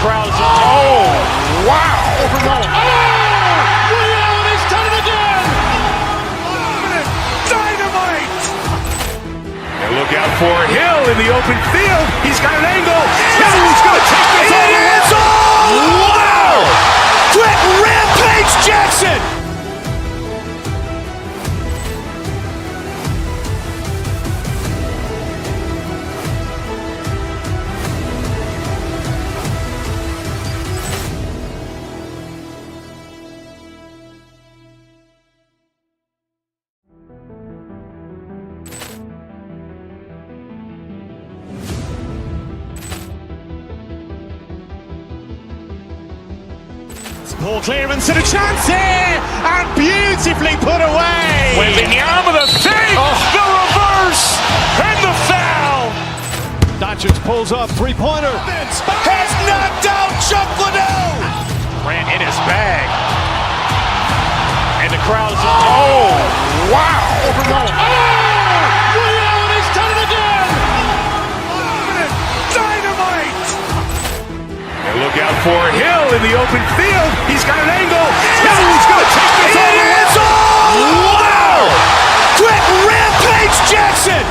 crowd is, oh, wow! Overrun. Oh! Reality's done it again! Dynamite! And look out for Hill in the open field. He's got an angle. Hill is going to take this all the way. Wow! Quick Rampage Jackson! Poor clearance and a chance here, and beautifully put away. Waving the arm of the thing, the reverse, and the foul. Doncic pulls up, three-pointer. Has knocked out Chuck Liddell. Ran in his bag. And the crowd is, oh, wow. Overrun. Oh! Reality's done it again! Dynamite! And look out for Hill in the open field. He's got an angle. Hill is going to take this all the way. Wow! Quick Rampage Jackson!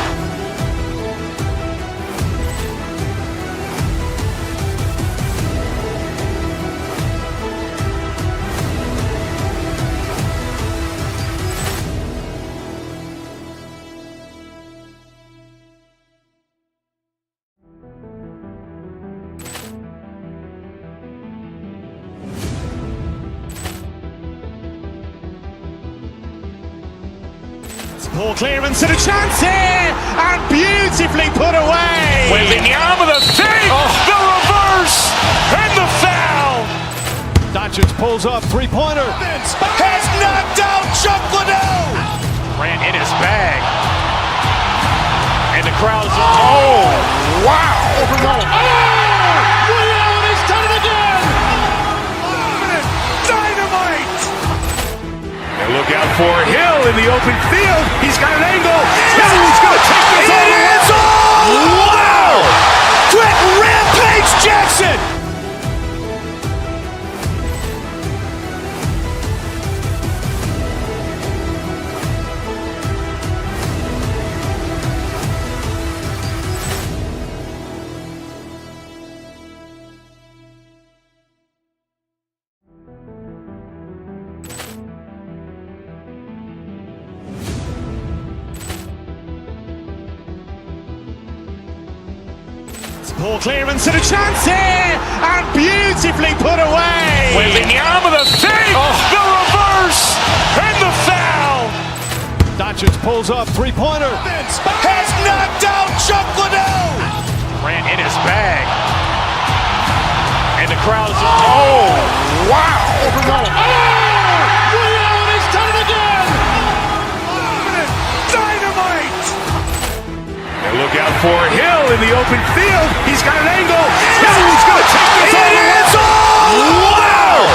Poor clearance and a chance here, and beautifully put away. Waving the arm of the thing, the reverse, and the foul. Doncic pulls up, three-pointer. Has knocked out Chuck Liddell. Ran in his bag. And the crowd is, oh, wow. Overrun. Oh! Reality's done it again! Dynamite! And look out for Hill in the open field. He's got an angle. Hill is going to take this all the way. Wow! Quick Rampage Jackson! Poor clearance and a chance here, and beautifully put away. Waving the arm of the thing, the reverse, and the foul. Doncic pulls up, three-pointer. Has knocked out Chuck Liddell. Ran in his bag. And the crowd is, oh, wow. Overrun. Oh! Reality's done it again! Dynamite! And look out for Hill in the open field. He's got an angle. Hill is going to take this all the way. Wow!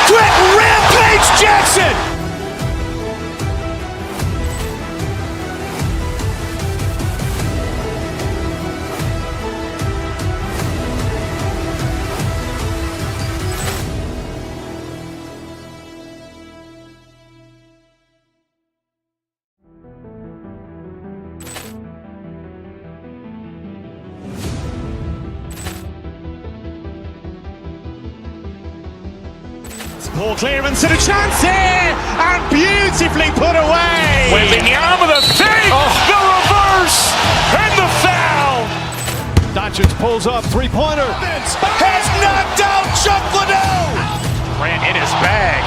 Quick Rampage Jackson! Poor clearance and a chance here, and beautifully put away. Waving the arm of the thing, the reverse, and the foul. Doncic pulls up, three-pointer. Has knocked out Chuck Liddell. Ran in his bag.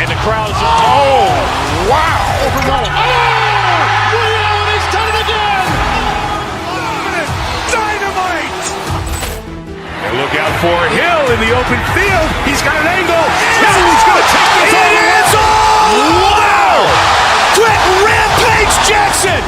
And the crowd is, oh, wow. Overrun. Oh! Reality's done it again! Dynamite! And look out for Hill in the open field. He's got an angle. Hill is going to take this all the way. Wow! Quick Rampage Jackson!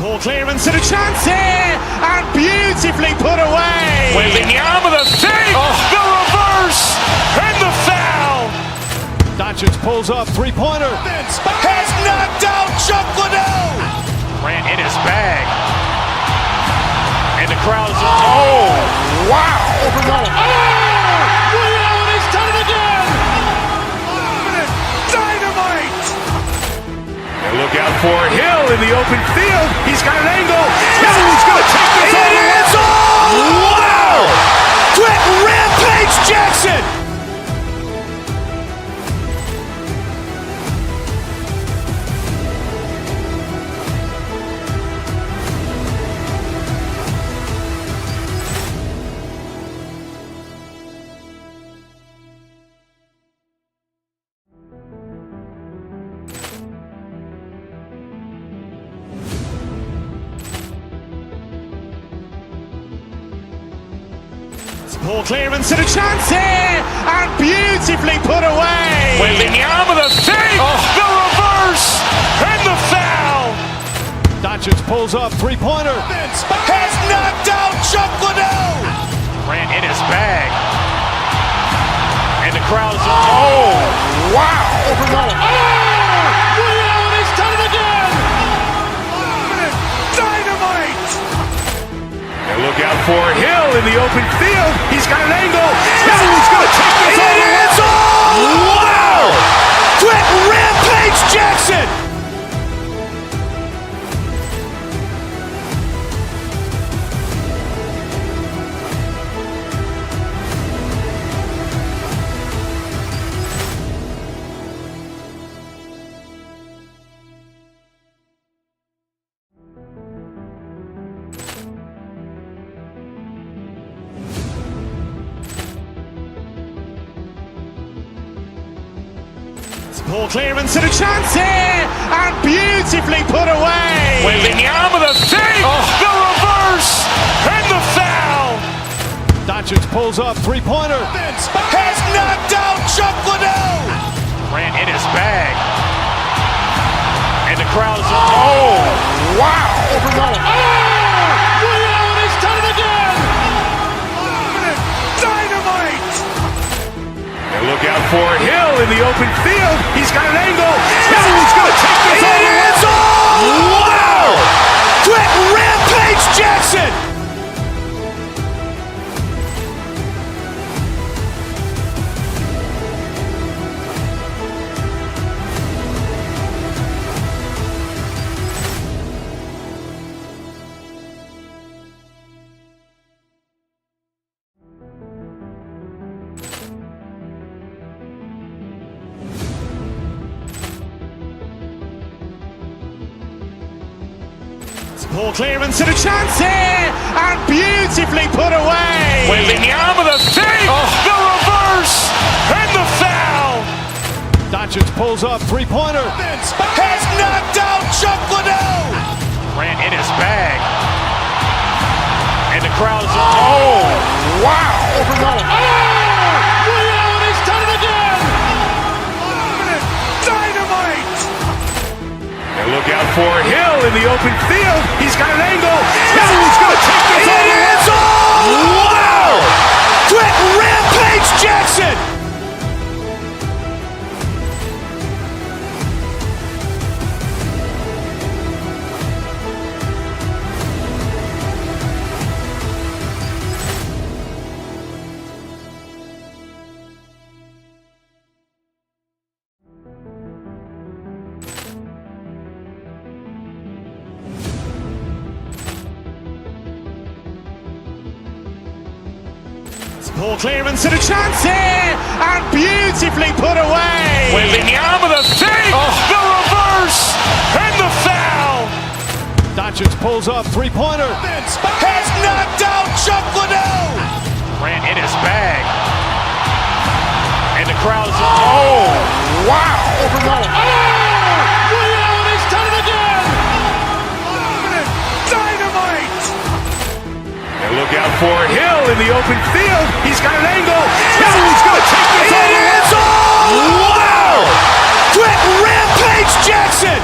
Ball clearance and a chance here, and beautifully put away. Wembanyama with a save, the reverse, and the foul. Doncic pulls up, three-pointer. Has knocked out Chuck Liddell. Grant in his bag. And the crowd is, oh, wow. Ray Allen has done it again. Dynamite. And look out for Hill in the open field. He's got an angle. Hill's going to take this all the way. Wow. Quick Rampage Jackson. Ball clearance and a chance here, and beautifully put away. Wembanyama with a save, the reverse, and the foul. Doncic pulls up, three-pointer. Has knocked out Chuck Liddell. Grant in his bag. And the crowd is, oh, wow. Ray Allen has done it again. Dynamite. And look out for Hill in the open field. He's got an angle. Hill's going to take this all the way. Wow. Quick Rampage Jackson. Ball clearance and a chance here, and beautifully put away. Wembanyama with a save, the reverse, and the foul. Doncic pulls up, three-pointer. Has knocked out Chuck Liddell. Grant in his bag. And the crowd is, oh, wow. Ray Allen has done it again. Dynamite. And look out for Hill in the open field. He's got an angle. Hill's going to take this all the way. Wow. Quick Rampage Jackson. Ball clearance and a chance here, and beautifully put away. Wembanyama with a save, the reverse, and the foul. Doncic pulls up, three-pointer. Has knocked out Chuck Liddell. Grant in his bag. And the crowd is, oh, wow. Ray Allen has done it again. Dynamite. And look out for Hill in the open field. He's got an angle. Hill's going to take this all the way. Wow. Quick Rampage Jackson. Ball clearance and a chance here, and beautifully put away. Wembanyama with a save, the reverse, and the foul. Doncic pulls up, three-pointer. Has knocked out Chuck Liddell. Grant in his bag. And the crowd is, oh, wow. Ray Allen has done it again. Dynamite. And look out for Hill in the open field. He's got an angle. Hill's going to take this all the way. Wow. Quick Rampage Jackson.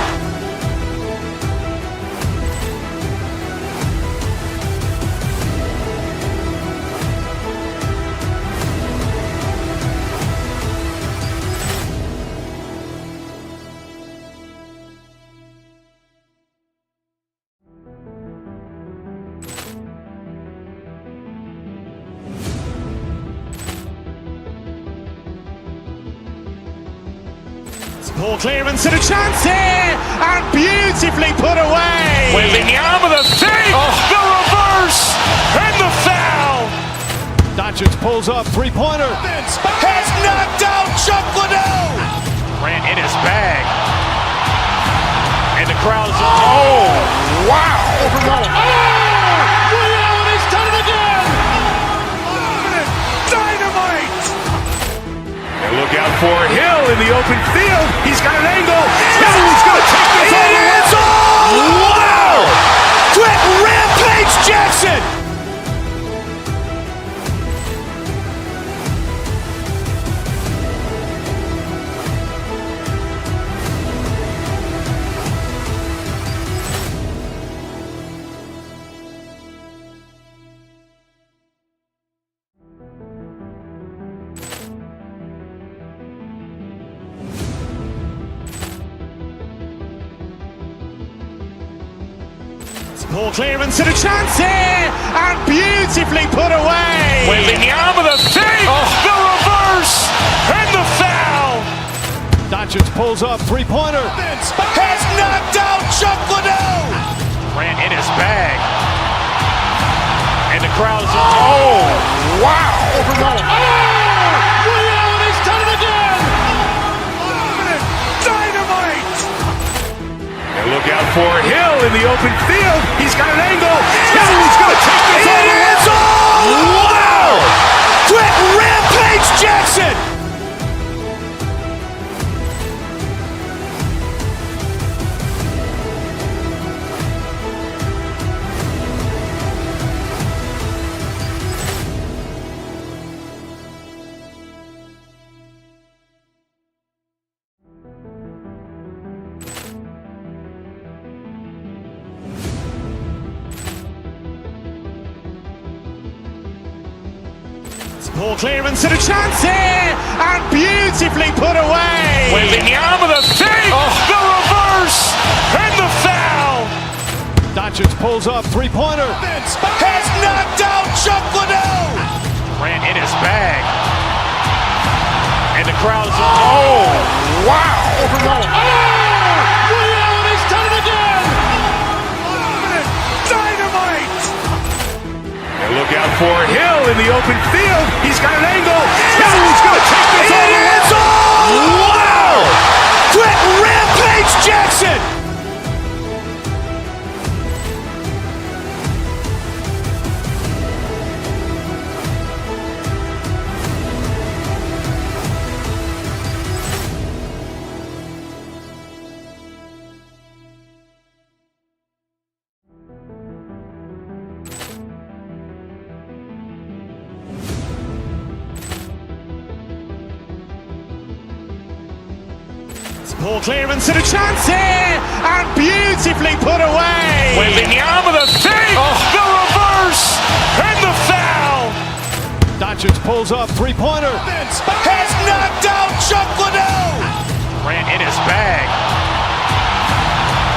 Ball clearance and a chance here, and beautifully put away. Wembanyama with a save, the reverse, and the foul. Doncic pulls up, three-pointer. Has knocked out Chuck Liddell. Grant in his bag. And the crowd is, oh, wow. Ray Allen has done it again. Dynamite. And look out for Hill in the open field. He's got an angle. He's going to take this all the way. Wow! Quick Rampage Jackson. Ball clearance and a chance here, and beautifully put away. Wembanyama with a save, the reverse, and the foul. Doncic pulls up, three-pointer. Has knocked out Chuck Liddell. Grant in his bag. And the crowd is, oh, wow. Ray Allen has done it again. Dynamite. And look out for Hill in the open field. He's got an angle. He's going to take this all the way. Wow! Quick Rampage Jackson. Ball clearance and a chance here, and beautifully put away. Wembanyama with a save, the reverse, and the foul. Doncic pulls up, three-pointer. Has knocked out Chuck Liddell. Grant in his bag. And the crowd is, oh, wow. Ray Allen has done it again. Dynamite. And look out for Hill in the open field. He's got an angle. He's going to take this all the way. Wow! Quick Rampage Jackson. Ball clearance and a chance here, and beautifully put away. Wembanyama with a save, the reverse, and the foul. Doncic pulls up, three-pointer. Has knocked out Chuck Liddell. Grant in his bag.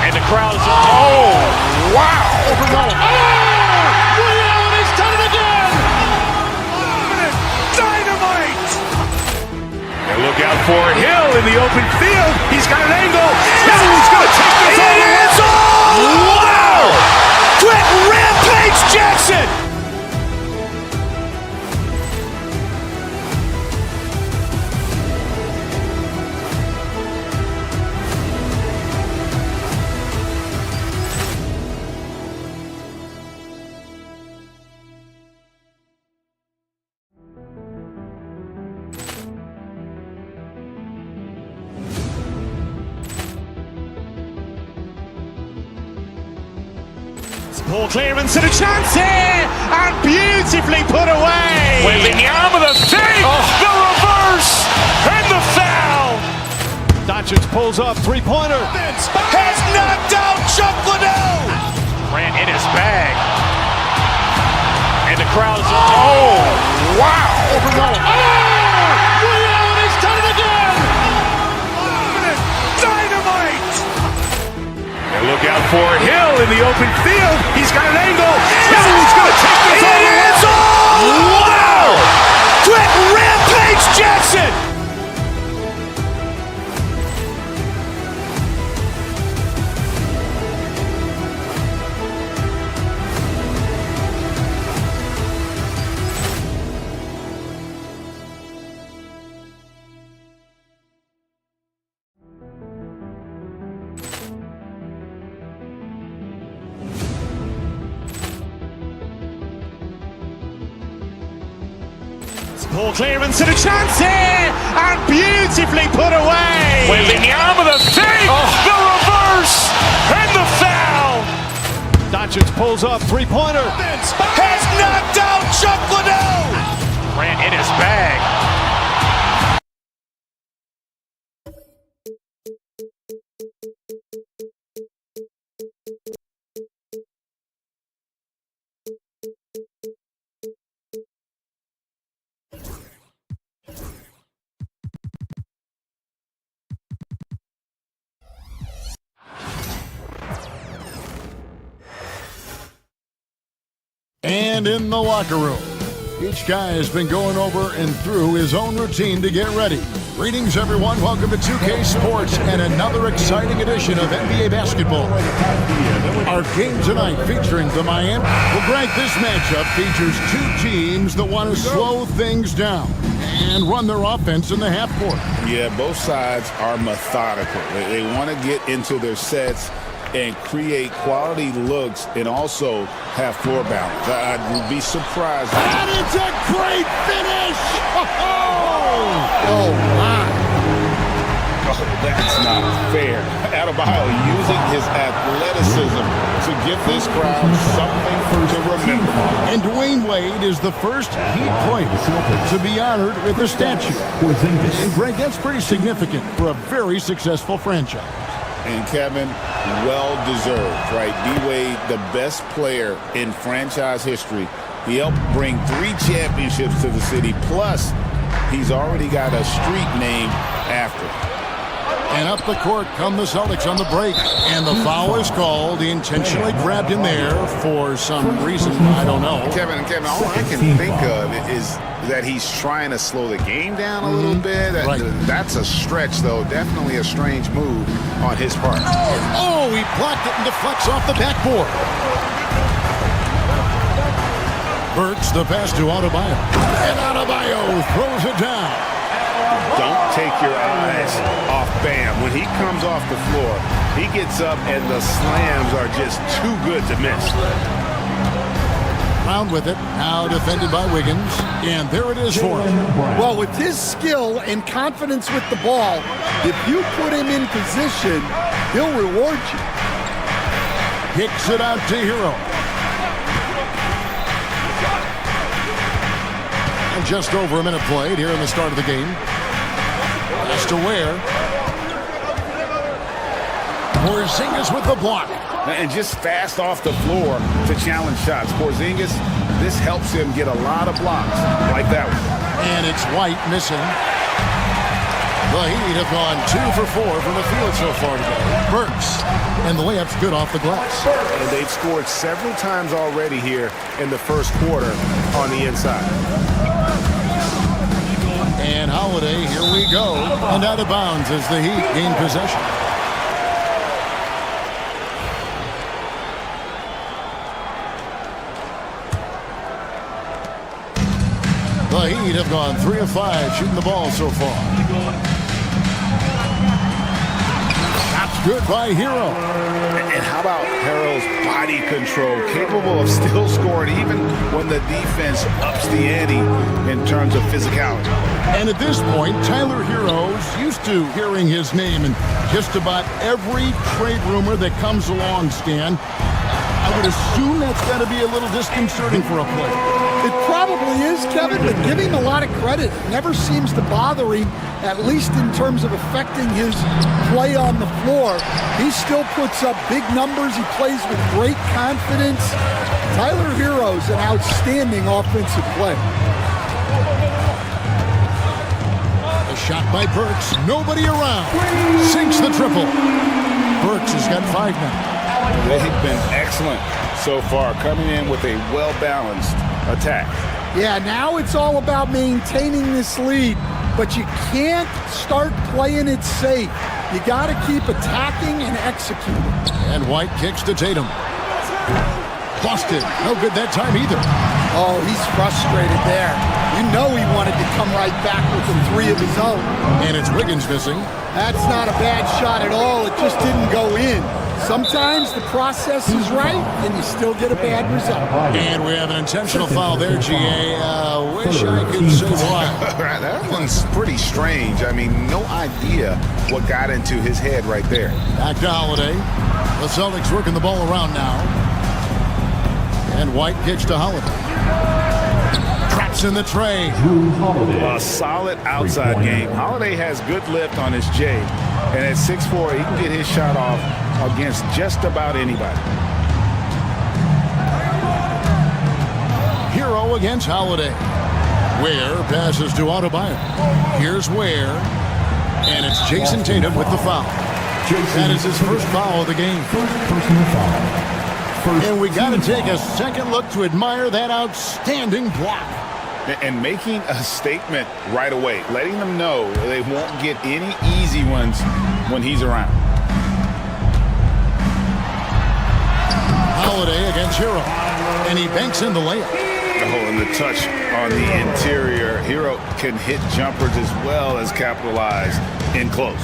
And the crowd is, oh, wow. Ray Allen has done it again. Dynamite. And look out for Hill in the open field. He's got an angle. He's going to take this all the way. Wow! Quick Rampage Jackson. Ball clearance and a chance here, and beautifully put away. Wembanyama with a save, the reverse, and the foul. Doncic pulls up, three-pointer. Has knocked out Chuck Liddell. Grant in his bag. And the crowd is, oh, wow. Ray Allen has done it again. Dynamite. And look out for Hill in the open field. He's got an angle. He's going to take this all the way. Wow! Quick Rampage Jackson. Poor clearance and a chance here, and beautifully put away. Wembanyama the save, the reverse, and the foul. Doncic pulls up, three-pointer. Has knocked out Chuck Liddell. Grant in his bag. And in the locker room, each guy has been going over and through his own routine to get ready. Greetings, everyone. Welcome to 2K Sports and another exciting edition of NBA basketball. Our game tonight featuring the Miami. Well, Greg, this matchup features two teams that want to slow things down and run their offense in the half court. Yeah, both sides are methodical. They want to get into their sets and create quality looks and also have floor balance. I'd be surprised. And it's a great finish! Oh, my. Oh, that's not fair. Adebayo using his athleticism to give this crowd something to remember. And Dwayne Wade is the first Heat player to be honored with a statue. And Greg, that's pretty significant for a very successful franchise. And Kevin, well-deserved, right? D-Wade, the best player in franchise history. He helped bring 3 championships to the city, plus he's already got a street named after him. And up the court come the Celtics on the break. And the foul is called. He intentionally grabbed him there for some reason. I don't know. Kevin, all I can think of is that he's trying to slow the game down a little bit. Right. That's a stretch, though. Definitely a strange move on his part. Oh, he blocked it and deflects off the backboard. Burks the pass to Adebayo. And Adebayo throws it down. Don't take your eyes off Bam. When he comes off the floor, he gets up and the slams are just too good to miss. Round with it, now defended by Wiggins, and there it is for him. Well, with his skill and confidence with the ball, if you put him in position, he'll reward you. Kicks it out to Hero. And just over a minute played here in the start of the game. Pass to Ware. Porzingis with the block. And just fast off the floor to challenge shots. Porzingis, this helps him get a lot of blocks like that one. And it's White missing. The Heat have gone 2 for 4 from the field so far today. Burks. And the layup's good off the glass. And they've scored several times already here in the first quarter on the inside. And Holiday, here we go. And out of bounds as the Heat gain possession. The Heat have gone 3 of 5 shooting the ball so far. That's good by Hero. And how about Harrell's body control, capable of still scoring even when the defense ups the ante in terms of physicality. And at this point, Tyler Hero's used to hearing his name in just about every trade rumor that comes along, Stan. I would assume that's got to be a little disconcerting for a player. It probably is, Kevin, but give him a lot of credit. It never seems to bother him, at least in terms of affecting his play on the floor. He still puts up big numbers. He plays with great confidence. Tyler Hero's an outstanding offensive player. A shot by Burks. Nobody around. Sinks the triple. Burks has got 5 now. They've been excellent so far, coming in with a well-balanced attack. Yeah, now it's all about maintaining this lead, but you can't start playing it safe. You got to keep attacking and executing. And White kicks to Tatum. Busted. No good that time either. Oh, he's frustrated there. You know he wanted to come right back with a 3 of his own. And it's Wiggins missing. That's not a bad shot at all. It just didn't go in. Sometimes the process is right, and you still get a bad result. And we have an intentional foul there, GA. Wish I could say why. That one's pretty strange. I mean, no idea what got into his head right there. Back to Holiday. The Celtics working the ball around now. And White kicks to Holiday. Traps in the tray. A solid outside game. Holiday has good lift on his J. And at 6'4", he can get his shot off against just about anybody. Hero against Holiday. Ware passes to Adebayo. Here's Ware. And it's Jason Tatum with the foul. That is his first foul of the game. And we got to take a second look to admire that outstanding block. And making a statement right away, letting them know they won't get any easy ones when he's around. Holiday against Hero. And he banks in the layup. Oh, and the touch on the interior. Hero can hit jumpers as well as capitalize in close.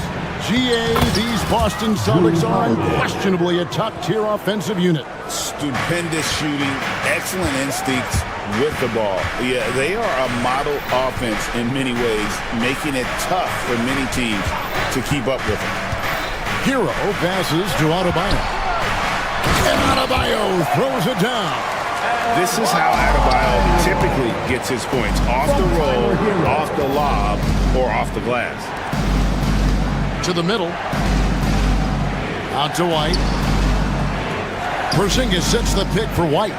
GA, these Boston Celtics are unquestionably a top-tier offensive unit. Stupendous shooting, excellent instincts with the ball. Yeah, they are a model offense in many ways, making it tough for many teams to keep up with them. Hero passes to Adebayo. And Adebayo throws it down. This is how Adebayo typically gets his points. Off the roll, off the lob, or off the glass. To the middle. Out to White. Porzingis sets the pick for White.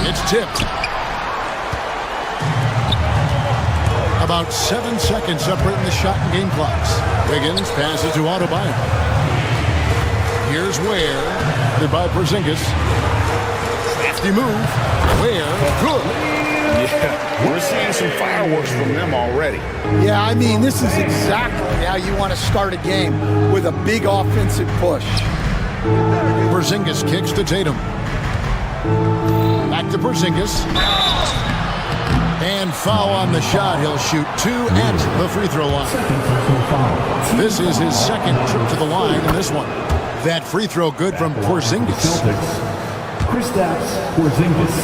It's tipped. About 7 seconds separating the shot and game clocks. Wiggins passes to Adebayo. Here's Ware. Led by Porzingis. Crafty move. Ware. Good. Yeah, we're seeing some fireworks from them already. Yeah, I mean, this is exactly how you want to start a game, with a big offensive push. Porzingis kicks to Tatum. Back to Porzingis. And foul on the shot. He'll shoot 2 at the free throw line. This is his second trip to the line in this one. That free throw good from Porzingis. Kristaps Porzingis.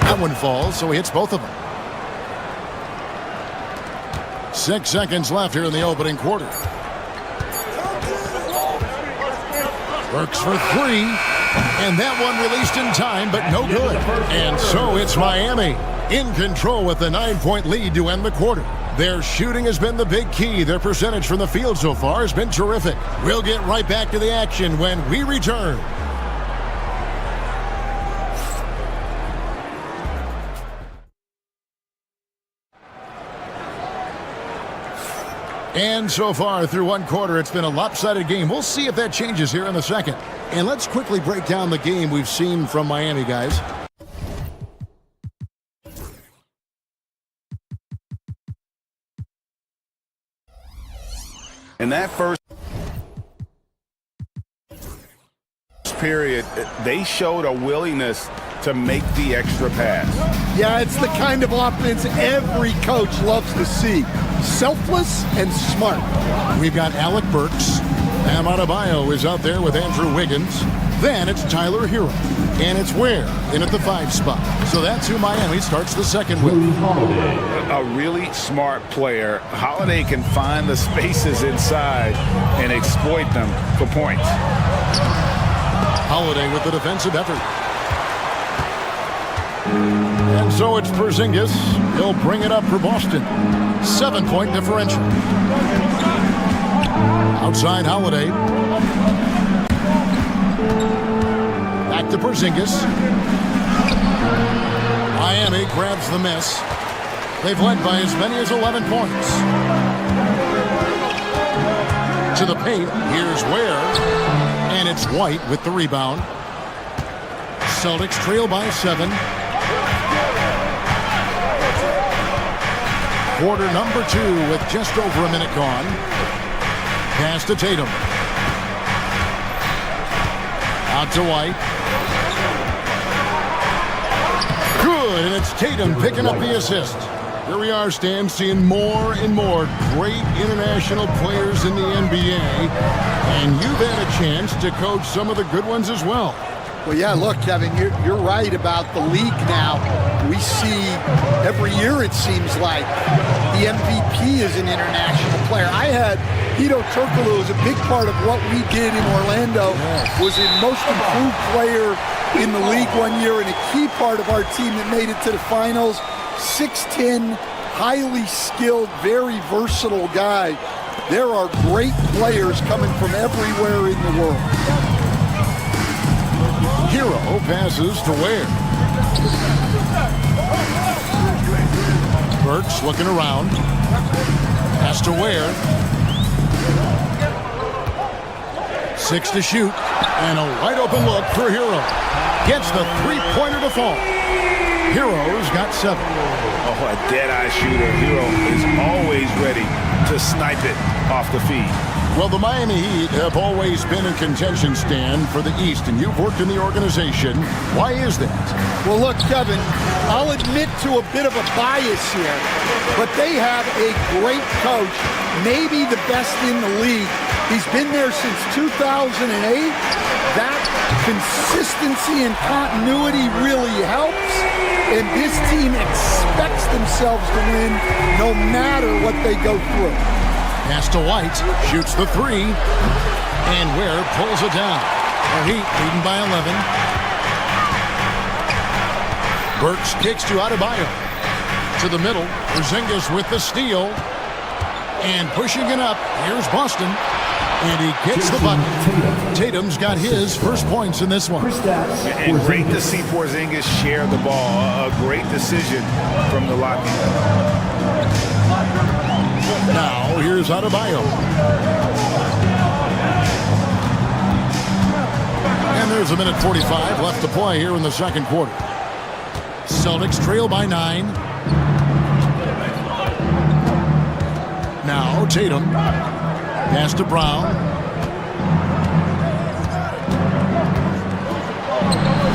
That one falls, so he hits both of them. 6 seconds left here in the opening quarter. Works for 3, and that one released in time, but no good. And so it's Miami in control with the 9-point lead to end the quarter. Their shooting has been the big key. Their percentage from the field so far has been terrific. We'll get right back to the action when we return. And so far through one quarter, it's been a lopsided game. We'll see if that changes here in the second. And let's quickly break down the game we've seen from Miami, guys. In that first period, they showed a willingness to make the extra pass. Yeah, it's the kind of offense every coach loves to see. Selfless and smart. We've got Alec Burks. Bam Adebayo is out there with Andrew Wiggins. Then it's Tyler Hero. And it's Ware in at the 5 spot. So that's who Miami starts the second with. A really smart player. Holiday can find the spaces inside and exploit them for points. Holiday with the defensive effort. And so it's Porzingis. He'll bring it up for Boston. 7-point differential. Outside Holiday. Back to Porzingis. Miami grabs the miss. They've led by as many as 11 points. To the paint. Here's Ware. And it's White with the rebound. Celtics trail by 7. Quarter number 2 with just over a minute gone. Pass to Tatum. Out to White. Good, and it's Tatum picking up the assist. Here we are, Stan, seeing more and more great international players in the NBA. And you've had a chance to coach some of the good ones as well. Well, yeah, look, Kevin, you're right about the league now. We see every year, it seems like, the MVP is an international player. I had Hito Turkoglu as a big part of what we did in Orlando, was a most improved player in the league one year and a key part of our team that made it to the finals. 6'10", highly skilled, very versatile guy. There are great players coming from everywhere in the world. Hero passes to Ware. Burks looking around. Pass to Ware. 6 to shoot. And a wide open look for Hero. Gets the three-pointer to fall. Hero's got 7. Oh, a dead-eye shooter. Hero is always ready to snipe it off the feed. Well, the Miami Heat have always been in contention, Stan, for the East, and you've worked in the organization. Why is that? Well, look, Kevin, I'll admit to a bit of a bias here, but they have a great coach, maybe the best in the league. He's been there since 2008. That consistency and continuity really helps, and this team expects themselves to win no matter what they go through. Pass to White, shoots the 3, and Ware pulls it down. The Heat leading by 11. Burks kicks to Adebayo. To the middle, Porzingis with the steal. And pushing it up, here's Boston. And he gets the bucket. Tatum's got his first points in this one. And great to see Porzingis share the ball. A great decision from the Lockie. Now, here's Adebayo. And there's a minute 45 left to play here in the second quarter. Celtics trail by 9. Now, Tatum. Pass to Brown.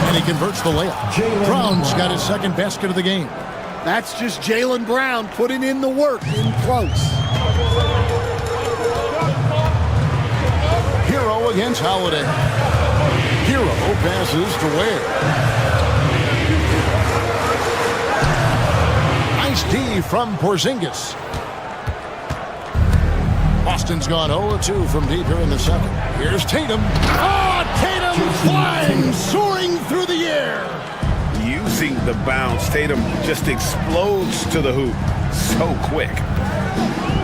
And he converts the layup. Brown's got his second basket of the game. That's just Jaylen Brown putting in the work in close. Hero against Holiday. Hero passes to Ware. Nice D from Porzingis. Boston's gone 0-2 from deep here in the second. Here's Tatum. Oh, Tatum flying, soaring through the air. Using the bounce, Tatum just explodes to the hoop so quick.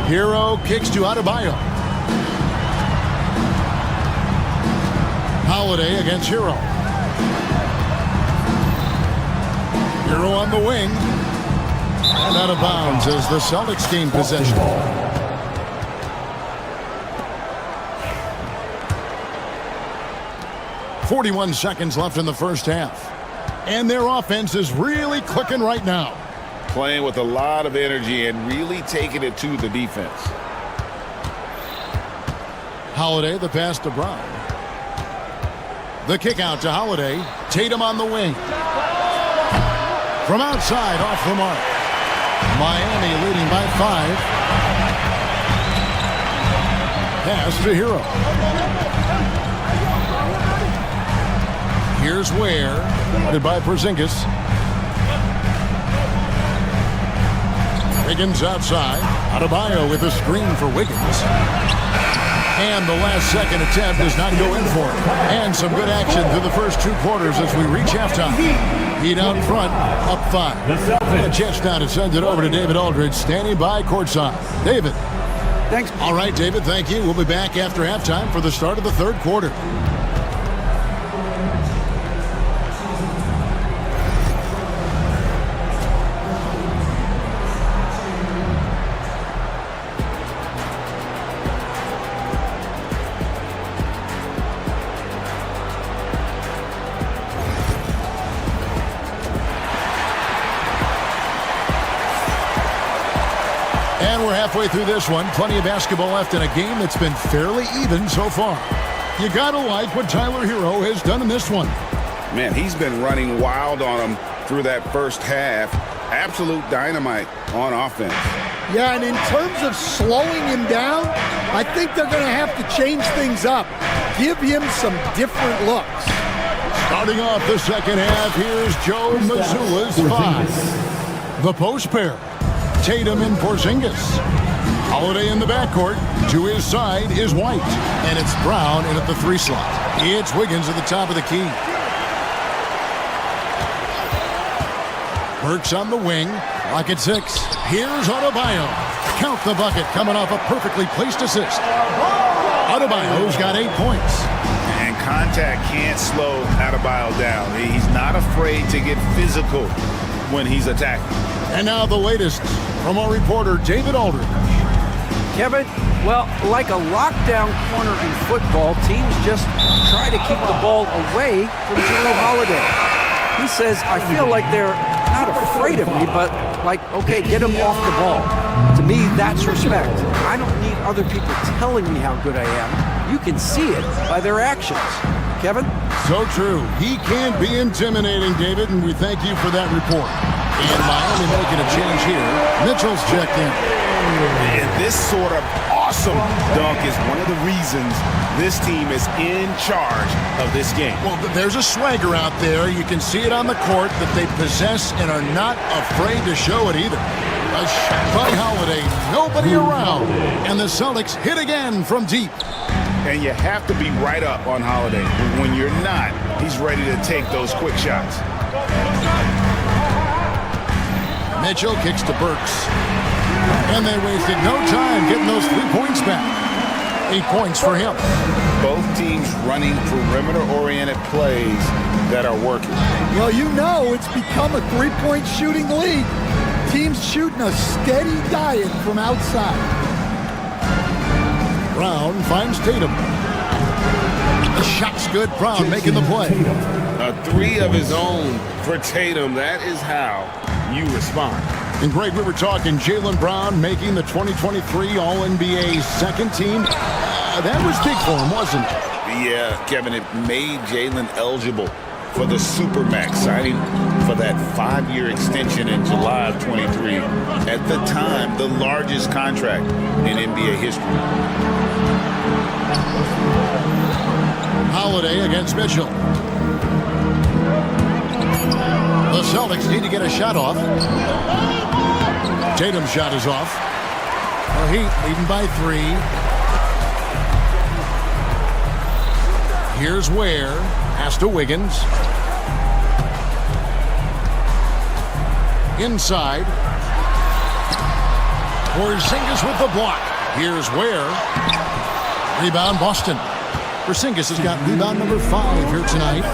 Hero kicks to Adebayo. Holiday against Hero. Hero on the wing. And out of bounds as the Celtics gain possession. 41 seconds left in the first half. And their offense is really clicking right now. Playing with a lot of energy and really taking it to the defense. Holiday, the pass to Brown. The kick out to Holiday. Tatum on the wing. From outside, off the mark. Miami leading by 5. Pass to Hero. Here's Ware. Guarded by Porzingis. Wiggins outside. Adebayo with a screen for Wiggins. And the last second attempt does not go in for it. And some good action through the first 2 quarters as we reach halftime. Heat out front, up 5. A chance now to send it over to David Aldridge, standing by courtside. David. Thanks. All right, David, thank you. We'll be back after halftime for the start of the third quarter. And we're halfway through this one. Plenty of basketball left in a game that's been fairly even so far. You gotta like what Tyler Hero has done in this one. Man, he's been running wild on him through that first half. Absolute dynamite on offense. Yeah, and in terms of slowing him down, I think they're going to have to change things up. Give him some different looks. Starting off the second half, here's Joe Mazzulla's 5. The post pair, Tatum and Porzingis. Holiday in the backcourt. To his side is White. And it's Brown in at the 3 slot. It's Wiggins at the top of the key. Burks on the wing. Lock at 6. Here's Adebayo. Count the bucket coming off a perfectly placed assist. Adebayo's got 8 points. And contact can't slow Adebayo down. He's not afraid to get physical when he's attacking. And now the latest from our reporter, David Aldridge. Kevin, well, like a lockdown corner in football, teams just try to keep the ball away from Jrue Holiday. He says, I feel like they're not afraid of me, but like, okay, get him off the ball. To me, that's respect. I don't need other people telling me how good I am. You can see it by their actions. Kevin? So true. He can be intimidating, David, and we thank you for that report. And Miami making a change here. Mitchell's checked in. And this sort of awesome dunk is one of the reasons this team is in charge of this game. Well, there's a swagger out there. You can see it on the court that they possess and are not afraid to show it either. A shot by Holiday, nobody around. And the Celtics hit again from deep. And you have to be right up on Holiday. When you're not, he's ready to take those quick shots. Mitchell kicks to Burks. And they wasted no time getting those 3 points back. 8 points for him. Both teams running perimeter-oriented plays that are working. Well, you know it's become a 3-point shooting league. Teams shooting a steady diet from outside. Brown finds Tatum. The shot's good. Brown making the play. A 3 of his own for Tatum. That is how you respond. And Greg, we were talking Jaylen Brown making the 2023 All-NBA second team. That was big for him, wasn't it? Yeah, Kevin, it made Jaylen eligible for the Supermax, signing for that 5-year extension in July of 23. At the time, the largest contract in NBA history. Holiday against Mitchell. The Celtics need to get a shot off. Tatum's shot is off. The Heat leading by 3. Here's Ware. Pass to Wiggins. Inside. Porzingis with the block. Here's Ware. Rebound Boston. Porzingis has got rebound number 5 here tonight.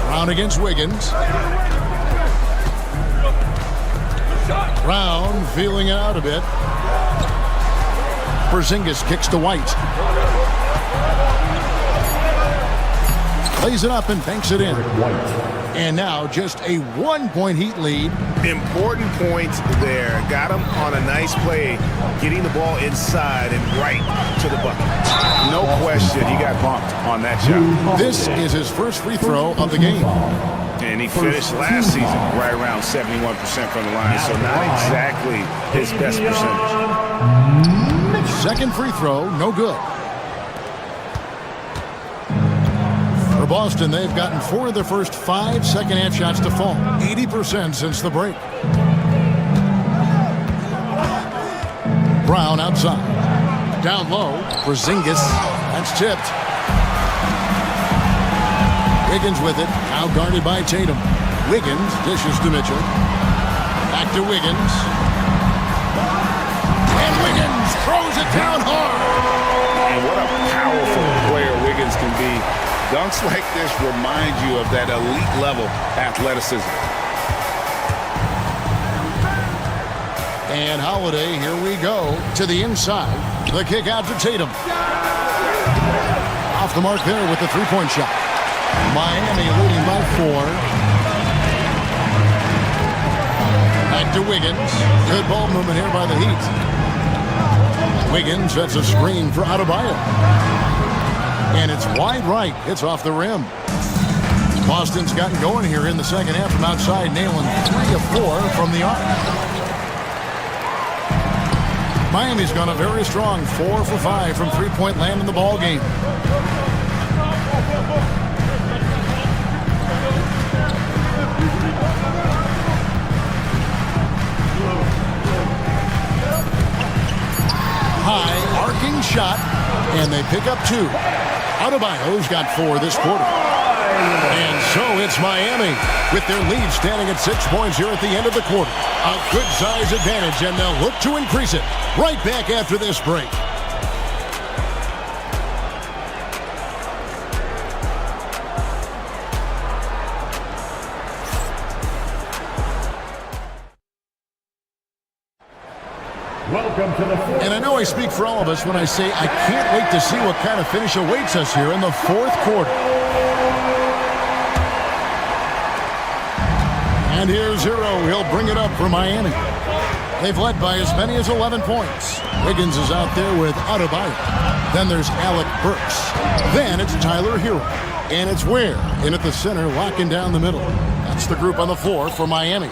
Brown against Wiggins. Brown feeling it out a bit. Porzingis kicks to White. Lays it up and banks it in. And now just a 1-point Heat lead. Important points there. Got him on a nice play, getting the ball inside and right to the bucket. No question, he got bumped on that shot. This is his first free throw of the game. And he finished last season right around 71% from the line, so not exactly his best percentage. Second free throw, no good. For Boston, they've gotten 4 of their first 5 second-half shots to fall. 80% since the break. Brown outside. Down low, Porzingis. That's tipped. Wiggins with it. Now guarded by Tatum. Wiggins dishes to Mitchell. Back to Wiggins. And Wiggins throws it down hard. And what a powerful player Wiggins can be. Dunks like this remind you of that elite level athleticism. And Holiday, here we go, to the inside. The kick out to Tatum. Off the mark there with the 3-point shot. Miami leading by 4. Back to Wiggins. Good ball movement here by the Heat. Wiggins sets a screen for Adebayo. And it's wide right. It's off the rim. Boston's gotten going here in the second half from outside, nailing 3 of 4 from the arc. Miami's gone a very strong 4 for 5 from three-point land in the ball game. High arcing shot, and they pick up 2. Adebayo's got 4 this quarter. And so it's Miami with their lead standing at 6 points here at the end of the quarter. A good size advantage, and they'll look to increase it right back after this break. Welcome to the fourth. And I know I speak for all of us when I say I can't wait to see what kind of finish awaits us here in the fourth quarter. And here's Zero. He'll bring it up for Miami. They've led by as many as 11 points. Wiggins is out there with Adebayo. Then there's Alec Burks. Then it's Tyler Hero. And it's Ware in at the center, locking down the middle. That's the group on the floor for Miami.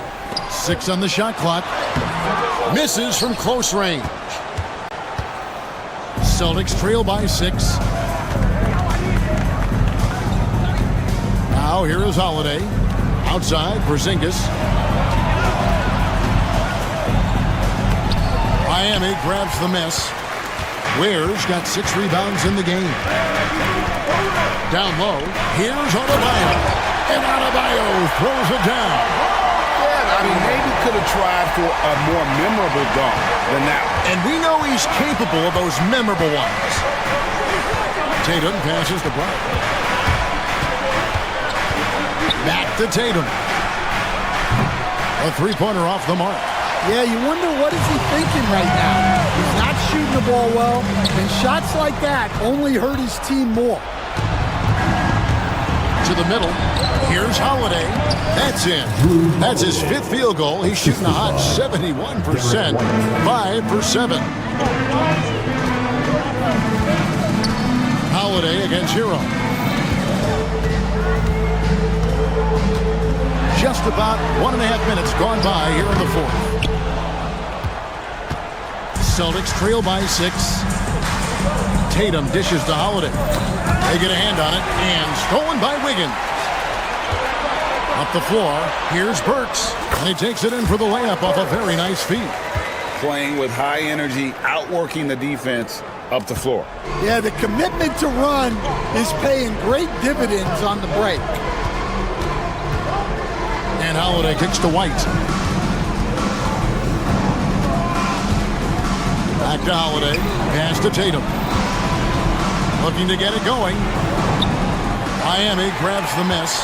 6 on the shot clock. Misses from close range. Celtics trail by 6. Now here is Holiday. Outside, Porzingis. Miami grabs the miss. Ware's got 6 rebounds in the game. Down low, here's Adebayo. And Adebayo throws it down. Yeah, I mean, maybe could have tried for a more memorable dunk than that. And we know he's capable of those memorable ones. Tatum passes to Bryant. Back to Tatum. A three-pointer off the mark. Yeah, you wonder what is he thinking right now. He's not shooting the ball well, and shots like that only hurt his team more. To the middle. Here's Holiday. That's in. That's his 5th field goal. He's shooting a hot 71%. 5 for 7. Holiday against Hero. Just about 1.5 minutes gone by here in the fourth. Celtics trail by 6. Tatum dishes to Holiday. They get a hand on it, and stolen by Wiggins. Up the floor, here's Burks, and he takes it in for the layup off a very nice feed. Playing with high energy, outworking the defense up the floor. Yeah, the commitment to run is paying great dividends on the break. And Holiday kicks to White. Back to Holiday. Pass to Tatum. Looking to get it going. Miami grabs the miss.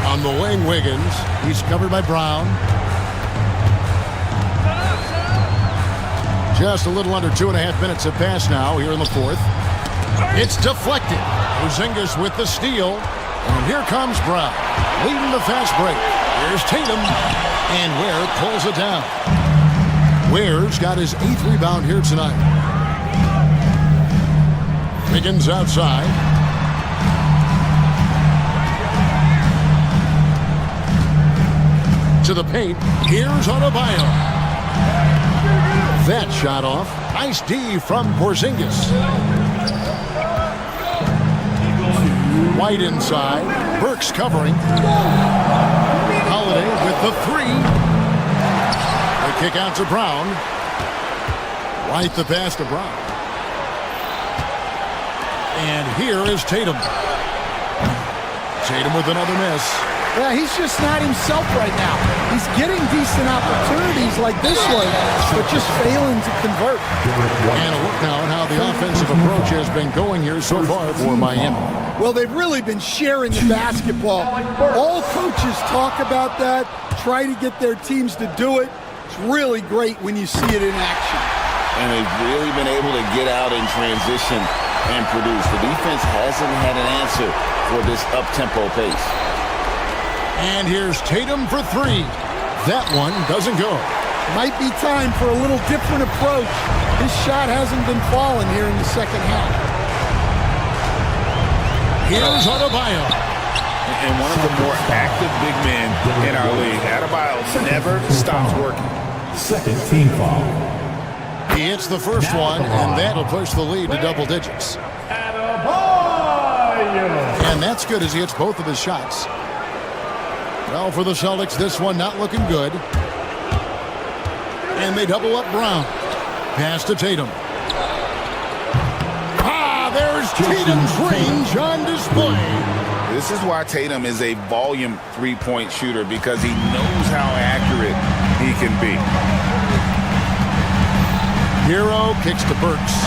On the wing, Wiggins. He's covered by Brown. Just a little under 2.5 minutes have passed now here in the fourth. It's deflected. Porzingis with the steal. And here comes Brown, leading the fast break. Here's Tatum, and Ware pulls it down. Ware's got his 8th rebound here tonight. Wiggins outside. To the paint, here's Adebayo. That shot off. Nice D from Porzingis. White inside. Burks covering. Holiday with the 3. They kick out to Brown. White the pass to Brown. And here is Tatum. Tatum with another miss. Yeah, he's just not himself right now. He's getting decent opportunities like this one, but just failing to convert. And a look now at how the offensive approach has been going here so far for Miami. Well, they've really been sharing the basketball. All coaches talk about that, try to get their teams to do it. It's really great when you see it in action. And they've really been able to get out in transition and produce. The defense hasn't had an answer for this up-tempo pace. And here's Tatum for 3. That one doesn't go. Might be time for a little different approach. His shot hasn't been falling here in the second half. Here's Adebayo. And one of the more active big men in our league. Adebayo never stops working. Second team foul. He hits the first one, and that'll push the lead to double digits. And that's good as he hits both of his shots. Well, for the Celtics, this one not looking good. And they double up Brown. Pass to Tatum. There's Tatum's range on display. This is why Tatum is a volume three-point shooter, because he knows how accurate he can be. Hero kicks to Burks.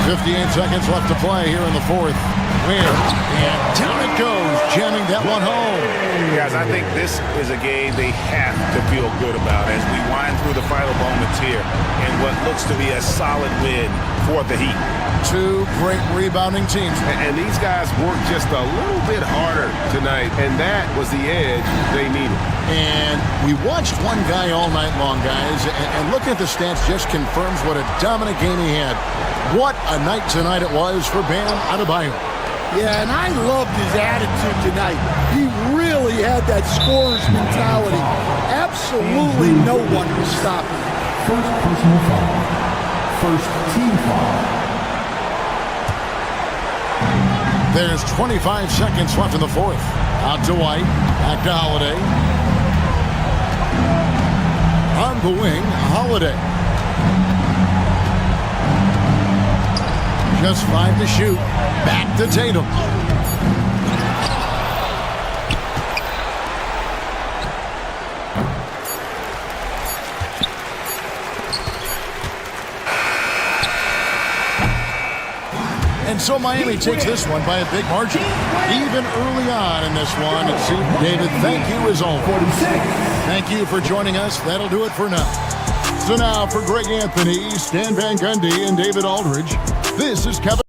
58 seconds left to play here in the fourth. And down it goes, jamming that one home. Guys, I think this is a game they have to feel good about as we wind through the final moments here in what looks to be a solid win for the Heat. Two great rebounding teams. And these guys worked just a little bit harder tonight, and that was the edge they needed. And we watched one guy all night long, guys, and looking at the stats just confirms what a dominant game he had. What a night tonight it was for Bam Adebayo. Yeah, and I loved his attitude tonight. He really had that scorer's mentality. Absolutely no one was stopping him. First personal foul. First team foul. There's 25 seconds left in the fourth. Out to White. Back to Holiday. On the wing, Holiday. Just 5 to shoot. Back to Tatum. And so Miami takes this one by a big margin. Even early on in this one, it seemed, David, thank you as always. 46. Thank you for joining us. That'll do it for now. So now for Greg Anthony, Stan Van Gundy, and David Aldridge, this is Kevin.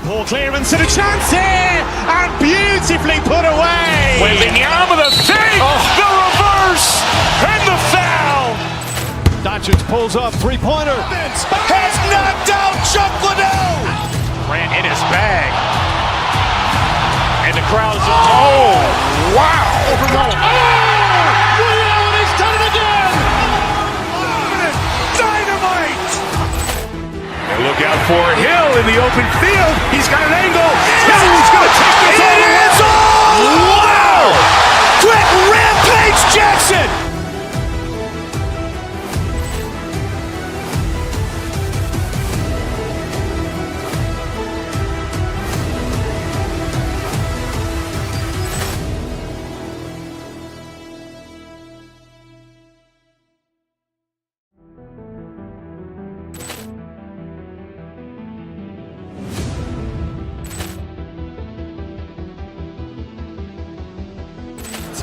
Ball clearance and a chance here, and beautifully put away. Wembanyama the fake, the reverse, and the foul. Doncic pulls up, three-pointer. Has knocked out Chuck Liddell. Ran in his bag, and the crowd is wow! He's done it again. Dynamite! And look out for Hill in the open field. He's got an angle. He's going to take this all the way. Wow! Quick Rampage Jackson!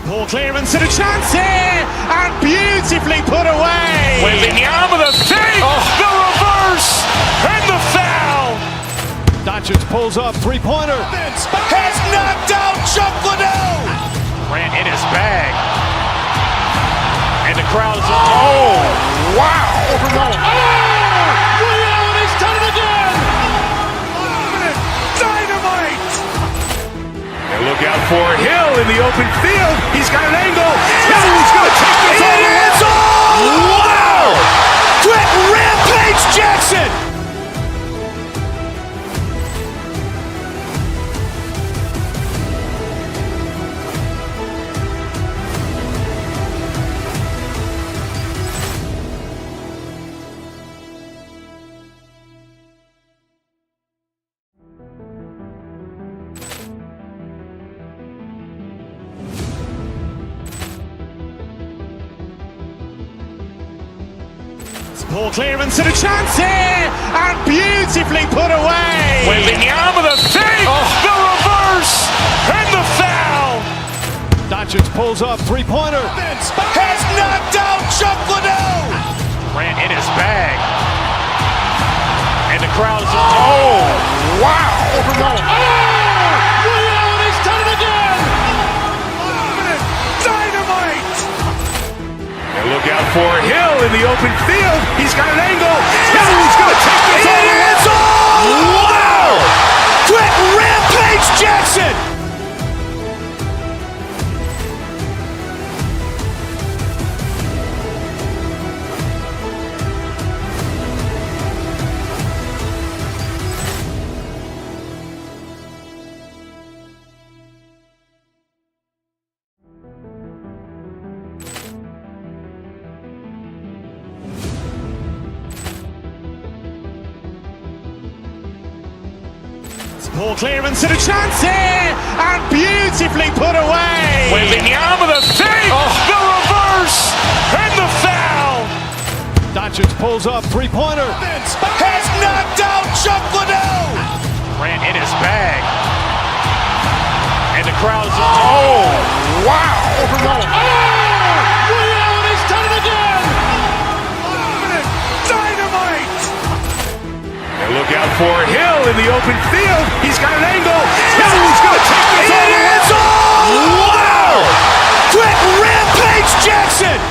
Ball clearance and a chance here, and beautifully put away. Wembanyama the fake, the reverse, and the foul. Doncic pulls up, three-pointer. Has knocked out Chuck Liddell. Ran in his bag, and the crowd is wow! He's done it again. Dynamite! And look out for Hill in the open field. He's got an angle. He's going to take this all the way. Wow! Quick Rampage Jackson! Ball clearance and a chance here, and beautifully put away. Wembanyama the fake, the reverse, and the foul. Doncic Doncic pulls up, three-pointer. Vince has knocked out Chuck Liddell. Grant in his bag. And the crowd is... Oh, wow. Overrun. Ray Allen has done it again. Dynamite. And look out for Hill in the open field. He's got an angle. Hill's going to take this all the way. Wow. Quick Rampage Jackson. Ball clearance and a chance here, and beautifully put away. Wembanyama the fake, the reverse, and the foul. Doncic pulls up, three-pointer. Vince has knocked out Chuck Liddell. Grant in his bag. And the crowd is... Oh, wow. Overrun. Ray Allen has done it again. Dynamite. And look out for Hill in the open field. He's got an angle. Hill's going to take this all the way. Wow. Quick Rampage Jackson.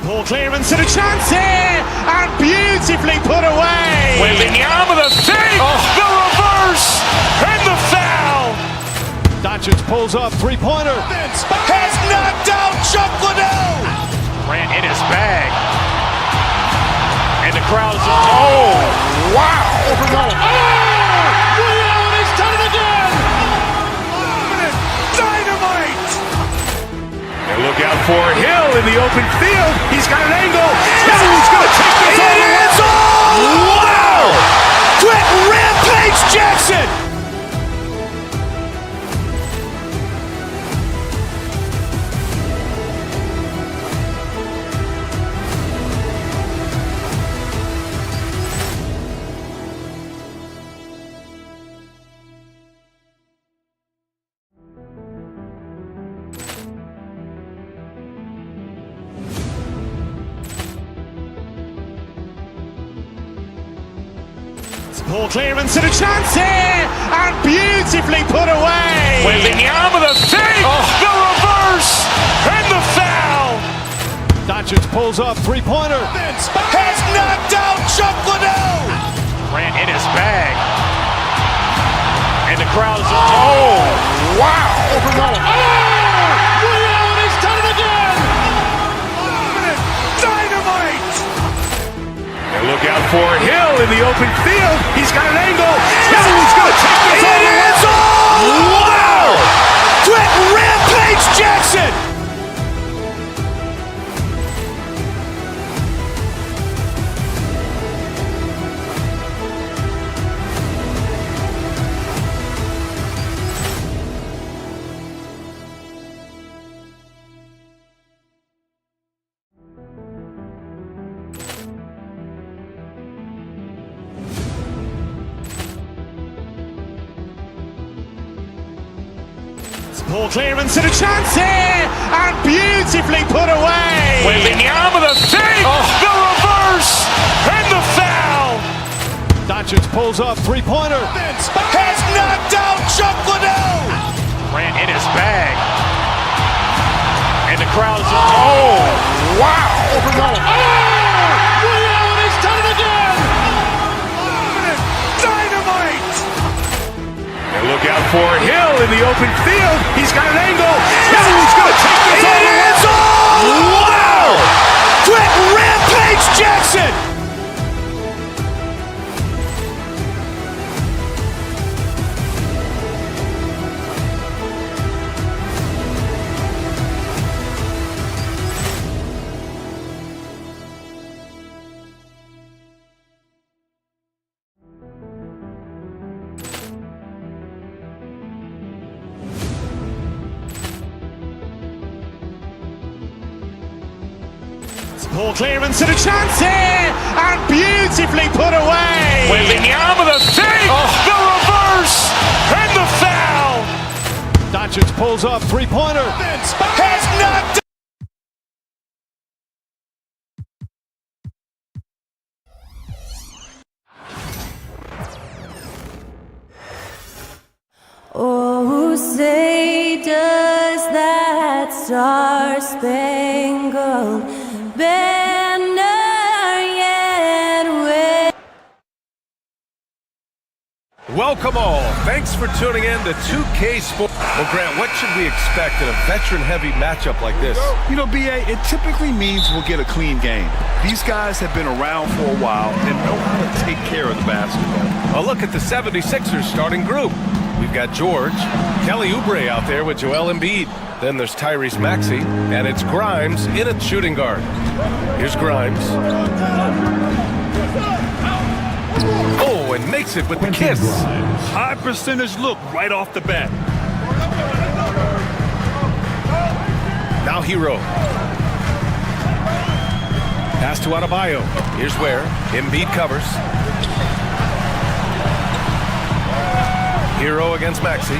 Ball clearance and a chance here, and beautifully put away. Wembanyama the fake, the reverse, and the foul. Doncic pulls up, three-pointer. Vince has knocked out Chuck Liddell. Grant in his bag. And the crowd is... Oh, wow. Overrun. Ray Allen has done it again. Dynamite. And look out for Hill in the open field. He's got an angle. Hill's going to take this all the way. Wow. Quick Rampage Jackson. Ball clearance and a chance here, and beautifully put away. Wembanyama the fake, the reverse, and the foul. Doncic pulls up, three-pointer. Vince has knocked out Chuck Liddell. Grant in his bag. And the crowd is... Oh, wow. Overrun. Ray Allen has done it again. Dynamite. And look out for Hill in the open field. He's got an angle. Hill's going to take this all the way. Wow. Quick Rampage Jackson. Ball clearance and a chance here, and beautifully put away. Wembanyama the fake, the reverse, and the foul. Doncic pulls up, three-pointer. Vince has knocked out Chuck Liddell. Grant in his bag. And the crowd is... Oh, wow. Overrun. Ray Allen has done it again. Dynamite. And look out for Hill in the open field. He's got an angle. Hill's going to take this all the way. Wow. Quick Rampage Jackson. Poor clearance and a chance here, and beautifully put away. Wembanyama the save, the reverse, and the foul. Doncic pulls up, three-pointer. Has knocked. Oh, say does that star-spangled banner yet wave? Welcome all. Thanks for tuning in to 2K Sports. Well, Grant, what should we expect in a veteran-heavy matchup like this? You know, BA, it typically means we'll get a clean game. These guys have been around for a while and know how to take care of the basketball. A look at the 76ers starting group. We've got George, Kelly Oubre out there with Joel Embiid. Then there's Tyrese Maxey, and it's Grimes in at shooting guard. Here's Grimes. Oh, and makes it with the kiss. High percentage look right off the bat. Now Hero. Pass to Adebayo. Here's where Embiid covers. Hero against Maxey.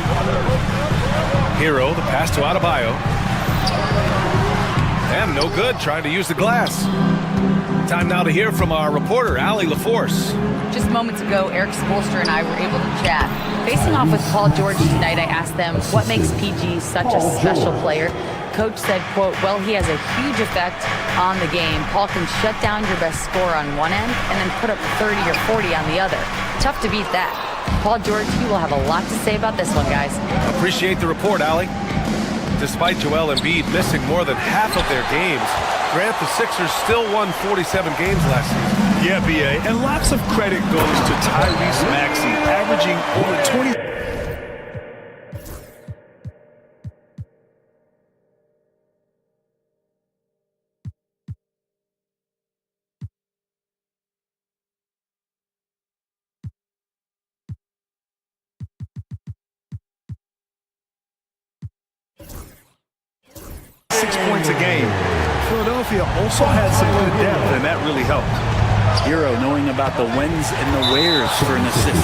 Hero, the pass to Adebayo. And no good, trying to use the glass. Time now to hear from our reporter, Allie LaForce. Just moments ago, Eric Spoelstra and I were able to chat. Facing off with Paul George tonight, I asked them what makes PG such a special player. Coach said, quote, well, he has a huge effect on the game. Paul can shut down your best scorer on one end and then put up 30 or 40 on the other. Tough to beat that. Paul George, he will have a lot to say about this one, guys. Appreciate the report, Allie. Despite Joel Embiid missing more than half of their games, Grant, the Sixers still won 47 games last season. Yeah, BA, and lots of credit goes to Tyrese Maxey, averaging over 20. 6 points a game. Philadelphia also had some good depth, and that really helped. Hero knowing about the whens and the wheres for an assist.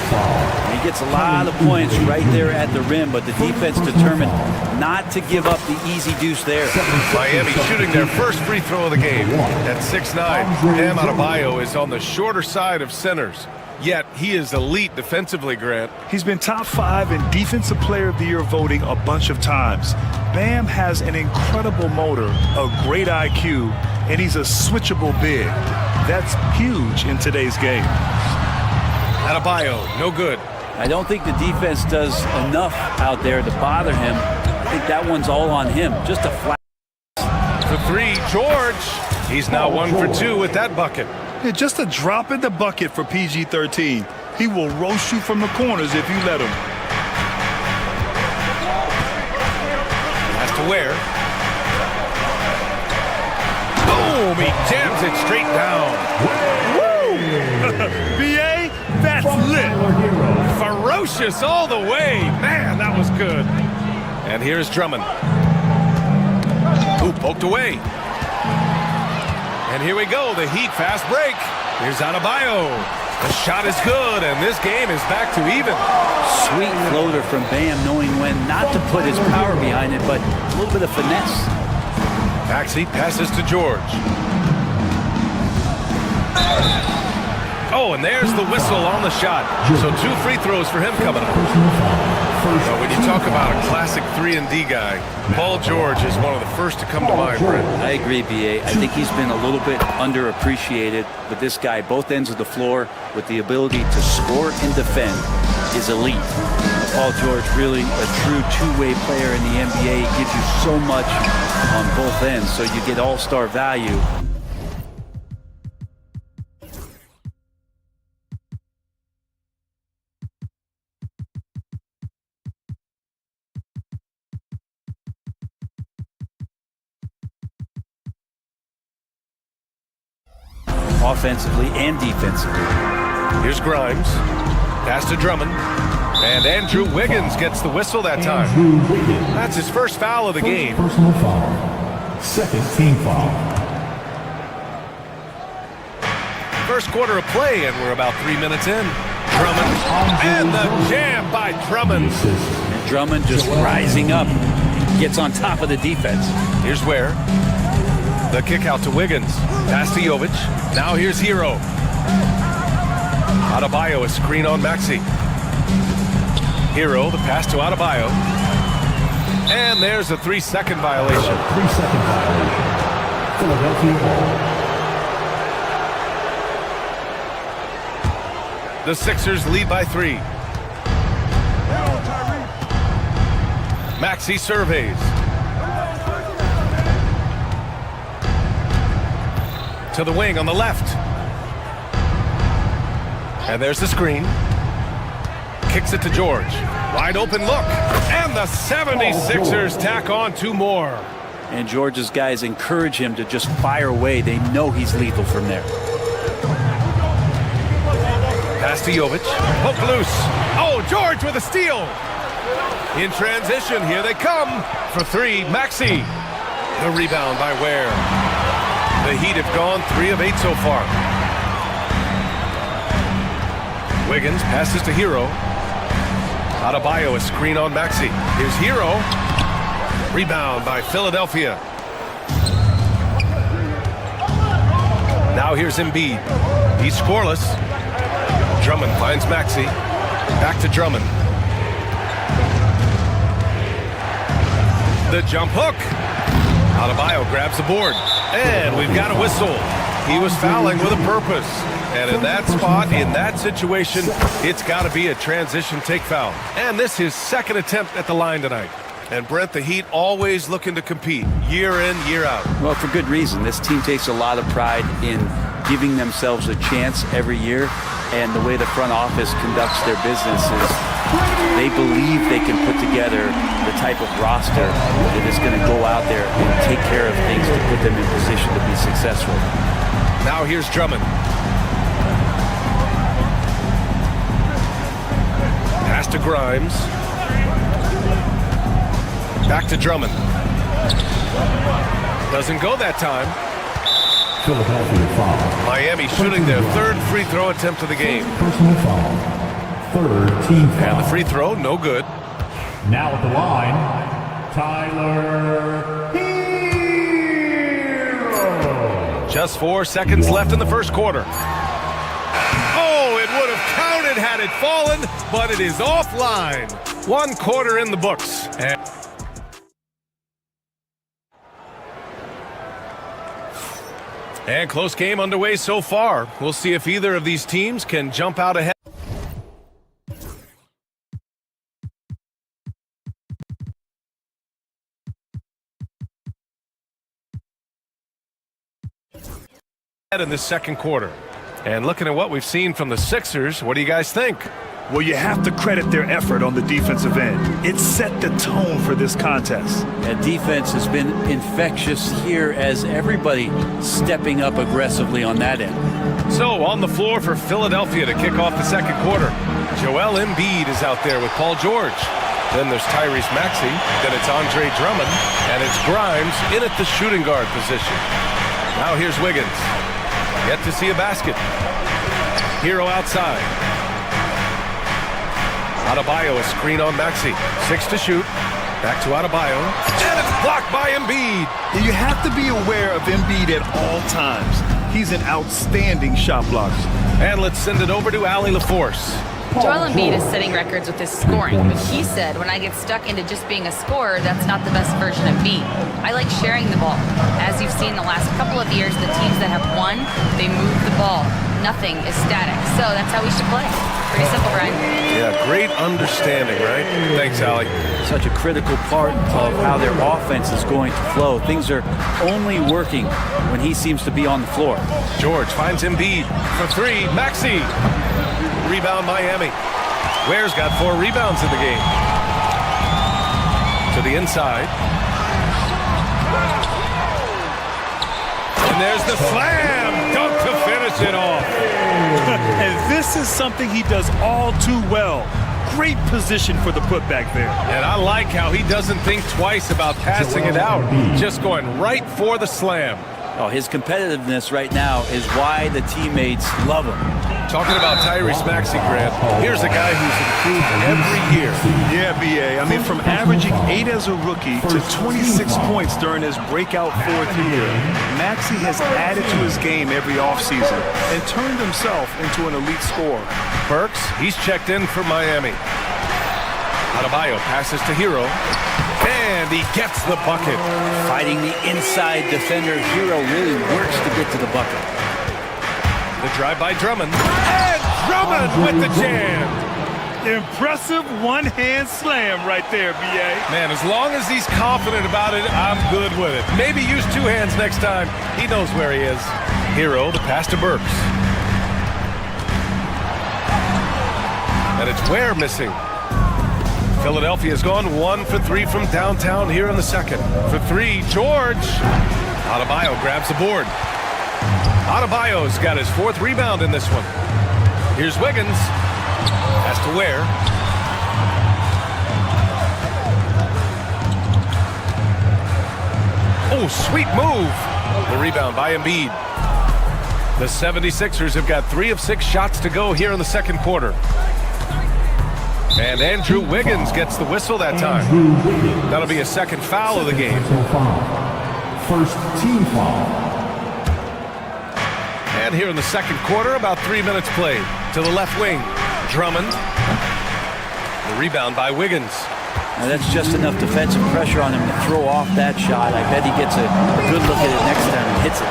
He gets a lot of points right there at the rim, but the defense determined not to give up the easy deuce there. Miami shooting their first free throw of the game. At 6'9", Bam Adebayo is on the shorter side of centers. Yet he is elite defensively, Grant. He's been top 5 in Defensive Player of the Year voting a bunch of times. Bam has an incredible motor, a great IQ, and he's a switchable big. That's huge in today's game. Adebayo, no good. I don't think the defense does enough out there to bother him. I think that one's all on him. Just a flat. For three, George. He's now 1 for 2 with that bucket. Yeah, just a drop in the bucket for PG-13. He will roast you from the corners if you let him. Has to wear. Boom! He jams it straight down. Woo! BA, that's lit. Ferocious all the way. Man, that was good. And here's Drummond. Ooh, poked away. And here we go, the Heat fast break. Here's Adebayo. The shot is good, and this game is back to even. Sweet floater from Bam, knowing when not to put his power behind it, but a little bit of finesse. Maxey passes to George. Oh, and there's the whistle on the shot. So 2 free throws for him coming up. Now, when you talk about a classic 3-and-D guy, Paul George is one of the first to come to mind, Brent. I agree, BA. I think he's been a little bit underappreciated, but this guy, both ends of the floor, with the ability to score and defend, is elite. Paul George, really a true two-way player in the NBA. He gives you so much on both ends, so you get all-star value. Offensively and defensively. Here's Grimes. Pass to Drummond. And Andrew Wiggins gets the whistle that time. That's his first foul of the game. Personal foul. Second team foul. first quarter of play, and we're about 3 minutes in. Drummond, and the jam by Drummond. And Drummond just rising up, gets on top of the defense. Here's where. The kick out to Wiggins. Pass to Jovic. Now here's Hero. Adebayo, a screen on Maxey. Hero, the pass to Adebayo. And there's a 3-second violation. 3-second violation. Philadelphia ball. The Sixers lead by 3. Maxey surveys. To the wing on the left. And there's the screen. Kicks it to George. Wide open look. And the 76ers tack on 2 more. And George's guys encourage him to just fire away. They know he's lethal from there. Pass to Jovic. Hook loose. Oh, George with a steal. In transition, here they come. For 3, Maxey. The rebound by Ware. The Heat have gone 3 of 8 so far. Wiggins passes to Hero. Adebayo, a screen on Maxey. Here's Hero. Rebound by Philadelphia. Now here's Embiid. He's scoreless. Drummond finds Maxey. Back to Drummond. The jump hook. Adebayo grabs the board. And we've got a whistle. He was fouling with a purpose. And in that spot, in that situation, it's got to be a transition take foul. And this is his second attempt at the line tonight. And Brent, the Heat always looking to compete year in, year out. Well, for good reason. This team takes a lot of pride in giving themselves a chance every year. And the way the front office conducts their business is they believe they can put together the type of roster that is going to go out there and take care of things to put them in position to be successful. Now here's Drummond. Pass to Grimes. Back to Drummond. Doesn't go that time. Philadelphia foul. Miami shooting their 3rd free throw attempt of the game. Personal foul. 3rd team foul. And the free throw, no good. Now at the line, Tyler Hero. Just 4 seconds left in the first quarter. Oh, it would have counted had it fallen, but it is offline. 1 quarter in the books. And close game underway so far. We'll see if either of these teams can jump out ahead. In this second quarter. And looking at what we've seen from the Sixers, what do you guys think? Well, you have to credit their effort on the defensive end. It set the tone for this contest. That defense has been infectious here as everybody stepping up aggressively on that end. So on the floor for Philadelphia to kick off the second quarter. Joel Embiid is out there with Paul George. Then there's Tyrese Maxey. Then it's Andre Drummond. And it's Grimes in at the shooting guard position. Now here's Wiggins. Yet to see a basket. Hero outside. Adebayo, a screen on Maxey. 6 to shoot. Back to Adebayo. And it's blocked by Embiid. You have to be aware of Embiid at all times. He's an outstanding shot blocker. And let's send it over to Allie LaForce. Joel Embiid is setting records with his scoring, but he said, when I get stuck into just being a scorer, that's not the best version of me. I like sharing the ball. As you've seen the last couple of years, the teams that have won, they move the ball. Nothing is static. So that's how we should play. Pretty simple, Brian. Yeah, great understanding, right? Thanks, Allie. Such a critical part of how their offense is going to flow. Things are only working when he seems to be on the floor. George finds Embiid for 3. Maxey. Rebound Miami. Ware's got 4 rebounds in the game. To the inside. And there's the slam dunk to finish it off. And this is something he does all too well. Great position for the putback there. And I like how he doesn't think twice about passing it out. Just going right for the slam. Oh, his competitiveness right now is why the teammates love him. Talking about Tyrese Maxey, Grant, here's a guy who's improved every year. Yeah, B.A. I mean, from averaging 8 as a rookie to 26 points during his breakout 4th year, Maxey has added to his game every offseason and turned himself into an elite scorer. Burks, he's checked in for Miami. Adebayo passes to Hero, and he gets the bucket. Fighting the inside defender, Hero really works to get to the bucket. The drive by Drummond, and Drummond with the jam. Impressive one-hand slam right there, B.A. Man, as long as he's confident about it, I'm good with it. Maybe use 2 hands next time. He knows where he is. Hero, the pass to Burks. And it's Ware missing. Philadelphia's gone 1 for 3 from downtown here in the second. For 3, George. Adebayo grabs the board. Adebayo's got his 4th rebound in this one. Here's Wiggins. Pass to Ware. Oh, sweet move. The rebound by Embiid. The 76ers have got 3 of 6 shots to go here in the second quarter. And Andrew Wiggins gets the whistle that time. That'll be a second foul of the game. First team foul. And here in the second quarter, about 3 minutes played. To the left wing, Drummond. The rebound by Wiggins. Now that's just enough defensive pressure on him to throw off that shot. I bet he gets a good look at it next time and hits it.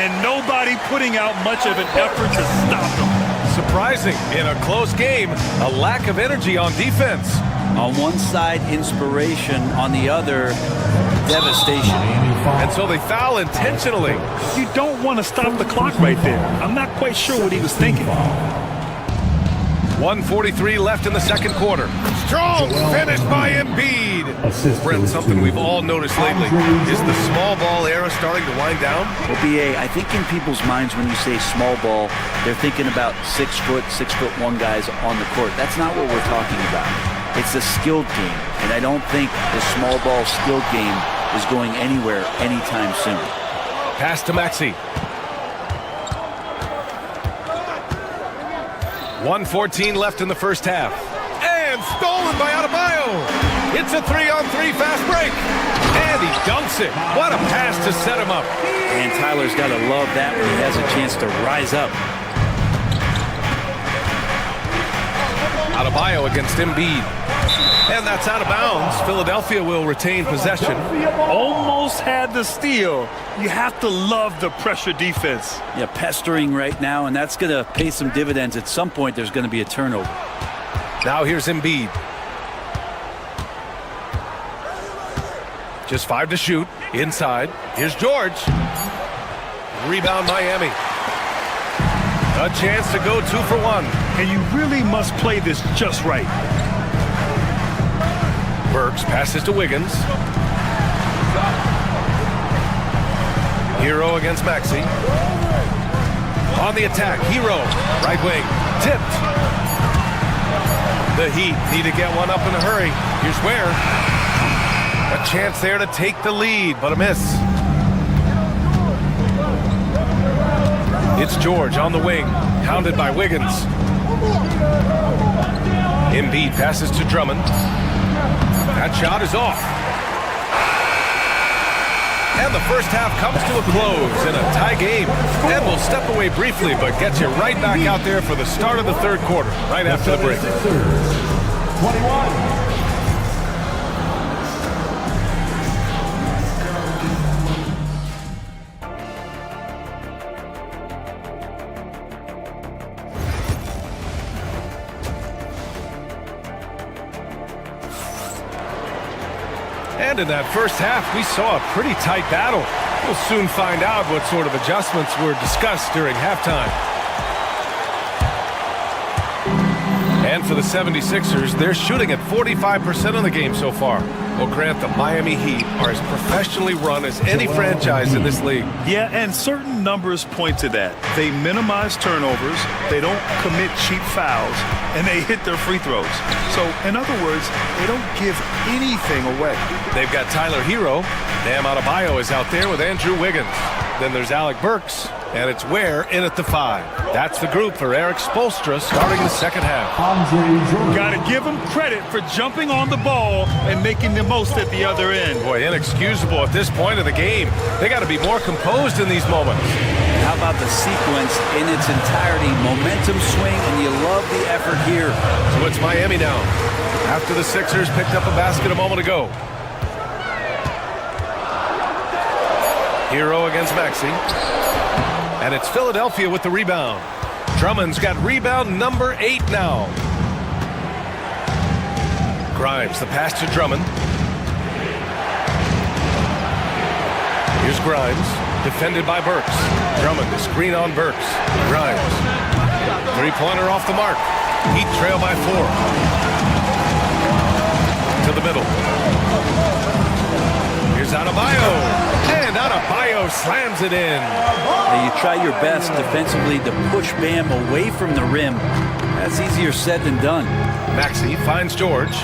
And nobody putting out much of an effort to stop him. Surprising, in a close game, a lack of energy on defense. On one side, inspiration. On the other, devastation. And so they foul intentionally. You don't want to stop the clock right there. I'm not quite sure what he was thinking. 1:43 left in the second quarter. Strong finish by Embiid. Brent, something we've all noticed lately. Is the small ball era starting to wind down? Well, B.A., I think in people's minds when you say small ball, they're thinking about 6'1" guys on the court. That's not what we're talking about. It's a skilled game, and I don't think the small ball skilled game is going anywhere anytime soon. Pass to Maxey. 1:14 left in the first half. And stolen by Adebayo. It's a 3-on-3 fast break. And he dunks it. What a pass to set him up. And Tyler's got to love that when he has a chance to rise up. Adebayo against Embiid. And that's out of bounds. Philadelphia will retain possession. Almost had the steal. You have to love the pressure defense. Yeah, pestering right now, and that's going to pay some dividends. At some point, there's going to be a turnover. Now here's Embiid. Just 5 to shoot. Inside. Here's George. Rebound Miami. A chance to go 2 for 1. And you really must play this just right. Burks passes to Wiggins. Hero against Maxey. On the attack, Hero. Right wing. Tipped. The Heat need to get one up in a hurry. Here's Ware. A chance there to take the lead, but a miss. It's George on the wing. Hounded by Wiggins. Embiid passes to Drummond. That shot is off. And the first half comes to a close in a tie game. And we'll step away briefly, but get you right back out there for the start of the third quarter, right after the break. 21. And in that first half, we saw a pretty tight battle. We'll soon find out what sort of adjustments were discussed during halftime. And for the 76ers, they're shooting at 45% of the game so far. Well, Grant, the Miami Heat are as professionally run as any franchise in this league. Yeah, and certain numbers point to that. They minimize turnovers, they don't commit cheap fouls, and they hit their free throws. So, in other words, they don't give anything away. They've got Tyler Hero. Bam Adebayo is out there with Andrew Wiggins. Then there's Alec Burks, and it's Ware in at the 5. That's the group for Eric Spoelstra starting the second half. Got to give him credit for jumping on the ball and making the most at the other end. Boy, inexcusable at this point of the game. They got to be more composed in these moments. How about the sequence in its entirety? Momentum swing, and you love the effort here. So it's Miami now, after the Sixers picked up a basket a moment ago. Hero against Maxey. And it's Philadelphia with the rebound. Drummond's got rebound number 8 now. Grimes, the pass to Drummond. Here's Grimes, defended by Burks. Drummond, the screen on Burks. Grimes. Three-pointer off the mark. Heat trail by 4. To the middle. Here's Adebayo. And Adebayo slams it in. Now you try your best defensively to push Bam away from the rim. That's easier said than done. Maxey finds George.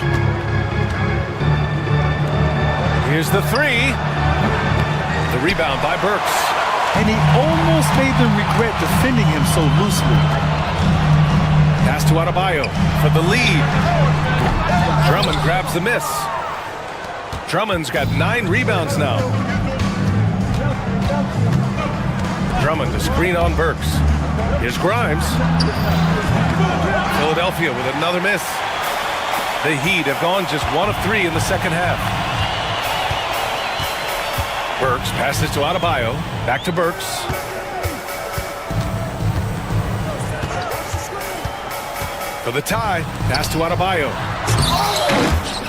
Here's the 3. The rebound by Burks. And he almost made them regret defending him so loosely. Pass to Adebayo for the lead. Drummond grabs the miss. Drummond's got 9 rebounds now. Drummond, the screen on Burks. Here's Grimes. Philadelphia with another miss. The Heat have gone just 1 of 3 in the second half. Burks passes to Adebayo. Back to Burks. For the tie, pass to Adebayo.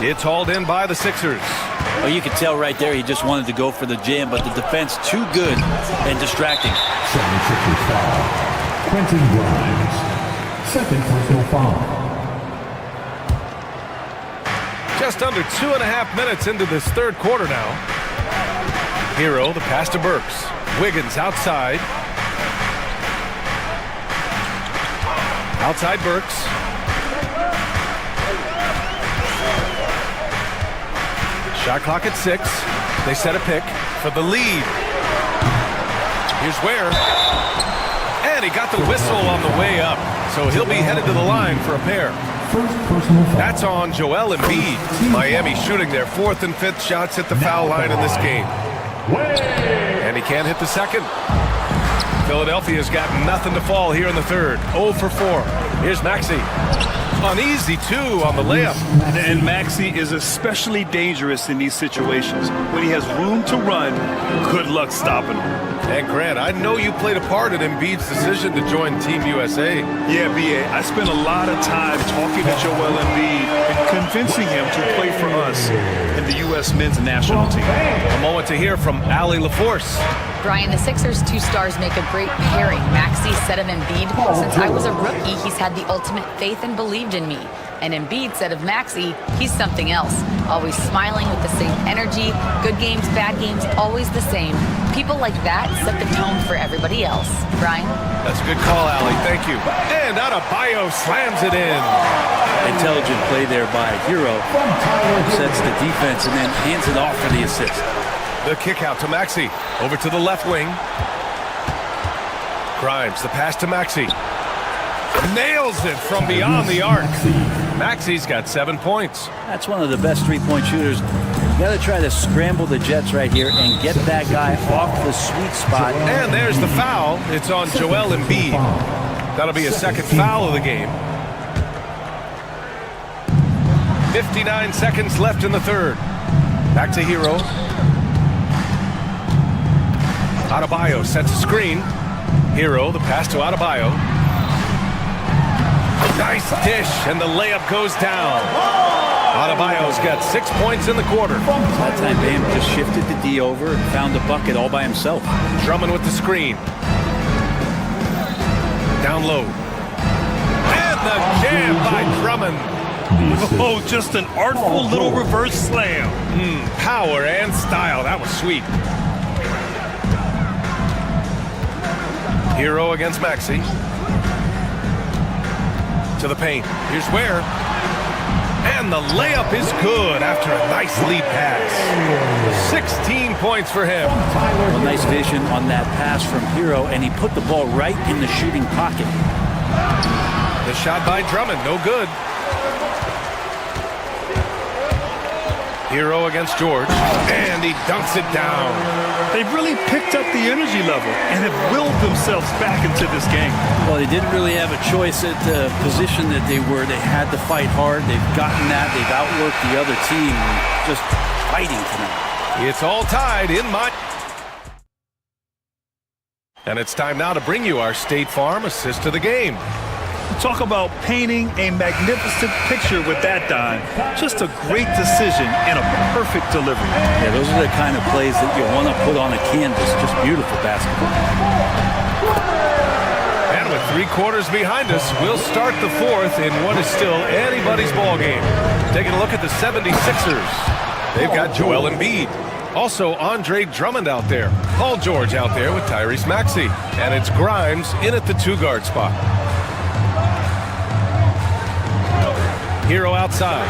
It's hauled in by the Sixers. Well, you could tell right there he just wanted to go for the jam, but the defense too good and distracting. 76ers foul. Quentin Grimes. Second personal foul. Just under 2.5 minutes into this third quarter now. Hero, the pass to Burks. Wiggins outside. Outside Burks. Shot clock at 6. They set a pick for the lead. Here's Ware. And he got the whistle on the way up. So he'll be headed to the line for a pair. That's on Joel Embiid. Miami shooting their 4th and 5th shots at the foul line in this game. And he can't hit the second. Philadelphia's got nothing to fall here in the third. 0 for 4. Here's Maxey. Uneasy, too, on the layup. And Maxey is especially dangerous in these situations. When he has room to run, good luck stopping him. And Grant, I know you played a part in Embiid's decision to join Team USA. Yeah, B.A., I spent a lot of time talking to Joel Embiid and convincing him to play for us in the U.S. men's national team. A moment to hear from Allie LaForce. Brian, the Sixers' 2 stars make a great pairing. Maxey said of Embiid, since I was a rookie, he's had the ultimate faith and believed in me. And Embiid said of Maxey, he's something else. Always smiling with the same energy. Good games, bad games, always the same. People like that set the tone for everybody else. Brian? That's a good call, Allie. Thank you. And Adebayo slams it in. Intelligent play there by Hero. Sets the defense and then hands it off for the assist. The kick out to Maxey. Over to the left wing. Grimes, the pass to Maxey. Nails it from beyond the arc. Maxey's got 7 points. That's one of the best three-point shooters. You got to try to scramble the Jets right here and get that guy off the sweet spot. And there's the foul. It's on Joel Embiid. That'll be a second foul of the game. 59 seconds left in the third. Back to Hero. Adebayo sets a screen. Hero, the pass to Adebayo. Nice dish, and the layup goes down. Adebayo's got 6 points in the quarter. That time, Bam just shifted the D over and found a bucket all by himself. Drummond with the screen. Down low. And the jam by Drummond. Oh, just an artful little reverse slam. Power and style. That was sweet. Hero against Maxey. To the paint. Here's Ware. And the layup is good after a nice lead pass. 16 points for him. Well, nice vision on that pass from Hero, and he put the ball right in the shooting pocket. The shot by Drummond, no good. Hero against George, and he dunks it down. They've really picked up the energy level and have willed themselves back into this game. Well, they didn't really have a choice at the position that they were. They had to fight hard. They've gotten that. They've outworked the other team. Just fighting tonight. It's all tied in my... And it's time now to bring you our State Farm assist of the game. Talk about painting a magnificent picture with that dime. Just a great decision and a perfect delivery. Yeah, those are the kind of plays that you want to put on a canvas. Just beautiful basketball. And with 3 quarters behind us, we'll start the fourth in what is still anybody's ball game. Taking a look at the 76ers. They've got Joel Embiid. Also, Andre Drummond out there. Paul George out there with Tyrese Maxey. And it's Grimes in at the 2-guard spot. Hero outside.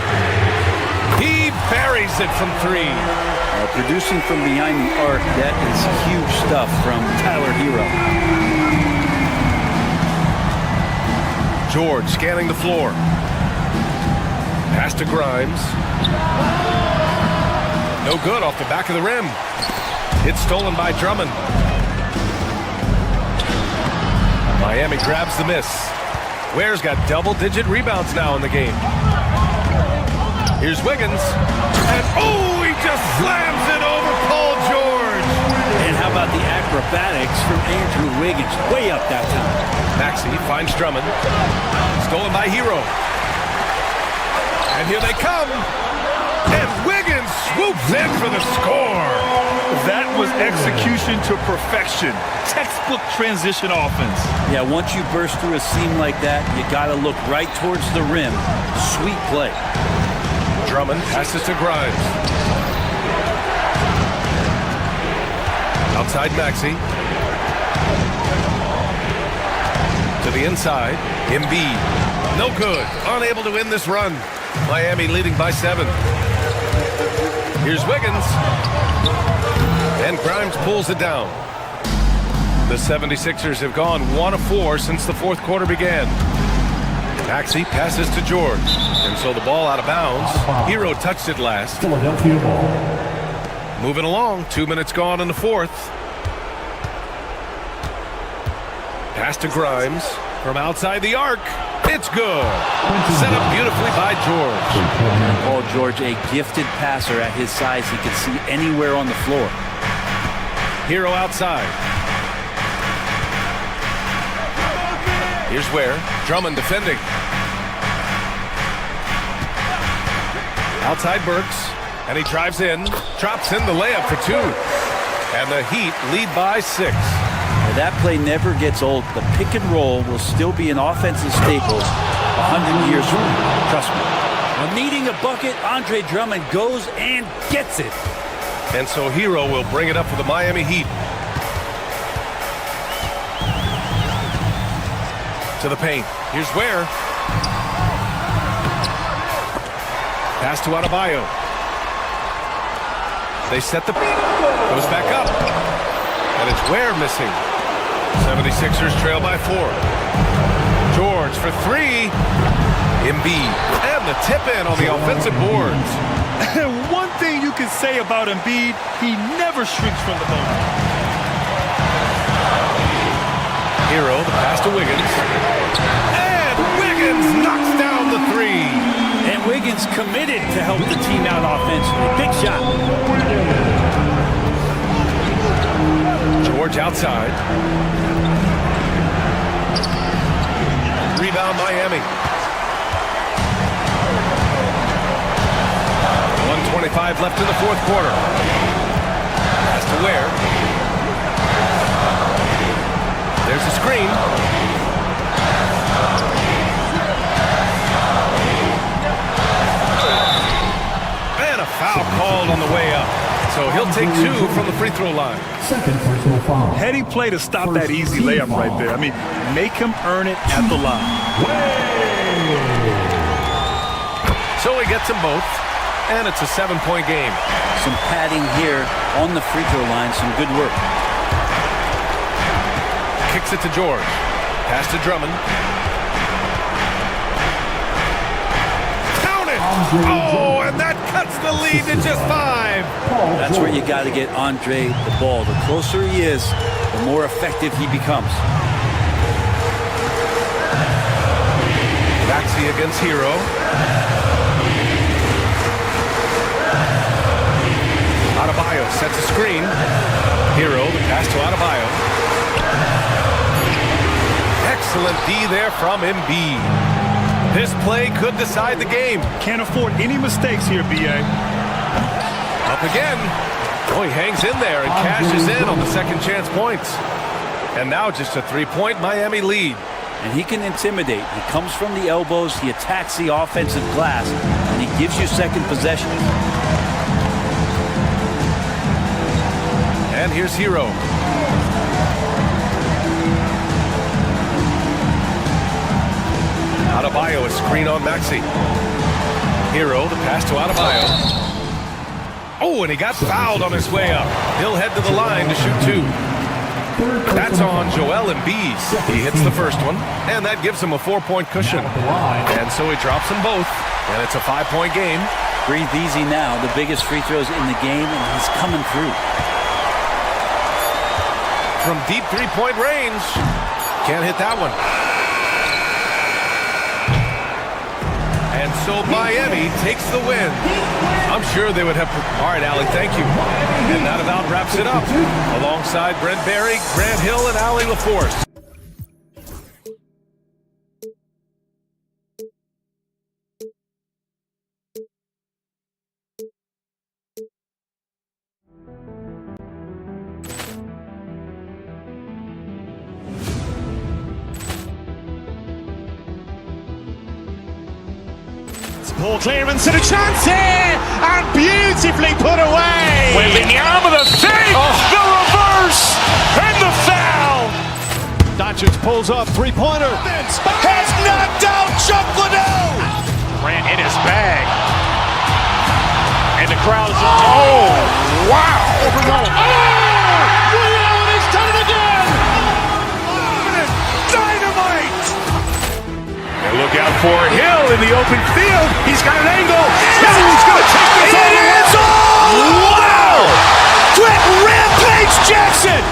He buries it from 3. Producing from behind the arc, that is huge stuff from Tyler Hero. George scanning the floor. Pass to Grimes. No good off the back of the rim. It's stolen by Drummond. Miami grabs the miss. Ware's got double-digit rebounds now in the game. Here's Wiggins. And oh, he just slams it over Paul George. And how about the acrobatics from Andrew Wiggins? Way up that time. Maxey finds Drummond. Stolen by Hero. And here they come. And Wiggins swoops in for the score. That was execution to perfection. Textbook transition offense. Yeah, once you burst through a seam like that, you got to look right towards the rim. Sweet play. Drummond passes to Grimes. Outside Maxey. To the inside. Embiid. No good. Unable to win this run. Miami leading by 7. Here's Wiggins. And Grimes pulls it down. The 76ers have gone 1 of 4 since the 4th quarter began. Maxey passes to George. And so the ball out of bounds. Hero touched it last. Philadelphia ball. Moving along. 2 minutes gone in the 4th. Pass to Grimes. From outside the arc. It's good. Set up beautifully by George. Paul George, a gifted passer at his size. He could see anywhere on the floor. Hero outside. Here's Ware. Drummond defending. Outside Burks. And he drives in. Drops in the layup for 2. And the Heat lead by 6. That play never gets old. The pick and roll will still be an offensive staple 100 years from now. Trust me. When needing a bucket, Andre Drummond goes and gets it. And so Hero will bring it up for the Miami Heat. To the paint. Here's Ware. Pass to Adebayo. They set the... Goes back up. And it's Ware missing. 76ers trail by 4. George for 3. Embiid. And the tip-in on the offensive boards. One thing you can say about Embiid, he never shrinks from the moment. Hero, the pass to Wiggins. And Wiggins knocks down the 3. And Wiggins committed to help the team out offensively. Big shot. George outside. Rebound Miami. 1:25 left in the 4th quarter. Pass to Ware. There's a screen. And a foul called on the way up. So he'll take 2 from the free throw line. Second personal foul. Heady play to stop that easy layup right there. I mean, make him earn it at the line. So he gets them both, and it's a 7-point game. Some padding here on the free throw line. Some good work. Kicks it to George. Pass to Drummond. Count it! Oh, and that cuts the lead to just 5. That's where you got to get Andre the ball. The closer he is, the more effective he becomes. Maxey against Hero. Adebayo sets a screen. Hero, the pass to Adebayo. Excellent D there from Embiid. This play could decide the game. Can't afford any mistakes here, B.A. Up again. Oh, he hangs in there and cashes in on the second chance points. And now just a 3-point Miami lead. And he can intimidate. He comes from the elbows, he attacks the offensive glass, and he gives you second possession. And here's Hero. Adebayo, a screen on Maxey. Hero, the pass to Adebayo. Oh, and he got fouled on his way up. He'll head to the line to shoot 2. That's on Joel Embiid. He hits the first one, and that gives him a 4-point cushion. And so he drops them both, and it's a 5-point game. Breathe easy now. The biggest free throws in the game, and he's coming through. From deep 3-point range. Can't hit that one. And so Miami takes the win. I'm sure they would have... All right, Allie, thank you. And that about wraps it up. Alongside Brent Barry, Grant Hill, and Allie LaForce. Ball clearance and a chance here, and beautifully put away. Wembanyama with a save, the reverse, and the foul. Doncic pulls up, three-pointer. Has knocked out Chuck Liddell. Grant in his bag. And the crowd is, oh, wow. Liddell has done it again. Dynamite. And look out for Hill in the open field. He's got an angle. Hill's going to take this all the way. Wow! Quick rampage Jackson.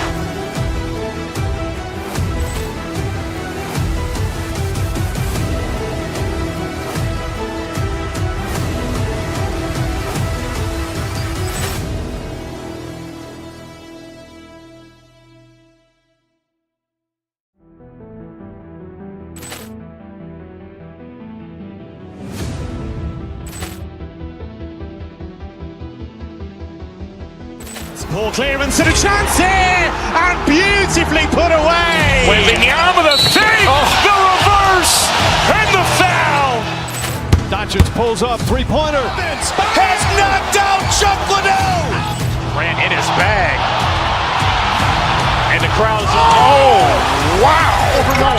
Ball clearance and a chance here, and beautifully put away. Wembanyama with a save, the reverse, and the foul. Doncic pulls up, three-pointer. Has knocked out Chuck Liddell. Grant in his bag. And the crowd is, oh, wow. Liddell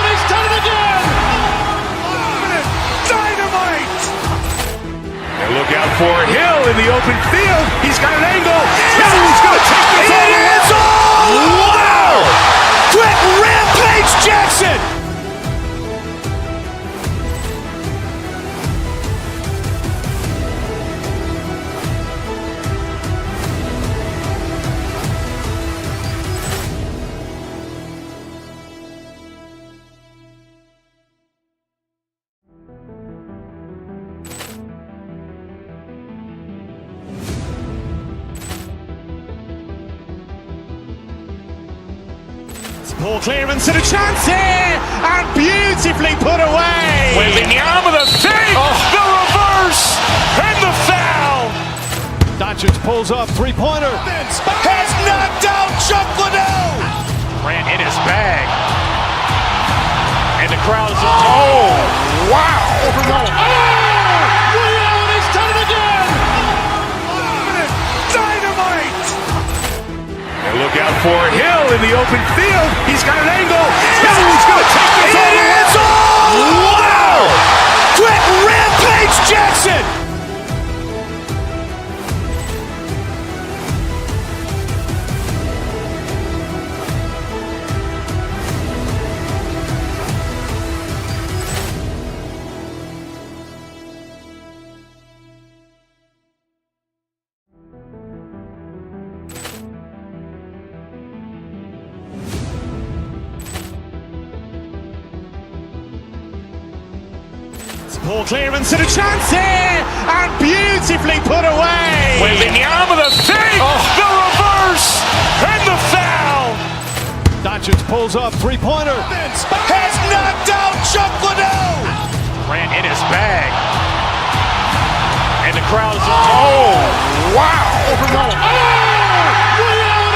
has done it again. Dynamite. And look out for Hill in the open field. He's got an angle. Hill's going to take this all the way. Wow! Quick rampage Jackson. Ball clearance and a chance here, and beautifully put away. Wembanyama with a save, the reverse, and the foul. Doncic pulls up, three-pointer. Has knocked out Chuck Liddell. Grant in his bag. And the crowd is, oh, wow. Liddell has done it again. Dynamite. And look out for Hill in the open field. He's got an angle. Hill's going to take this all the way. Wow! Quick Jackson! Poor clearance and a chance here, and beautifully put away. Wembanyama the save, the reverse, and the foul. Doncic pulls up, three-pointer. Has knocked out Chuck Liddell. Grant in his bag. And the crowd is, oh, wow. Leon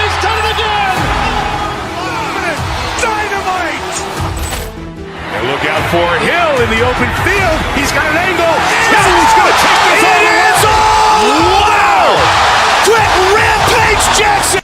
has done it again. Dynamite. And look out for Hill in the open field. He's got an angle. Hill is going to take this all the way. Wow. Quick rampage Jackson.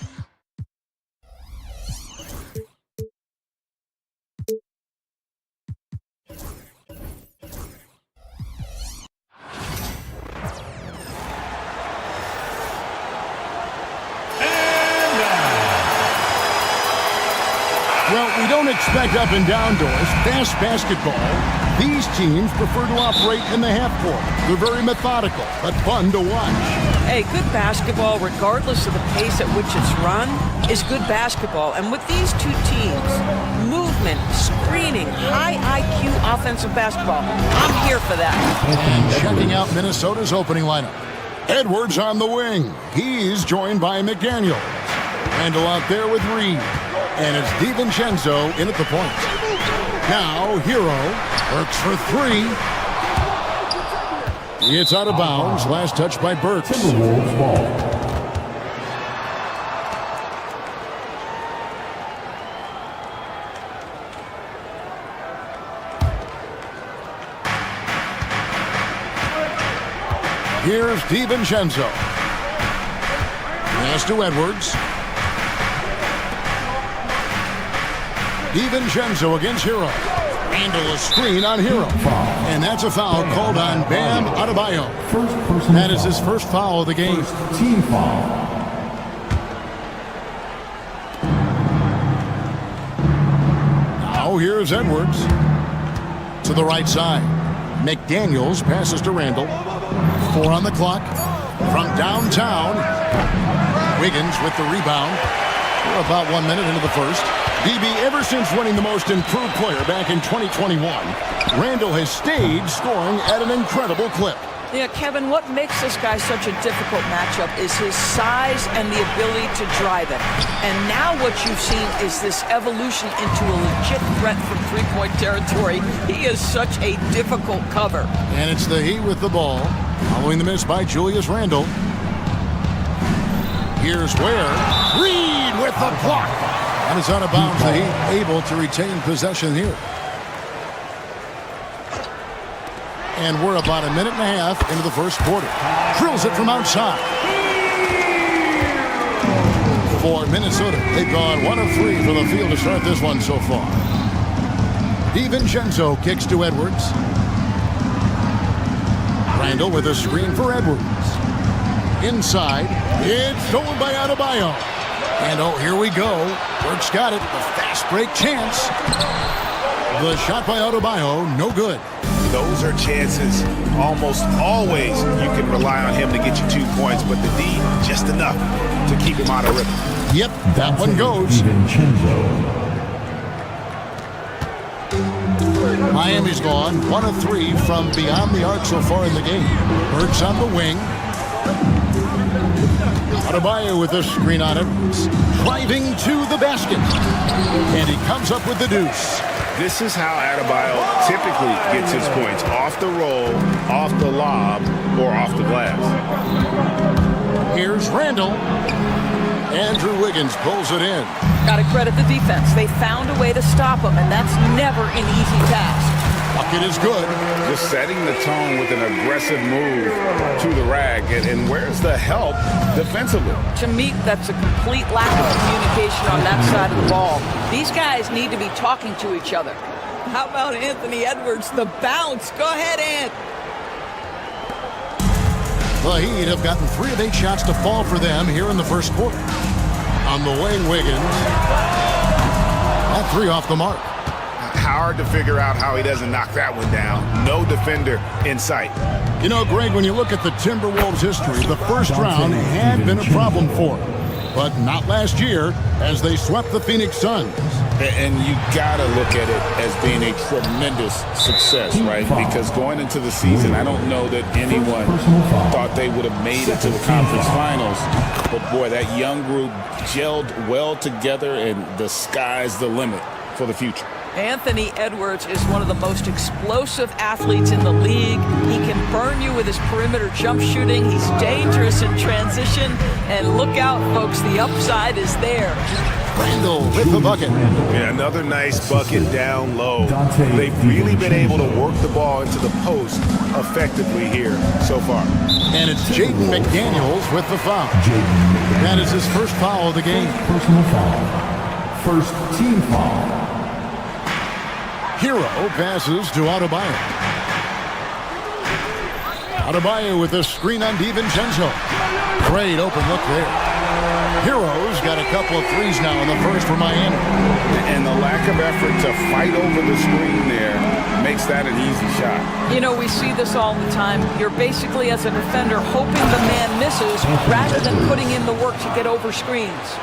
Well, we don't expect up and down doors. Fast basketball. These teams prefer to operate in the half court. They're very methodical, but fun to watch. Hey, good basketball, regardless of the pace at which it's run, is good basketball. And with these two teams, movement, screening, high IQ offensive basketball, I'm here for that. And checking out Minnesota's opening lineup. Edwards on the wing. He's joined by McDaniels. Randall out there with Reed. And it's DiVincenzo in at the point. Now, Hero works for three. It's out of bounds. Last touch by Burks. Timberwolves ball. Here's DiVincenzo. Pass to Edwards. DiVincenzo against Hero. Handle a screen on Hero. And that's a foul called on Bam Adebayo. That is his first foul of the game. Team foul. Now here's Edwards. To the right side. McDaniels passes to Randall. 4 on the clock. From downtown. Wiggins with the rebound. We're about 1 minute into the first. DB, ever since winning the most improved player back in 2021, Randall has stayed scoring at an incredible clip. Yeah, Kevin, what makes this guy such a difficult matchup is his size and the ability to drive it. And now what you've seen is this evolution into a legit threat from three-point territory. He is such a difficult cover. And it's the Heat with the ball, following the miss by Julius Randle. Here's Ware. Reed with the block. And it's out of bounds. The Heat able to retain possession here. And we're about a minute and a half into the first quarter. Drills it from outside. For Minnesota, they've gone 1 of 3 from the field to start this one so far. DiVincenzo kicks to Edwards. Randall with a screen for Edwards. Inside, it's stolen by Adebayo. And oh, here we go. Burks got it. A fast break chance. The shot by Adebayo, no good. Those are chances. Almost always you can rely on him to get you 2 points, but the D, just enough to keep him out of rhythm. Yep, that one goes. Miami's gone 1 of 3 from beyond the arc so far in the game. Burks on the wing. Adebayo with a screen on it. Driving to the basket. And he comes up with the deuce. This is how Adebayo typically gets his points. Off the roll, off the lob, or off the glass. Here's Randall. Andrew Wiggins pulls it in. Got to credit the defense. They found a way to stop him, and that's never an easy task. Bucket is good. Just setting the tone with an aggressive move to the rack. And where's the help defensively? To me, that's a complete lack of communication on that side of the ball. These guys need to be talking to each other. How about Anthony Edwards, the bounce? Go ahead, Ant. The Heat have gotten 3 of 8 shots to fall for them here in the first quarter. On the wing, Wiggins. All 3 off the mark. Hard to figure out how he doesn't knock that one down. No defender in sight. You know, Greg, when you look at the Timberwolves' history, the first round had been a problem for them. But not last year, as they swept the Phoenix Suns. And you got to look at it as being a tremendous success, right? Because going into the season, I don't know that anyone thought they would have made it to the conference finals. But, boy, that young group gelled well together, and the sky's the limit for the future. Anthony Edwards is one of the most explosive athletes in the league. He can burn you with his perimeter jump shooting. He's dangerous in transition. And look out, folks, the upside is there. Randall with the bucket. Yeah, another nice bucket down low. They've really been able to work the ball into the post effectively here so far. And it's Jaden McDaniels with the foul. That is his first foul of the game. Personal foul. First team foul. Hero passes to Adebayo. Adebayo with a screen on DiVincenzo. Great open look there. Hero's got a couple of threes now in the first for Miami. And the lack of effort to fight over the screen there makes that an easy shot. You know, we see this all the time. You're basically, as a defender, hoping the man misses rather than putting in the work to get over screens.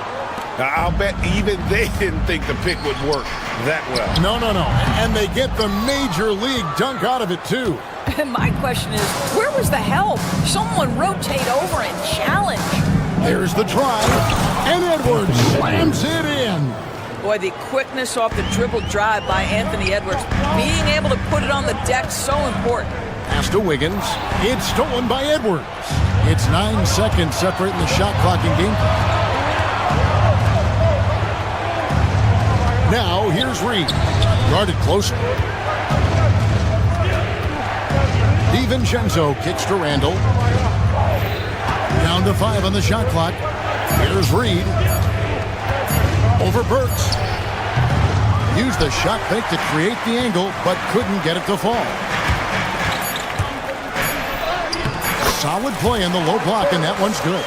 I'll bet even they didn't think the pick would work that well. No. And they get the major league dunk out of it, too. And my question is, where was the help? Someone rotate over and challenge. There's the drive, and Edwards slams it in. Boy, the quickness off the dribble drive by Anthony Edwards, being able to put it on the deck, so important. Pass to Wiggins. It's stolen by Edwards. It's 9 seconds separating the shot clock and game clock. Now, here's Reed. Guarded closer. DiVincenzo kicks to Randall. Down to 5 on the shot clock. Here's Reed. Over Burks. Used the shot fake to create the angle, but couldn't get it to fall. Solid play in the low block, and that one's good.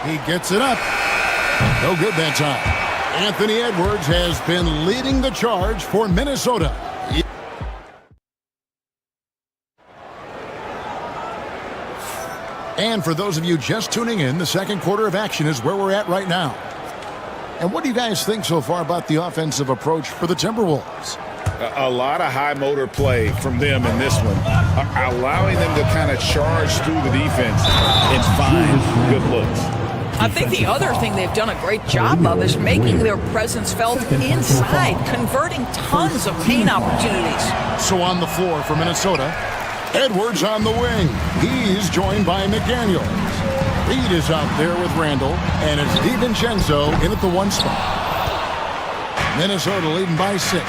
He gets it up. No good that time. Anthony Edwards has been leading the charge for Minnesota. And for those of you just tuning in, the second quarter of action is where we're at right now. And what do you guys think so far about the offensive approach for the Timberwolves? A lot of high motor play from them in this one, allowing them to kind of charge through the defense and find good looks. I think the other thing they've done a great job of is making their presence felt inside, converting tons of paint opportunities. So on the floor for Minnesota, Edwards on the wing. He's joined by McDaniels. Reed is out there with Randall, and it's DiVincenzo in at the 1 spot. Minnesota leading by 6.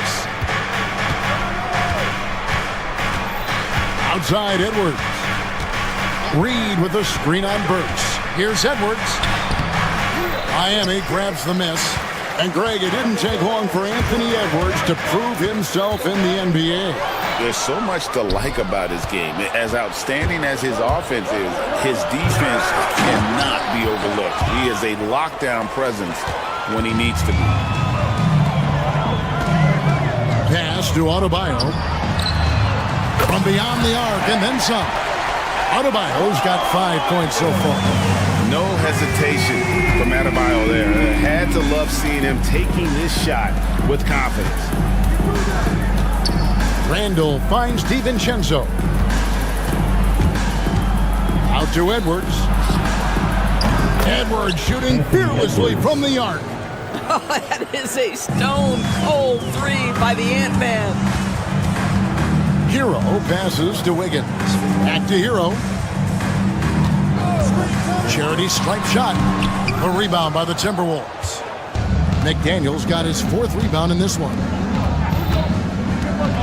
Outside Edwards. Reed with a screen on Burks. Here's Edwards. Miami grabs the miss. And Greg, it didn't take long for Anthony Edwards to prove himself in the NBA. There's so much to like about his game. As outstanding as his offense is, his defense cannot be overlooked. He is a lockdown presence when he needs to be. Pass to Adebayo. From beyond the arc and then some. Adebayo's got 5 points so far. No hesitation from Adebayo there. Had to love seeing him taking this shot with confidence. Randall finds DiVincenzo. Out to Edwards. Edwards shooting fearlessly from the arc. Oh, that is a stone-cold 3 by the Ant-Man. Hero passes to Wiggins. Back to Hero. Charity stripe shot. A rebound by the Timberwolves. McDaniels got his 4th rebound in this one.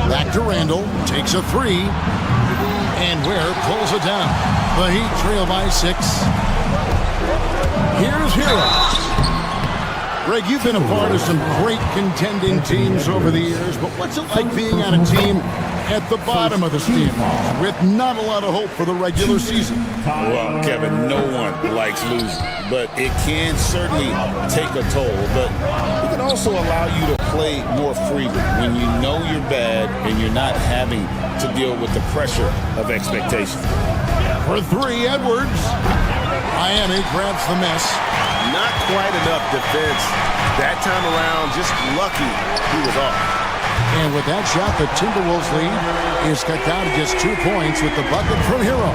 Back to Randall. Takes a 3. And Ware pulls it down. The Heat trail by 6. Here's Hero. Greg, you've been a part of some great contending teams over the years, but what's it like being on a team at the bottom of the standings with not a lot of hope for the regular season. Well, Kevin, no one likes losing, but it can certainly take a toll. But it can also allow you to play more freely when you know you're bad and you're not having to deal with the pressure of expectation. For three, Edwards. Miami grabs the miss. Not quite enough defense that time around. Just lucky he was off. And with that shot, the Timberwolves lead is cut down to just 2 points with the bucket from Hero.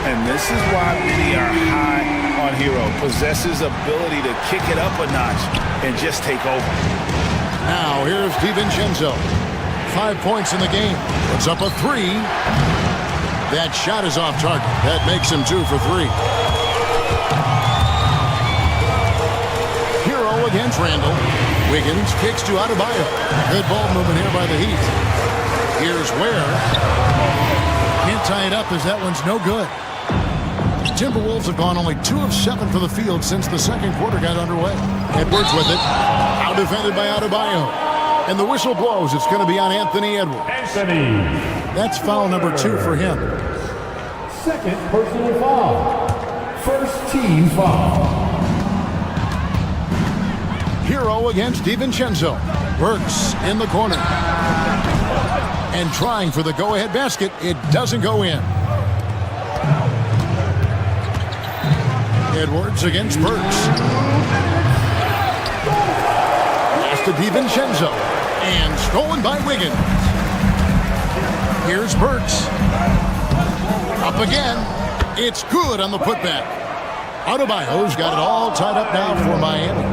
And this is why many are high on Hero. Possesses ability to kick it up a notch and just take over. Now here's DiVincenzo. 5 points in the game. Puts up a three. That shot is off target. That makes him 2 for 3. Hero against Randall. Wiggins kicks to Adebayo. Good ball movement here by the Heat. Here's Ware. Can't tie it up as that one's no good. Timberwolves have gone only 2 of 7 for the field since the second quarter got underway. Edwards with it. Out defended by Adebayo. And the whistle blows. It's going to be on Anthony Edwards. That's foul number 2 for him. Second personal foul. First team foul. Hero against DiVincenzo. Burks in the corner. And trying for the go-ahead basket. It doesn't go in. Edwards against Burks. Pass to DiVincenzo. And stolen by Wiggins. Here's Burks. Up again. It's good on the putback. Adebayo's got it all tied up now for Miami.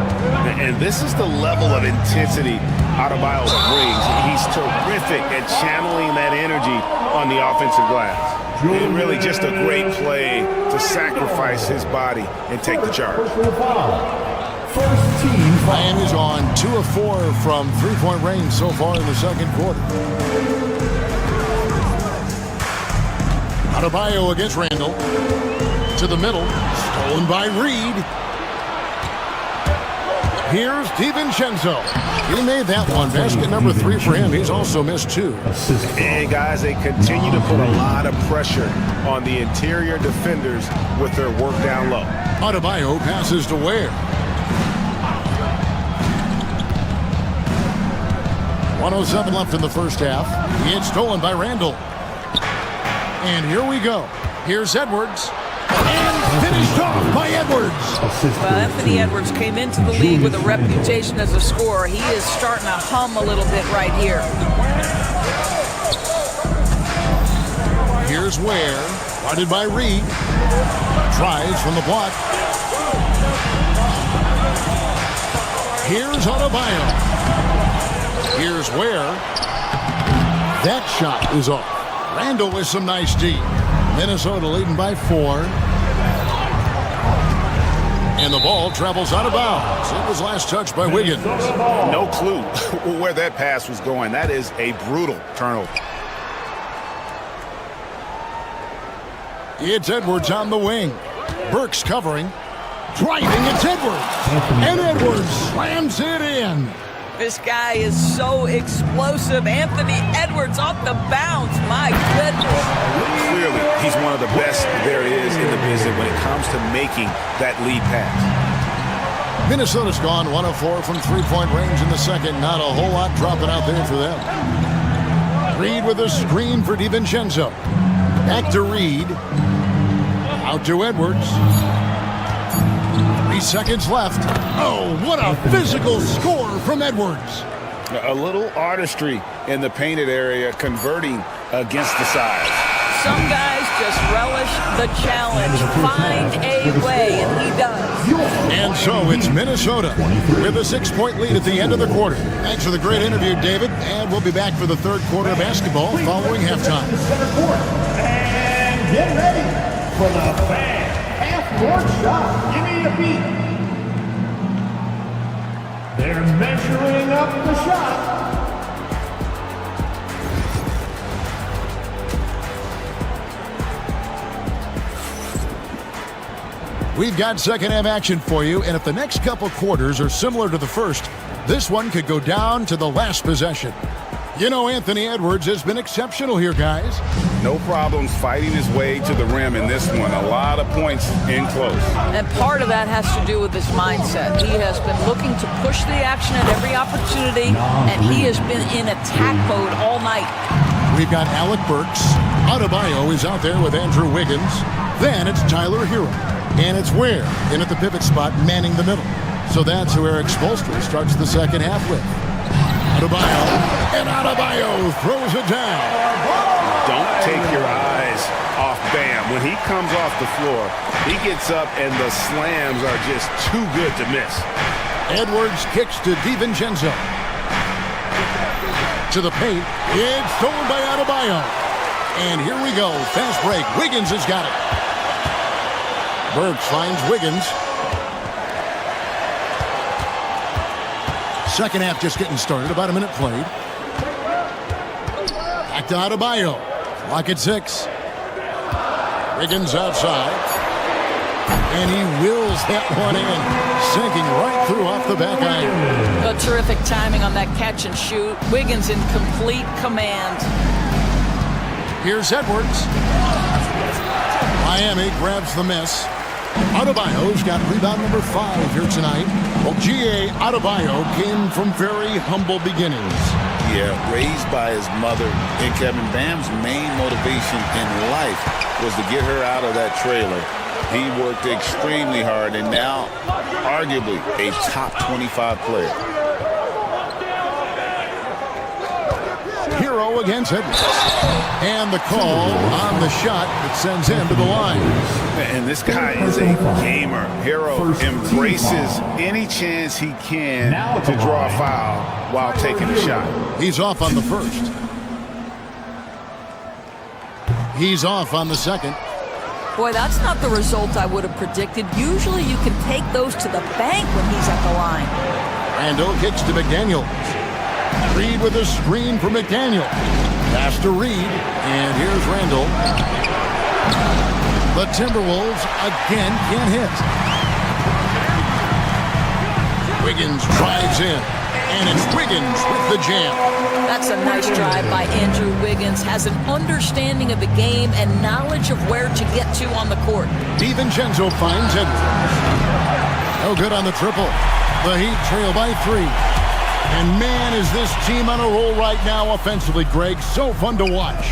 And this is the level of intensity Adebayo brings. He's terrific at channeling that energy on the offensive glass. And really just a great play to sacrifice his body and take the charge. First team. Miami's on 2 of 4 from three-point range so far in the second quarter. Adebayo against Randall. To the middle. Stolen by Reed. Here's DiVincenzo. He made that one. Basket number 3 for him. He's also missed 2. And guys, they continue to put a lot of pressure on the interior defenders with their work down low. Adebayo passes to Ware. 1:07 left in the first half. It's stolen by Randall. And here we go. Here's Edwards. And finished off by Edwards. Well, Anthony Edwards came into the league with a reputation as a scorer. He is starting to hum a little bit right here. Here's Ware. Guarded by Reed. Tries from the block. Here's Adebayo. Here's Ware. That shot is off. Randall with some nice D. Minnesota leading by 4. And the ball travels out of bounds. It was last touched by Wiggins. No clue where that pass was going. That is a brutal turnover. It's Edwards on the wing. Burks covering. Driving, it's Edwards. And Edwards slams it in. This guy is so explosive. Anthony Edwards off the bounce. My goodness. Clearly, he's one of the best there is in the business when it comes to making that lead pass. Minnesota's gone 1 of 4 from three-point range in the second. Not a whole lot dropping out there for them. Reed with a screen for DiVincenzo. Back to Reed. Out to Edwards. 3 seconds left. Oh, what a physical score from Edwards. A little artistry in the painted area, converting against the size. Some guys just relish the challenge. Find a way, and he does. And so it's Minnesota with a 6-point lead at the end of the quarter. Thanks for the great interview, David. And we'll be back for the third quarter of basketball following halftime. And get ready for the fast half-court shot. Give me a beat. They're measuring up the shot. We've got second half action for you, and if the next couple quarters are similar to the first, this one could go down to the last possession. You know, Anthony Edwards has been exceptional here, guys. No problems fighting his way to the rim in this one. A lot of points in close. And part of that has to do with his mindset. He has been looking to push the action at every opportunity, and he has been in attack mode all night. We've got Alec Burks. Adebayo is out there with Andrew Wiggins. Then it's Tyler Hero. And it's Ware in at the pivot spot, manning the middle. So that's who Eric Spoelstra starts the second half with. Adebayo, and Adebayo throws it down. Don't take your eyes off Bam. When he comes off the floor, he gets up and the slams are just too good to miss. Edwards kicks to DiVincenzo. To the paint. It's stolen by Adebayo. And here we go. Fast break. Wiggins has got it. Burks finds Wiggins. Second half just getting started. About a minute played. Back to Adebayo. Clock at 6. Wiggins outside. And he wills that one in. Sinking right through off the back iron. A terrific timing on that catch and shoot. Wiggins in complete command. Here's Edwards. Miami grabs the miss. Adebayo's got rebound number 5 here tonight. Well, G.A. Adebayo came from very humble beginnings. Yeah, raised by his mother. And Kevin, Bam's main motivation in life was to get her out of that trailer. He worked extremely hard and now arguably a top 25 player. Hero against Edwards. And the call on the shot that sends him to the line. And this guy is a gamer. Hero embraces any chance he can to draw a foul while taking a shot. He's off on the first. He's off on the second. Boy, that's not the result I would have predicted. Usually you can take those to the bank when he's at the line. Randall kicks to McDaniels. Reed with a screen for McDaniel. Pass to Reed, and here's Randall. The Timberwolves again can't hit. Wiggins drives in, and it's Wiggins with the jam. That's a nice drive by Andrew Wiggins. Has an understanding of the game and knowledge of where to get to on the court. DiVincenzo finds Edwards. No good on the triple. The Heat trail by 3. And man, is this team on a roll right now offensively, Greg. So fun to watch.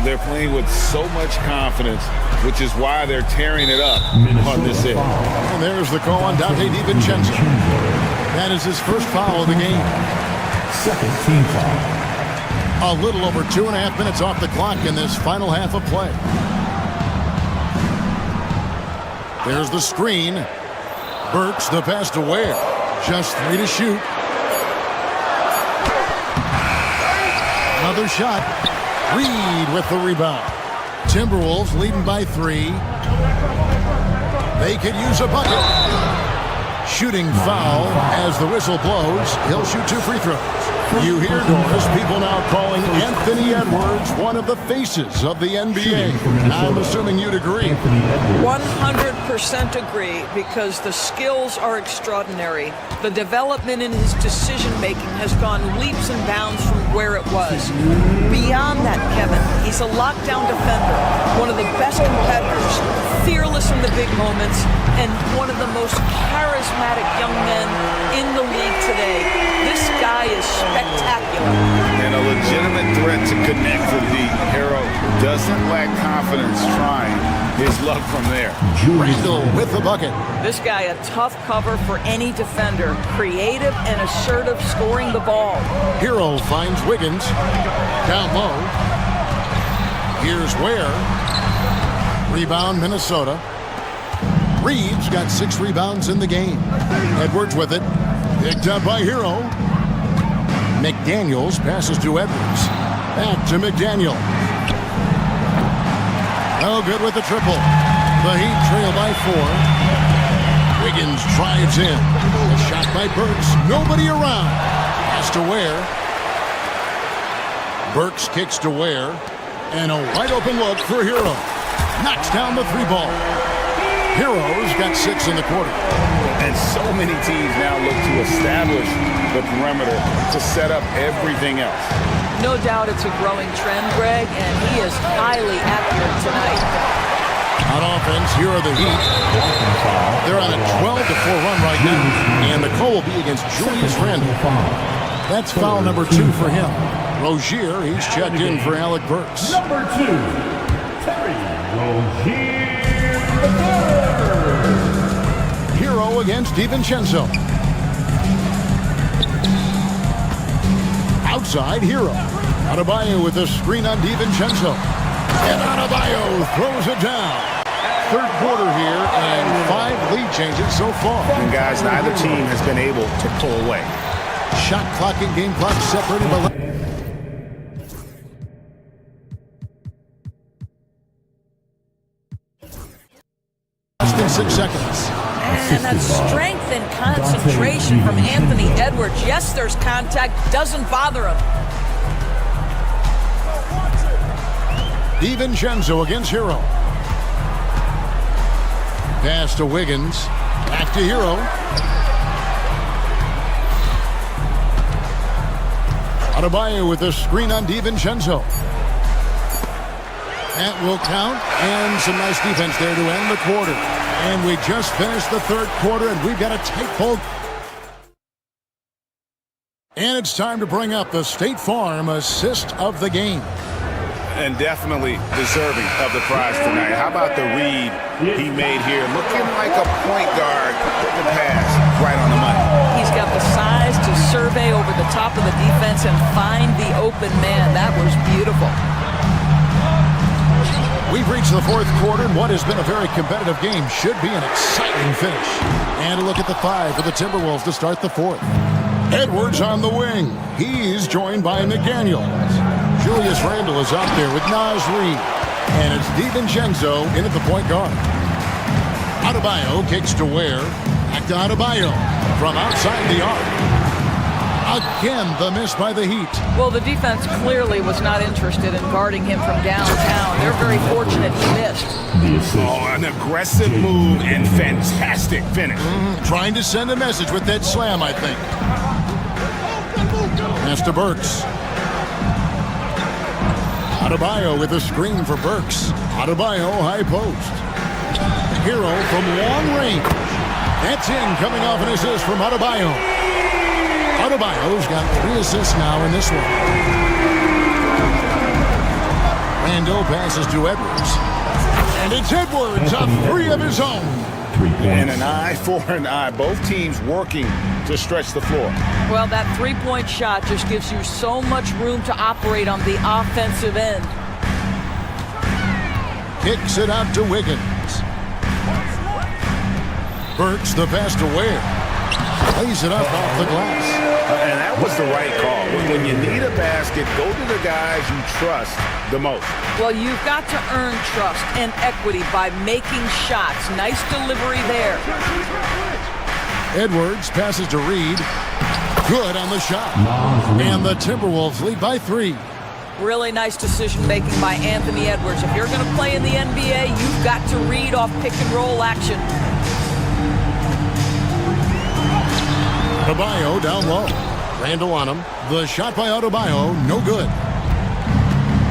They're playing with so much confidence, which is why they're tearing it up on this end. And there's the call on Dante DiVincenzo. That is his first foul of the game. Second team foul. A little over 2.5 minutes off the clock in this final half of play. There's the screen. Burks the pass to Ware. Just 3 to shoot. Another shot. Reed with the rebound. Timberwolves leading by 3. They could use a bucket. Shooting foul as the whistle blows. He'll shoot 2 free throws. You hear, Doris, people now calling Anthony Edwards one of the faces of the NBA. I'm assuming you'd agree. 100% agree, because the skills are extraordinary. The development in his decision-making has gone leaps and bounds from where it was. Beyond that, Kevin, he's a lockdown defender, one of the best competitors, fearless in the big moments, and one of the most charismatic young men in the league today. This guy is spectacular. And a legitimate threat to connect from deep. Hero doesn't lack confidence trying. His luck from there. Randall with the bucket. This guy a tough cover for any defender. Creative and assertive scoring the ball. Hero finds Wiggins. Down low. Here's Ware. Rebound Minnesota. Reed's got 6 rebounds in the game. Edwards with it. Picked up by Hero. McDaniels passes to Edwards. Back to McDaniel. No good with the triple. The Heat trail by 4. Wiggins drives in. A shot by Burks. Nobody around. Pass to Ware. Burks kicks to Ware. And a wide open look for Hero. Knocks down the 3 ball. Hero's got 6 in the quarter. And so many teams now look to establish the perimeter to set up everything else. No doubt it's a growing trend, Greg, and he is highly accurate tonight. On offense, here are the Heat. They're on a 12-4 run right now, and the call will be against Julius Randle. That's foul number 2 for him. Rozier, he's checked in for Alec Burks. Number 2, Terry Rozier III. Hero against DiVincenzo. Outside, Hero. Adebayo with a screen on DiVincenzo. And Adebayo throws it down. Third quarter here, and 5 lead changes so far. And guys, neither team has been able to pull away. Shot clock and game clock separated by less than 6 seconds. And that strength and concentration from Anthony Edwards. Yes, there's contact. Doesn't bother him. DiVincenzo against Hero. Pass to Wiggins. Back to Hero. Adebayo with a screen on DiVincenzo. That will count, and some nice defense there to end the quarter. And we just finished the third quarter, and we've got a tight hold. And it's time to bring up the State Farm assist of the game. And definitely deserving of the prize tonight. How about the read he made here? Looking like a point guard, putting the pass right on the money. He's got the size to survey over the top of the defense and find the open man. That was beautiful. We've reached the fourth quarter, and what has been a very competitive game should be an exciting finish. And a look at the 5 for the Timberwolves to start the fourth. Edwards on the wing. He's joined by McDaniels. Julius Randle is out there with Naz Reid. And it's DiVincenzo in at the point guard. Adebayo kicks to Ware. Back to Adebayo from outside the arc. Again, the miss by the Heat. Well, the defense clearly was not interested in guarding him from downtown. They're very fortunate he missed. Oh, an aggressive move and fantastic finish. Trying to send a message with that slam, I think. Pass to Burks. Adebayo with a screen for Burks. Adebayo high post. Hero from long range. That's in, coming off an assist from Adebayo. Adebayo's got 3 assists now in this one. Randle passes to Edwards. And it's Edwards on 3 of his own. And an eye for an eye. Both teams working to stretch the floor. Well, that three-point shot just gives you so much room to operate on the offensive end. Kicks it out to Wiggins. Burks the pass to Ware. Plays it up off the glass. And that was the right call. When you need a basket, go to the guys you trust the most. Well, you've got to earn trust and equity by making shots. Nice delivery there. Edwards passes to Reid. Good on the shot. And the Timberwolves lead by 3. Really nice decision-making by Anthony Edwards. If you're going to play in the NBA, you've got to read off pick-and-roll action. Adebayo down low. Randle on him. The shot by Adebayo, no good.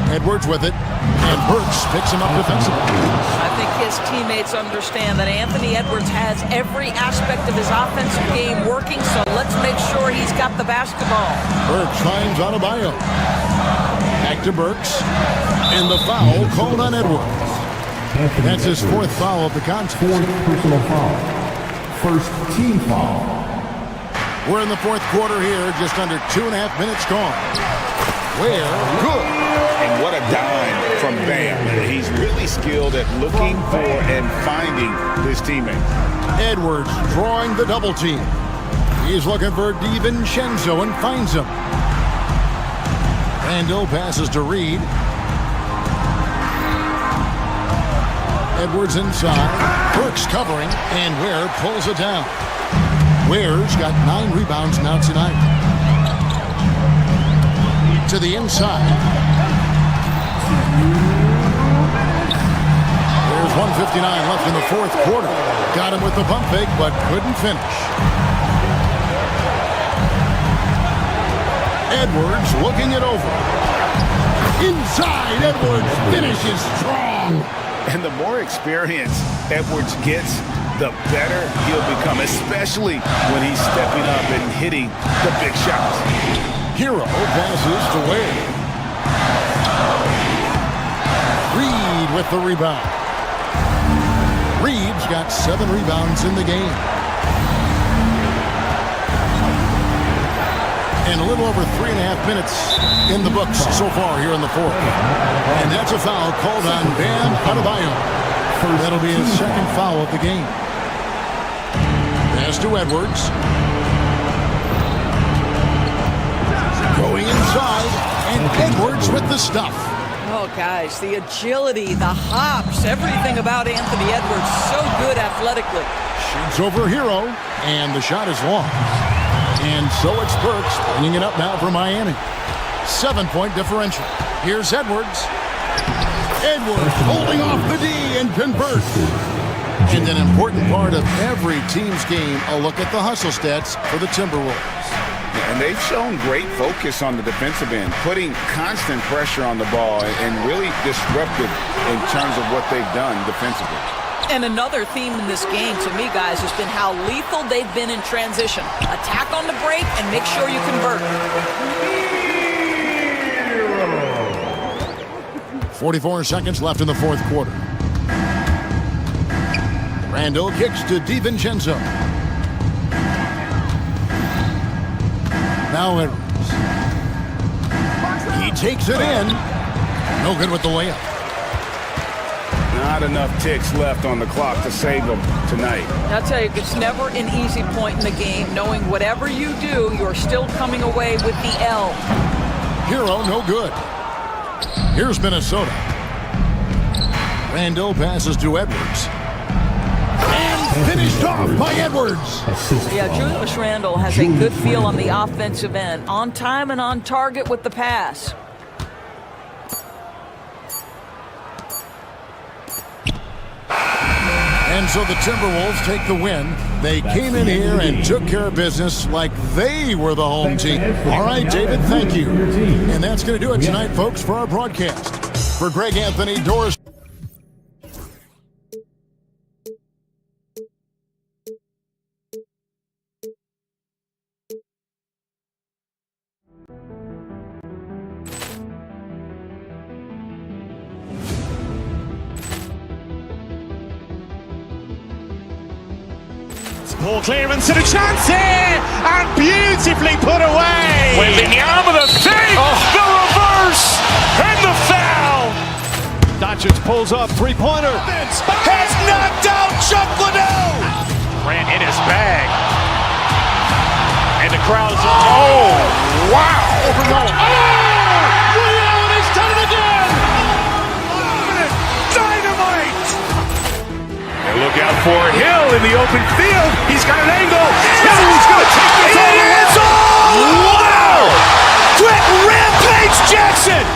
Edwards with it. And Burks picks him up defensively. I think his teammates understand that Anthony Edwards has every aspect of his offensive game working, so let's make sure he's got the basketball. Burks finds Adebayo. Back to Burks. And the foul called on Edwards. That's his 4th foul of the contest. 4th personal foul. First team foul. We're in the fourth quarter here, just under 2.5 minutes gone. Ware, good. And what a dime from Bam. He's really skilled at looking for and finding his teammate. Edwards drawing the double team. He's looking for DiVincenzo and finds him. Randle passes to Reid. Edwards inside. Burks covering, and Ware pulls it down. Ware's got 9 rebounds now tonight. To the inside. There's 1:59 left in the fourth quarter. Got him with the pump fake, but couldn't finish. Edwards looking it over. Inside, Edwards finishes strong. And the more experience Edwards gets, the better he'll become, especially when he's stepping up and hitting the big shots. Hero passes to Wade. Reed with the rebound. Reed's got 7 rebounds in the game. And a little over 3.5 minutes in the books so far here in the fourth. And that's a foul called on Bam Adebayo. That'll be his second foul of the game. Pass to Edwards. Going inside, and Edwards with the stuff. Oh, guys, the agility, the hops, everything about Anthony Edwards, so good athletically. Shoots over Hero, and the shot is long. And so it's Burks bringing it up now for Miami. 7-point differential. Here's Edwards. Edwards holding off the D and converts. And an important part of every team's game, a look at the hustle stats for the Timberwolves. And they've shown great focus on the defensive end, putting constant pressure on the ball and really disruptive in terms of what they've done defensively. And another theme in this game, to me, guys, has been how lethal they've been in transition. Attack on the break and make sure you convert. 44 seconds left in the fourth quarter. Randall kicks to DiVincenzo. Now Edwards. He takes it in. No good with the layup. Not enough ticks left on the clock to save them tonight. I'll tell you, it's never an easy point in the game, knowing whatever you do, you're still coming away with the L. Hero, no good. Here's Minnesota. Randall passes to Edwards. And finished off by Edwards. Yeah, Julius Randle has a good feel on the offensive end. On time and on target with the pass. And so the Timberwolves take the win. They came in here and took care of business like they were the home team. All right, David, thank you. And that's going to do it tonight, folks, for our broadcast. For Greg Anthony, Doris. Ball clearance and a chance here, and beautifully put away. Wembanyama the save, the reverse, and the foul. Doncic pulls up, three-pointer. Has knocked out Chuck Liddell. Ran in his bag. And the crowd is, oh, wow. Liddell has done it again. Dynamite. And look out for Hill in the open field. He's got an angle. Hill's going to take this all the way. Wow! Quick Rampage Jackson.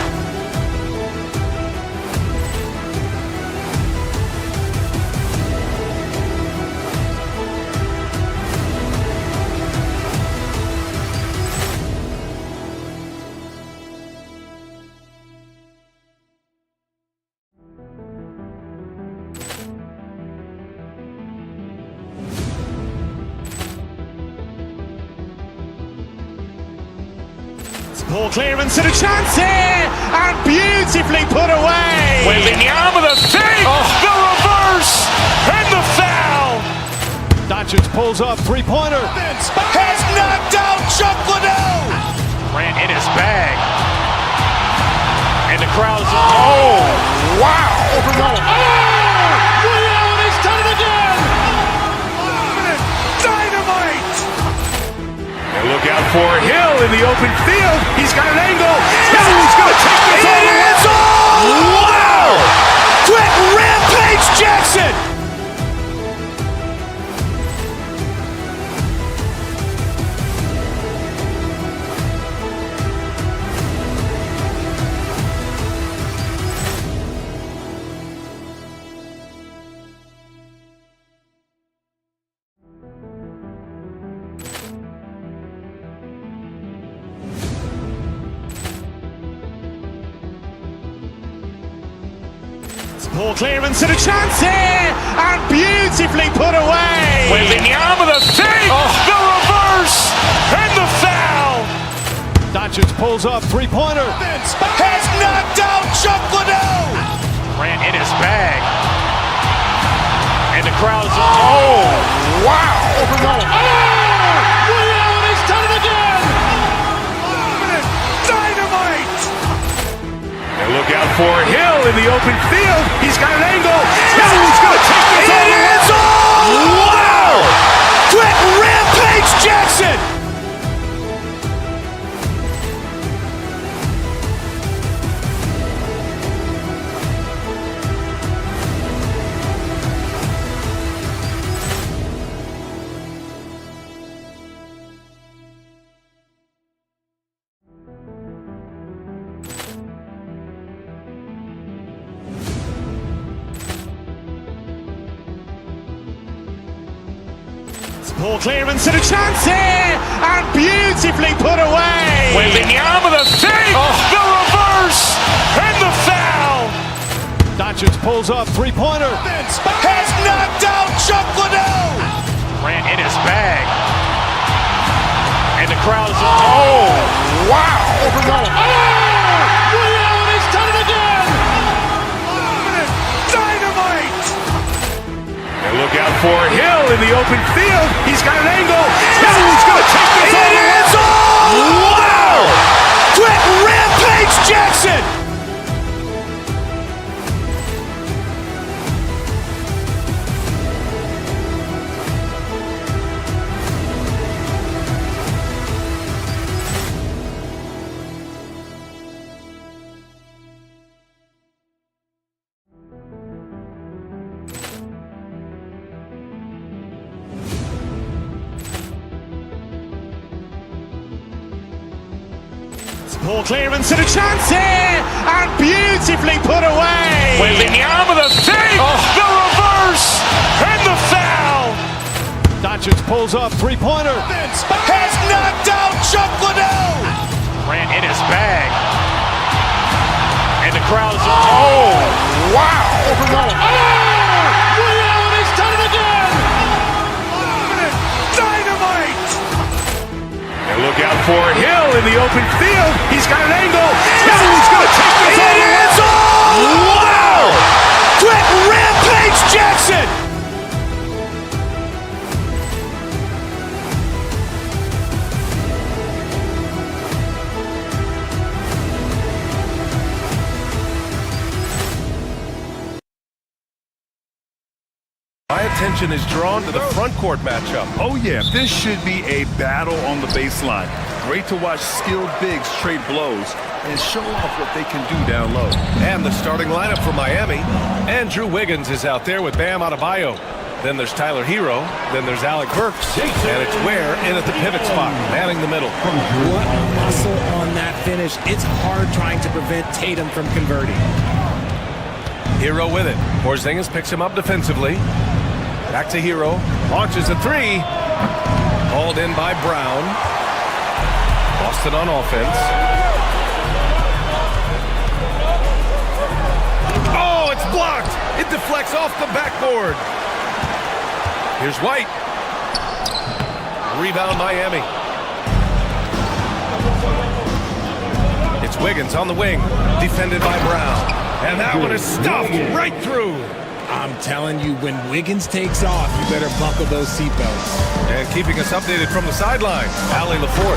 Ball clearance and a chance here, and beautifully put away. Wembanyama the save, the reverse, and the foul. Doncic pulls up, three-pointer. Has knocked out Chuck Liddell. Ran in his bag. And the crowd is, oh, wow. Liddell has done it again. Dynamite. And look out for Hill in the open field. He's got an angle. Hill's going to take this all the way. Wow! Quick Rampage Jackson. Ball clearance and a chance here, and beautifully put away. Wembanyama the save, the reverse, and the foul. Doncic pulls up, three-pointer. Has knocked out Chuck Liddell. Grant in his bag. And the crowd's, oh, wow. Liddell has done it again. Dynamite. And look out for Hill in the open field. He's got an angle. Hill's going to take this all the way. Wow. Quick Rampage Jackson. Ball clearance and a chance here, and beautifully put away. Wembanyama the save, the reverse, and the foul. Doncic pulls up, three-pointer. Has knocked out Chuck Liddell. Grant in his bag. And the crowd's, oh, wow. Liddell has done it again. Dynamite. And look out for Hill in the open field. He's got an angle. Hill's going to take this all the way. Wow. Quick Rampage Jackson. Ball clearance and a chance here, and beautifully put away. Wembanyama the save, the reverse, and the foul. Doncic pulls up, three-pointer. Has knocked out Chuck Liddell. Grant in his bag. And the crowd's, oh, wow. Liddell has done it again. Dynamite. And look out for Hill in the open field. He's got an angle. Hill's going to take this all the way. Wow. Quick Rampage Jackson. My attention is drawn to the front court matchup. Oh yeah, this should be a battle on the baseline. Great to watch skilled bigs trade blows and show off what they can do down low. And the starting lineup for Miami. Andrew Wiggins is out there with Bam Adebayo. Then there's Tyler Hero. Then there's Alec Burks. And it's Ware in at the pivot spot, manning the middle. What muscle on that finish. It's hard trying to prevent Tatum from converting. Hero with it. Porzingis picks him up defensively. Back to Hero. Launches a three. Hauled in by Brown. Boston on offense. Oh, it's blocked. It deflects off the backboard. Here's White. Rebound Miami. It's Wiggins on the wing. Defended by Brown. And that one is stuffed right through. I'm telling you, when Wiggins takes off, you better buckle those seatbelts. And keeping us updated from the sideline, Allie LaForce.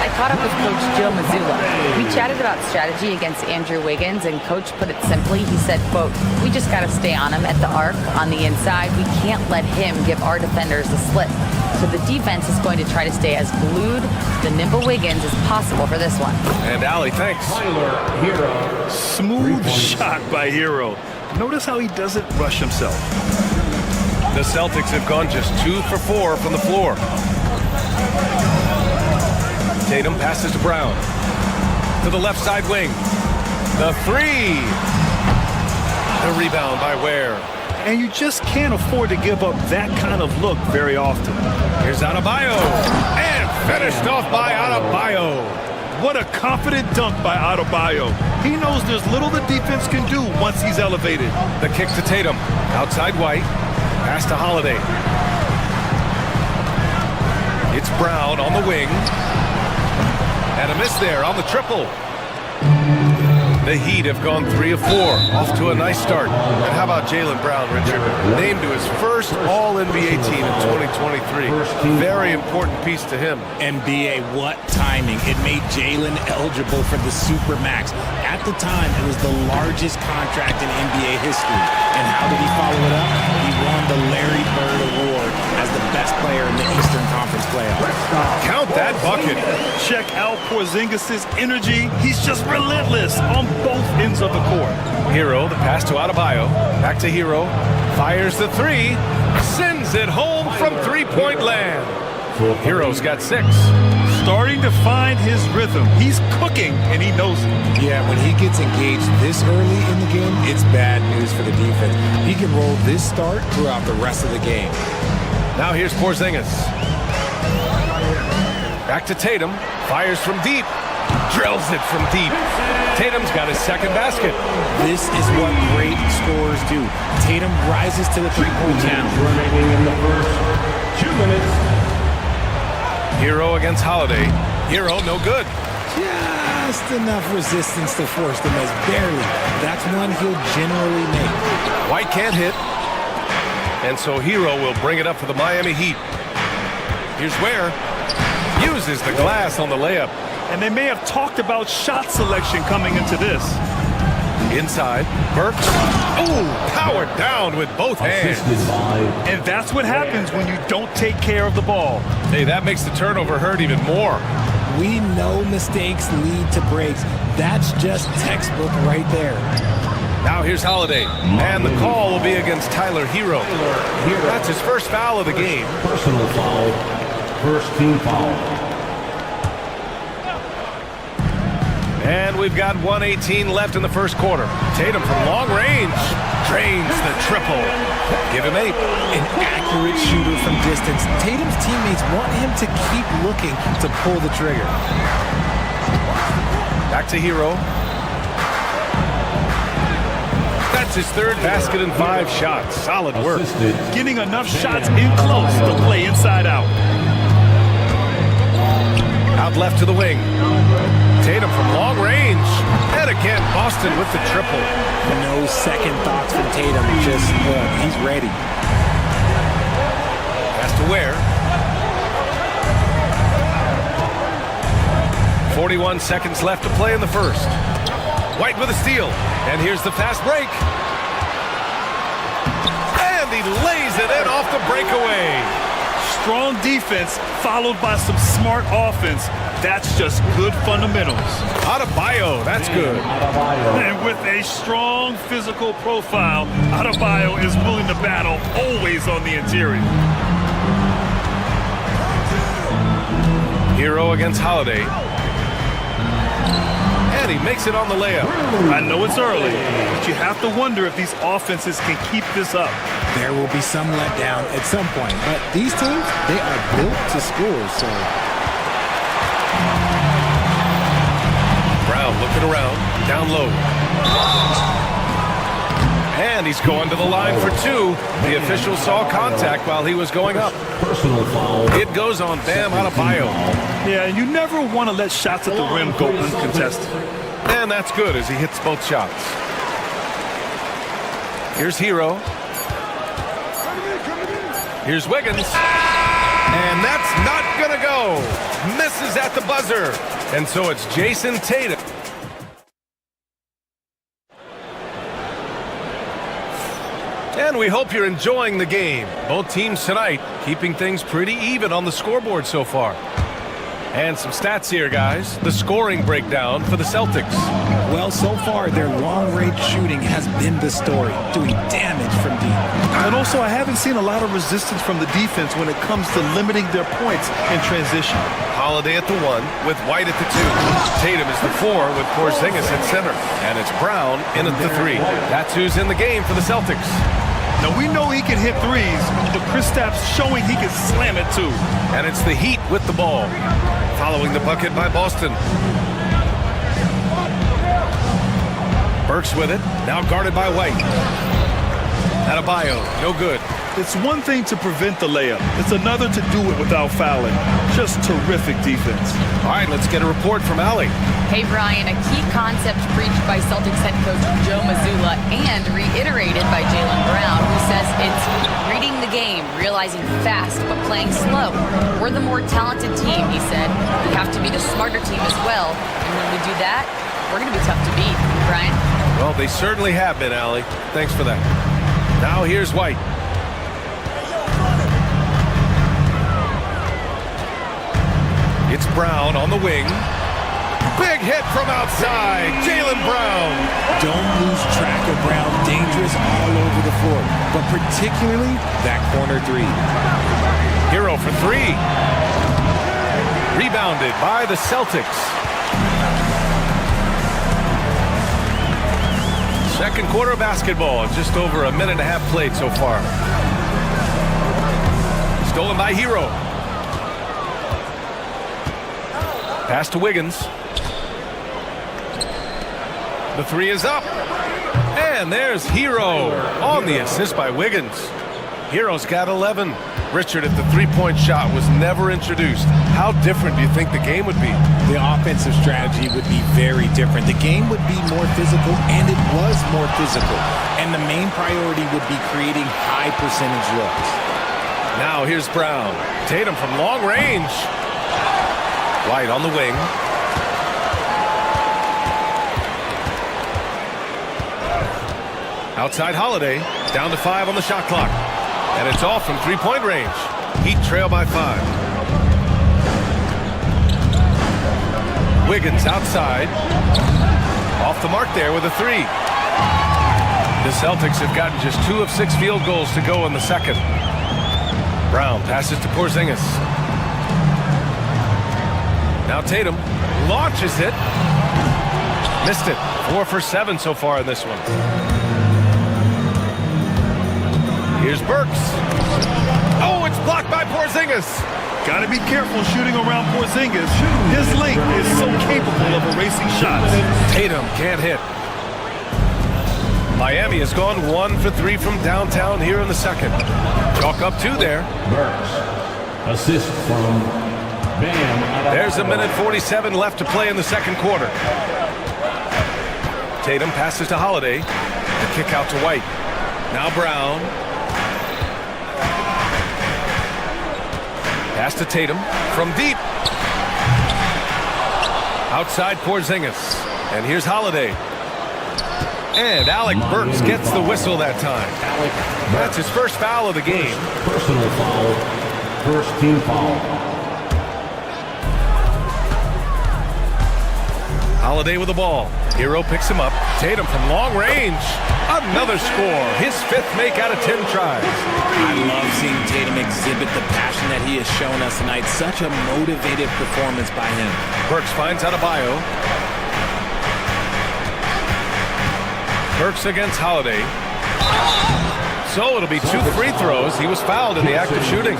I caught up with Coach Joe Mazzulla. We chatted about strategy against Andrew Wiggins, and Coach put it simply. He said, quote, we just got to stay on him at the arc, on the inside. We can't let him give our defenders a slip. So the defense is going to try to stay as glued to nimble Wiggins as possible for this one. And Allie, thanks. Hero. Smooth shot by Hero. Notice how he doesn't rush himself. The Celtics have gone just 2 for 4 from the floor. Tatum passes to Brown. To the left side wing. The three. The rebound by Ware. And you just can't afford to give up that kind of look very often. Here's Adebayo. And finished off by Adebayo. What a confident dunk by Adebayo. He knows there's little the defense can do once he's elevated. The kick to Tatum. Outside White. Pass to Holiday. It's Brown on the wing. And a miss there on the triple. The Heat have gone 3 of 4, off to a nice start. And how about Jaylen Brown, Richard? Named to his first All-NBA team in 2023. Very important piece to him. NBA, what timing. It made Jaylen eligible for the Supermax. At the time, it was the largest contract in NBA history. And how did he follow it up? He won the Larry Bird Award as the best player in the Eastern Conference playoffs. Count that bucket. Check out Porzingis' energy. He's just relentless on both ends of the court. Hero, the pass to Adebayo. Back to Hero. Fires the three. Sends it home from three-point land. Hero's got 6. Starting to find his rhythm. He's cooking, and he knows it. Yeah, when he gets engaged this early in the game, it's bad news for the defense. He can roll this start throughout the rest of the game. Now here's Porzingis. Back to Tatum. Fires from deep. Drills it from deep. Tatum's got his second basket. This is what great scorers do. Tatum rises to the three-point challenge. Remaining in the first 2 minutes. Hero against Holiday. Hero, no good. Just enough resistance to force the miss. Barely. That's one he'll generally make. White can't hit. And so Hero will bring it up for the Miami Heat. Here's Ware. Uses the glass on the layup. And they may have talked about shot selection coming into this. Inside, Burks. Ooh, powered down with both hands. And that's what happens when you don't take care of the ball. Hey, that makes the turnover hurt even more. We know mistakes lead to breaks. That's just textbook right there. Now here's Holiday. And the call will be against Tyler Hero. That's his first foul of the game. Personal foul. First team foul. And we've got 1:18 left in the first quarter. Tatum from long range drains the triple. Give him 8. An accurate shooter from distance. Tatum's teammates want him to keep looking to pull the trigger. Back to Hero. That's his third basket and 5 shots. Solid work. Getting enough shots in close to play inside out. Out left to the wing. Tatum from long range. And again, Boston with the triple. No second thoughts from Tatum. Just, he's ready. Pass to Ware. 41 seconds left to play in the first. White with a steal. And here's the fast break. And he lays it in off the breakaway. Strong defense followed by some smart offense. That's just good fundamentals. Adebayo, that's good. And with a strong physical profile, Adebayo is willing to battle, always on the interior. Hero against Holiday. And he makes it on the layup. I know it's early, but you have to wonder if these offenses can keep this up. There will be some letdown at some point, but these teams, they are built to score, so. Brown looking around, down low. And he's going to the line for 2. The official saw contact while he was going up. Personal foul. It goes on Bam Adebayo. Yeah, you never want to let shots at the rim go uncontested. And that's good as he hits both shots. Here's Hero. Here's Wiggins. And that's not going to go. Misses at the buzzer. And so it's Jason Tatum. And we hope you're enjoying the game. Both teams tonight keeping things pretty even on the scoreboard so far. And some stats here, guys. The scoring breakdown for the Celtics. Well, so far, their long-range shooting has been the story, doing damage from deep. And also, I haven't seen a lot of resistance from the defense when it comes to limiting their points in transition. Holiday at the 1 with White at the 2. Tatum is the 4 with Porzingis at center. And it's Brown in at the 3. That's who's in the game for the Celtics. Now, we know he can hit threes, but Kristaps showing he can slam it too. And it's the Heat with the ball. Following the bucket by Boston. Burks with it. Now guarded by White. Adebayo, no good. It's one thing to prevent the layup. It's another to do it without fouling. Just terrific defense. All right, let's get a report from Allie. Hey, Brian, a key concept preached by Celtics head coach Joe Mazzulla and reiterated by Jaylen Brown, who says it's reading the game, realizing fast, but playing slow. We're the more talented team, he said. We have to be the smarter team as well. And when we do that, we're going to be tough to beat. Brian? Well, they certainly have been, Allie. Thanks for that. Now here's White. It's Brown on the wing. Big hit from outside. Jaylen Brown. Don't lose track of Brown. Dangerous all over the floor, but particularly that corner three. Hero for three. Rebounded by the Celtics. Second quarter of basketball. Just over a minute and a half played so far. Stolen by Hero. Pass to Wiggins. The three is up. And there's Hero on the assist by Wiggins. Hero's got 11. Richard, if the three-point shot was never introduced, how different do you think the game would be? The offensive strategy would be very different. The game would be more physical, and it was more physical. And the main priority would be creating high percentage looks. Now here's Brown. Tatum from long range. White on the wing. Outside Holiday. Down to 5 on the shot clock. And it's off from three-point range. Heat trail by 5. Wiggins outside. Off the mark there with a 3. The Celtics have gotten just 2 of 6 field goals to go in the second. Brown passes to Porzingis. Now Tatum launches it. Missed it. 4 for 7 so far in this one. Here's Burks. Oh, it's blocked by Porzingis. Got to be careful shooting around Porzingis. His length is so capable of erasing shots. Tatum can't hit. Miami has gone 1 for 3 from downtown here in the second. Chalk up 2 there. Burks. Assist from Bam. There's a minute 47 left to play in the second quarter. Tatum passes to Holiday. The kick out to White. Now Brown. Pass to Tatum from deep. Outside Porzingis. And here's Holiday. And Alec Burks gets the whistle that time. That's his first foul of the game. Personal foul. First team foul. Holiday with the ball. Hero picks him up. Tatum from long range. Another score. His 5th make out of 10 tries. I love seeing Tatum exhibit the passion that he has shown us tonight. Such a motivated performance by him. Burks finds Adebayo. Burks against Holiday. So it'll be 2 free throws. He was fouled in the act of shooting.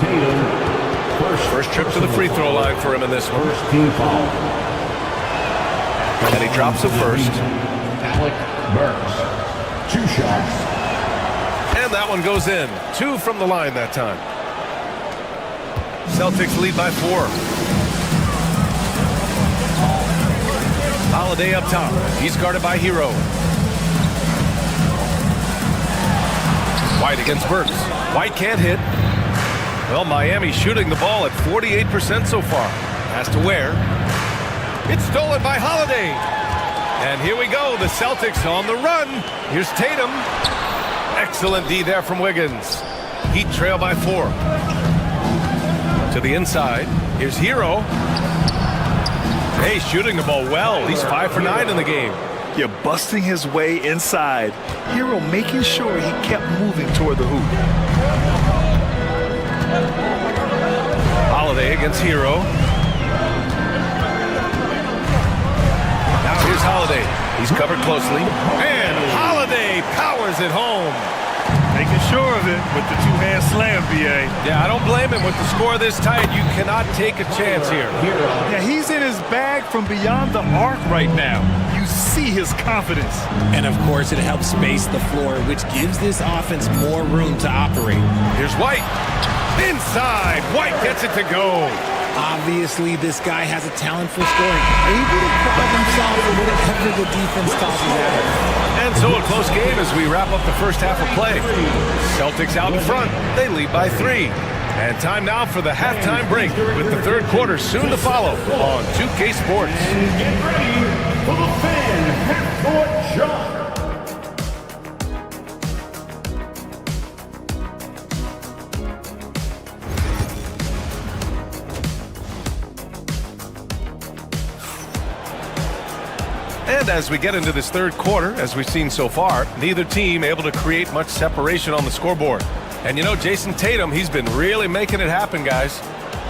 First trip to the free throw line for him in this one. First team foul. And he drops it first. Alec Burks. 2 shots. And that one goes in. 2 from the line that time. Celtics lead by 4. Holiday up top. He's guarded by Hero. White against Burks. White can't hit. Well, Miami shooting the ball at 48% so far. Has to Ware. It's stolen by Holiday. And here we go. The Celtics on the run. Here's Tatum. Excellent D there from Wiggins. Heat trail by 4. To the inside. Here's Hero. Hey, shooting the ball well. He's 5 for 9 in the game. You're busting his way inside. Hero making sure he kept moving toward the hoop. Holiday against Hero. Now here's Holiday. He's covered closely. And Holiday powers it home. Making sure of it with the 2-hand slam, BA. Yeah, I don't blame him. With the score this tight, you cannot take a chance here. Yeah, he's in his bag from beyond the arc right now. You see see his confidence. And of course, it helps space the floor, which gives this offense more room to operate. Here's White. Inside. White gets it to go. Obviously, this guy has a talent for scoring. Able to pride himself for whatever the defense tosses at him. And so a close game as we wrap up the first half of play. Celtics out in front. They lead by 3. And time now for the halftime break with the third quarter soon to follow on 2K Sports. And get ready for the fan half-court jump. And as we get into this third quarter, as we've seen so far, neither team able to create much separation on the scoreboard. And you know, Jason Tatum, he's been really making it happen, guys.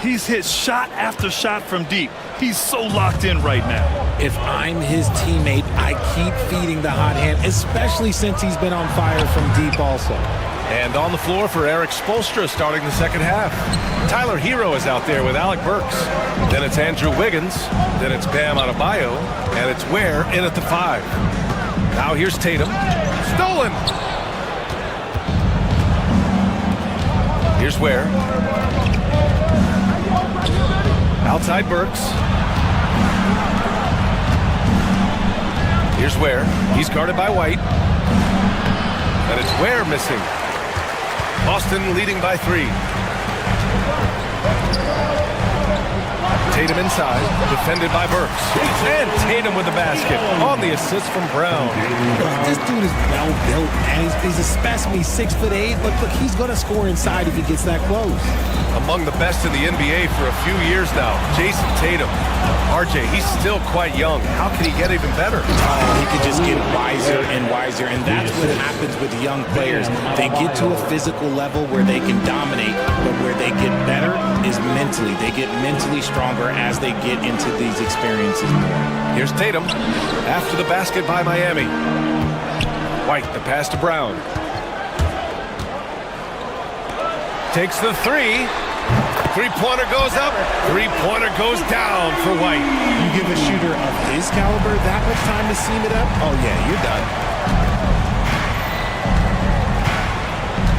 He's hit shot after shot from deep. He's so locked in right now. If I'm his teammate, I keep feeding the hot hand, especially since he's been on fire from deep also. And on the floor for Eric Spoelstra starting the second half. Tyler Hero is out there with Alec Burks. Then it's Andrew Wiggins. Then it's Bam Adebayo. And it's Ware in at the 5. Now here's Tatum. Stolen! Here's Ware. Outside Burks. Here's Ware. He's guarded by White. And it's Ware missing. Boston leading by 3. Tatum inside, defended by Burks. And Tatum with the basket on the assist from Brown. This dude is well built, man. He's a specimen. He's 6'8", but look, he's going to score inside if he gets that close. Among the best in the NBA for a few years now, Jason Tatum. RJ, he's still quite young. How can he get even better? He could just get wiser and wiser, and that's what happens with young players. They get to a physical level where they can dominate, but where they get better is mentally. They get mentally stronger as they get into these experiences more. Here's Tatum after the basket by Miami. White, the pass to Brown. Takes the 3. Three-pointer goes up. Three-pointer goes down for White. You give a shooter of his caliber that much time to seam it up? Oh, yeah, you're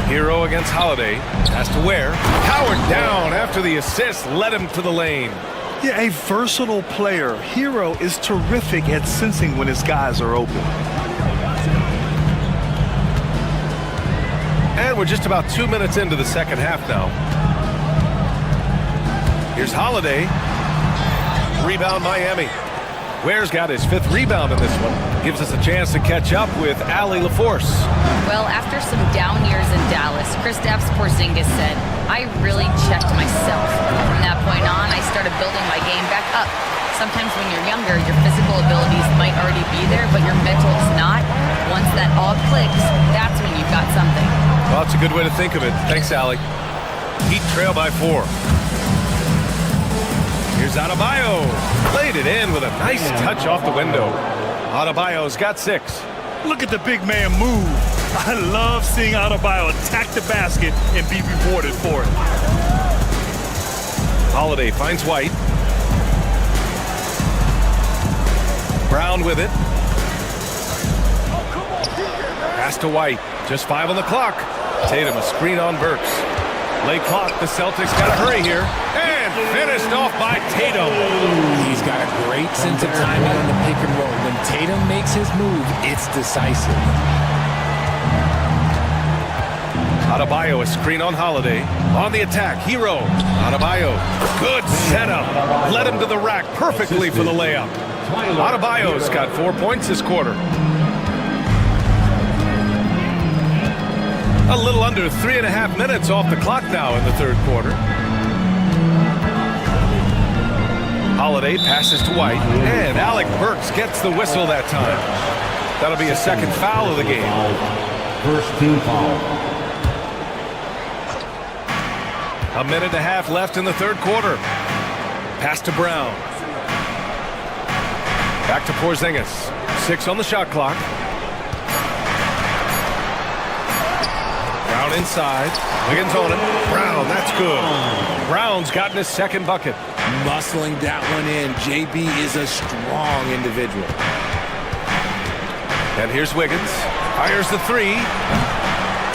done. Hero against Holiday. Has to Ware. Howard down after the assist led him to the lane. Yeah, a versatile player. Hero is terrific at sensing when his guys are open. And we're just about 2 minutes into the second half now. Here's Holiday. Rebound Miami. Ware's got his 5th rebound in this one. Gives us a chance to catch up with Allie LaForce. Well, after some down years in Dallas, Kristaps Porzingis said, I really checked myself. From that point on, I started building my game back up. Sometimes when you're younger, your physical abilities might already be there, but your mental is not. Once that all clicks, that's when you've got something. Well, it's a good way to think of it. Thanks, Allie. Heat trail by 4. Here's Adebayo. Played it in with a nice touch off the window. Adebayo's got 6. Look at the big man move. I love seeing Adebayo attack the basket and be rewarded for it. Holiday finds White. Brown with it. Pass to White. Just 5 on the clock. Tatum a screen on Burks. Late clock. The Celtics got to hurry here. And finished off by Tatum. He's got a great sense of timing on the pick and roll. When Tatum makes his move, it's decisive. Adebayo a screen on Holiday. On the attack, Hero. Adebayo, good setup. Led him to the rack perfectly for the layup. Adebayo's got 4 points this quarter. A little under 3.5 minutes off the clock now in the third quarter. Holiday passes to White, and Alec Burks gets the whistle that time. That'll be a second foul of the game. First team foul. A minute and a half left in the third quarter. Pass to Brown. Back to Porzingis. 6 on the shot clock. Brown inside. Wiggins on it. Brown, that's good. Brown's gotten his second bucket. Muscling that one in. JB is a strong individual. And here's Wiggins. Fires the three.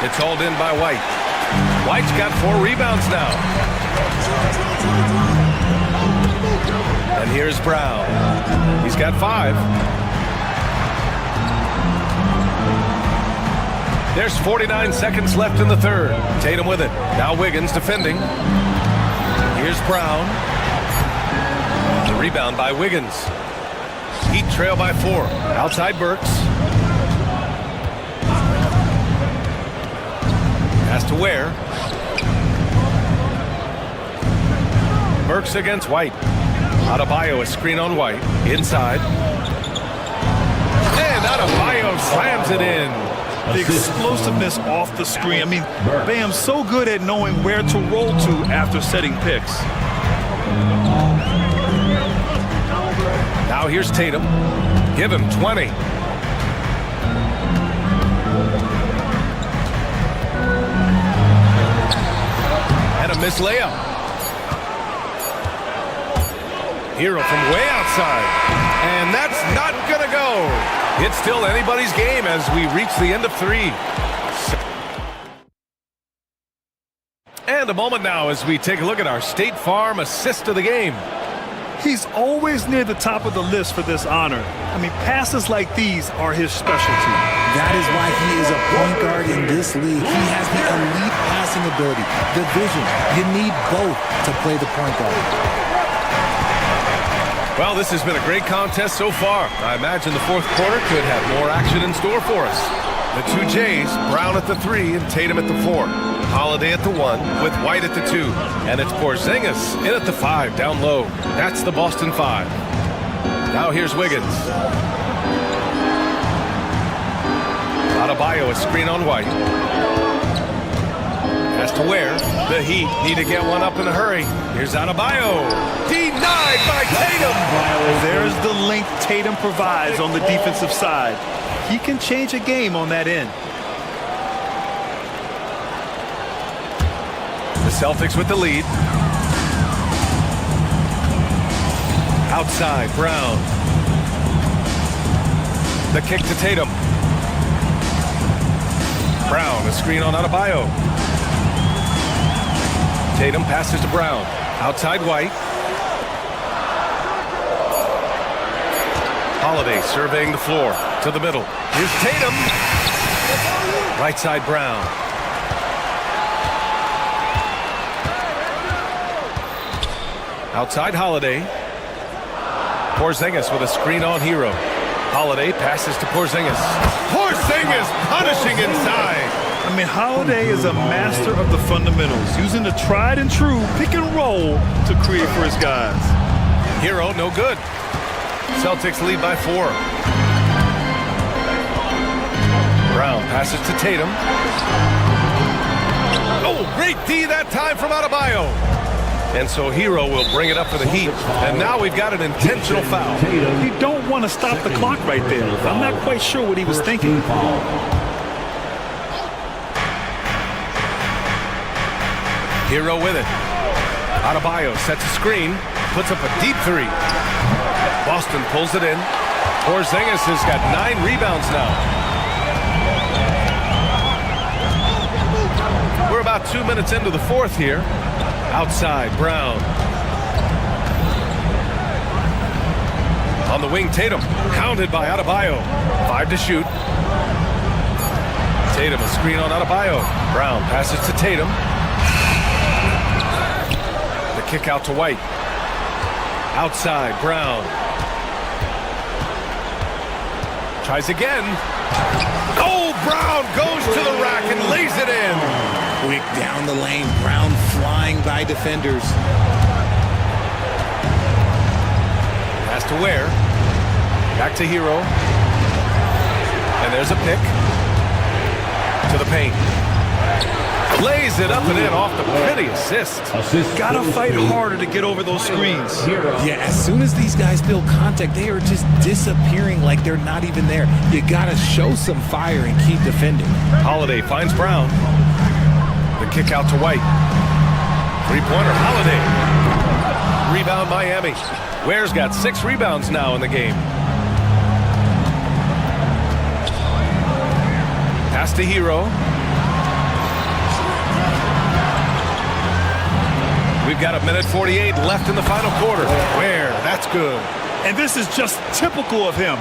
It's hauled in by White. White's got 4 rebounds now. And here's Brown. He's got 5. There's 49 seconds left in the third. Tatum with it. Now Wiggins defending. Here's Brown. The rebound by Wiggins. Heat trail by 4. Outside Burks. Pass to Ware. Burks against White. Adebayo, a screen on White. Inside. And Adebayo slams it in. The explosiveness off the screen. I mean, Bam's so good at knowing where to roll to after setting picks. Now here's Tatum. Give him 20. And a missed layup. Hero from way outside. And that's not going to go. It's still anybody's game as we reach the end of 3. And a moment now as we take a look at our State Farm assist of the game. He's always near the top of the list for this honor. I mean, passes like these are his specialty. That is why he is a point guard in this league. He has the elite passing ability, the vision. You need both to play the point guard. Well, this has been a great contest so far. I imagine the fourth quarter could have more action in store for us. The 2 Jays, Brown at the 3 and Tatum at the 4. Holiday at the 1 with White at the 2. And it's Porzingis in at the 5 down low. That's the Boston 5. Now here's Wiggins. Adebayo, a screen on White. Has to Ware. The Heat need to get one up in a hurry. Here's Adebayo. Denied by Tatum. There's the length Tatum provides on the defensive side. He can change a game on that end. The Celtics with the lead. Outside, Brown. The kick to Tatum. Brown, a screen on Adebayo. Tatum passes to Brown. Outside White. Holiday surveying the floor. To the middle. Here's Tatum. Right side Brown. Outside Holiday. Porzingis with a screen on Hero. Holiday passes to Porzingis. Porzingis punishing inside. I mean, Holiday is a master of the fundamentals, using the tried and true pick and roll to create for his guys. Hero, no good. Celtics lead by 4. Brown passes to Tatum. Oh, great D that time from Adebayo. And so Hero will bring it up for the Heat. And now we've got an intentional foul. You don't want to stop the clock right there. I'm not quite sure what he was thinking. Hero with it. Adebayo sets a screen, puts up a deep 3. Boston pulls it in. Porzingis has got 9 rebounds now. We're about 2 minutes into the fourth here. Outside, Brown. On the wing, Tatum. Counted by Adebayo. 5 to shoot. Tatum, a screen on Adebayo. Brown passes to Tatum. The kick out to White. Outside, Brown. Tries again. Oh, Brown goes to the rack and lays it in. Quick down the lane. Brown flying by defenders. Pass to Ware. Back to Hero. And there's a pick. To the paint. Lays it up and in off the pretty assist. Gotta fight harder to get over those screens. Yeah, as soon as these guys build contact, they are just disappearing like they're not even there. You gotta show some fire and keep defending. Holiday finds Brown. The kick out to White. 3-pointer, Holiday. Rebound Miami. Ware's got 6 rebounds now in the game. Pass to Hero. We've got 1:48 left in the final quarter. Where? That's good. And this is just typical of him.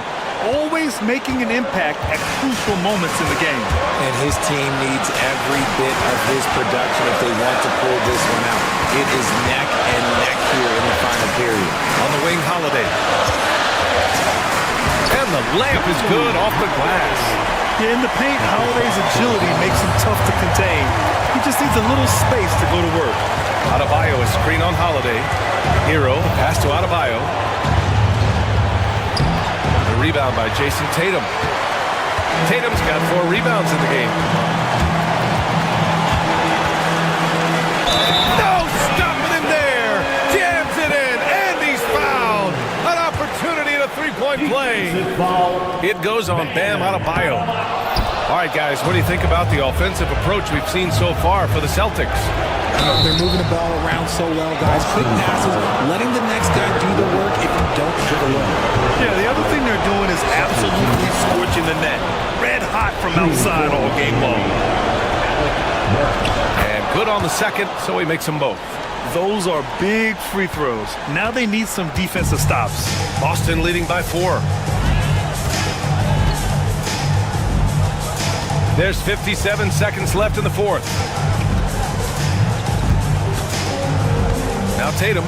Always making an impact at crucial moments in the game. And his team needs every bit of his production if they want to pull this one out. It is neck and neck here in the final period. On the wing, Holiday. And the layup is good off the glass. Yeah, in the paint, Holiday's agility makes him tough to contain. He just needs a little space to go to work. Adebayo is screen on Holiday. Hero, pass to Adebayo. The rebound by Jason Tatum. Tatum's got 4 rebounds in the game. No stopping him there. Jams it in, and he's fouled. An opportunity at a three-point play. It goes on Bam Adebayo. All right, guys, what do you think about the offensive approach we've seen so far for the Celtics? They're moving the ball around so well, guys. Quick passes, letting the next guy do the work if you don't give a look. Yeah, the other thing they're doing is absolutely scorching the net. Red hot from outside all game long. And good on the second, so he makes them both. Those are big free throws. Now they need some defensive stops. Boston leading by 4. There's 57 seconds left in the fourth. Now Tatum.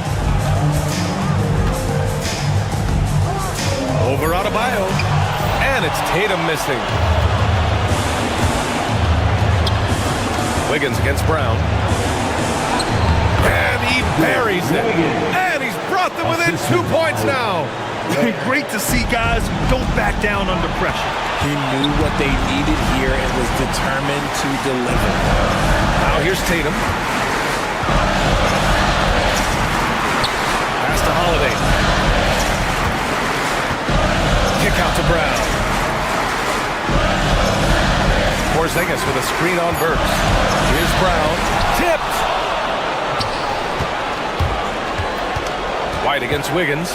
Over Adebayo. And it's Tatum missing. Wiggins against Brown. And he buries it. And he's brought them within 2 points now. Great to see guys who don't back down under pressure. He knew what they needed here and was determined to deliver. Now here's Tatum. Pass to Holiday. Kick out to Brown. Porzingis with a screen on Burks. Here's Brown. Tipped. White against Wiggins.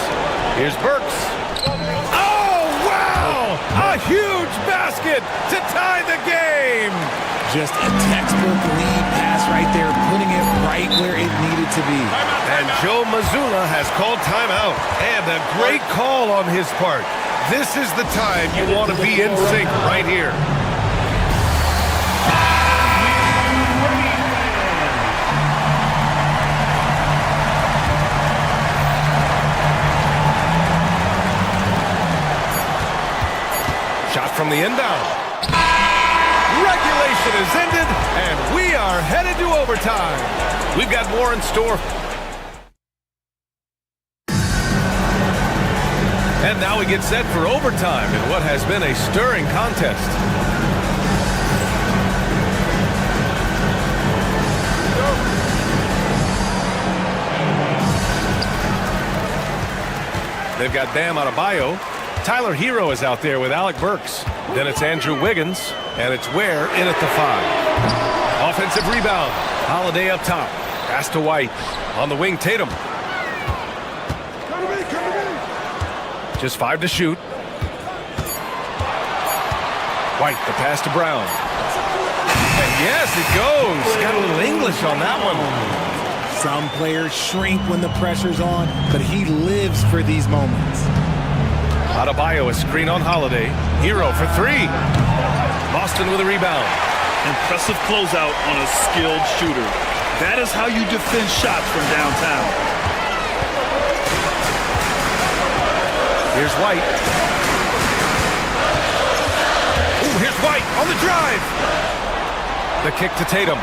Here's Burks. Oh, wow! A huge basket to tie the game! Just a textbook lead pass right there, putting it right where it needed to be. And Joe Mazzulla has called timeout. And a great call on his part. This is the time you want to be in sync right here. Shot from the inbound. Regulation is ended, and we are headed to overtime. We've got more in store. And now we get set for overtime in what has been a stirring contest. They've got Bam Adebayo. Tyler Hero is out there with Alec Burks. Then it's Andrew Wiggins, and it's Ware in at the 5. Offensive rebound. Holiday up top. Pass to White. On the wing, Tatum. Just 5 to shoot. White, the pass to Brown. And yes, it goes. Got a little English on that one. Some players shrink when the pressure's on, but he lives for these moments. Adebayo, a screen on Holiday. Hero for 3. Boston with a rebound. Impressive closeout on a skilled shooter. That is how you defend shots from downtown. Here's White. Ooh, here's White on the drive. The kick to Tatum.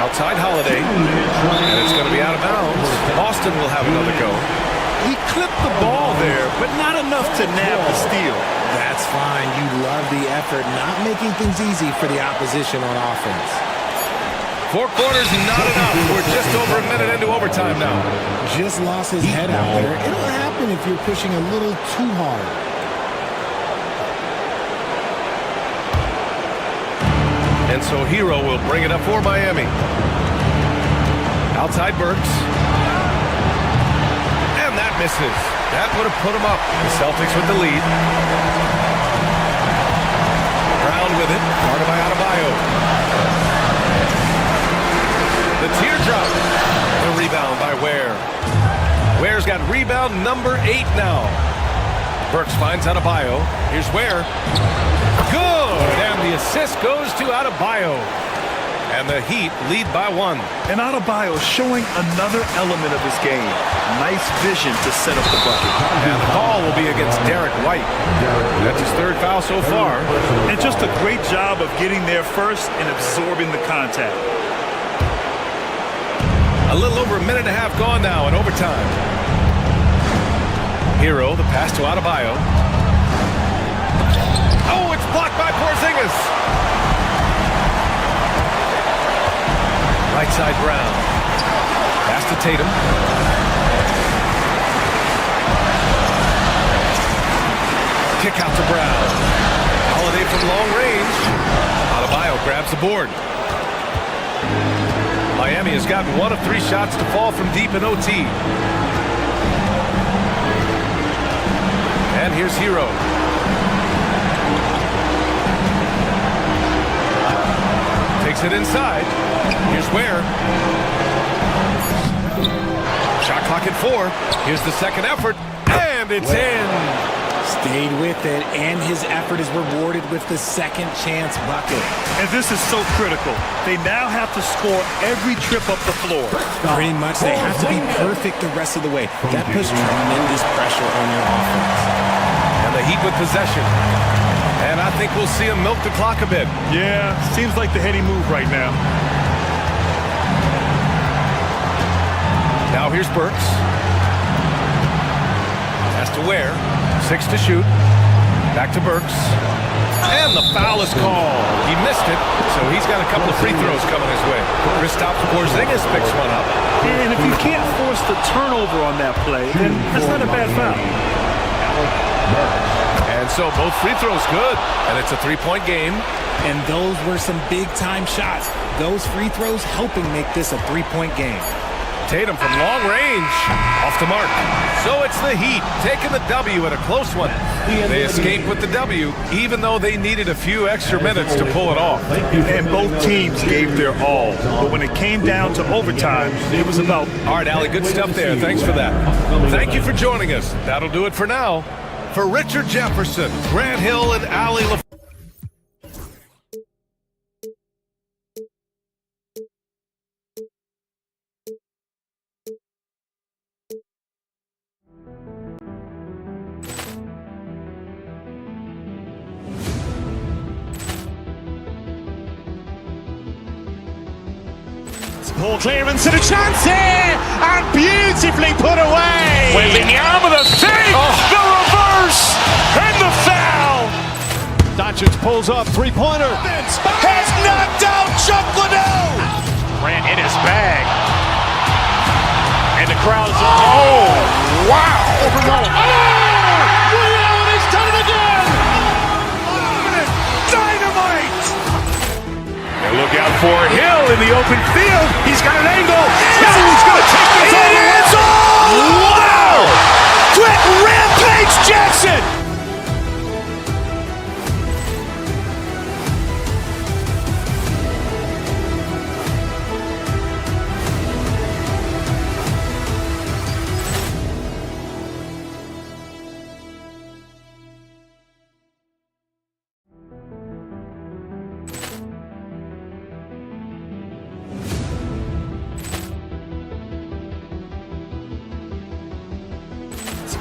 Outside Holiday. And it's going to be out of bounds. Boston will have another go. He clipped the ball there, but not enough to nab the steal. That's fine. You love the effort, not making things easy for the opposition on offense. 4 quarters, not enough. We're just over a minute into overtime now. Just lost his head out there. It'll happen if you're pushing a little too hard. And so Hero will bring it up for Miami. Outside Burks. And that misses. That would have put him up. The Celtics with the lead. Drummond with it. Guarded by Adebayo. The teardrop. The rebound by Ware. Ware's got rebound number 8 now. Burks finds Adebayo. Here's Ware. Good! And the assist goes to Adebayo. And the Heat lead by 1. And Adebayo showing another element of his game. Nice vision to set up the bucket. And the call will be against Derek White. That's his 3rd foul so far. And just a great job of getting there first and absorbing the contact. A little over a minute and a half gone now in overtime. Hero, the pass to Adebayo. Oh, it's blocked by Porzingis. Right side Brown. Pass to Tatum. Kick out to Brown. Holiday from long range. Adebayo grabs the board. Miami has gotten 1 of 3 shots to fall from deep in OT. And here's Hero. Takes it inside. Here's Ware. Shot clock at 4. Here's the second effort. And it's in. Stayed with it, and his effort is rewarded with the second chance bucket. And this is so critical. They now have to score every trip up the floor. Pretty much, they have to be perfect the rest of the way. That puts tremendous pressure on your offense. And the Heat with possession. And I think we'll see him milk the clock a bit. Yeah, seems like the heady move right now. Now here's Burks. Has to Ware. 6 to shoot. Back to Burks. And the foul is called. He missed it, so he's got a couple of free throws coming his way. Kristaps Porzingis picks one up. And if you can't force the turnover on that play, then that's not a bad foul. And so both free throws good. And it's a 3-point game. And those were some big-time shots. Those free throws helping make this a 3-point game. Tatum from long range. Off the mark. So it's the Heat taking the W at a close one. They escape with the W, even though they needed a few extra minutes to pull it off. And both teams gave their all. But when it came down to overtime, it was about... All right, Allie, good stuff there. Thanks for that. Thank you for joining us. That'll do it for now. For Richard Jefferson, Grant Hill, and Allie LaFleur. Poor clearance and a chance here, and beautifully put away. Wembanyama the save, the reverse, and the foul. Doncic pulls up, 3-pointer. Has knocked out Chuck Liddell. Ran in his bag. And the crowd is, oh, wow. He's done it again. Dynamite. And look out for Hill in the open field. He's got an angle. Hill's going to take this all the way. Wow. Quick rampage Jackson.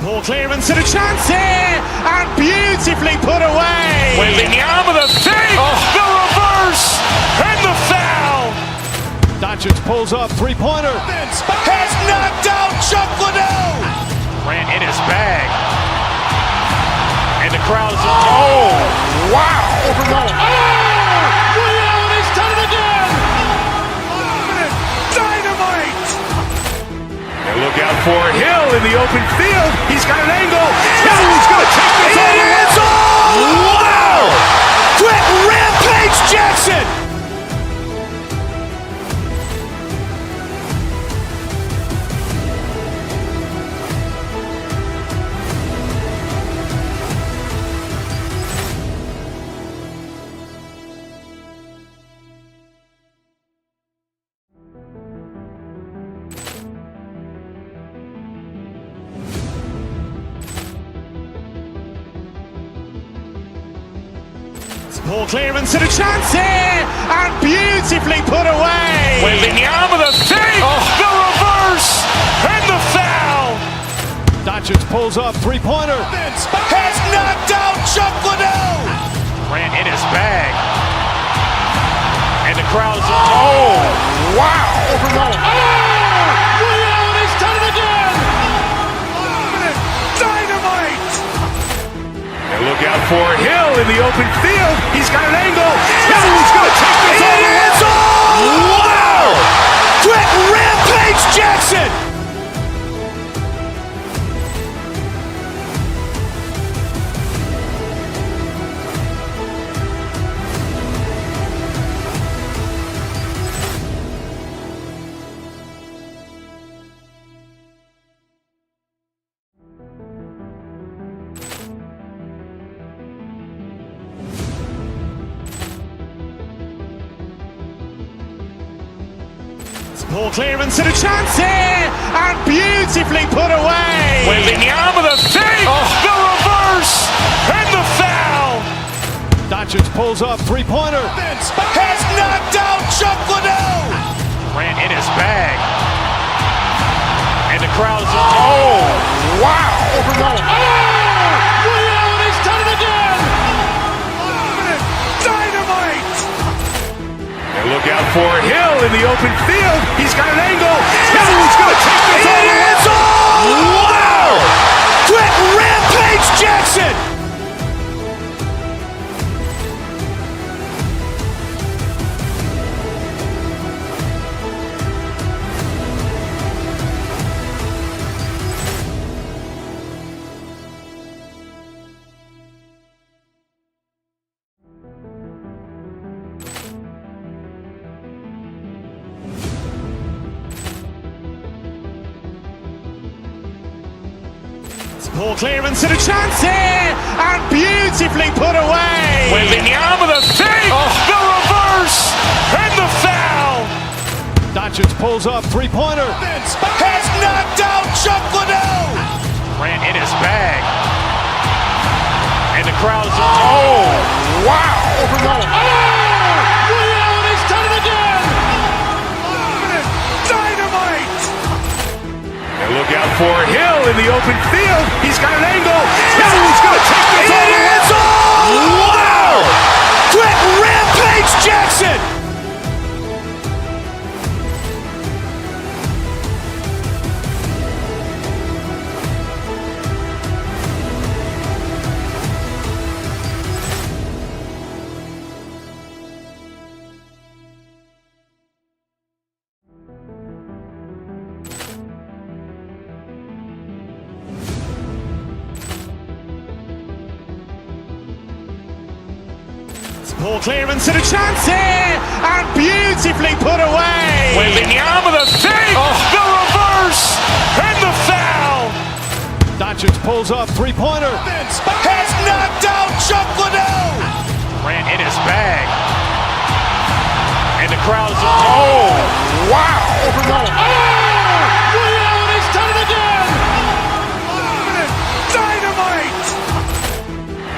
Poor clearance and a chance here, and beautifully put away. Wembanyama the save, the reverse, and the foul. Doncic pulls up, 3-pointer. Has knocked out Chuck Liddell. Ran in his bag. And the crowd is, oh, wow. He's done it again. Dynamite. And look out for Hill in the open field. He's got an angle. Hill's going to take this all the way. Wow. Quick rampage Jackson. Ball clearance and a chance here, and beautifully put away. Wembanyama the save, the reverse, and the foul. Doncic pulls up, three-pointer. Has knocked out Chuck Liddell. Grant in his bag. And the crowd's, oh, wow. Liddell has done it again. Dynamite. And look out for Hill in the open field. He's got an angle. Hill's going to take this all the way. Wow. Quick Rampage Jackson. Ball clearance and a chance here, and beautifully put away. Wembanyama the save, the reverse, and the foul. Doncic pulls up, three-pointer. Has knocked out Chuck Liddell. Grant in his bag. And the crowd's, oh, wow. Liddell has done it again. Dynamite. And look out for Hill in the open field. He's got an angle. Hill's going to take this all the way. Wow. Quick Rampage Jackson. Ball clearance and a chance here, and beautifully put away. Wembanyama the save, the reverse, and the foul. Doncic pulls up, three-pointer. Has knocked out Chuck Liddell. Grant in his bag. And the crowd's, oh, wow. Liddell has done it again. Dynamite. And look out for Hill in the open field. He's got an angle. Hill's going to take this all the way. Wow. Quick Rampage Jackson. Ball clearance and a chance here, and beautifully put away. Wembanyama the save, the reverse, and the foul. Doncic pulls up, three-pointer. Has knocked out Chuck Liddell. Grant in his bag. And the crowd's, oh, wow. Liddell has done it again. Dynamite.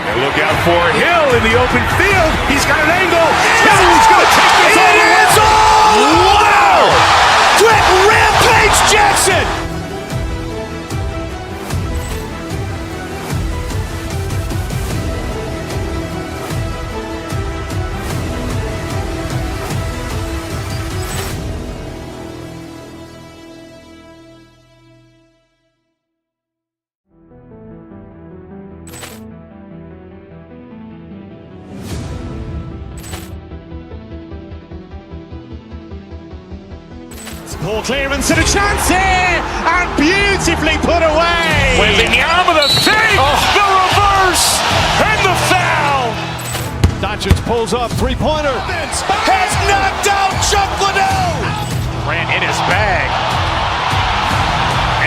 And look out for Hill in the open field. He's got an angle. Hill's going to take this all the way. Wow. Quick Rampage Jackson. Ball clearance and a chance here, and beautifully put away. Wembanyama the save, the reverse, and the foul. Doncic pulls up, three-pointer. Has knocked out Chuck Liddell. Grant in his bag.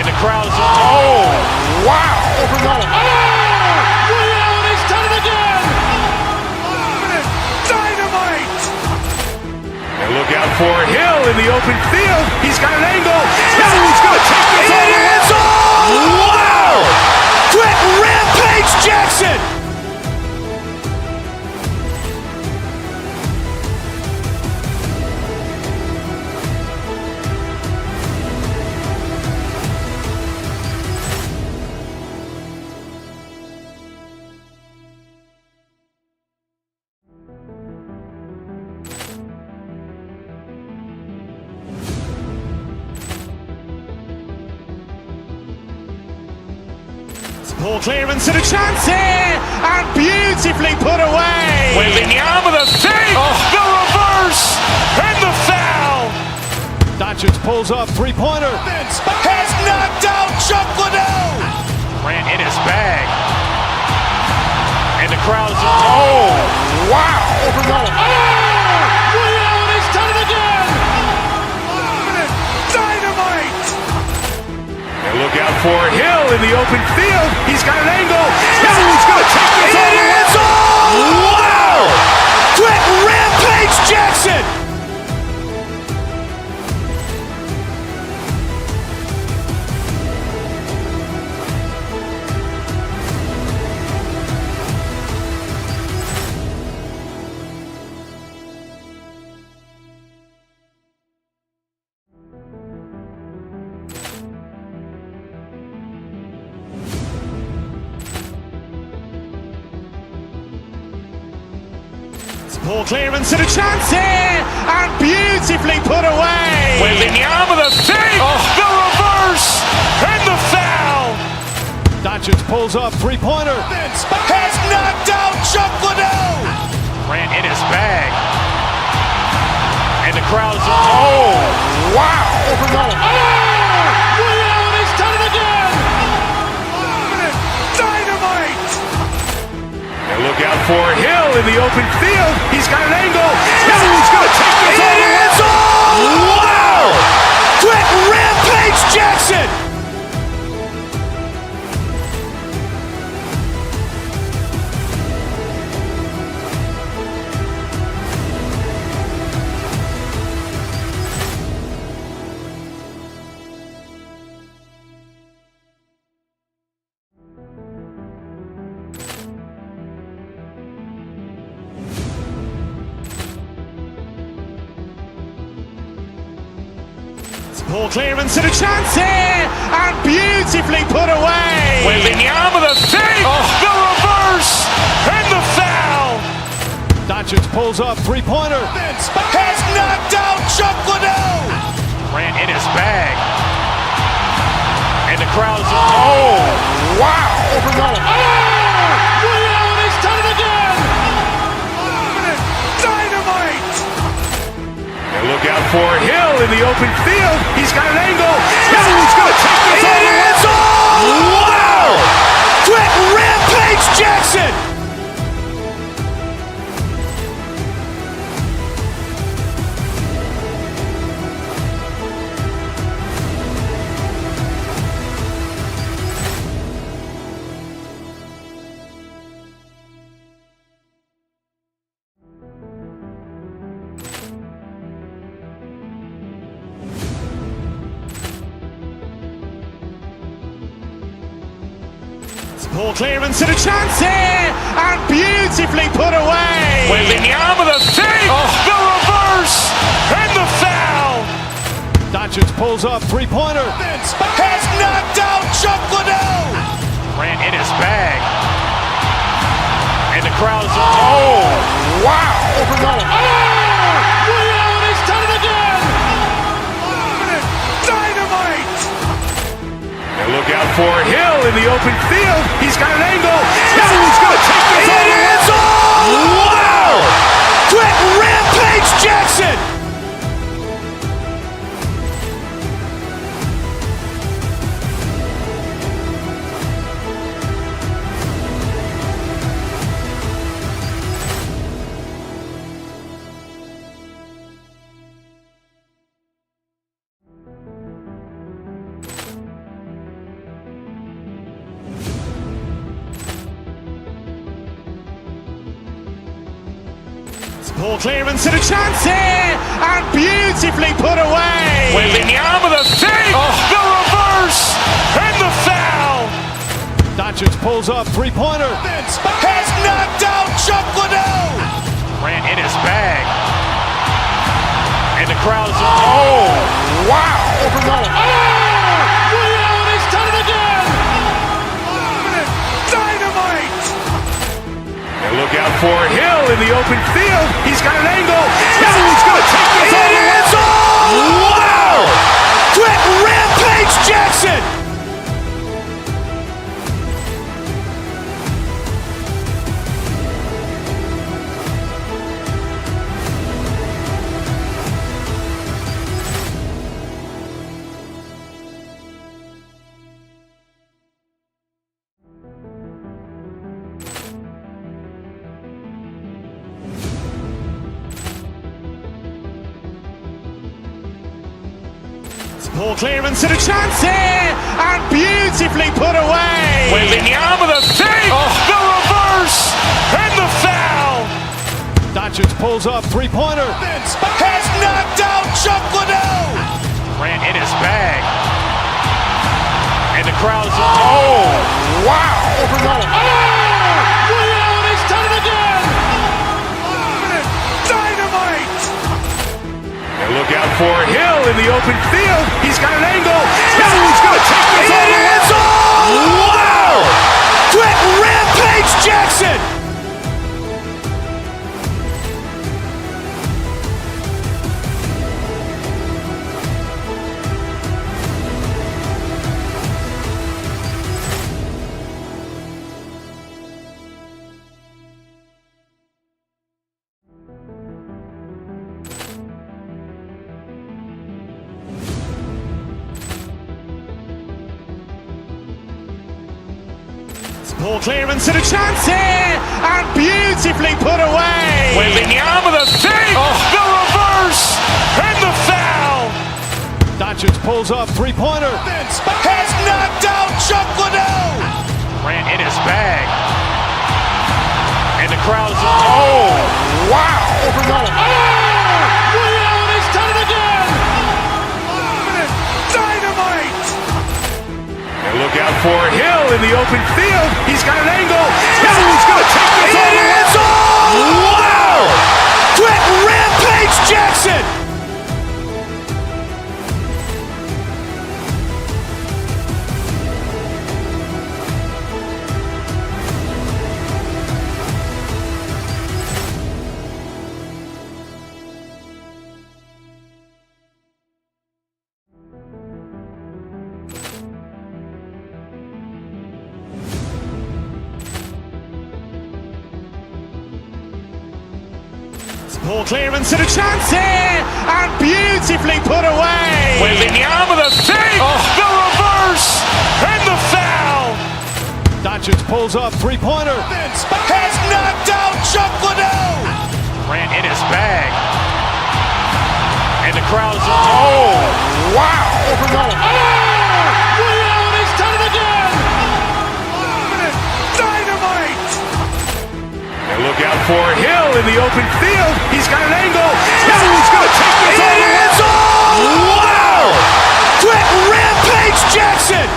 And the crowd's, oh, wow. Liddell has done it again. Dynamite. And look out for Hill in the open field. He's got an angle. Hill's going to take this all the way. Wow. Quick Rampage Jackson. Ball clearance and a chance here, and beautifully put away. Wembanyama the save, the reverse, and the foul. Doncic pulls up, three-pointer. Has knocked out Chuck Liddell. Grant in his bag. And the crowd is, oh, wow. Overrun. Ray Allen has done it again. Dynamite. And look out for Hill in the open field. He's got an angle. Hill's going to take this all the way. Wow. Quick Rampage Jackson. Ball clearance and a chance here, and beautifully put away. Wembanyama the save, the reverse, and the foul. Doncic pulls up, three-pointer. Has knocked out Chuck Liddell. Grant in his bag. And the crowd is, oh, wow. Overrun. Ray Allen has done it again. Dynamite. And look out for Hill in the open field. He's got an angle. Hill's going to take this all the way. Wow. Quick Rampage Jackson. Ball clearance and a chance here, and beautifully put away. Wembanyama the save, the reverse, and the foul. Doncic pulls up, three-pointer. Has knocked out Chuck Liddell. Grant in his bag. And the crowd is, oh, wow. Overrun. Ray Allen has done it again. Dynamite. And look out for Hill in the open field. He's got an angle. Hill's going to take this all the way. Wow. Quick Rampage Jackson. Ball clearance and a chance here, and beautifully put away. Wembanyama the save, the reverse, and the foul. Doncic pulls up, three-pointer. Has knocked out Chuck Liddell. Grant in his bag. And the crowd is, oh, wow. Overrun. Ray Allen has done it again. Dynamite. And look out for Hill in the open field. He's got an angle. Hill's going to take this all the way. Wow. Quick Rampage Jackson. Ball clearance and a chance here, and beautifully put away. Wembanyama the save, the reverse, and the foul. Doncic pulls up, three-pointer. Has knocked out Chuck Liddell. Grant in his bag. And the crowd is, oh, wow. Overrun. Ray Allen has done it again. Dynamite. And look out for Hill in the open field. He's got an angle. Hill's going to take this all the way. Wow. Quick Rampage Jackson. Ball clearance and a chance here, and beautifully put away. Wembanyama with a save, the reverse, and the foul. Doncic pulls up, three-pointer. Has knocked out Chuck Liddell. Grant in his bag. And the crowd's, oh, wow. Liddell, he's done it again. Dynamite. And look out for Hill in the open field. He's got an angle. Hill's going to take this all the way. Wow. Quick rampage Jackson. Ball clearance and a chance here, and beautifully put away. Wembanyama with a save, the reverse, and the foul. Doncic pulls up, three-pointer. Has knocked out Chuck Liddell. Grant in his bag. And the crowd's, oh, wow. Liddell, he's done it again. Dynamite. And look out for Hill in the open field. He's got an angle. Hill's going to take this all the way. Wow. Quick rampage Jackson. Ball clearance and a chance here, and beautifully put away. Wembanyama with a save, the reverse, and the foul. Doncic pulls up, three-pointer. Has knocked out Chuck Liddell. Grant in his bag. And the crowd's, oh, wow. Liddell, he's done it again. Dynamite. And look out for Hill in the open field. He's got an angle. Hill's going to take this all the way. Wow. Quick rampage Jackson.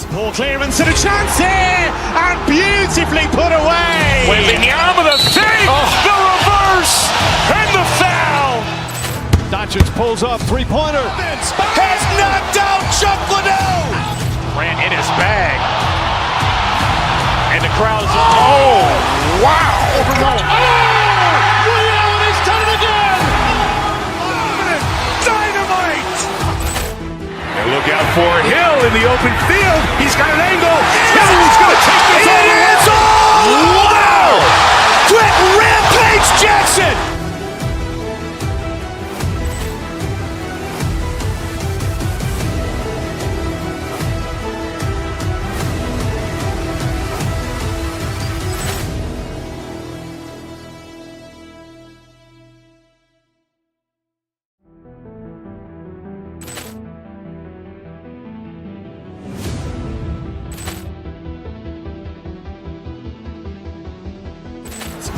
Ball clearance and a chance here, and beautifully put away. Wembanyama with a save, the reverse, and the foul. Doncic pulls up, three-pointer. Has knocked out Chuck Liddell. Grant in his bag. And the crowd's, oh, wow. Liddell, he's done it again. Dynamite. And look out for Hill in the open field. He's got an angle. Hill's going to take this all the way. Wow. Quick rampage Jackson.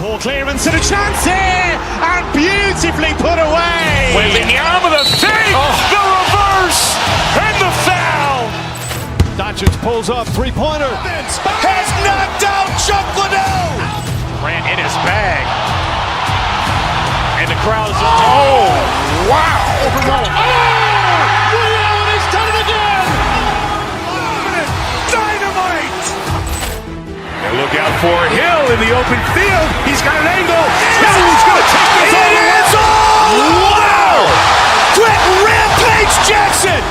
Ball clearance and a chance here, and beautifully put away. Wembanyama with a save, the reverse, and the foul. Doncic pulls up, three-pointer. Has knocked out Chuck Liddell. Grant in his bag. And the crowd's, oh, wow. Liddell, he's done it again. Dynamite. And look out for Hill in the open field. He's got an angle. Hill's going to take this all the way. Wow. Quick rampage Jackson.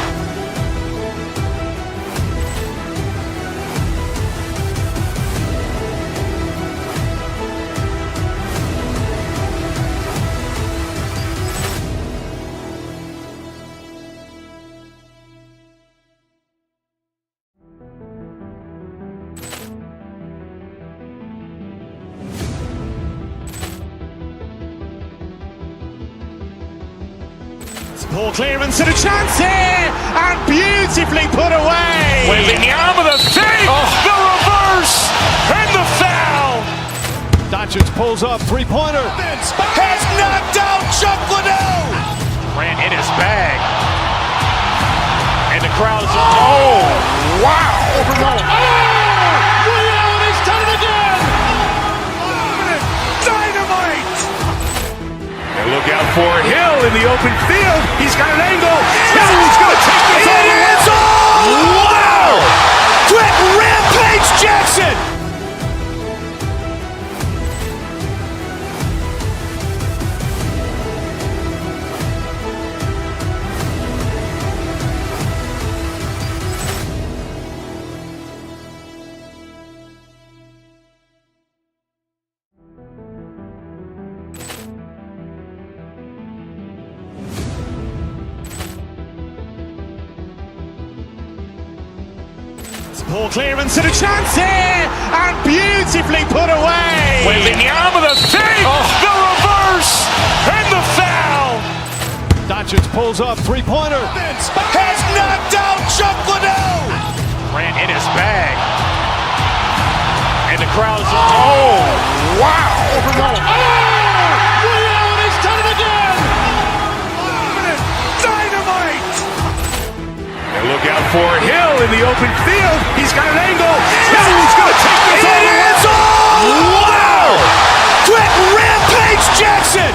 Ball clearance and a chance here, and beautifully put away. Wembanyama the save, the reverse, and the foul. Doncic pulls up, three-pointer. Has knocked out Chuck Liddell. Ran in his bag. And the crowd is, oh, wow. Liddell has done it again. Dynamite. And look out for Hill in the open field. He's got an angle. He's going to take this all the way. Wow. Quick Rampage Jackson. Ball clearance and a chance here, and beautifully put away. Wembanyama the save, the reverse, and the foul. Doncic pulls up, three-pointer. Has knocked out Chuck Liddell. Ran in his bag. And the crowd is, oh, wow. Liddell has done it again. Dynamite. And look out for Hill in the open field. He's got an angle. He's going to take this all the way. Wow. Quick Rampage Jackson.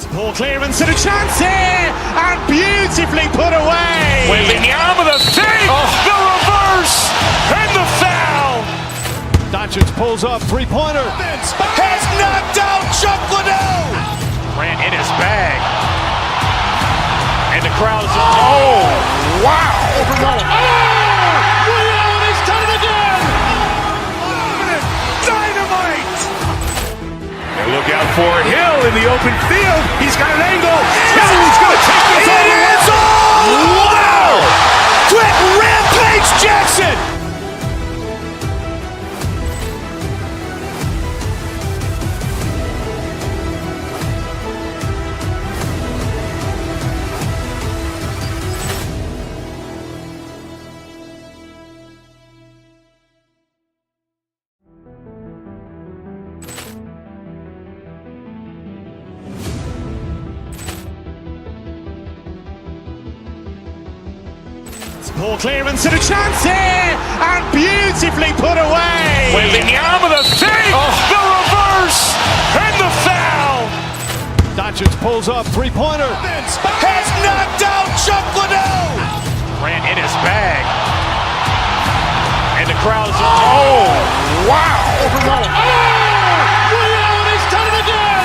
Ball clearance and a chance here, and beautifully put away. Wembanyama the save, the reverse, and the foul. Doncic pulls up, three-pointer. Has knocked out Chuck Liddell. Ran in his bag. And the crowd is, oh, wow. Liddell has done it again. Dynamite. And look out for Hill in the open field. He's got an angle. He's going to take this all the way. Wow. Quick Rampage Jackson. Ball clearance and a chance here, and beautifully put away. Wembanyama the save, the reverse, and the foul. Doncic pulls up, three-pointer. Has knocked out Chuck Liddell. Ran in his bag. And the crowd is, oh, wow. Liddell has done it again.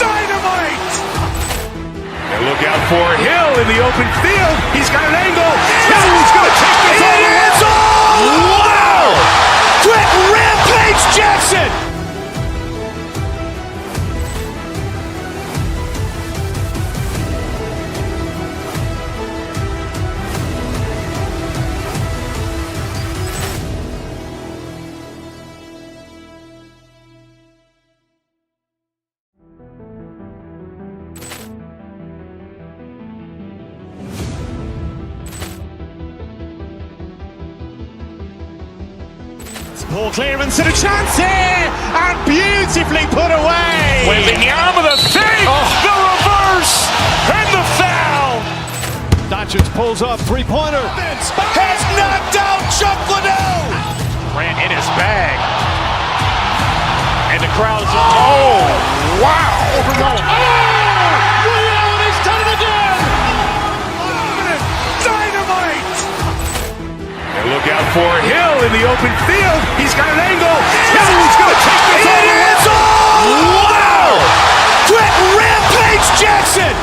Dynamite. And look out for Hill in the open field. He's got an angle. He's going to take this all the way. Wow. Quick Rampage Jackson. Ball clearance and a chance here, and beautifully put away. Wembanyama the save, the reverse, and the foul. Doncic pulls up, three-pointer. Has knocked out Chuck Liddell. Ran in his bag. And the crowd is, oh, wow. Liddell has done it again. Dynamite. And look out for Hill in the open field. He's got an angle. He's going to take this all the way. Wow. Quick Rampage Jackson.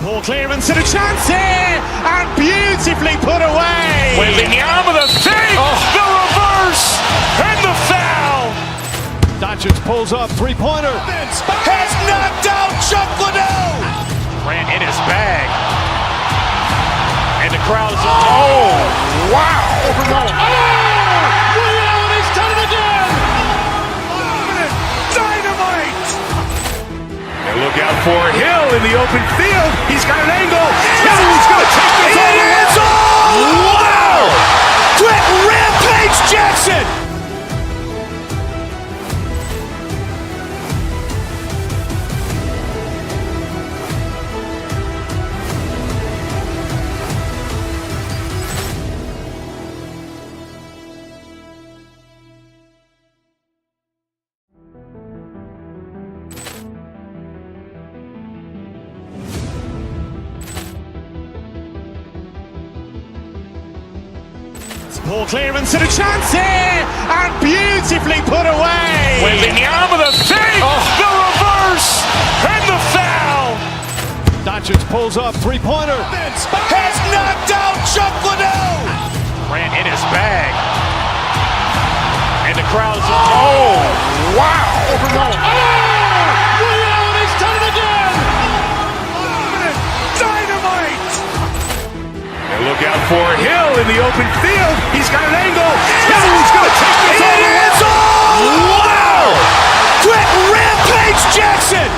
Ball clearance and a chance here, and beautifully put away. Wembanyama the save, the reverse, and the foul. Doncic pulls up, three-pointer. Has knocked out Chuck Liddell. Grant in his bag. And the crowd is, wow. Liddell has done it again. Dynamite. And look out for Hill in the open field. He's got an angle. Hill's going to take this all the way. Wow. Quick Rampage Jackson. Ball clearance and a chance here, and beautifully put away. Wembanyama the save, the reverse, and the foul. Doncic pulls up, three-pointer. Has knocked out Chuck Liddell. Grant in his bag. And the crowd is, wow. Liddell has done it again. Dynamite. And look out for Hill in the open field. He's got an angle. Hill's going to take this all the way. Wow. Quick Rampage Jackson.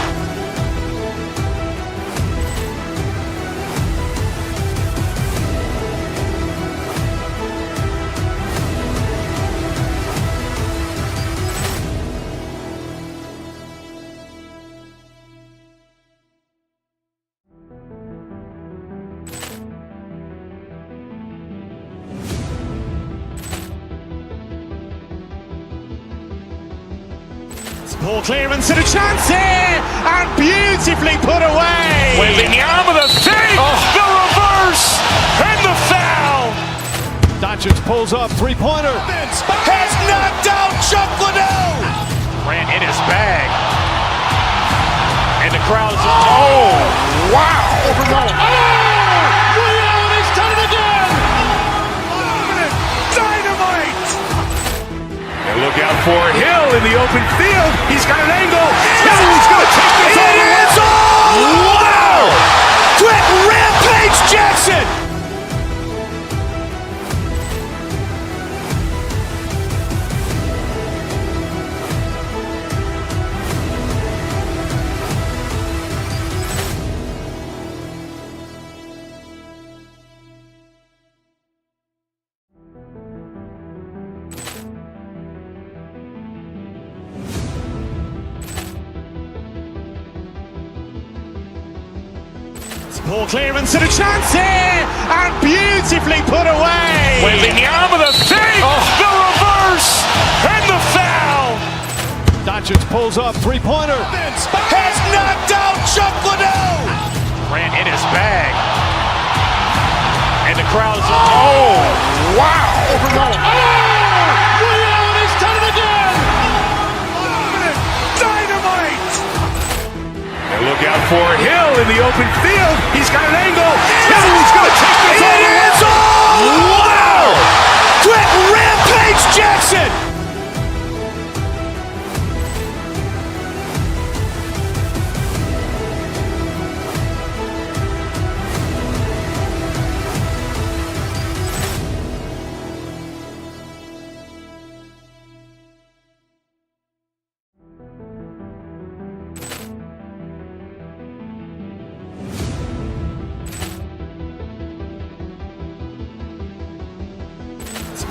Ball clearance and a chance here, and beautifully put away. Wembanyama the save, the reverse, and the foul. Doncic pulls up, three-pointer. Has knocked out Chuck Liddell. Grant in his bag. And the crowd is, wow. Liddell has done it again. Dynamite. And look out for Hill in the open field. He's got an angle. Hill's going to take this all the way. Wow. Quick Rampage Jackson. Ball clearance and a chance here, and beautifully put away. Wembanyama the save, the reverse, and the foul. Doncic pulls up, three-pointer. Has knocked out Chuck Liddell. Grant in his bag. And the crowd is, wow. Liddell has done it again. Dynamite. And look out for Hill in the open field. He's got an angle. Hill's going to take this all the way. Wow. Quick Rampage Jackson.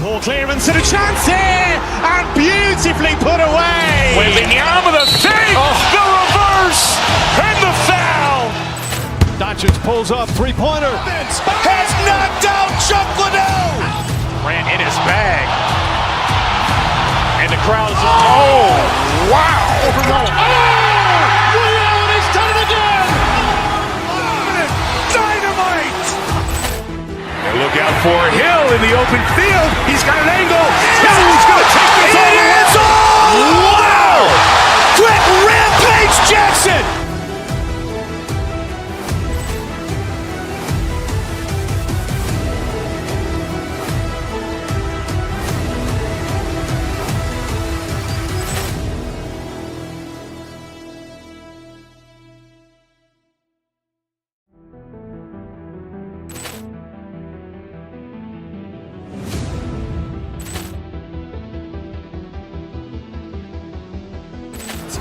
Ball clearance and a chance here, and beautifully put away. Wembanyama the save, the reverse, and the foul. Doncic pulls up, three-pointer. Has knocked out Chuck Liddell. Grant in his bag. And the crowd is, wow. Liddell has done it again. Dynamite. And look out for Hill in the open field. He's got an angle. Hill's going to take this all the way. Wow. Quick Rampage Jackson.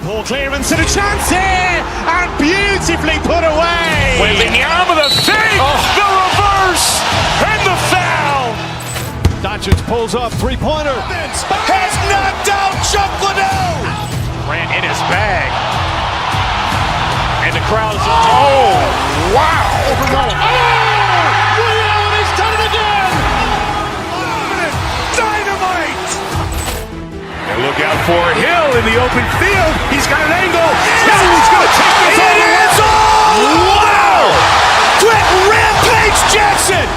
Ball clearance and a chance here, and beautifully put away. Wembanyama the fake, the reverse, and the foul. Doncic pulls up, three-pointer. Has knocked out Chuck Liddell. Ran in his bag. And the crowd is, oh, wow. He's done it again. Dynamite. And look out for Hill in the open field. He's got an angle. Hill's going to take this all the way. Wow. Quick Rampage Jackson.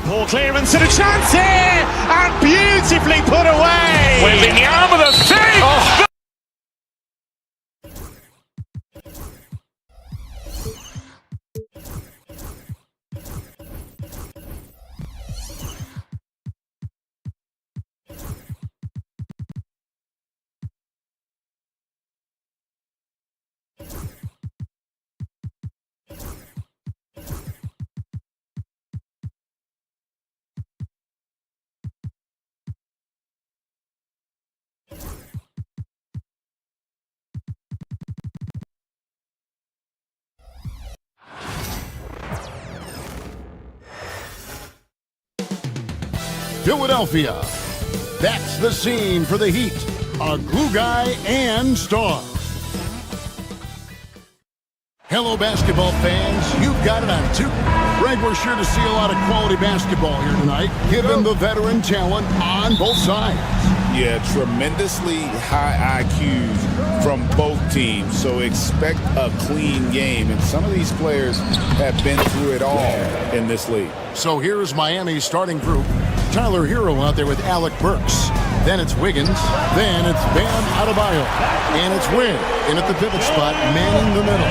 Ball clearance and a chance here, and beautifully put away. Wembanyama the fake. Philadelphia. That's the scene for the Heat. A glue guy and star. Hello, basketball fans. You've got it on two. Greg, we're sure to see a lot of quality basketball here tonight, given the veteran talent on both sides. Yeah, tremendously high IQs from both teams, so expect a clean game. And some of these players have been through it all in this league. So here's Miami's starting group. Tyler Hero out there with Alec Burks. Then it's Wiggins. Then it's Bam Adebayo. And it's Wynn in at the pivot spot, manning the middle.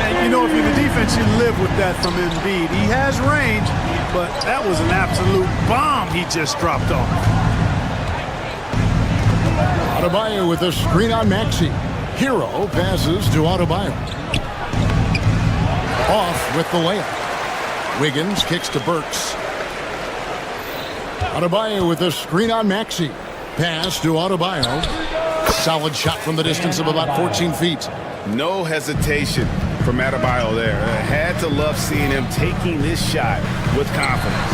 And you know, if you're the defense, you live with that from Embiid. He has range, but that was an absolute bomb he just dropped off. Adebayo with a screen on Maxey. Hero passes to Adebayo. Off with the layup. Wiggins kicks to Burks. Adebayo with a screen on Maxey. Pass to Adebayo. Solid shot from the distance of about 14 feet. No hesitation from Adebayo there. I had to love seeing him taking this shot with confidence.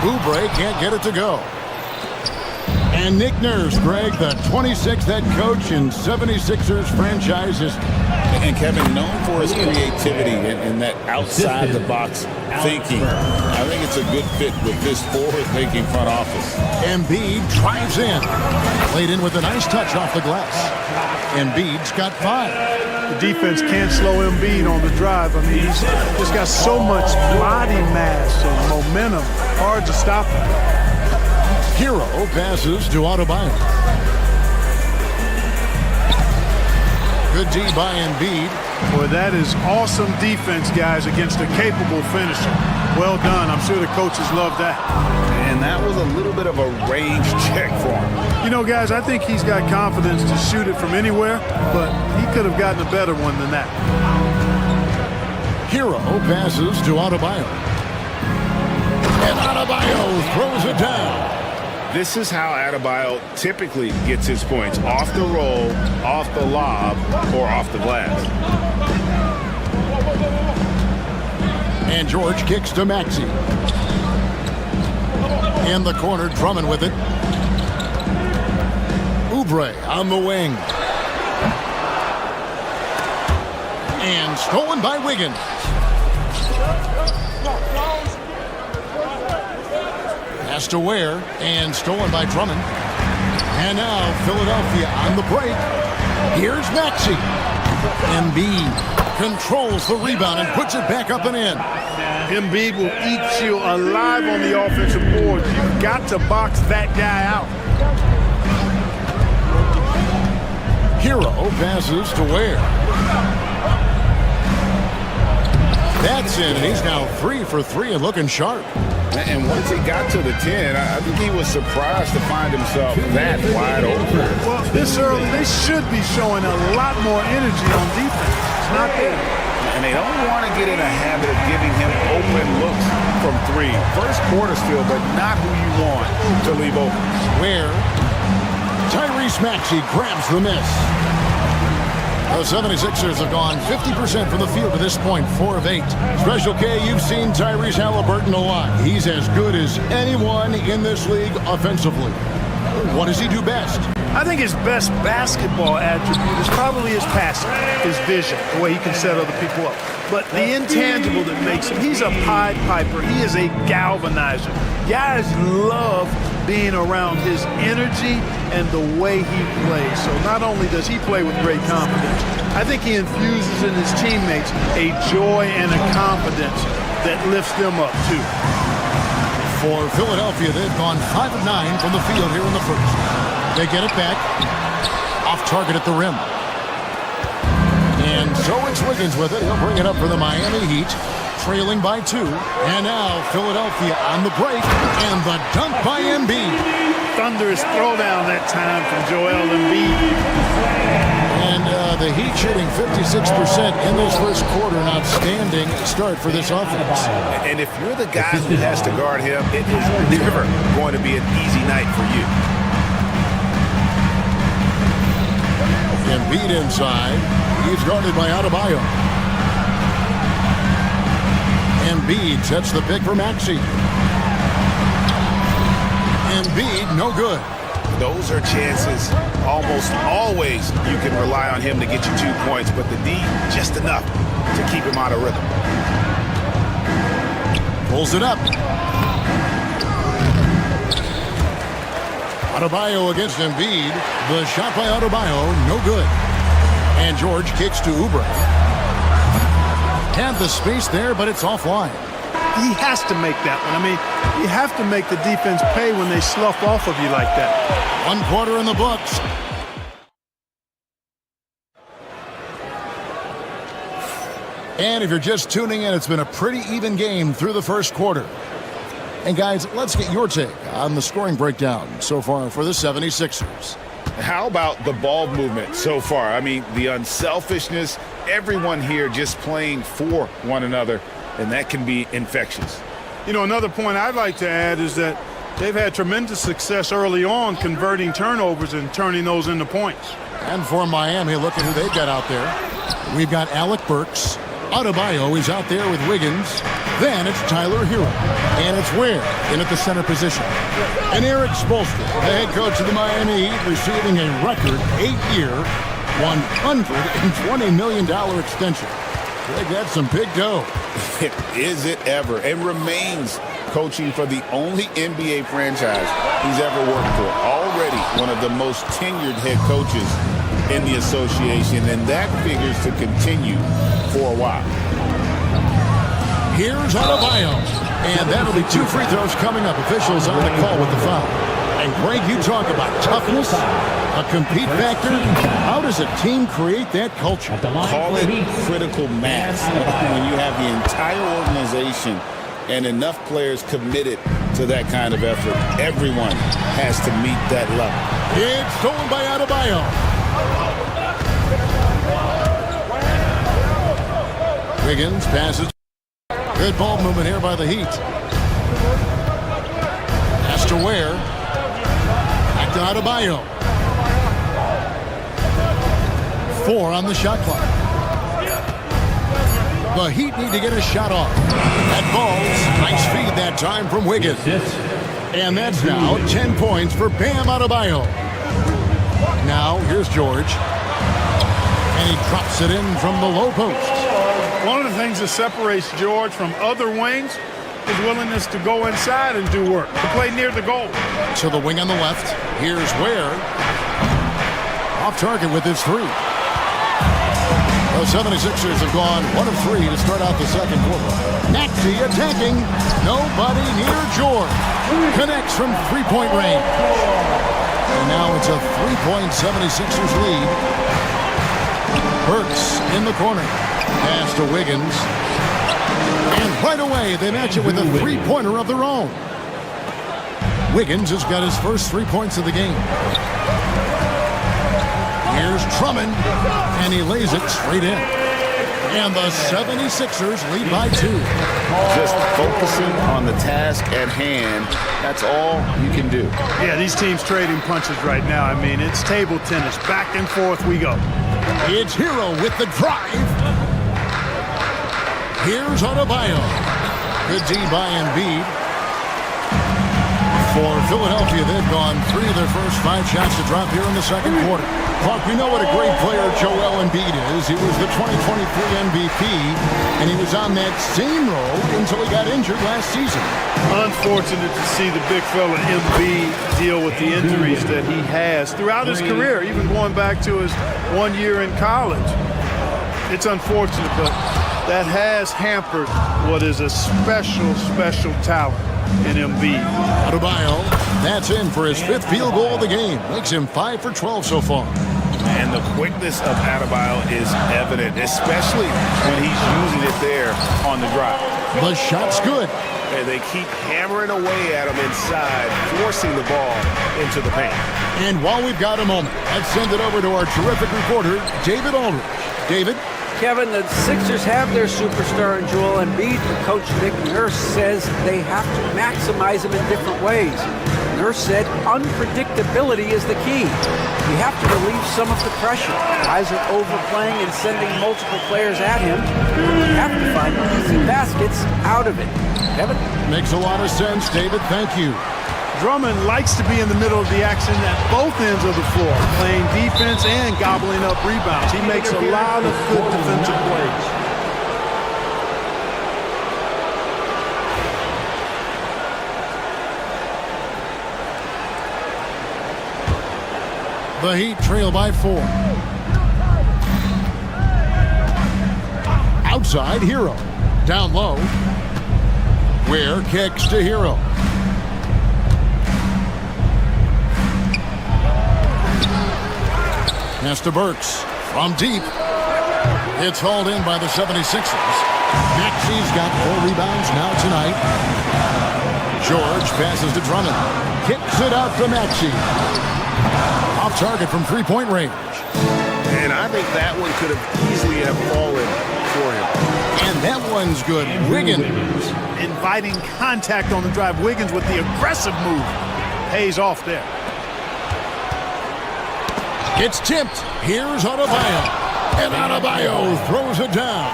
Oubre can't get it to go. And Nick Nurse, Greg, the 26th head coach in 76ers franchise history. And Kevin, known for his creativity and that outside-the-box thinking. I think it's a good fit with this forward-thinking front office. Embiid drives in. Played in with a nice touch off the glass. Embiid's got 5. The defense can't slow Embiid on the drive. I mean, he's just got so much body mass and momentum. Hard to stop him. Hero passes to Adebayo. Good D by Embiid. Boy, that is awesome defense, guys, against a capable finisher. Well done. I'm sure the coaches love that. And that was a little bit of a range check for him. You know, guys, I think he's got confidence to shoot it from anywhere, but he could have gotten a better one than that. Hero passes to Adebayo. And Adebayo throws it down. This is how Adebayo typically gets his points. Off the roll, off the lob, or off the glass. And George kicks to Maxey. In the corner, Drummond with it. Oubre on the wing. And stolen by Wiggins. Pass to Ware, and stolen by Drummond. And now Philadelphia on the break. Here's Maxey. Embiid controls the rebound and puts it back up and in. Embiid will eat you alive on the offensive board. You've got to box that guy out. Hero passes to Ware. That's in, and he's now 3 for 3 and looking sharp. And once he got to the 10, I think he was surprised to find himself that wide open. Well, this early, they should be showing a lot more energy on defense. It's not there. And they don't want to get in a habit of giving him open looks from 3. First quarter still, but not who you want to leave open. Where Tyrese Maxey grabs the miss. The 76ers have gone 50% from the field to this point, 4 of 8. Special K, you've seen Tyrese Halliburton a lot. He's as good as anyone in this league offensively. What does he do best? I think his best basketball attribute is probably his passing, his vision, the way he can set other people up. But the intangible that makes him, he's a Pied Piper. He is a galvanizer. Guys love being around his energy and the way he plays. So not only does he play with great confidence, I think he infuses in his teammates a joy and a confidence that lifts them up too. For Philadelphia, they've gone 5 of 9 from the field here in the first. They get it back. Off target at the rim. And so it's Wiggins with it. He'll bring it up for the Miami Heat, trailing by 2. And now Philadelphia on the break. And the dunk by Embiid. Thunderous throwdown that time from Joel Embiid. And the Heat shooting 56% in this first quarter. An outstanding start for this offense. And if you're the guy who has to guard him, it is never going to be an easy night for you. Embiid inside. He's guarded by Adebayo. Embiid sets the pick for Maxey. Embiid, no good. Those are chances almost always you can rely on him to get you 2 points, but the D, just enough to keep him out of rhythm. Pulls it up. Adebayo against Embiid. The shot by Adebayo, no good. And George kicks to Oubre. Had the space there, but it's offline. He has to make that one. I mean, you have to make the defense pay when they slough off of you like that. 1 quarter in the books. And if you're just tuning in, it's been a pretty even game through the first quarter. And guys, let's get your take on the scoring breakdown so far for the 76ers. How about the ball movement so far? I mean, the unselfishness, everyone here just playing for one another, and that can be infectious. You know, another point I'd like to add is that they've had tremendous success early on converting turnovers and turning those into points. And for Miami, look at who they've got out there. We've got Alec Burks. Adebayo is out there with Wiggins. Then it's Tyler Hero. And it's Ware in at the center position. And Eric Spoelstra, the head coach of the Miami Heat, receiving a record 8-year, $120 million extension. They got some big dough. Is it ever? And remains coaching for the only NBA franchise he's ever worked for. Already one of the most tenured head coaches in the association, and that figures to continue for a while. Here's Adebayo. And that'll be 2 free throws coming up. Officials on the call with the foul. And Greg, you talk about toughness, a compete factor. How does a team create that culture? Call it critical mass. When you have the entire organization and enough players committed to that kind of effort, everyone has to meet that level. It's stolen by Adebayo. Wiggins passes. Good ball movement here by the Heat. Has to Ware. Back to Adebayo. 4 on the shot clock. The Heat need to get a shot off. That ball's nice feed that time from Wiggins. And that's now 10 points for Bam Adebayo. Now here's George. And he drops it in from the low post. One of the things that separates George from other wings is willingness to go inside and do work, to play near the goal. To the wing on the left. Here's Ware. Off target with his 3. The 76ers have gone 1 of 3 to start out the second quarter. Maxey attacking. Nobody near George. Connects from 3-point range. And now it's a 3-point 76ers lead. Burks in the corner. Pass to Wiggins. Right away, they match it with a three-pointer of their own. Wiggins has got his first 3 points of the game. Here's Drummond, and he lays it straight in. And the 76ers lead by 2. Just focusing on the task at hand. That's all you can do. Yeah, these teams trading punches right now. I mean, it's table tennis. Back and forth we go. It's Hero with the drive. Here's Adebayo. Good D by Embiid. For Philadelphia, they've gone 3 of their first 5 shots to drop here in the second quarter. Clark, we know what a great player Joel Embiid is. He was the 2023 MVP, and he was on that same road until he got injured last season. Unfortunate to see the big fella Embiid deal with the injuries that he has throughout his career, even going back to his 1 year in college. It's unfortunate, but that has hampered what is a special, special talent in Embiid. Adebayo, that's in for his 5th field goal of the game. Makes him 5 for 12 so far. And the quickness of Adebayo is evident, especially when he's using it there on the drive. The shot's good. And they keep hammering away at him inside, forcing the ball into the paint. And while we've got a moment, let's send it over to our terrific reporter, David Aldridge. David? Kevin, the Sixers have their superstar in Joel Embiid, but Coach Nick Nurse says they have to maximize him in different ways. Nurse said unpredictability is the key. You have to relieve some of the pressure. Guys are overplaying and sending multiple players at him. You have to find easy baskets out of it. Kevin? Makes a lot of sense, David. Thank you. Drummond likes to be in the middle of the action at both ends of the floor, playing defense and gobbling up rebounds. He makes a lot of good defensive plays. The Heat trail by 4. Outside, Hero. Down low. Ware kicks to Hero. Pass to Burks. From deep. It's hauled in by the 76ers. Maxey's got 4 rebounds now tonight. George passes to Drummond. Kicks it out to Maxey. Off target from 3-point range. And I think that one could have easily have fallen for him. And that one's good. Wiggins. Inviting contact on the drive. Wiggins with the aggressive move. Pays off there. It's tipped. Here's Adebayo. And Adebayo throws it down.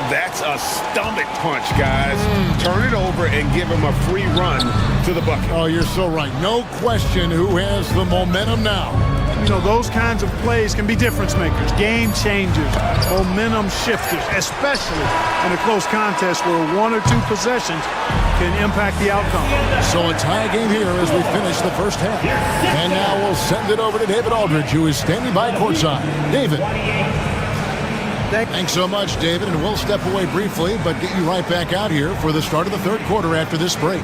That's a stomach punch, guys. Turn it over and give him a free run to the bucket. Oh, you're so right. No question who has the momentum now. You know, those kinds of plays can be difference makers, game changers, momentum shifters, especially in a close contest where 1 or 2 possessions can impact the outcome. So a tie game here as we finish the first half. And now we'll send it over to David Aldridge, who is standing by courtside. David. Thanks so much, David, and we'll step away briefly, but get you right back out here for the start of the third quarter after this break.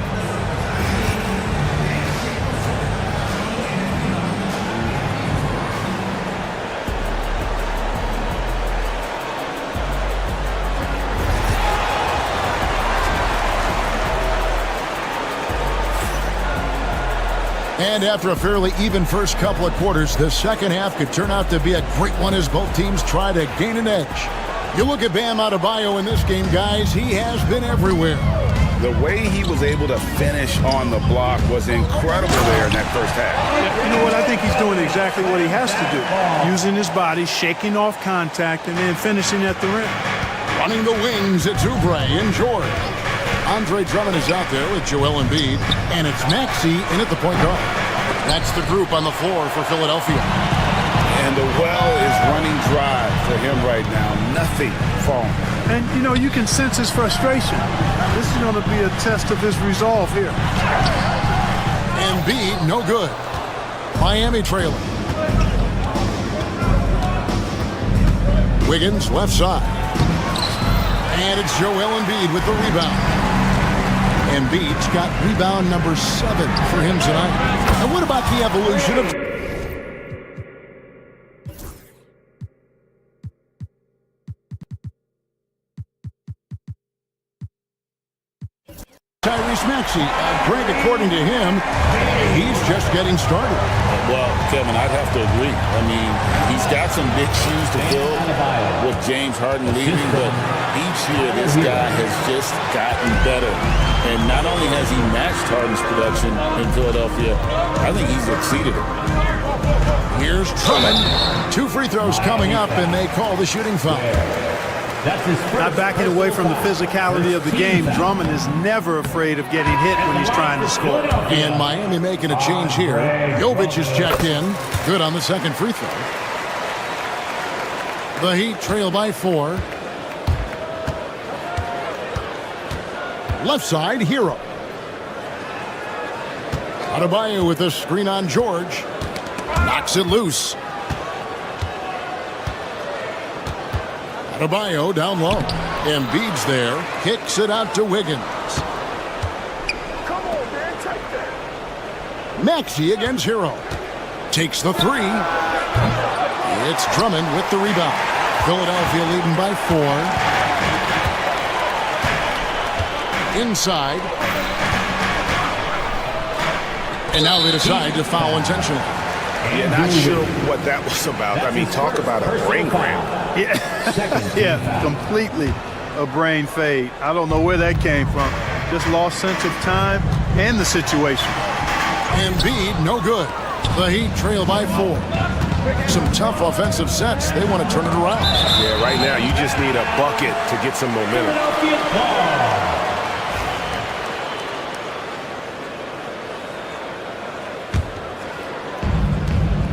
And after a fairly even first couple of quarters, the second half could turn out to be a great one as both teams try to gain an edge. You look at Bam Adebayo in this game, guys, he has been everywhere. The way he was able to finish on the block was incredible there in that first half. You know what? I think he's doing exactly what he has to do. Using his body, shaking off contact, and then finishing at the rim. Running the wings, it's Oubre and George. Andre Drummond is out there with Joel Embiid, and it's Maxey in at the point guard. That's the group on the floor for Philadelphia. And the well is running dry for him right now. Nothing falling. And, you know, you can sense his frustration. This is going to be a test of his resolve here. Embiid, no good. Miami trailing. Wiggins, left side. And it's Joel Embiid with the rebound. Embiid's got rebound number 7 for him tonight. And what about the evolution of Tyrese Maxey. Greg, according to him, he's just getting started. Well, Kevin, I'd have to agree. I mean, he's got some big shoes to fill with James Harden leaving, but each year this guy has just gotten better. And not only has he matched Harden's production in Philadelphia, I think he's exceeded it. Here's Drummond. 2 free throws coming up, and they call the shooting foul. Not backing away from the physicality of the game. Drummond is never afraid of getting hit when he's trying to score. And Miami making a change here. Jovic is checked in. Good on the second free throw. The Heat trail by 4. Left side, Hero. Adebayo with a screen on George. Knocks it loose. Adebayo down low. Embiid's there. Kicks it out to Wiggins. Come on, man, take that. Maxey against Hero. Takes the 3. It's Drummond with the rebound. Philadelphia leading by 4. Inside. And now they decide to foul intentionally. Yeah, not sure what that was about. I mean, talk about a brain cramp. Yeah, completely a brain fade. I don't know where that came from. Just lost sense of time and the situation. Embiid, no good. The Heat trail by 4. Some tough offensive sets. They want to turn it around. Yeah, right now you just need a bucket to get some momentum.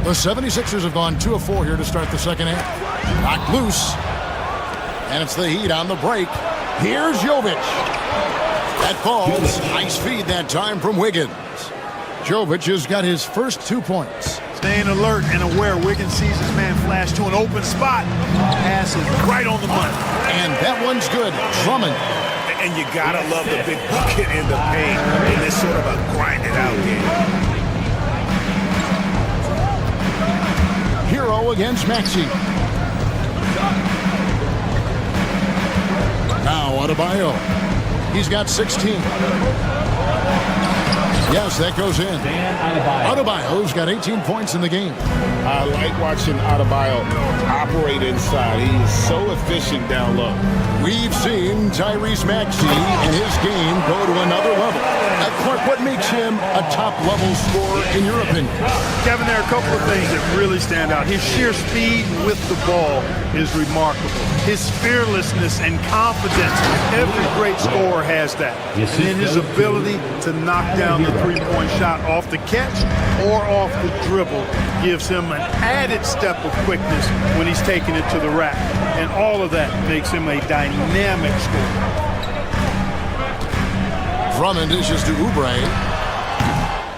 The 76ers have gone 2 of 4 here to start the second half. Knocked loose. And it's the Heat on the break. Here's Jovic. That falls. Nice feed that time from Wiggins. Jovic has got his first 2 points. Staying alert and aware. Wiggins sees his man flash to an open spot. Pass is right on the money. And that one's good. Drummond. And you gotta love the big bucket in the paint in this sort of a grind it out game. Hero against Maxey. Now Adebayo. He's got 16. Yes, that goes in. Adebayo's got 18 points in the game. I like watching Adebayo operate inside. He is so efficient down low. We've seen Tyrese Maxey and his game go to another level. Clark, what makes him a top-level scorer in your opinion? Kevin, there are a couple of things that really stand out. His sheer speed with the ball is remarkable. His fearlessness and confidence. Every great scorer has that. And then his ability to knock down the three-point shot off the catch or off the dribble gives him an added step of quickness when he's taking it to the rack. And all of that makes him a dynamic scorer. Drummond dishes to Oubre.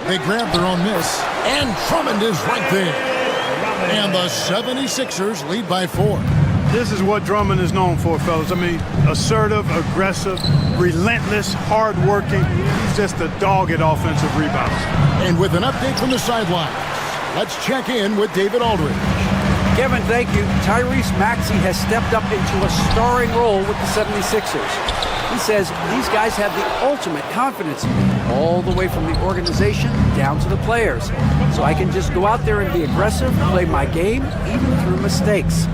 They grab their own miss. And Drummond is right there. And the 76ers lead by 4. This is what Drummond is known for, fellas. I mean, assertive, aggressive, relentless, hard-working. He's just a dog at offensive rebounds. And with an update from the sidelines, let's check in with David Aldridge. Kevin, thank you. Tyrese Maxey has stepped up into a starring role with the 76ers. He says these guys have the ultimate confidence, all the way from the organization down to the players. So I can just go out there and be aggressive, play my game, even through mistakes.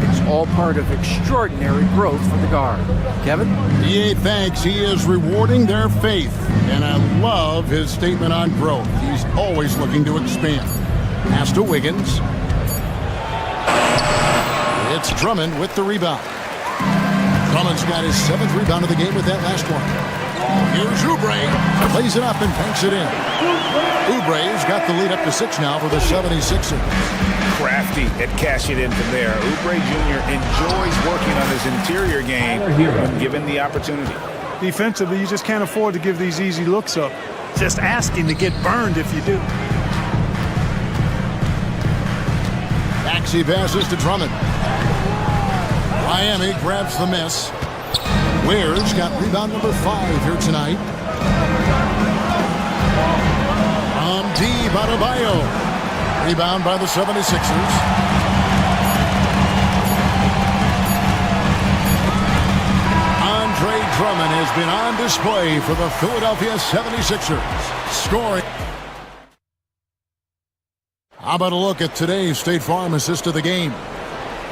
It's all part of extraordinary growth for the guard. Kevin? EA thanks. He is rewarding their faith. And I love his statement on growth. He's always looking to expand. Pass to Wiggins. It's Drummond with the rebound. Drummond's got his 7th rebound of the game with that last one. Here's Oubre. Plays it up and banks it in. Oubre's got the lead up to 6 now for the 76ers. Crafty at cashing in from there. Oubre Jr. enjoys working on his interior game when given the opportunity. Defensively, you just can't afford to give these easy looks up. Just asking to get burned if you do. Maxey passes to Drummond. Miami grabs the miss. Ware's got rebound number 5 here tonight. Deep Adebayo. Rebound by the 76ers. Andre Drummond has been on display for the Philadelphia 76ers, scoring. How about a look at today's State Farm assist of the game?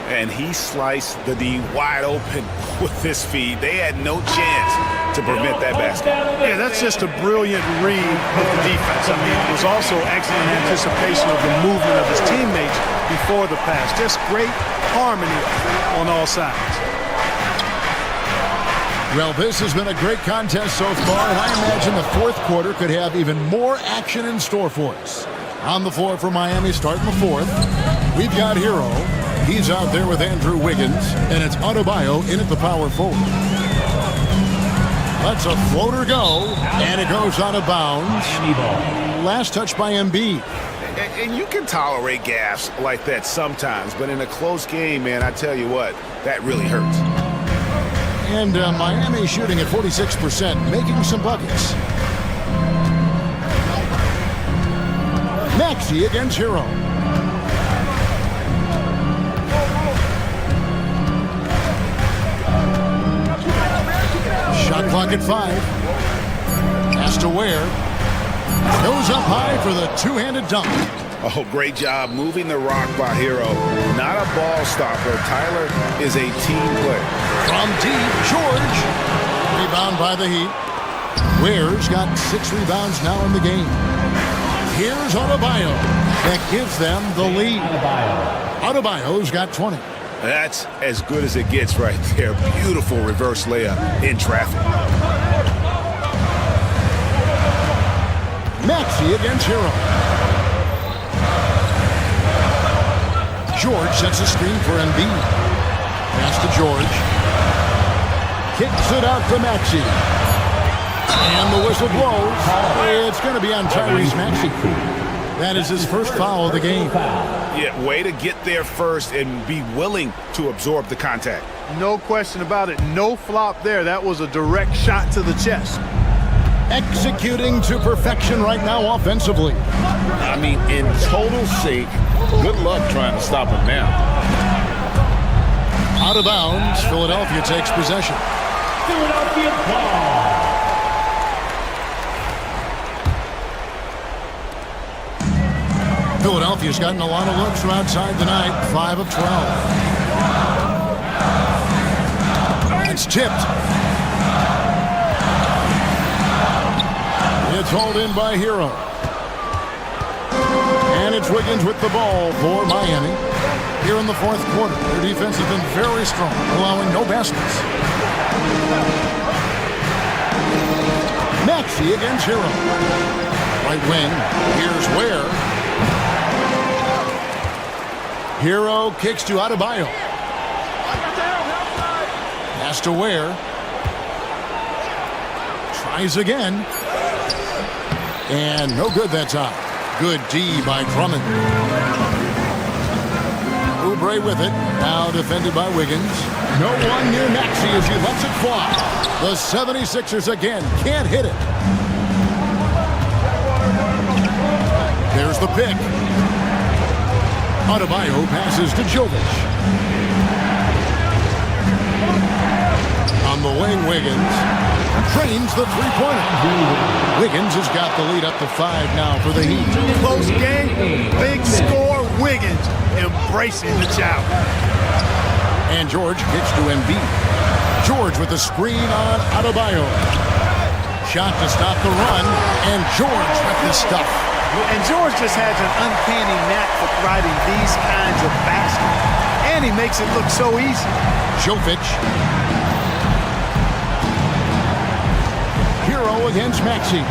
And he sliced the D wide open with his feed. They had no chance to prevent that basket. Yeah, that's just a brilliant read of the defense. I mean, it was also excellent anticipation of the movement of his teammates before the pass. Just great harmony on all sides. Well, this has been a great contest so far, and I imagine the fourth quarter could have even more action in store for us. On the floor for Miami, starting the fourth, we've got Hero. He's out there with Andrew Wiggins, and it's Adebayo in at the power forward. Let's a floater go, and it goes out of bounds. Last touch by Embiid. And you can tolerate gaffes like that sometimes, but in a close game, man, I tell you what, that really hurts. And Miami shooting at 46%, making some buckets. Maxey against Hero. Shot clock at 5. Has to wear. Goes up high for the two-handed dunk. Oh, great job moving the rock by Hero. Not a ball stopper. Tyler is a team player. From deep, George. Rebound by the Heat. Ware's got 6 rebounds now in the game. Here's Adebayo. That gives them the lead. Adebayo's got 20. That's as good as it gets right there. Beautiful reverse layup in traffic. Maxey against Hero. George sets a screen for Embiid. Pass to George. Kicks it out to Maxey. And the whistle blows. It's going to be on Tyrese Maxey. That is his first foul of the game. Yeah, way to get there first and be willing to absorb the contact. No question about it. No flop there. That was a direct shot to the chest. Executing to perfection right now offensively. I mean, in total sync. Good luck trying to stop him now. Out of bounds. Philadelphia takes possession. Philadelphia ball. Philadelphia's gotten a lot of looks from outside tonight. 5 of 12. It's tipped. It's hauled in by Hero. And it's Wiggins with the ball for Miami. Here in the fourth quarter, their defense has been very strong, allowing no baskets. Maxey against Hero. Right wing. Here's Ware. Hero kicks to Adebayo. Pass to Ware. Tries again. And no good that time. Good D by Drummond. Oubre with it. Now defended by Wiggins. No one near Maxey as he lets it fly. The 76ers again can't hit it. There's the pick. Adebayo passes to Jovic. On the wing, Wiggins trains the three-pointer. Wiggins has got the lead up to 5 now for the Heat. Close game, big score. Wiggins embracing the challenge. And George kicks to Embiid. George with the screen on Adebayo. Shot to stop the run, and George with the stuff. And George just has an uncanny knack for providing these kinds of baskets. And he makes it look so easy. Jovic. Hero against Maxey.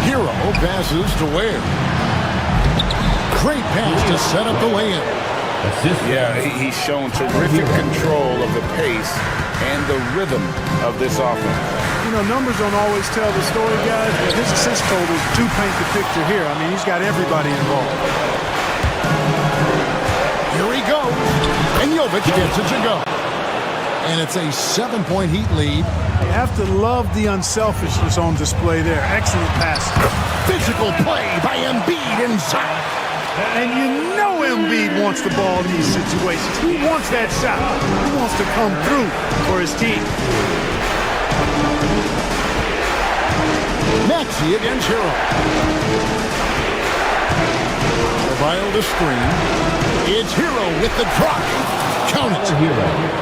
Hero passes to Ware. Great pass to set up the lay-in. Yeah, he's shown terrific control of the pace and the rhythm of this offense. You know, numbers don't always tell the story, guys, but his assist totals do paint the picture here. I mean, he's got everybody involved. Here he goes. And Jovic gets it to go. And it's a 7-point Heat lead. You have to love the unselfishness on display there. Excellent pass. Physical play by Embiid inside. And you know Embiid wants the ball in these situations. He wants that shot. He wants to come through for his team. Maxey against Hero. Wild to screen. It's Hero with the drop. Count it.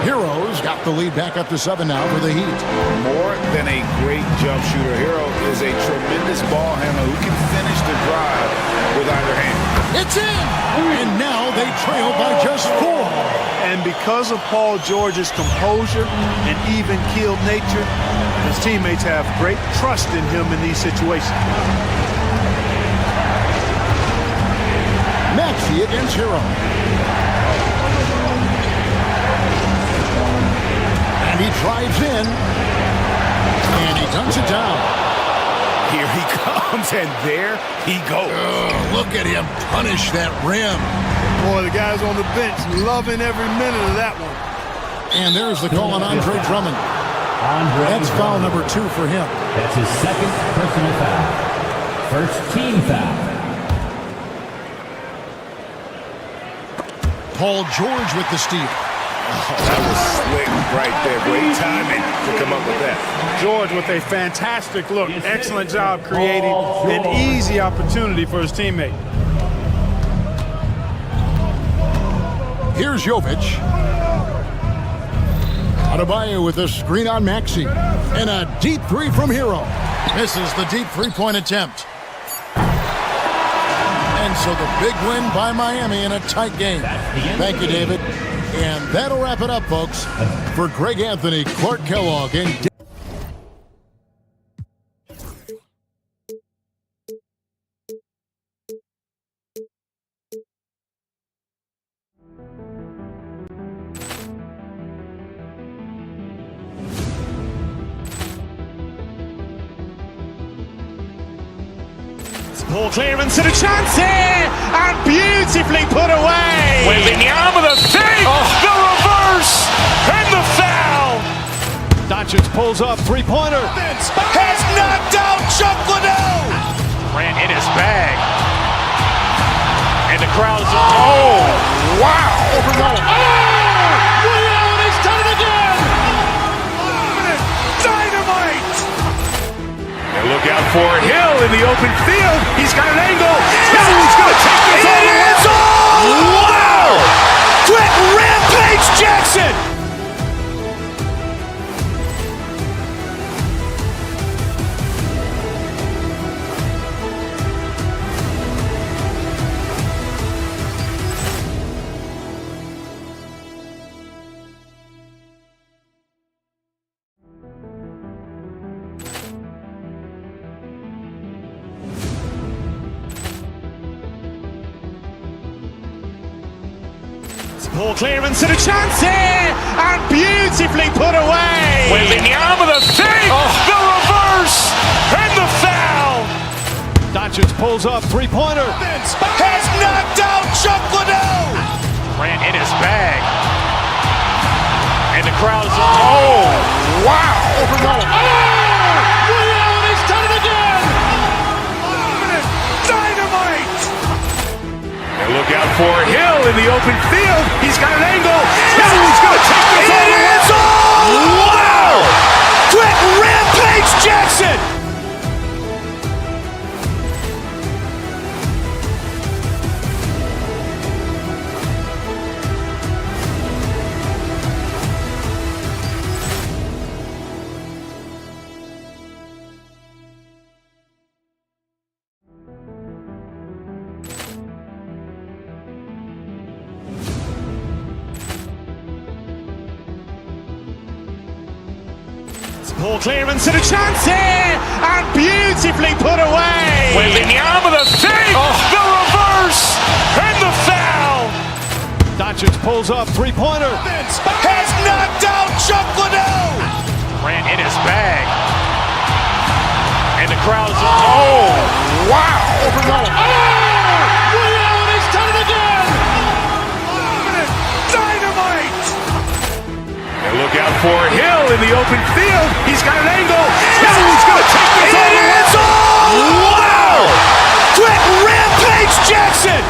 Hero's got the lead back up to 7 now for the Heat. More than a great jump shooter, Hero is a tremendous ball handler who can finish the drive with either hand. It's in! And now they trail by just 4. And because of Paul George's composure and even-keeled nature, his teammates have great trust in him in these situations. Maxey against Hero. And he drives in. And he dunks it down. Here he comes, and there he goes. Oh, look at him punish that rim. Boy, the guys on the bench loving every minute of that one. And there's the call on Andre Drummond. That's foul number 2 for him. That's his second personal foul. First team foul. Paul George with the steal. Oh, that was slick right there. Great timing to come up with that. George with a fantastic look. Excellent job creating an easy opportunity for his teammate. Here's Jovic. Adebayo with a screen on Maxey. And a deep 3 from Hero. Misses the deep 3-point attempt. And so the big win by Miami in a tight game. Thank you, David. And that'll wrap it up, folks. For Greg Anthony, Clark Kellogg, and Ball clearance and a chance here, and beautifully put away. Wembanyama the save, the reverse, and the foul. Doncic pulls up, three-pointer. Has knocked out Chuck Liddell. Ran in his bag. And the crowd is, oh, wow. Leon has done it again. Dynamite. And look out for Hill in the open field. He's got an angle. He's going to take this all the way. Wow. Quick rampage Jackson. Ball clearance and a chance here, and beautifully put away. Wembanyama the save, the reverse, and the foul. Doncic pulls up, three-pointer. Has knocked out Chuck Liddell. Ran in his bag. And the crowd is, oh, wow. Leon has done it again. Dynamite. And look out for Hill in the open field. He's got an angle. He's going to take this all the way. Wow. Quick rampage Jackson. Ball clearance and a chance here, and beautifully put away. Wembanyama the save, the reverse, and the foul. Doncic pulls up, three-pointer. Has knocked out Chuck Liddell. Ran in his bag. And the crowd is, oh, wow. Leon has done it again. Dynamite. And look out for Hill in the open field. He's got an angle. He's going to take this all the way. Wow. Quick rampage Jackson.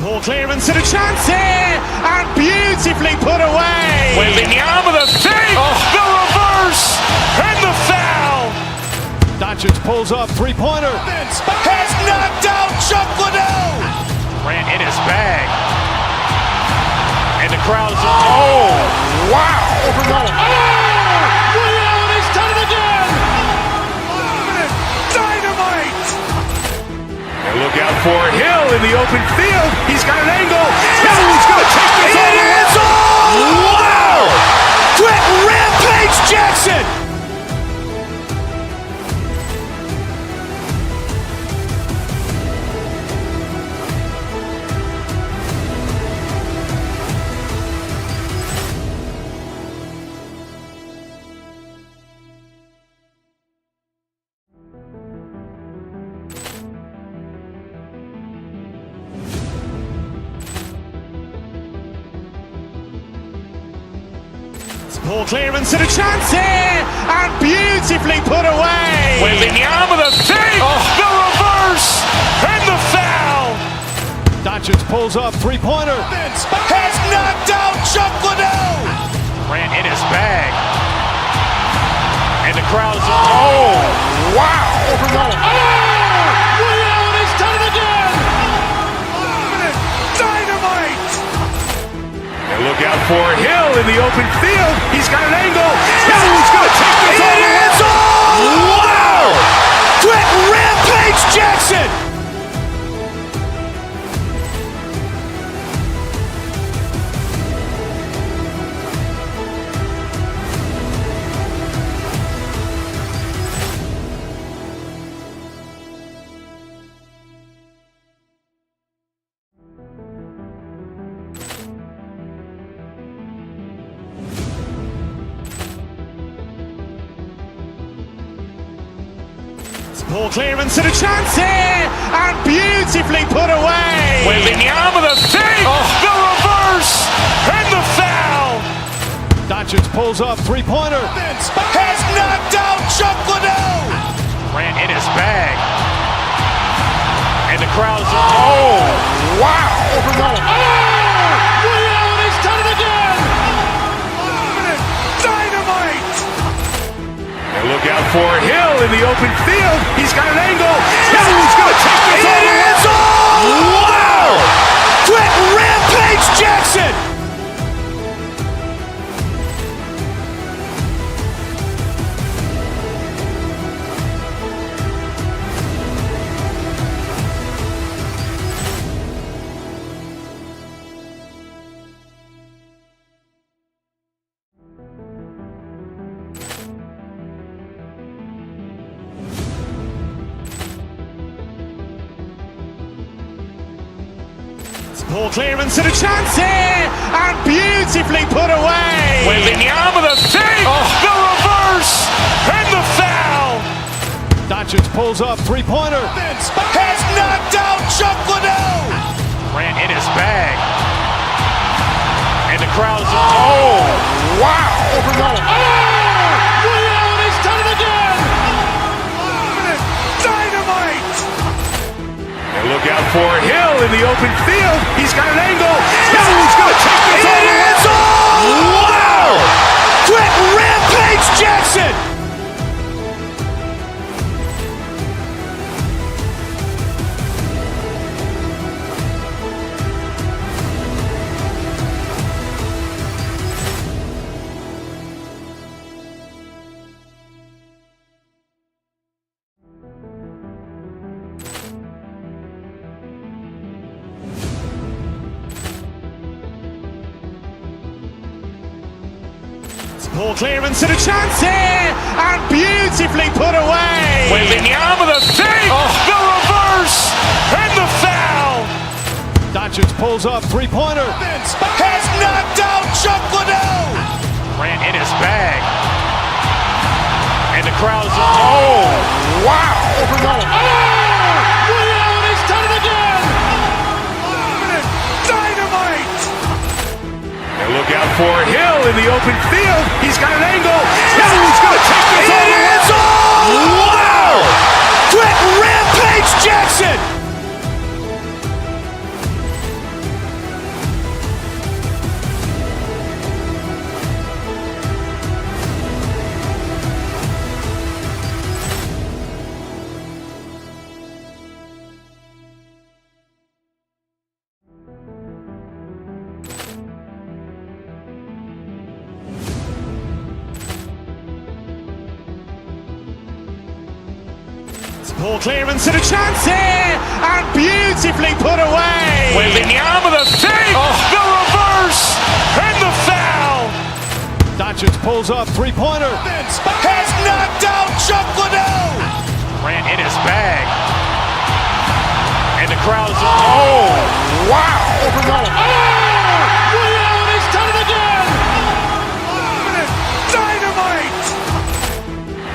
Ball clearance and a chance here, and beautifully put away. Wembanyama the save, the reverse, and the foul. Doncic pulls up, three-pointer. Has knocked out Chuck Liddell. Grant in his bag. And the crowd's wow. He's done it again. Dynamite. And look out for Hill in the open field. He's got an angle. Hill's going to take this all the way. Wow. Quick Rampage Jackson. Ball clearance and a chance here, and beautifully put away. Wembanyama the save, the reverse, and the foul. Doncic pulls up, three-pointer. Has knocked out Chuck Liddell. Grant in his bag. And the crowd's wow. He's done it again. Dynamite. And look out for Hill in the open field. He's got an angle. Hill's going to take this all the way. Wow. Quick Rampage Jackson. Ball clearance and a chance here, and beautifully put away. Wembanyama the save, the reverse, and the foul. Doncic pulls up, three-pointer. Has knocked out Chuck Liddell. Grant in his bag. And the crowd's wow. He's done it again. Dynamite. And look out for Hill in the open field. He's got an angle. Hill's going to take this all the way. Wow. Quick Rampage Jackson. Ball clearance and a chance here, and beautifully put away. Wembanyama the save, the reverse, and the foul. Doncic pulls up, three-pointer. Has knocked out Chuck Liddell. Grant in his bag. And the crowd's wow. He's done it again. Dynamite. And look out for Hill in the open field. He's got an angle. Hill's going to take this all the way. Wow. Quick Rampage Jackson. Ball clearance and a chance here, and beautifully put away. Wembanyama the save, the reverse, and the foul. Doncic pulls up, three-pointer. Has knocked out Chuck Liddell. Grant in his bag. And the crowd's wow. He's done it again. Dynamite. And look out for Hill in the open field. He's got an angle. Hill's going to take this all the way. Wow. Quick Rampage Jackson. Ball clearance and a chance here, and beautifully put away. Wembanyama the save, the reverse, and the foul. Doncic pulls up, three-pointer. Has knocked out Chuck Liddell. Grant in his bag. And the crowd is, oh, wow. Allen has done it again. Dynamite.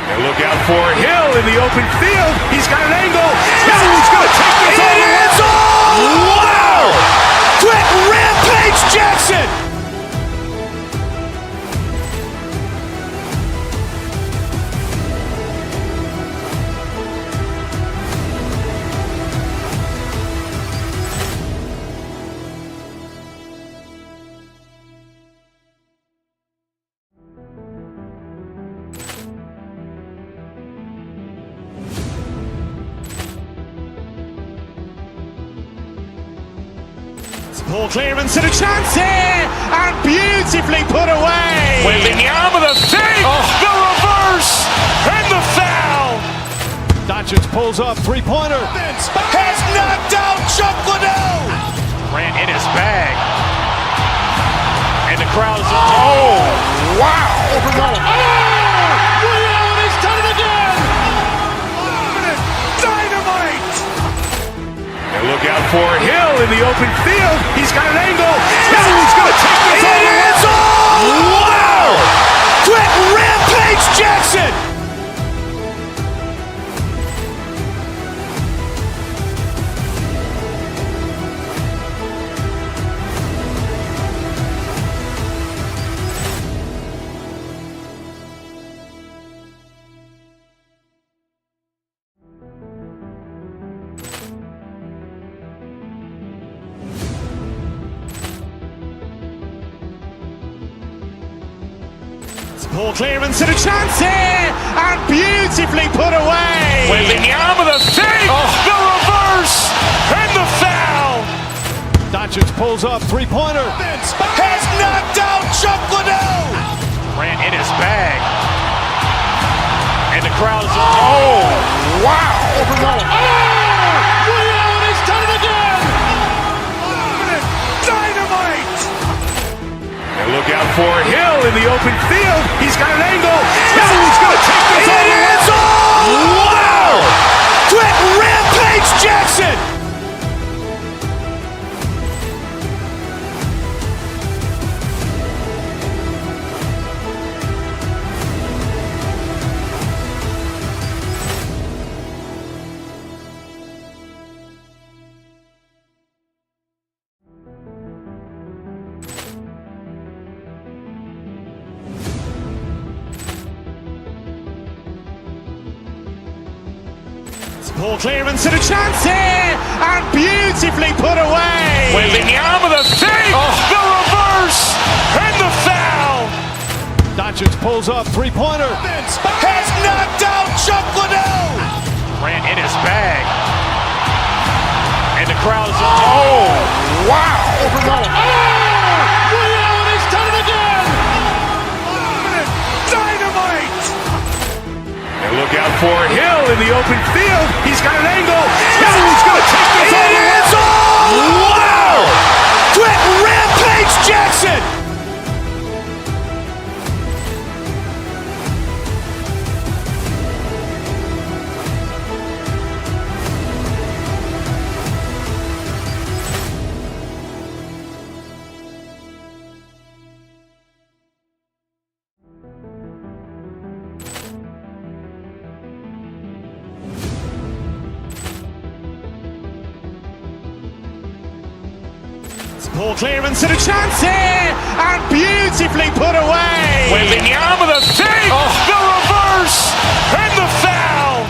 And look out for Hill in the open field. He's got an angle. Hill's going to take this all the way. Wow. Quick Rampage Jackson. Ball clearance and a chance here, and beautifully put away. Wembanyama the save, the reverse, and the foul. Doncic pulls up, three-pointer. Has knocked out Chuck Liddell. Grant in his bag. And the crowd is, oh, wow. Allen has done it again. Dynamite. And look out for Hill in the open field. He's got an angle. Hill's going to take this all the way. Wow. Quick Rampage Jackson. Ball clearance and a chance here, and beautifully put away. Wembanyama the save, the reverse, and the foul. Doncic pulls up, three-pointer. Has knocked out Chuck Liddell. Grant in his bag. And the crowd is, oh, wow. Allen has done it again. Dynamite. And look out for Hill in the open field. He's got an angle. Hill's going to take this all the way. Wow. Quick Rampage Jackson. Ball clearance and a chance here, and beautifully put away. Wembanyama the save, the reverse, and the foul. Doncic pulls up, three-pointer. Has knocked out Chuck Liddell. Grant in his bag. And the crowd is, oh, wow. Allen has done it again. Dynamite. And look out for Hill in the open field. He's got an angle. Hill's going to take this all the way. Wow. Quick Rampage Jackson. Ball clearance and a chance here, and beautifully put away. Wembanyama the save, the reverse, and the foul.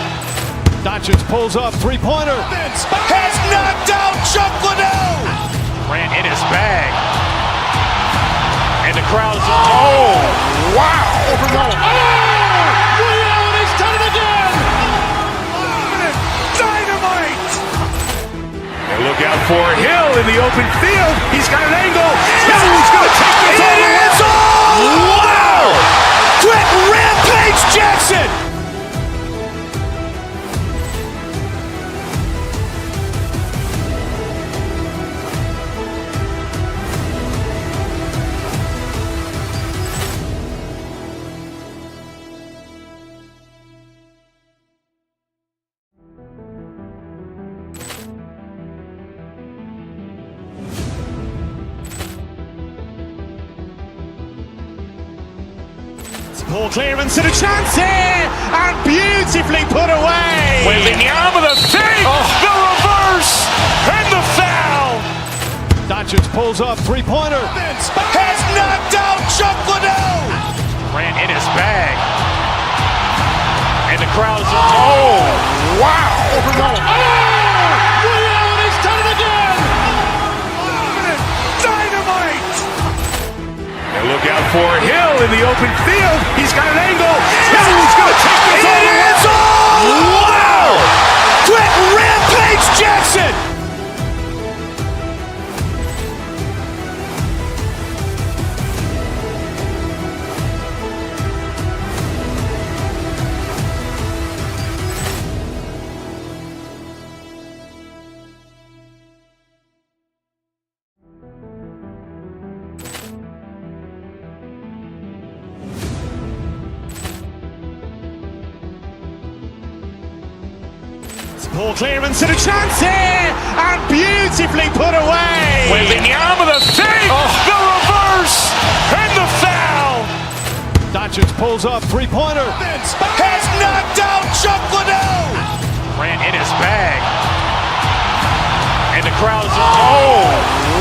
Doncic pulls up, three-pointer. Has knocked out Chuck Liddell. Grant in his bag. And the crowd is, oh, wow. Allen has done it again. Dynamite. And look out for Hill in the open field. He's got an angle. Hill's going to take this all the way. Wow. Quick Rampage Jackson. Ball clearance and a chance here, and beautifully put away. Wembanyama the fake, the reverse, and the foul. Doncic pulls up, three-pointer. Has knocked out Chuck Liddell. Ran in his bag. And the crowd's oh, wow. Liddell has done it again. Dynamite. And look out for Hill in the open field. He's got an angle. Hill's going to take this all the way. Wow. Quick Rampage Jackson. Ball clearance and a chance here, and beautifully put away. Wembanyama the fake, the reverse, and the foul. Doncic pulls up, three-pointer. Has knocked out Chuck Liddell. Ran in his bag. And the crowd's oh,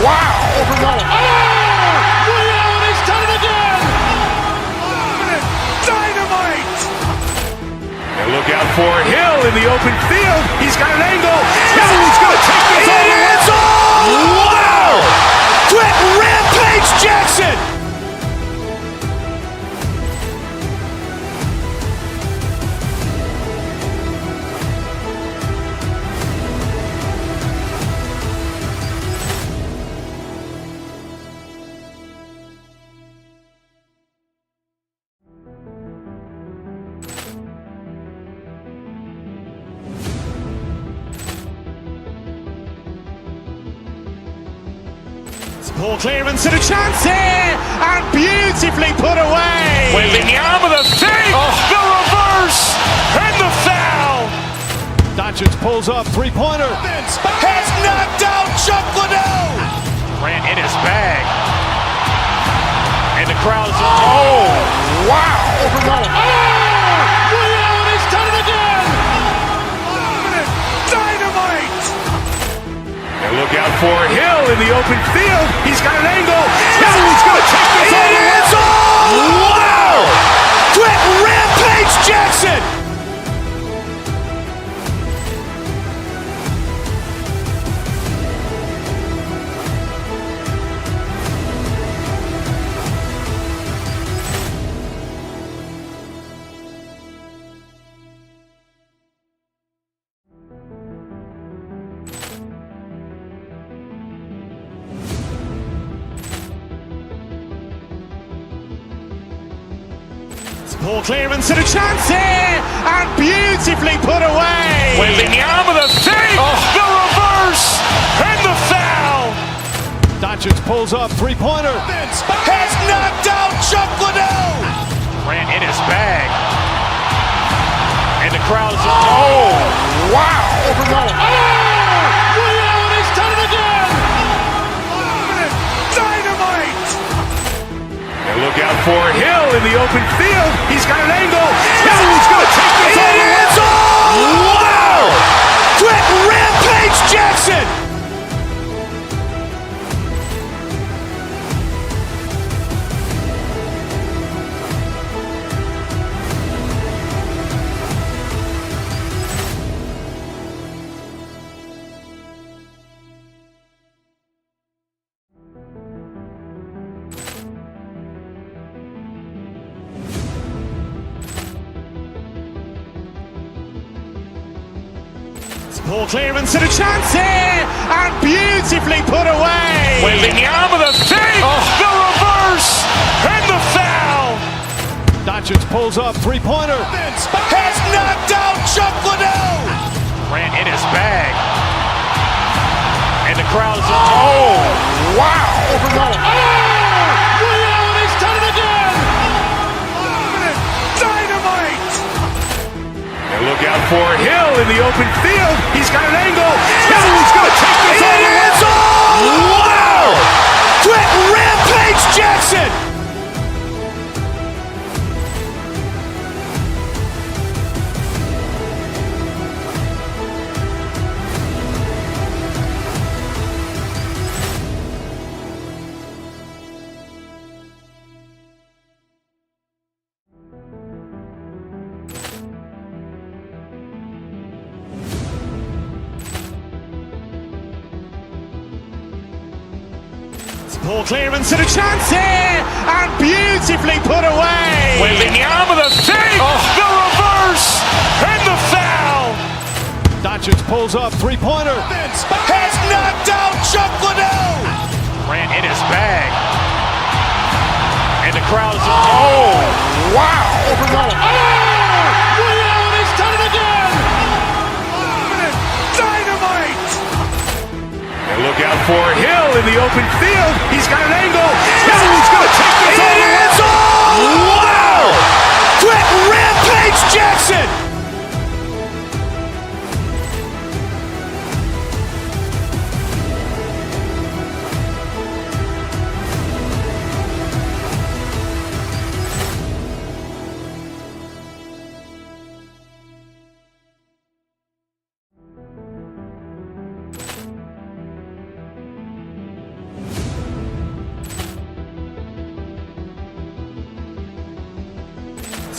wow. Liddell has done it again. Dynamite. And look out for Hill in the open field. He's got an angle. Hill's going to take this all the way. Wow. Quick Rampage Jackson. Ball clearance and a chance here, and beautifully put away. Wembanyama the fake, the reverse, and the foul. Doncic pulls up, three-pointer. Has knocked out Chuck Liddell. Ran in his bag. And the crowd's oh, wow. Liddell has done it again. Dynamite. And look out for Hill in the open field. He's got an angle. Hill's going to take this all the way. Wow. Quick Rampage Jackson. Ball clearance and a chance here, and beautifully put away. Wembanyama the fake, the reverse, and the foul. Doncic pulls up, three-pointer. Has knocked out Chuck Liddell. Ran in his bag. And the crowd's oh, wow. Liddell has done it again. Dynamite. And look out for Hill in the open field. He's got an angle. Hill's going to take this all the way. Wow. Quick Rampage Jackson. Ball clearance and a chance here, and beautifully put away. Wembanyama the fake, the reverse, and the foul. Doncic pulls up, three-pointer. Has knocked out Chuck Liddell. Ran in his bag. And the crowd's oh, wow. Liddell has done it again. Dynamite. And look out for Hill in the open field. He's got an angle. Hill's going to take this all the way. Wow. Quick Rampage Jackson. Ball clearance and a chance here, and beautifully put away. Wembanyama the save, the reverse, and the foul. Doncic pulls up, three-pointer. Has knocked out Chuck Liddell. Grant in his bag. And the crowd is, oh, wow. Leon has done it again. Dynamite. And look out for Hill in the open field. He's got an angle. Hill's going to take this all the way. Wow. Quick Rampage Jackson.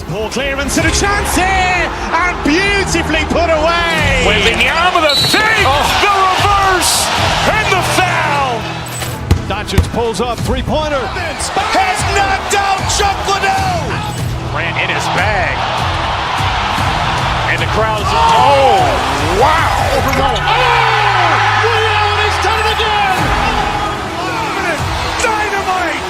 Ball clearance and a chance here, and beautifully put away. Wembanyama the save, the reverse, and the foul. Doncic pulls up, three-pointer. Has knocked out Chuck Liddell. Grant in his bag. And the crowd is, oh, wow. Leon has done it again. Dynamite.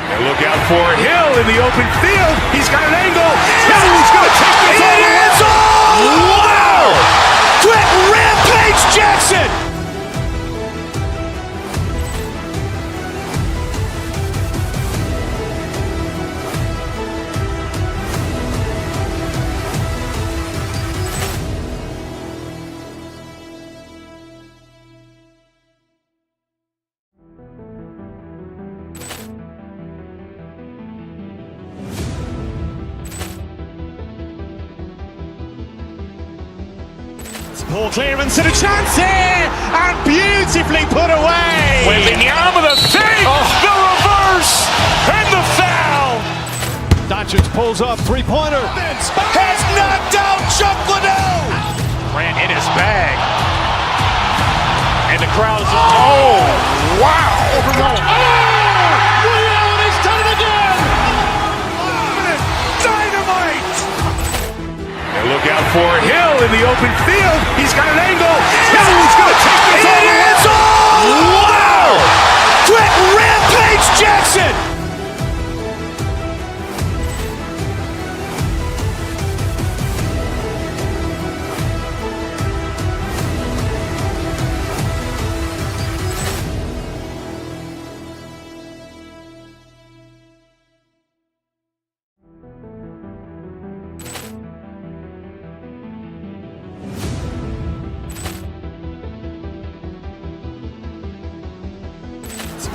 And look out for Hill in the open field. He's got an angle. Hill's going to take this all the way. Wow. Quick Rampage Jackson. Ball clearance and a chance here, and beautifully put away. Wembanyama the save, the reverse, and the foul. Doncic pulls up, three-pointer. Has knocked out Chuck Liddell. Grant in his bag. And the crowd is, oh, wow. Leon has done it again. Dynamite. And look out for Hill in the open field. He's got an angle. Hill's going to take this all the way. Wow. Quick Rampage Jackson.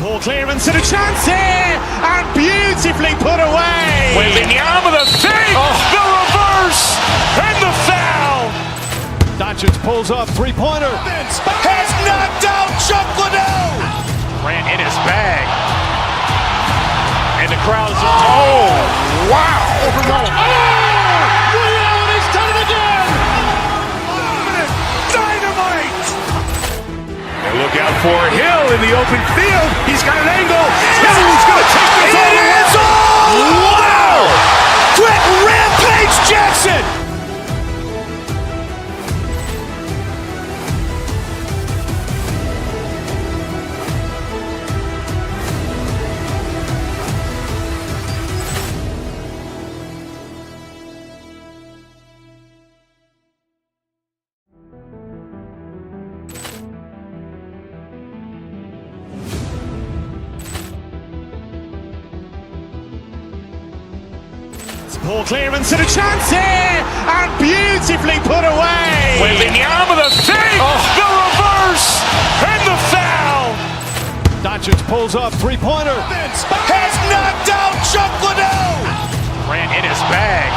Ball clearance and a chance here, and beautifully put away. Wembanyama the save, the reverse, and the foul. Doncic pulls up, three-pointer. Has knocked out Chuck Liddell. Grant in his bag. And the crowd is, oh, wow. Leon has done it again. Dynamite. And look out for Hill in the open field. He's got an angle. Hill's going to take this all the way. Wow. Quick Rampage Jackson. Ball clearance and a chance here, and beautifully put away. Wembanyama the save, the reverse, and the foul. Doncic pulls up, three-pointer. Has knocked out Chuck Liddell. Grant in his bag.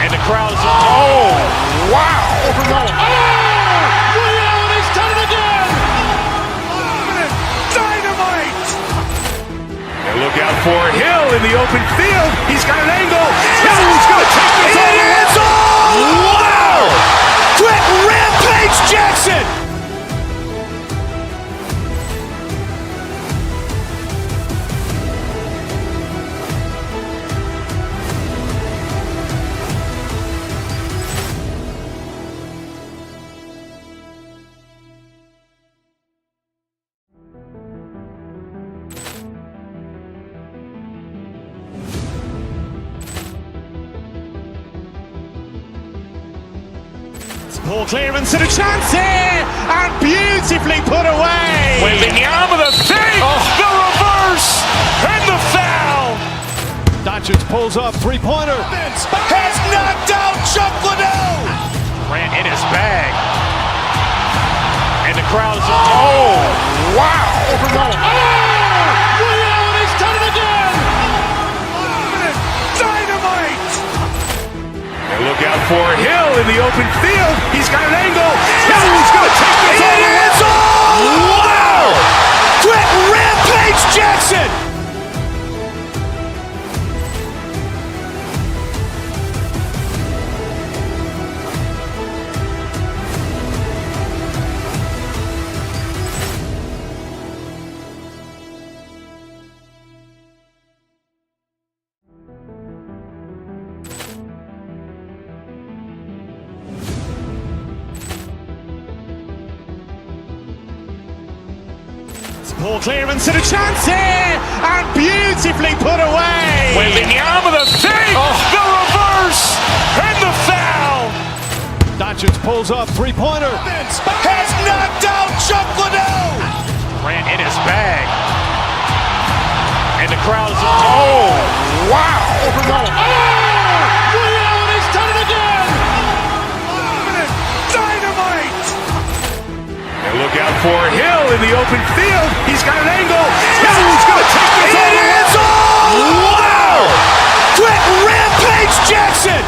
And the crowd is, oh, wow. Leon has done it again. Dynamite. And look out for Hill in the open field. He's got an angle. Hill's going to take this all the way. Wow. Quick Rampage Jackson. Ball clearance and a chance here, and beautifully put away. Wembanyama the save, the reverse, and the foul. Doncic pulls up, three-pointer. Has knocked out Chuck Liddell. Ran in his bag. And the crowd is, oh, wow. Liddell, he's done it again. Dynamite. And look out for Hill in the open field. He's got an angle. Hill's going to take this all the way. Wow. Quick Rampage Jackson. Ball clearance and a chance here, and beautifully put away. Wembanyama the save, the reverse, and the foul. Doncic pulls up, three-pointer. Has knocked out Chuck Liddell. Ran in his bag. And the crowd is, oh, wow. Liddell, he's done it again. Dynamite. And look out for Hill in the open field. He's got an angle. Hill's going to take this all the way. Wow. Quick Rampage Jackson.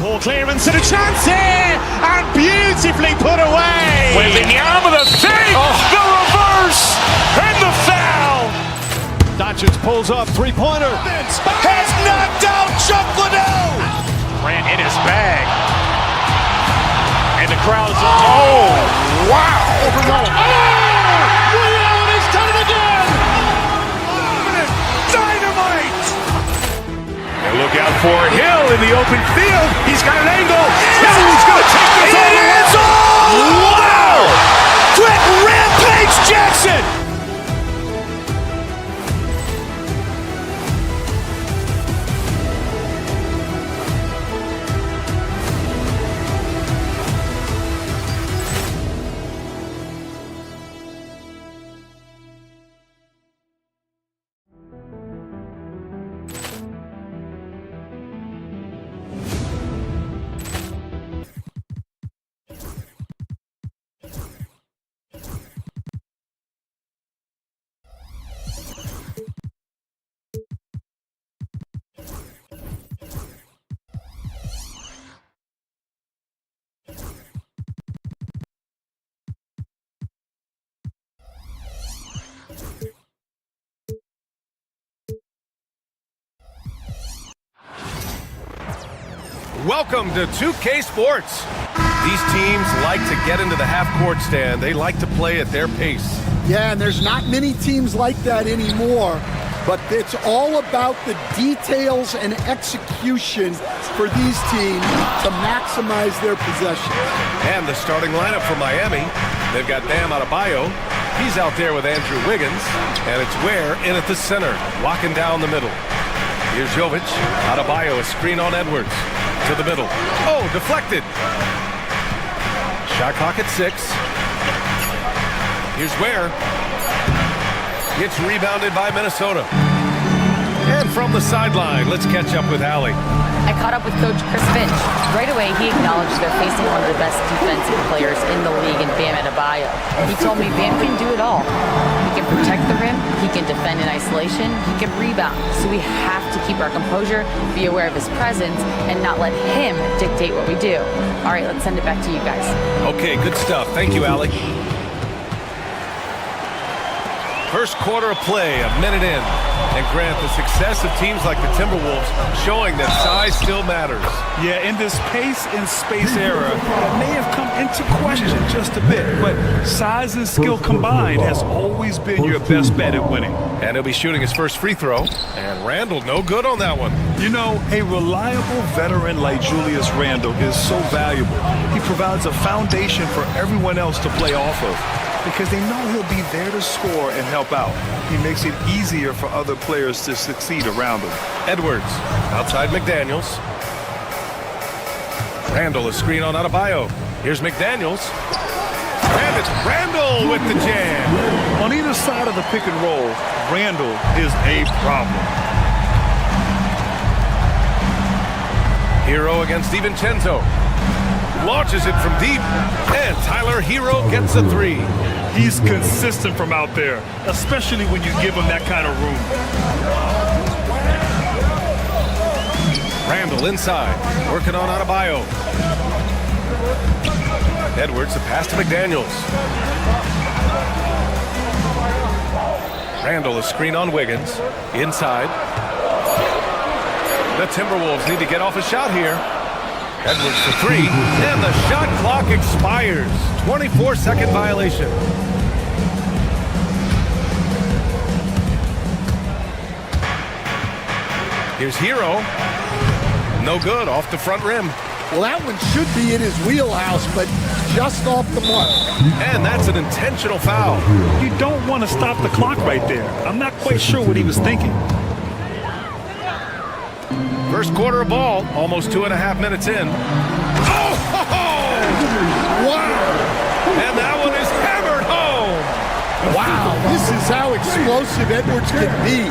Ball clearance and a chance here, and beautifully put away. Wembanyama the save, the reverse, and the foul. Doncic pulls up, three-pointer. Has knocked out Chuck Liddell. Ran in his bag. And the crowd is, oh, wow. Liddell, he's done it again. Dynamite. And look out for Hill in the open field. He's got an angle. Hill's going to take this all the way. Wow. Quick Rampage Jackson. Welcome to 2K Sports. These teams like to get into the half-court stand. They like to play at their pace. Yeah, and there's not many teams like that anymore, but it's all about the details and execution for these teams to maximize their possessions. And the starting lineup for Miami, they've got Bam Adebayo. He's out there with Andrew Wiggins, and it's Ware in at the center, locking down the middle. Here's Jovic. Adebayo, a screen on Edwards. To the middle. Oh, deflected. Shot clock at 6. Here's Ware. Gets rebounded by Minnesota. And from the sideline, let's catch up with Allie. I caught up with Coach Chris Finch. Right away, he acknowledged they're facing one of the best defensive players in the league in Bam Adebayo. He told me Bam can do it all. He can protect the rim, he can defend in isolation, he can rebound. So we have to keep our composure, be aware of his presence, and not let him dictate what we do. All right, let's send it back to you guys. Okay, good stuff. Thank you, Allie. First quarter of play, a minute in. And Grant, the success of teams like the Timberwolves showing that size still matters. Yeah, in this pace and space era, it may have come into question just a bit, but size and skill combined has always been your best bet at winning. And he'll be shooting his first free throw. And Randall, no good on that one. You know, a reliable veteran like Julius Randle is so valuable. He provides a foundation for everyone else to play off of, because they know he'll be there to score and help out. He makes it easier for other players to succeed around him. Edwards outside McDaniels. Randall is screen on Adebayo. Here's McDaniels. And it's Randall with the jam. On either side of the pick and roll, Randall is a problem. Hero against DiVincenzo. Launches it from deep, and Tyler Hero gets a three. He's consistent from out there, especially when you give him that kind of room. Randall inside, working on Adebayo. Edwards, the pass to McDaniels. Randall is screen on Wiggins, inside. The Timberwolves need to get off a shot here. Edwards for three, and the shot clock expires. 24-second violation. Here's Hero. No good, off the front rim. Well, that one should be in his wheelhouse, but just off the mark. And that's an intentional foul. You don't want to stop the clock right there. I'm not quite sure what he was thinking. First quarter of ball, almost 2.5 minutes in. Oh! Wow! And that one is hammered home! Wow, this is how explosive Edwards can be.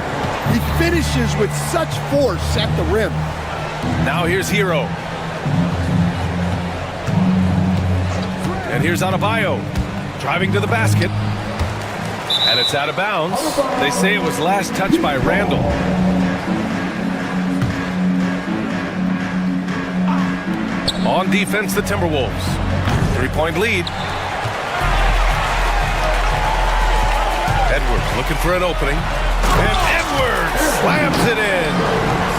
He finishes with such force at the rim. Now here's Hero. And here's Adebayo, driving to the basket. And it's out of bounds. They say it was last touched by Randall. On defense, the Timberwolves. 3-point lead. Edwards looking for an opening. And Edwards slams it in.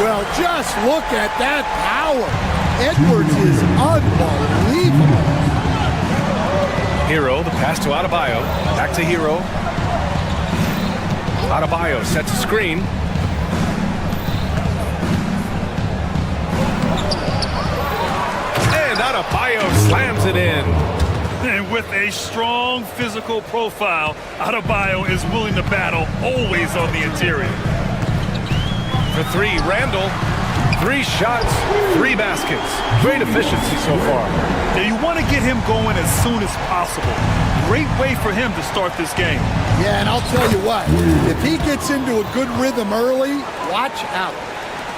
Well, just look at that power. Edwards is unbelievable. Hero, the pass to Adebayo. Back to Hero. Adebayo sets a screen. And Adebayo slams it in. And with a strong physical profile, Adebayo is willing to battle, always on the interior. For three, Randall. 3 shots, 3 baskets. Great efficiency so far. Yeah, you want to get him going as soon as possible. Great way for him to start this game. Yeah, and I'll tell you what, if he gets into a good rhythm early, watch out.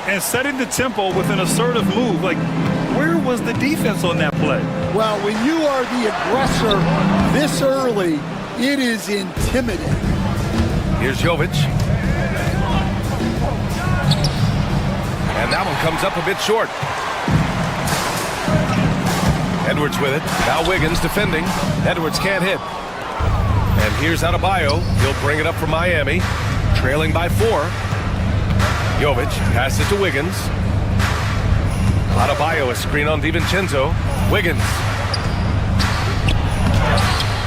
And setting the tempo with an assertive move, like, where was the defense on that play? Well, when you are the aggressor this early, it is intimidating. Here's Jovic. And that one comes up a bit short. Edwards with it. Now Wiggins defending. Edwards can't hit. And here's Adebayo. He'll bring it up for Miami. Trailing by 4. Jovic passes it to Wiggins. Adebayo is screen on DiVincenzo. Wiggins.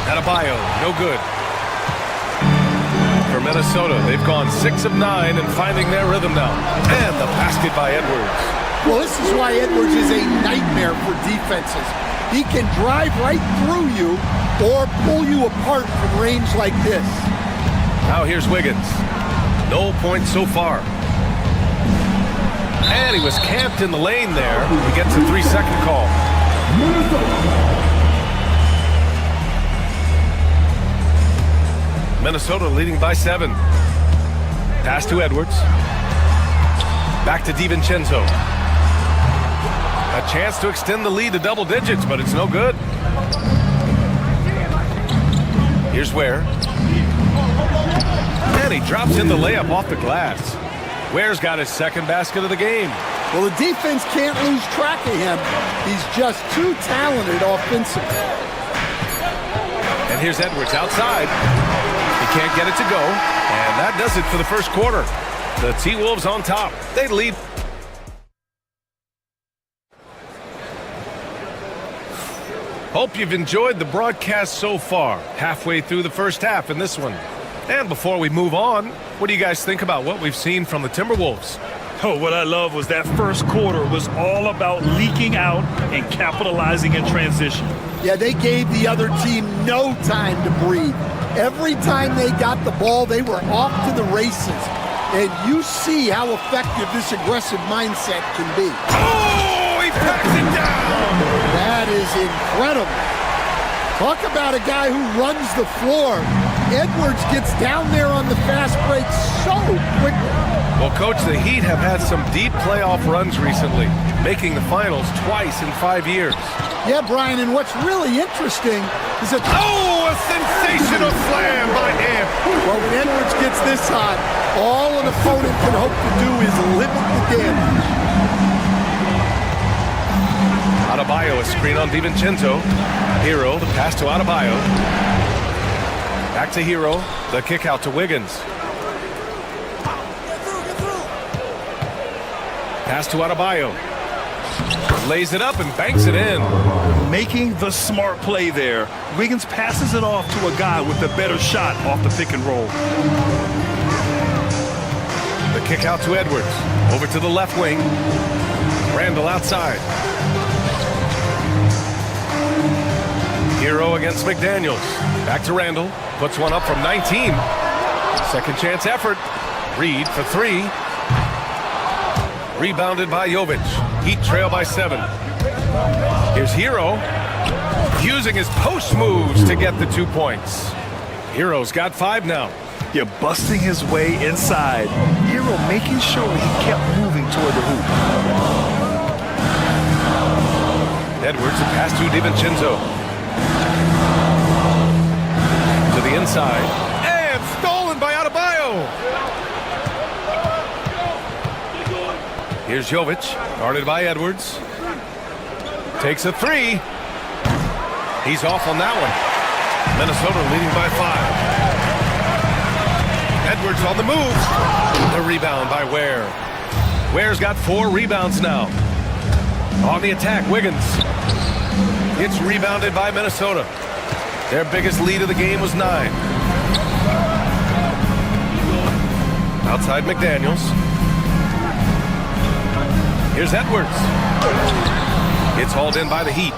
Adebayo, no good. For Minnesota, they've gone 6 of 9 and finding their rhythm now. And the basket by Edwards. Well, this is why Edwards is a nightmare for defenses. He can drive right through you or pull you apart from range like this. Now here's Wiggins. No points so far. And he was camped in the lane there. He gets a 3-second call. Minnesota leading by 7. Pass to Edwards. Back to DiVincenzo. A chance to extend the lead to double digits, but it's no good. Here's Ware. And he drops in the layup off the glass. Ware's got his second basket of the game. Well, the defense can't lose track of him. He's just too talented offensively. And here's Edwards outside. He can't get it to go. And that does it for the first quarter. The T-Wolves on top. They lead. Hope you've enjoyed the broadcast so far. Halfway through the first half in this one. And before we move on, what do you guys think about what we've seen from the Timberwolves? Oh, what I love was that first quarter was all about leaking out and capitalizing in transition. Yeah, they gave the other team no time to breathe. Every time they got the ball, they were off to the races. And you see how effective this aggressive mindset can be. Oh, he packs it down! That is incredible. Talk about a guy who runs the floor. Edwards gets down there on the fast break so quickly. Well, Coach, the Heat have had some deep playoff runs recently, making the finals twice in 5 years. Yeah, Brian, and what's really interesting is that... Oh, a sensational slam by Ant. Well, when Edwards gets this hot, all an opponent can hope to do is limit the damage. Adebayo, a screen on DiVincenzo. Hero, the pass to Adebayo. Back to Hero, the kick out to Wiggins. Pass to Adebayo. Lays it up and banks it in. Making the smart play there. Wiggins passes it off to a guy with a better shot off the pick and roll. The kick out to Edwards. Over to the left wing. Randall outside. Hero against McDaniels. Back to Randall. Puts one up from 19. Second chance effort. Reed for three. Rebounded by Jovic. Heat trail by 7. Here's Hero. Using his post moves to get the 2 points. Hero's got 5 now. You're busting his way inside. Hero making sure he kept moving toward the hoop. Edwards, a pass to DiVincenzo. To the inside. And stolen by Adebayo. Here's Jovic, guarded by Edwards. Takes a 3. He's off on that one. Minnesota leading by 5. Edwards on the move. The rebound by Ware. Ware's got 4 rebounds now. On the attack, Wiggins. It's rebounded by Minnesota. Their biggest lead of the game was 9. Outside McDaniels. Here's Edwards. It's hauled in by the Heat.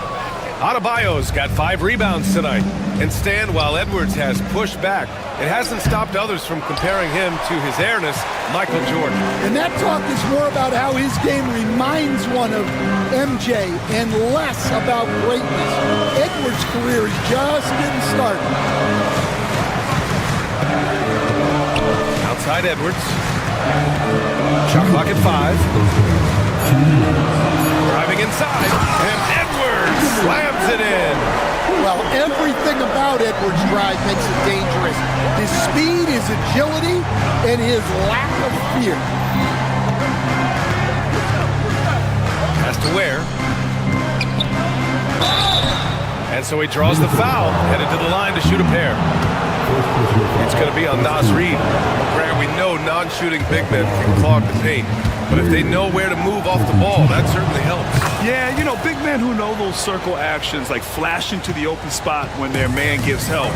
Adebayo's got 5 rebounds tonight. And Stan, while Edwards has pushed back, it hasn't stopped others from comparing him to his airness, Michael Jordan. And that talk is more about how his game reminds one of MJ and less about greatness. Edwards' career is just getting started. Outside Edwards. Shot clock at 5. Driving inside, and Edwards slams it in. Well, everything about Edwards' drive makes it dangerous. His speed, his agility, and his lack of fear. Has to Ware. And so he draws the foul, headed to the line to shoot a pair. It's going to be on Naz Reid. Grant, we know non-shooting big men can clog the paint. But if they know where to move off the ball, that certainly helps. Yeah, you know, big men who know those circle actions, like flashing to the open spot when their man gives help,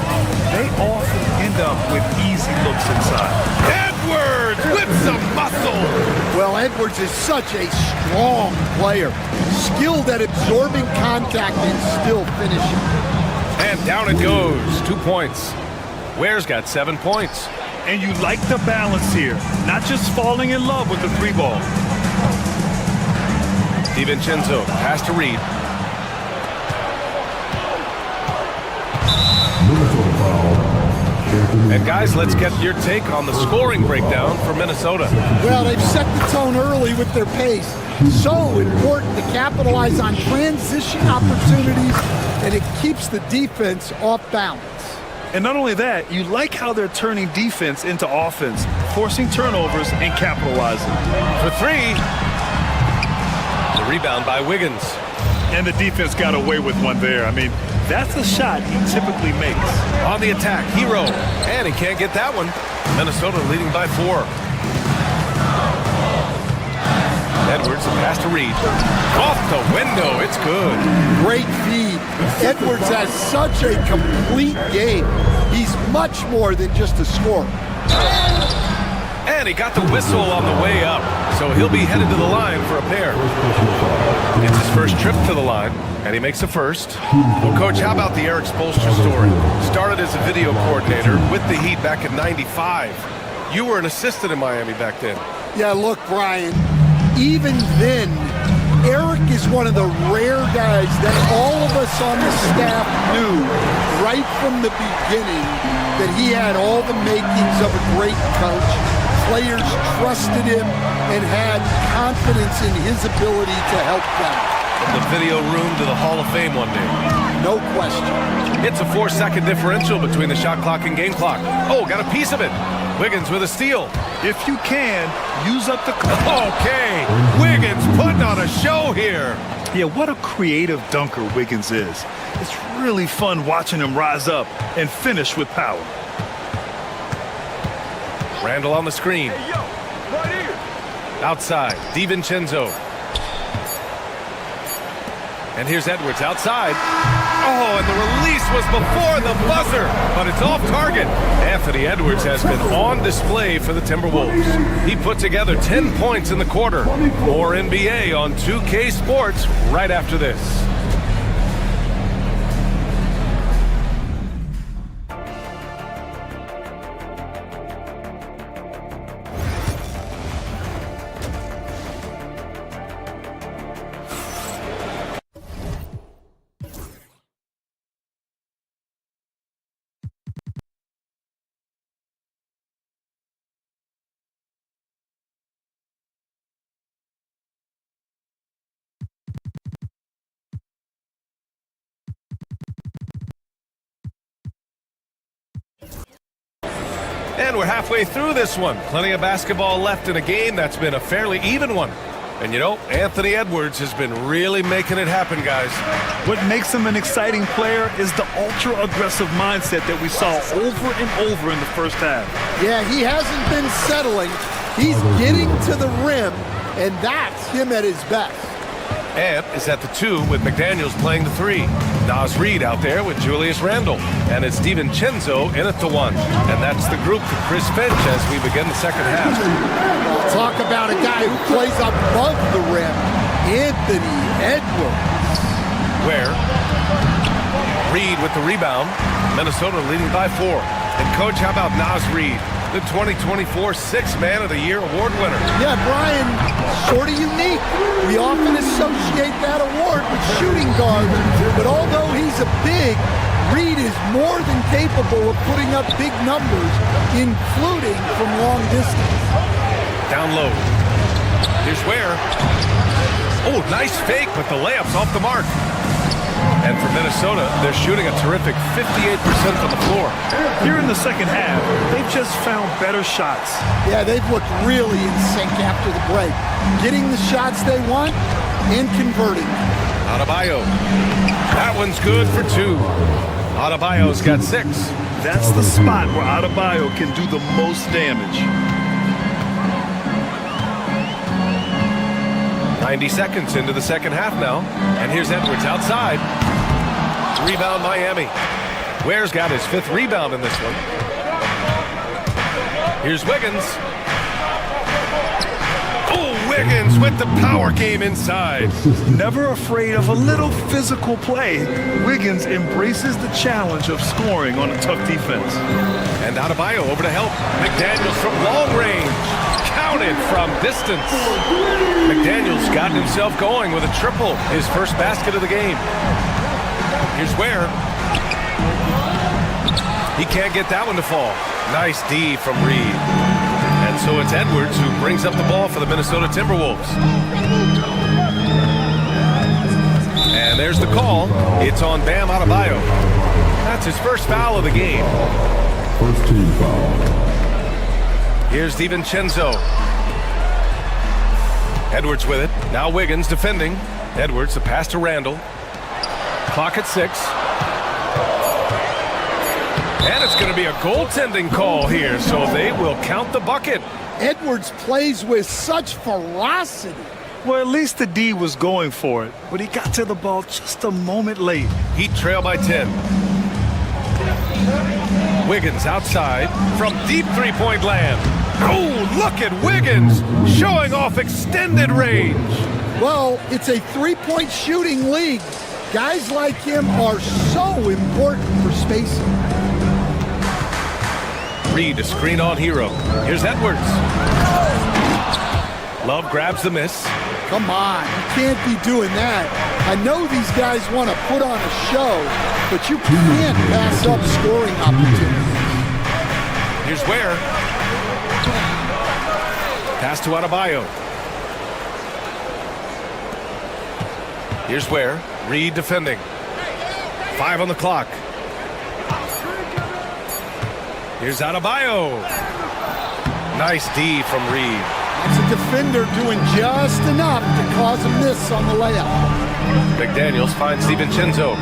they often end up with easy looks inside. Edwards with some muscle. Well, Edwards is such a strong player, skilled at absorbing contact and still finishing. And down it goes, 2 points. Ware's got 7 points. And you like the balance here, not just falling in love with the 3 ball. DiVincenzo, pass to Reed. And guys, let's get your take on the scoring breakdown for Minnesota. Well, they've set the tone early with their pace. So important to capitalize on transition opportunities, and it keeps the defense off balance. And not only that, you like how they're turning defense into offense, forcing turnovers and capitalizing. For 3. The rebound by Wiggins. And the defense got away with one there. I mean, that's a shot he typically makes. On the attack, Hero. And he can't get that one. Minnesota leading by 4. Edwards, the pass to Reed. Off the window, it's good. Great feed. Edwards has such a complete game. He's much more than just a scorer. And he got the whistle on the way up, so he'll be headed to the line for a pair. It's his first trip to the line, and he makes a first. Well, Coach, how about the Eric Spoelstra story? Started as a video coordinator with the Heat back in '95. You were an assistant in Miami back then. Yeah, look, Brian, even then, Eric is one of the rare guys that all of us on the staff knew right from the beginning that he had all the makings of a great coach. Players trusted him and had confidence in his ability to help them. From the video room to the Hall of Fame one day. No question. It's a 4-second differential between the shot clock and game clock. Oh, got a piece of it. Wiggins with a steal. If you can, use up the... Okay, Wiggins putting on a show here. Yeah, what a creative dunker Wiggins is. It's really fun watching him rise up and finish with power. Randall on the screen. Hey, yo, right here. Outside, DiVincenzo. And here's Edwards outside. Oh, and the release was before the buzzer, but it's off target. Anthony Edwards has been on display for the Timberwolves. He put together 10 points in the quarter. More NBA on 2K Sports right after this. And we're halfway through this one. Plenty of basketball left in a game that's been a fairly even one. And you know, Anthony Edwards has been really making it happen, guys. What makes him an exciting player is the ultra-aggressive mindset that we saw over and over in the first half. Yeah, he hasn't been settling. He's getting to the rim, and that's him at his best. Ant is at the 2 with McDaniels playing the 3. Naz Reid out there with Julius Randle. And it's DiVincenzo in at the 1. And that's the group for Chris Finch as we begin the second half. Well, talk about a guy who plays above the rim, Anthony Edwards. Where Reid with the rebound. Minnesota leading by 4. And Coach, how about Naz Reid, the 2024 Sixth Man of the Year award winner? Yeah, Brian, sort of unique. We often associate that award with shooting guards, but although he's a big, Reid is more than capable of putting up big numbers, including from long distance. Down low. Here's Ware. Oh, nice fake, but the layup's off the mark. And for Minnesota, they're shooting a terrific 58% from the floor. Here in the second half, they've just found better shots. Yeah, they've looked really in sync after the break. Getting the shots they want and converting. Adebayo. That one's good for 2. Adebayo's got 6. That's the spot where Adebayo can do the most damage. 90 seconds into the second half now. And here's Edwards outside. Rebound Miami. Ware's got his 5th rebound in this one. Here's Wiggins. Oh, Wiggins with the power game inside. Never afraid of a little physical play, Wiggins embraces the challenge of scoring on a tough defense. And Adebayo over to help. McDaniels from long range. Counted from distance. McDaniels gotten himself going with a triple. His first basket of the game. Here's Ware. He can't get that one to fall. Nice D from Reid. And so it's Edwards who brings up the ball for the Minnesota Timberwolves. And there's the call. It's on Bam Adebayo. That's his first foul of the game. First team foul. Here's DiVincenzo. Edwards with it. Now Wiggins defending. Edwards, the pass to Randall. Clock at 6. And it's going to be a goaltending call here, so they will count the bucket. Edwards plays with such ferocity. Well, at least the D was going for it, but he got to the ball just a moment late. Heat trail by 10. Wiggins outside from deep three-point land. Oh, look at Wiggins showing off extended range. Well, it's a three-point shooting league. Guys like him are so important for spacing. Reed to screen on Hero. Here's Edwards. Love grabs the miss. Come on, you can't be doing that. I know these guys want to put on a show, but you can't pass up scoring opportunities. Here's Ware. Pass to Adebayo. Here's Ware. Reed defending. 5 on the clock. Here's Adebayo. Nice D from Reed. That's a defender doing just enough to cause a miss on the layup. McDaniels finds DiVincenzo.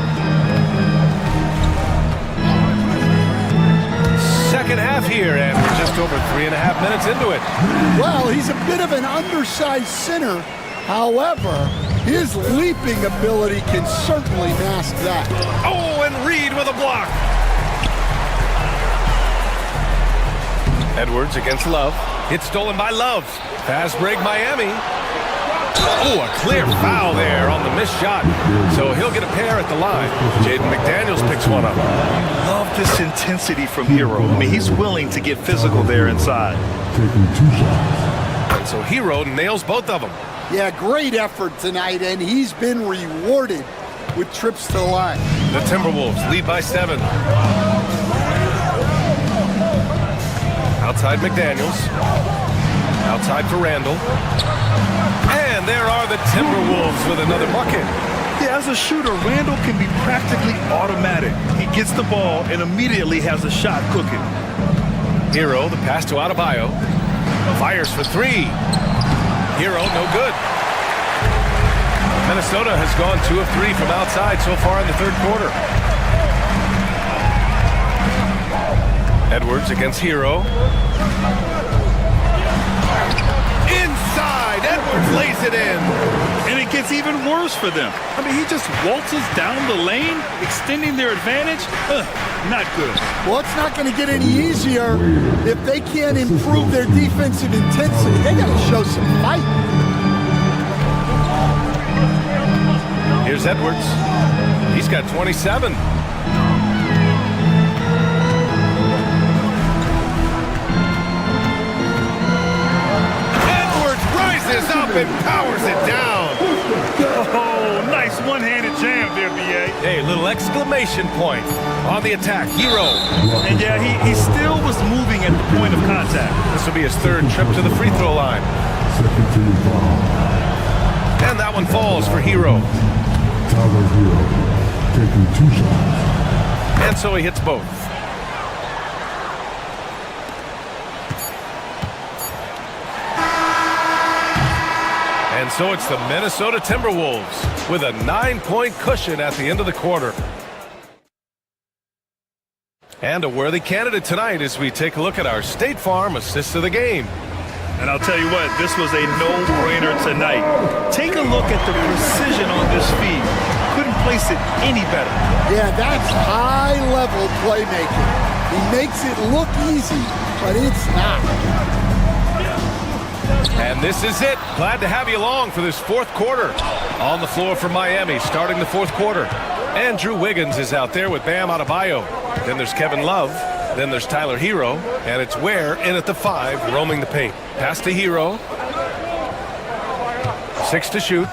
Second half here, and we're just over 3.5 minutes into it. Well, he's a bit of an undersized center. However, his leaping ability can certainly mask that. Oh, and Reed with a block. Edwards against Love. It's stolen by Love. Fast break Miami. Oh, a clear foul there on the missed shot. So he'll get a pair at the line. Jaden McDaniels picks one up. Love this intensity from Hero. I mean, he's willing to get physical there inside. And so Hero nails both of them. Yeah, great effort tonight, and he's been rewarded with trips to the line. The Timberwolves lead by 7. Outside McDaniels. Outside for Randall. And there are the Timberwolves with another bucket. Yeah, as a shooter, Randall can be practically automatic. He gets the ball and immediately has a shot cooking. Hero, the pass to Adebayo. Fires for 3. Hero, no good. Minnesota has gone 2 of 3 from outside so far in the third quarter. Edwards against Hero. Inside, Edwards lays it in. And it gets even worse for them. I mean, he just waltzes down the lane, extending their advantage. Not good. Well, it's not going to get any easier if they can't improve their defensive intensity. They got to show some fight. Here's Edwards. He's got 27. Edwards rises up and powers it down. Oh, nice one-handed jam there, B.A. Hey, little exclamation point on the attack. Hero. And yeah, he still was moving at the point of contact. This will be his 3rd trip to the free throw line. And that one falls for Hero. Taking 2 shots. And so he hits both. And so it's the Minnesota Timberwolves with a 9-point cushion at the end of the quarter. And a worthy candidate tonight as we take a look at our State Farm assist of the game. And I'll tell you what, this was a no-brainer tonight. Take a look at the precision on this feed. Couldn't place it any better. Yeah, that's high-level playmaking. He makes it look easy, but it's not. And this is it. Glad to have you along for this 4th quarter. On the floor for Miami, starting the 4th quarter. Andrew Wiggins is out there with Bam Adebayo. Then there's Kevin Love. Then there's Tyler Hero. And it's Ware in at the 5, roaming the paint. Pass to Hero. 6 to shoot.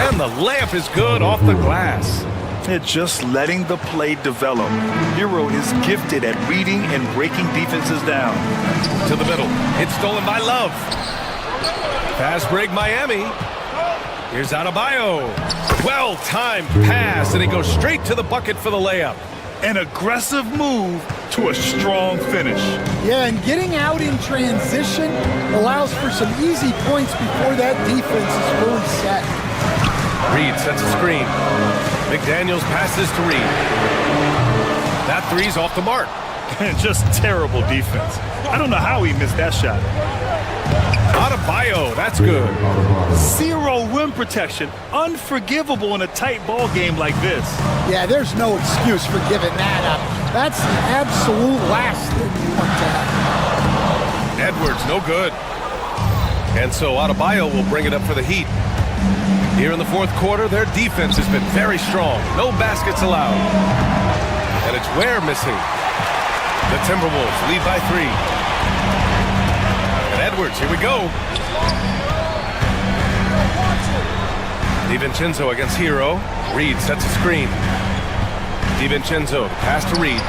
And the layup is good off the glass. They're just letting the play develop. Hero is gifted at reading and breaking defenses down. To the middle. It's stolen by Love. Fast break Miami. Here's Adebayo. Well-timed pass, and he goes straight to the bucket for the layup. An aggressive move to a strong finish. Yeah, and getting out in transition allows for some easy points before that defense is fully set. Reed sets a screen. McDaniels passes to Reed. That 3's off the mark. Just terrible defense. I don't know how he missed that shot. Adebayo, that's good. Zero rim protection. Unforgivable in a tight ball game like this. Yeah, there's no excuse for giving that up. That's the absolute last thing you want to have. Edwards, no good. And so Adebayo will bring it up for the Heat. Here in the fourth quarter, their defense has been very strong. No baskets allowed. And it's Ware missing. The Timberwolves lead by 3. And Edwards, here we go. DiVincenzo against Hero. Reed sets a screen. DiVincenzo, pass to Reed.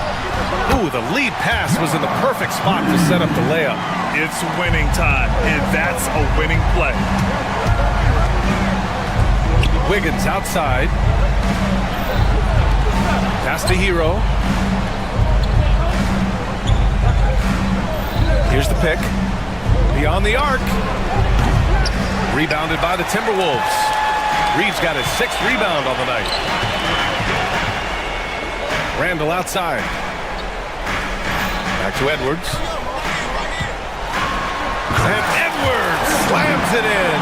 Ooh, the lead pass was in the perfect spot to set up the layup. It's winning time, and that's a winning play. Wiggins outside. Pass to Hero. Here's the pick. Beyond the arc. Rebounded by the Timberwolves. Reed's got his 6th rebound on the night. Randall outside. Back to Edwards. And Edwards slams it in.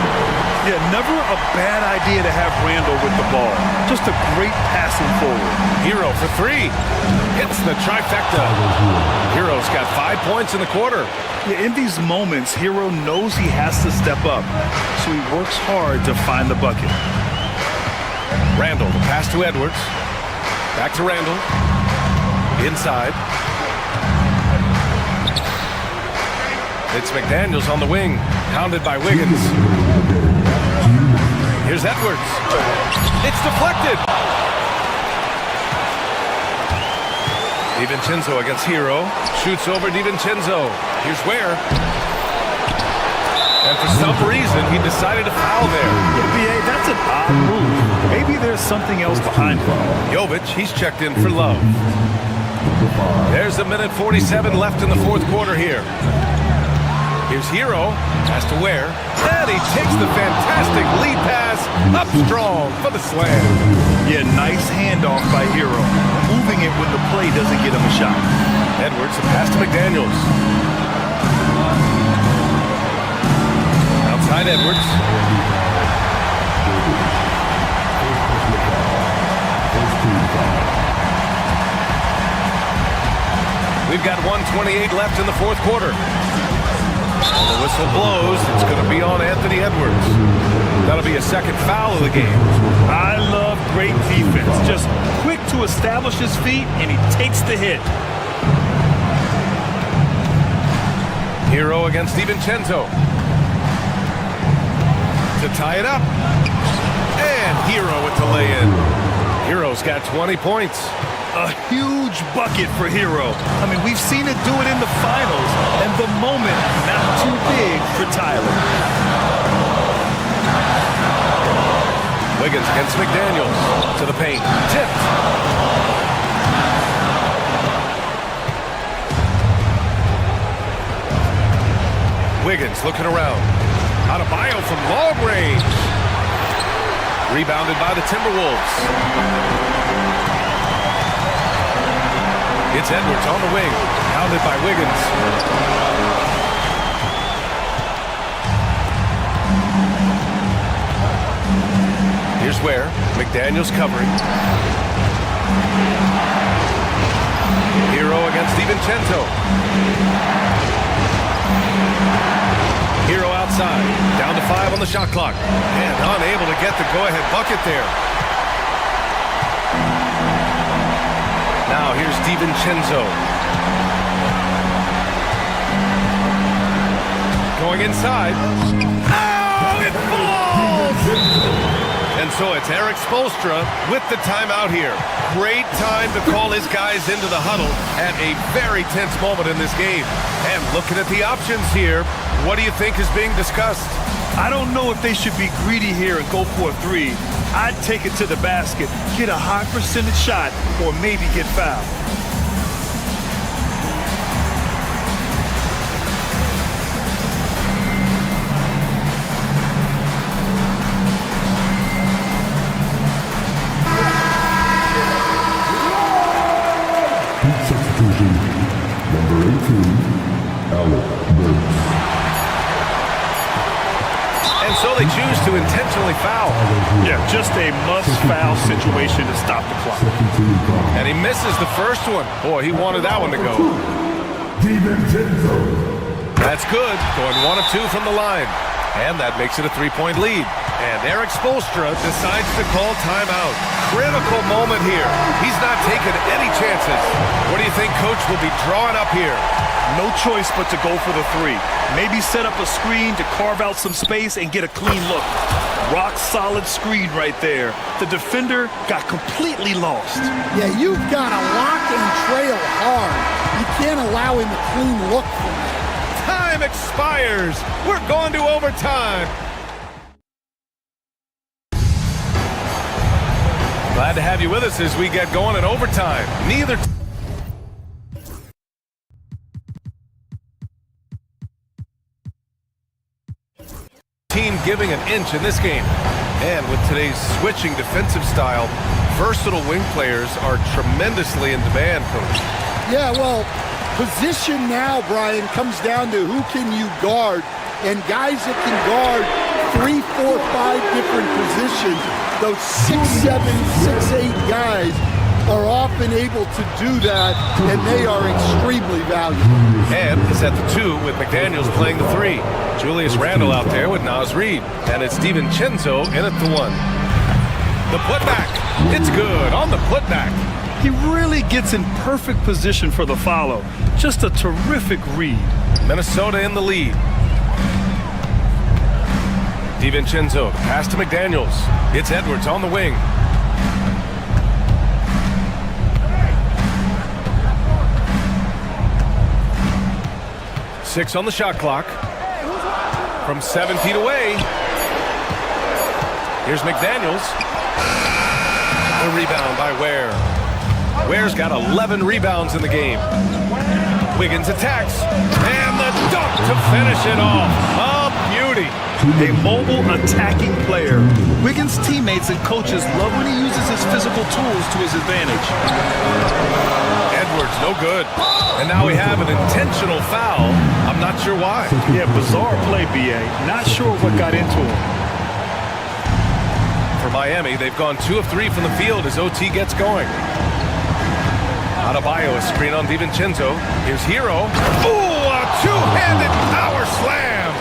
Yeah, never a bad idea to have Randall with the ball. Just a great passing forward. Hero for 3. Hits the trifecta. Hero's got 5 points in the quarter. Yeah, in these moments, Hero knows he has to step up, so he works hard to find the bucket. Randall, the pass to Edwards. Back to Randall. Inside. It's McDaniels on the wing, pounded by Wiggins. Here's Edwards. It's deflected. DiVincenzo against Hero. Shoots over DiVincenzo. Here's Ware. And for some reason, he decided to foul there. NBA, that's an odd move. Maybe there's something else behind him. Jovic, he's checked in for Love. There's 1:47 left in the fourth quarter here. Here's Hero, pass to Ware, and he takes the fantastic lead pass up strong for the slam. Yeah, nice handoff by Hero, moving it when the play doesn't get him a shot. Edwards, a pass to McDaniels. Outside Edwards. We've got 1:28 left in the fourth quarter. The whistle blows. It's going to be on Anthony Edwards. That'll be a second foul of the game. I love great defense. Just quick to establish his feet, and he takes the hit. Hero against DiVincenzo. To tie it up. And Hero with the lay-in. Hero's got 20 points. A huge bucket for Hero. I mean, we've seen it do it in the finals, and the moment not too big for Tyler. Wiggins against McDaniels. To the paint. Tipped. Wiggins looking around. Adebayo from long range. Rebounded by the Timberwolves. It's Edwards on the wing, pounded by Wiggins. Here's Ware. McDaniels covering. Hero against DiVincenzo. Hero outside. Down to 5 on the shot clock. And unable to get the go-ahead bucket there. Now here's DiVincenzo. Going inside. Oh, it falls! And so it's Eric Spoelstra with the timeout here. Great time to call his guys into the huddle at a very tense moment in this game. And looking at the options here, what do you think is being discussed? I don't know if they should be greedy here and go for a 3. I'd take it to the basket, get a high percentage shot, or maybe get fouled. Substitution, number 18, Alec Burks. And so they choose to intentionally foul. Yeah, just a must-foul situation to stop the clock. And he misses the first one. Boy, he wanted that one to go. That's good. Going 1 of 2 from the line. And that makes it a 3-point lead. And Eric Spoelstra decides to call timeout. Critical moment here. He's not taking any chances. What do you think Coach will be drawing up here? No choice but to go for the 3. Maybe set up a screen to carve out some space and get a clean look. Rock solid screen right there. The defender got completely lost. Yeah, you've got to lock and trail hard. You can't allow him a clean look from that. Time expires. We're going to overtime. Glad to have you with us as we get going in overtime. Neither team giving an inch in this game. And with today's switching defensive style, versatile wing players are tremendously in demand, Coach. Yeah, well, position now, Brian, comes down to who can you guard. And guys that can guard 3, 4, 5 different positions, those 6'7", 6'8" guys are often able to do that, and they are extremely valuable. And it's at the 2 with McDaniels playing the 3. Julius Randle out there with Naz Reid. And it's DiVincenzo in at the 1. The putback. It's good on the putback. He really gets in perfect position for the follow. Just a terrific read. Minnesota in the lead. DiVincenzo, pass to McDaniels. It's Edwards on the wing. Six on the shot clock. From 7 feet away. Here's McDaniels. The rebound by Ware. Ware's got 11 rebounds in the game. Wiggins attacks. And the dunk to finish it off. A beauty. A mobile attacking player. Wiggins' teammates and coaches love when he uses his physical tools to his advantage. Edwards, no good. And now we have an intentional foul. I'm not sure why. Yeah, bizarre play, B.A. Not sure what got into him. For Miami, they've gone 2 of 3 from the field as OT gets going. Adebayo, a screen on DiVincenzo. Here's Hero. Ooh, a two-handed power slam.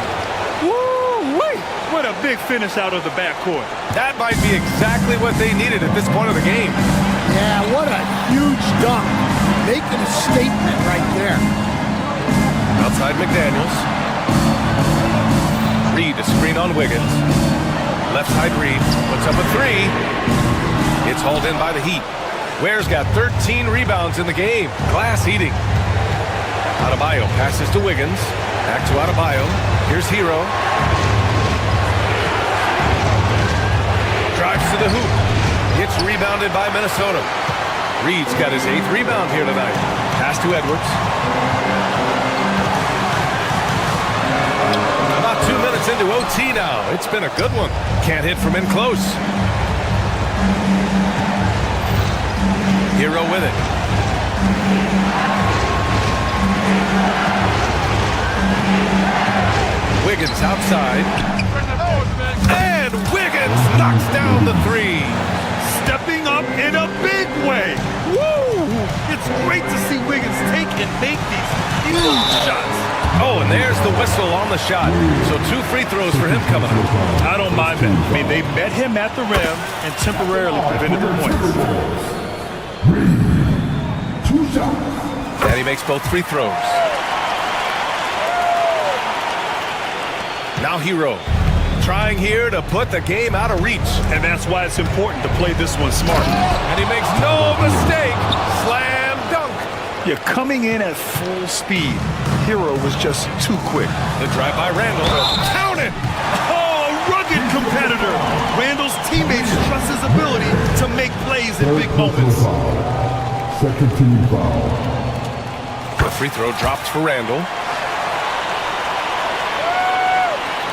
Woo-wee! What a big finish out of the backcourt. That might be exactly what they needed at this point of the game. Yeah, what a huge dunk. Making a statement right there. Outside McDaniels. Reid, a screen on Wiggins. Left side Reid puts up a 3. It's hauled in by the Heat. Ware's got 13 rebounds in the game. Glass eating. Adebayo passes to Wiggins. Back to Adebayo. Here's Hero. Drives to the hoop. It's rebounded by Minnesota. Reid's got his 8th rebound here tonight. Pass to Edwards. About 2 minutes into OT now. It's been a good one. Can't hit from in close. Hero with it. Wiggins outside. And Wiggins knocks down the 3. Stepping up in a big way. Woo! It's great to see Wiggins take and make these huge shots. Oh, and there's the whistle on the shot. So 2 free throws for him coming up. I don't mind that. I mean, they met him at the rim and temporarily prevented the points. And he makes both free throws. Now Hero trying here to put the game out of reach. And that's why it's important to play this one smart. And he makes no mistake. Slam dunk. You're coming in at full speed. Hero was just too quick. The drive by Randle. Count it! Oh, rugged competitor. Randle's teammates trust his ability to make plays in big moments. Second team foul. The free throw drops for Randle.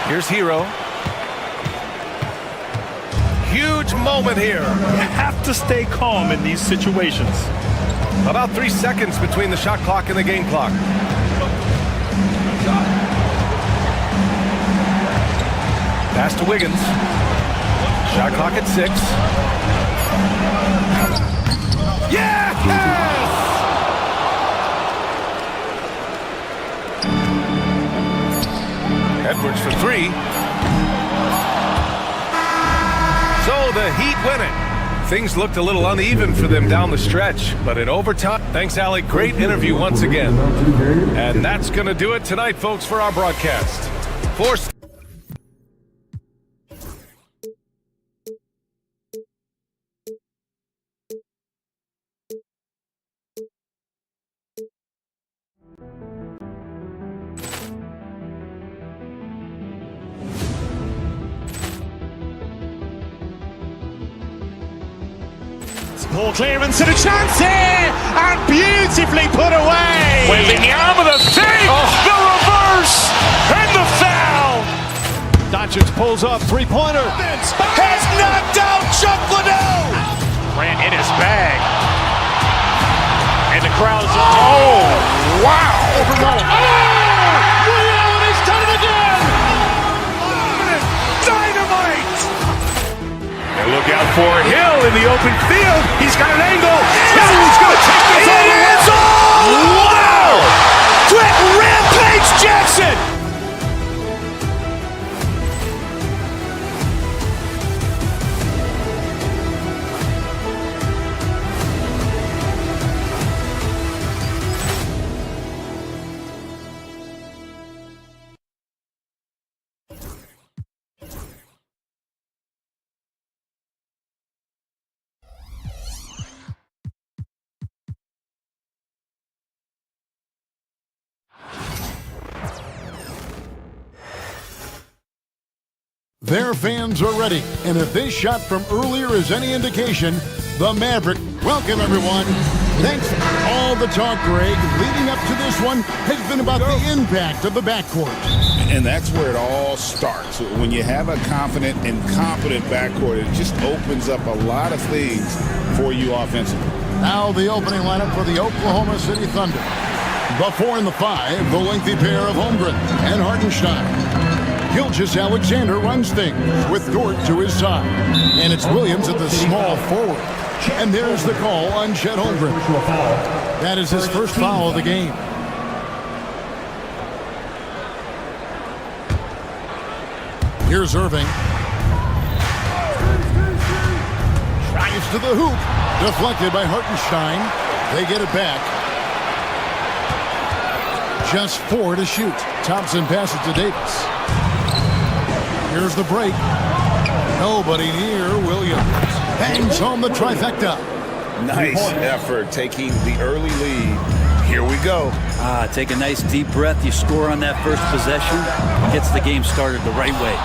Here's Hero. Huge moment here. You have to stay calm in these situations. About 3 seconds between the shot clock and the game clock. Pass to Wiggins. Shot clock at 6. Yes! Edwards for 3. So the Heat win it. Things looked a little uneven for them down the stretch, but in overtime, thanks, Alec. Great interview once again. And that's going to do it tonight, folks, for our broadcast. Poor clearance and a chance here, and beautifully put away. Wembanyama the save, the reverse, and the foul. Doncic pulls up, three-pointer. Has knocked out Chuck Liddell. Ran in his bag. And the crowd's, oh, wow. He's done it again. Dynamite. And look out for Hill in the open field. He's got an angle. Hill's going to take this all the way. Wow! Quick Rampage Jackson. Their fans are ready, and if this shot from earlier is any indication, the Maverick. Welcome, everyone. Thanks. All the talk, Greg, leading up to this one has been about the impact of the backcourt. And that's where it all starts. When you have a confident and competent backcourt, it just opens up a lot of things for you offensively. Now the opening lineup for the Oklahoma City Thunder. The 4 and the 5, the lengthy pair of Holmgren and Hartenstein. Gilgeous-Alexander runs things with Dort to his side. And it's Williams at the small forward. And there's the call on Chet Holmgren. That is his first foul of the game. Here's Irving. Drives to the hoop. Deflected by Hartenstein. They get it back. Just 4 to shoot. Thompson passes to Davis. Here's the break. Nobody near Williams. Bangs home the trifecta. Nice effort taking the early lead. Here we go. Take a nice deep breath. You score on that first possession. Gets the game started the right way.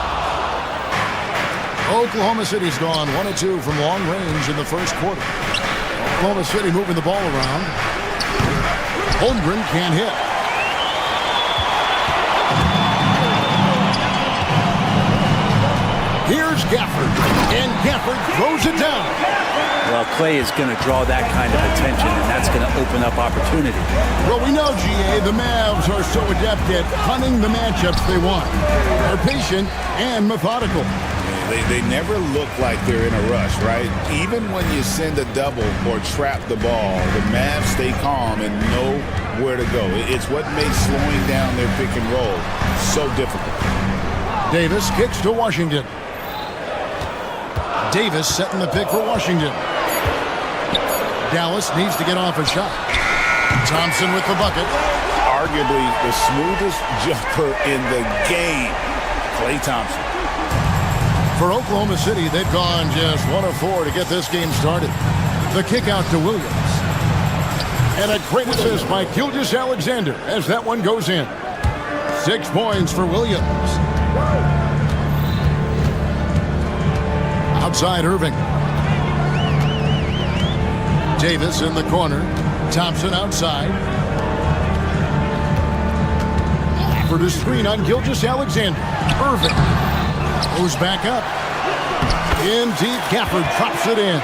Oklahoma City's gone 1 of 2 from long range in the first quarter. Oklahoma City moving the ball around. Holmgren can't hit. Here's Gafford, and Gafford throws it down. Well, Clay is going to draw that kind of attention, and that's going to open up opportunity. Well, we know, GA, the Mavs are so adept at punting the matchups they want. They're patient and methodical. They never look like they're in a rush, right? Even when you send a double or trap the ball, the Mavs stay calm and know where to go. It's what makes slowing down their pick and roll so difficult. Davis kicks to Washington. Davis setting the pick for Washington. Dallas needs to get off a shot. Thompson with the bucket. Arguably the smoothest jumper in the game, Klay Thompson. For Oklahoma City, they've gone just 1 of 4 to get this game started. The kick out to Williams. And a great assist by Gilgeous-Alexander as that one goes in. 6 points for Williams. Outside Irving. Davis in the corner. Thompson outside. For the screen on Gilgeous-Alexander. Irving goes back up. In deep, Gafford drops it in.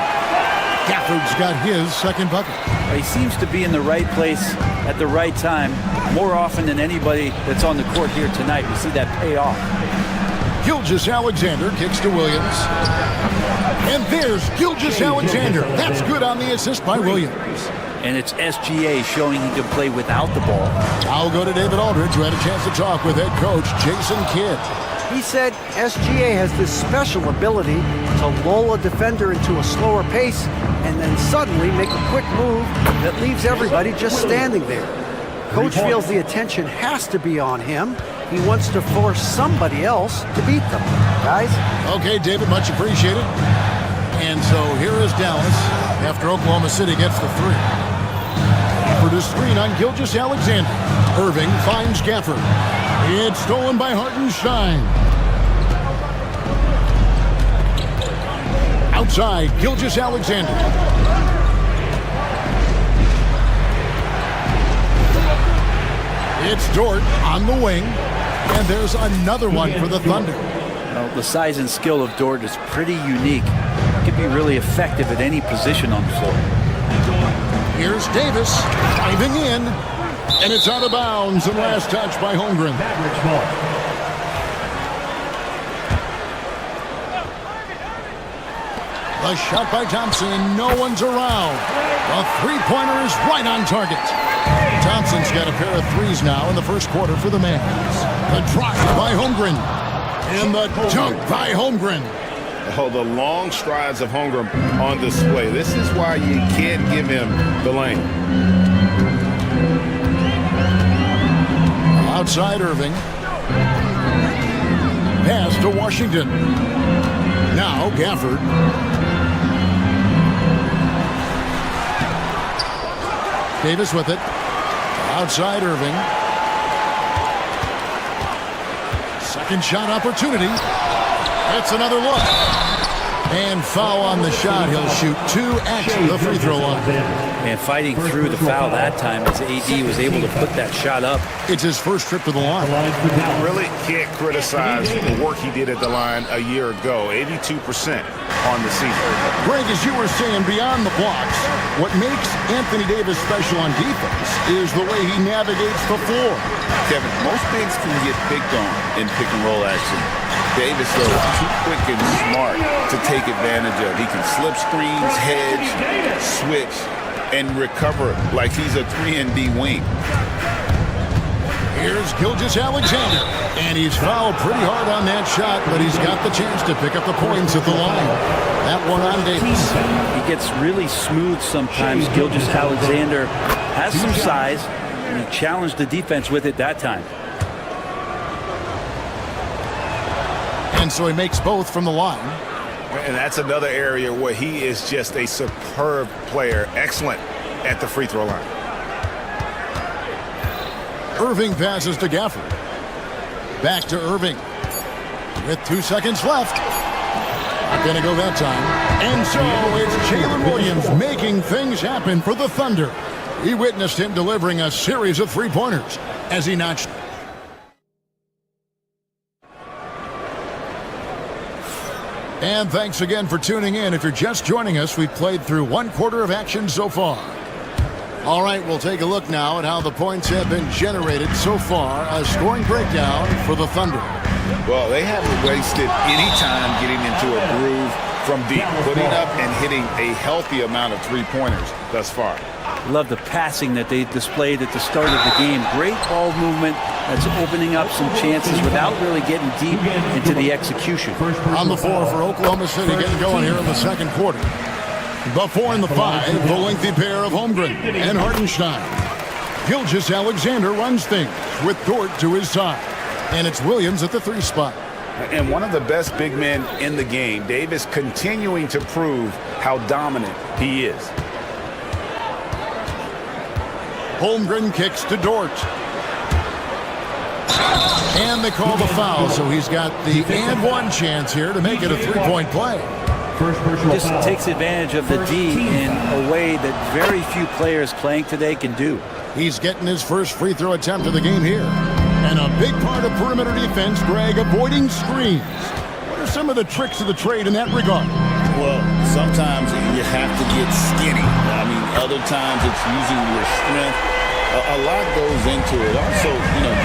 Gafford's got his second bucket. He seems to be in the right place at the right time more often than anybody that's on the court here tonight. We see that pay off. Gilgeous-Alexander kicks to Williams. And there's Gilgeous-Alexander. That's good on the assist by Williams. And it's SGA showing he can play without the ball. I'll go to David Aldridge, who had a chance to talk with head coach Jason Kidd. He said SGA has this special ability to lull a defender into a slower pace and then suddenly make a quick move that leaves everybody just standing there. Coach feels the attention has to be on him. He wants to force somebody else to beat them. Guys? Okay, David, much appreciated. And so here is Dallas after Oklahoma City gets the three. For the screen on Gilgeous-Alexander. Irving finds Gafford. It's stolen by Hartenstein. Outside, Gilgeous-Alexander. It's Dort on the wing. And there's another one for the Thunder. Well, the size and skill of Dort is pretty unique. Could be really effective at any position on the floor. Here's Davis diving in, and it's out of bounds. And last touch by Holmgren. The shot by Thompson, and no one's around. The three-pointer is right on target. Thompson's got a pair of threes now in the first quarter for the Mavs. The drive by Holmgren, and the dunk by Holmgren. Oh, the long strides of Holmgren on display. This is why you can't give him the lane. Outside Irving. Pass to Washington. Now Gafford. Davis with it. Outside Irving. Second shot opportunity. That's another look. And foul on the shot. He'll shoot 2 at the free throw line. And fighting through the foul that time as AD was able to put that shot up. It's his first trip to the line. Really can't criticize the work he did at the line a year ago. 82% on the season. Greg, as you were saying, beyond the blocks, what makes Anthony Davis special on defense is the way he navigates the floor. Kevin, most bigs can get picked on in pick and roll action. Davis, though, is too quick and smart to take advantage of. He can slip screens, hedge, switch, and recover like he's a 3-and-D wing. Here's Gilgeous-Alexander, and he's fouled pretty hard on that shot, but he's got the chance to pick up the points at the line. That one on Davis. He gets really smooth sometimes. Gilgeous-Alexander has some size, and he challenged the defense with it that time. And so he makes both from the line. And that's another area where he is just a superb player. Excellent at the free throw line. Irving passes to Gafford. Back to Irving. With 2 seconds left. Not going to go that time. And so it's Jalen Williams making things happen for the Thunder. We witnessed him delivering a series of three-pointers as he notched. And thanks again for tuning in. If you're just joining us, we've played through 1 quarter of action so far. All right, we'll take a look now at how the points have been generated so far. A scoring breakdown for the Thunder. Well, they haven't wasted any time getting into a groove from deep, putting up and hitting a healthy amount of three-pointers thus far. Love the passing that they displayed at the start of the game. Great ball movement that's opening up some chances without really getting deep into the execution. On the floor for Oklahoma City, getting going here in the second quarter. The 4 and the 5, the lengthy pair of Holmgren and Hartenstein. Gilgeous-Alexander runs things with Dort to his side. And it's Williams at the 3 spot. And one of the best big men in the game, Davis continuing to prove how dominant he is. Holmgren kicks to Dort. And they call the foul, so he's got the and one chance here to make it a three-point play. Just takes advantage of the D in a way that very few players playing today can do. He's getting his first free throw attempt of the game here. And a big part of perimeter defense, Greg, avoiding screens. What are some of the tricks of the trade in that regard? Well, sometimes you have to get skinny. I mean, other times it's using your strength. A lot goes into it. Also,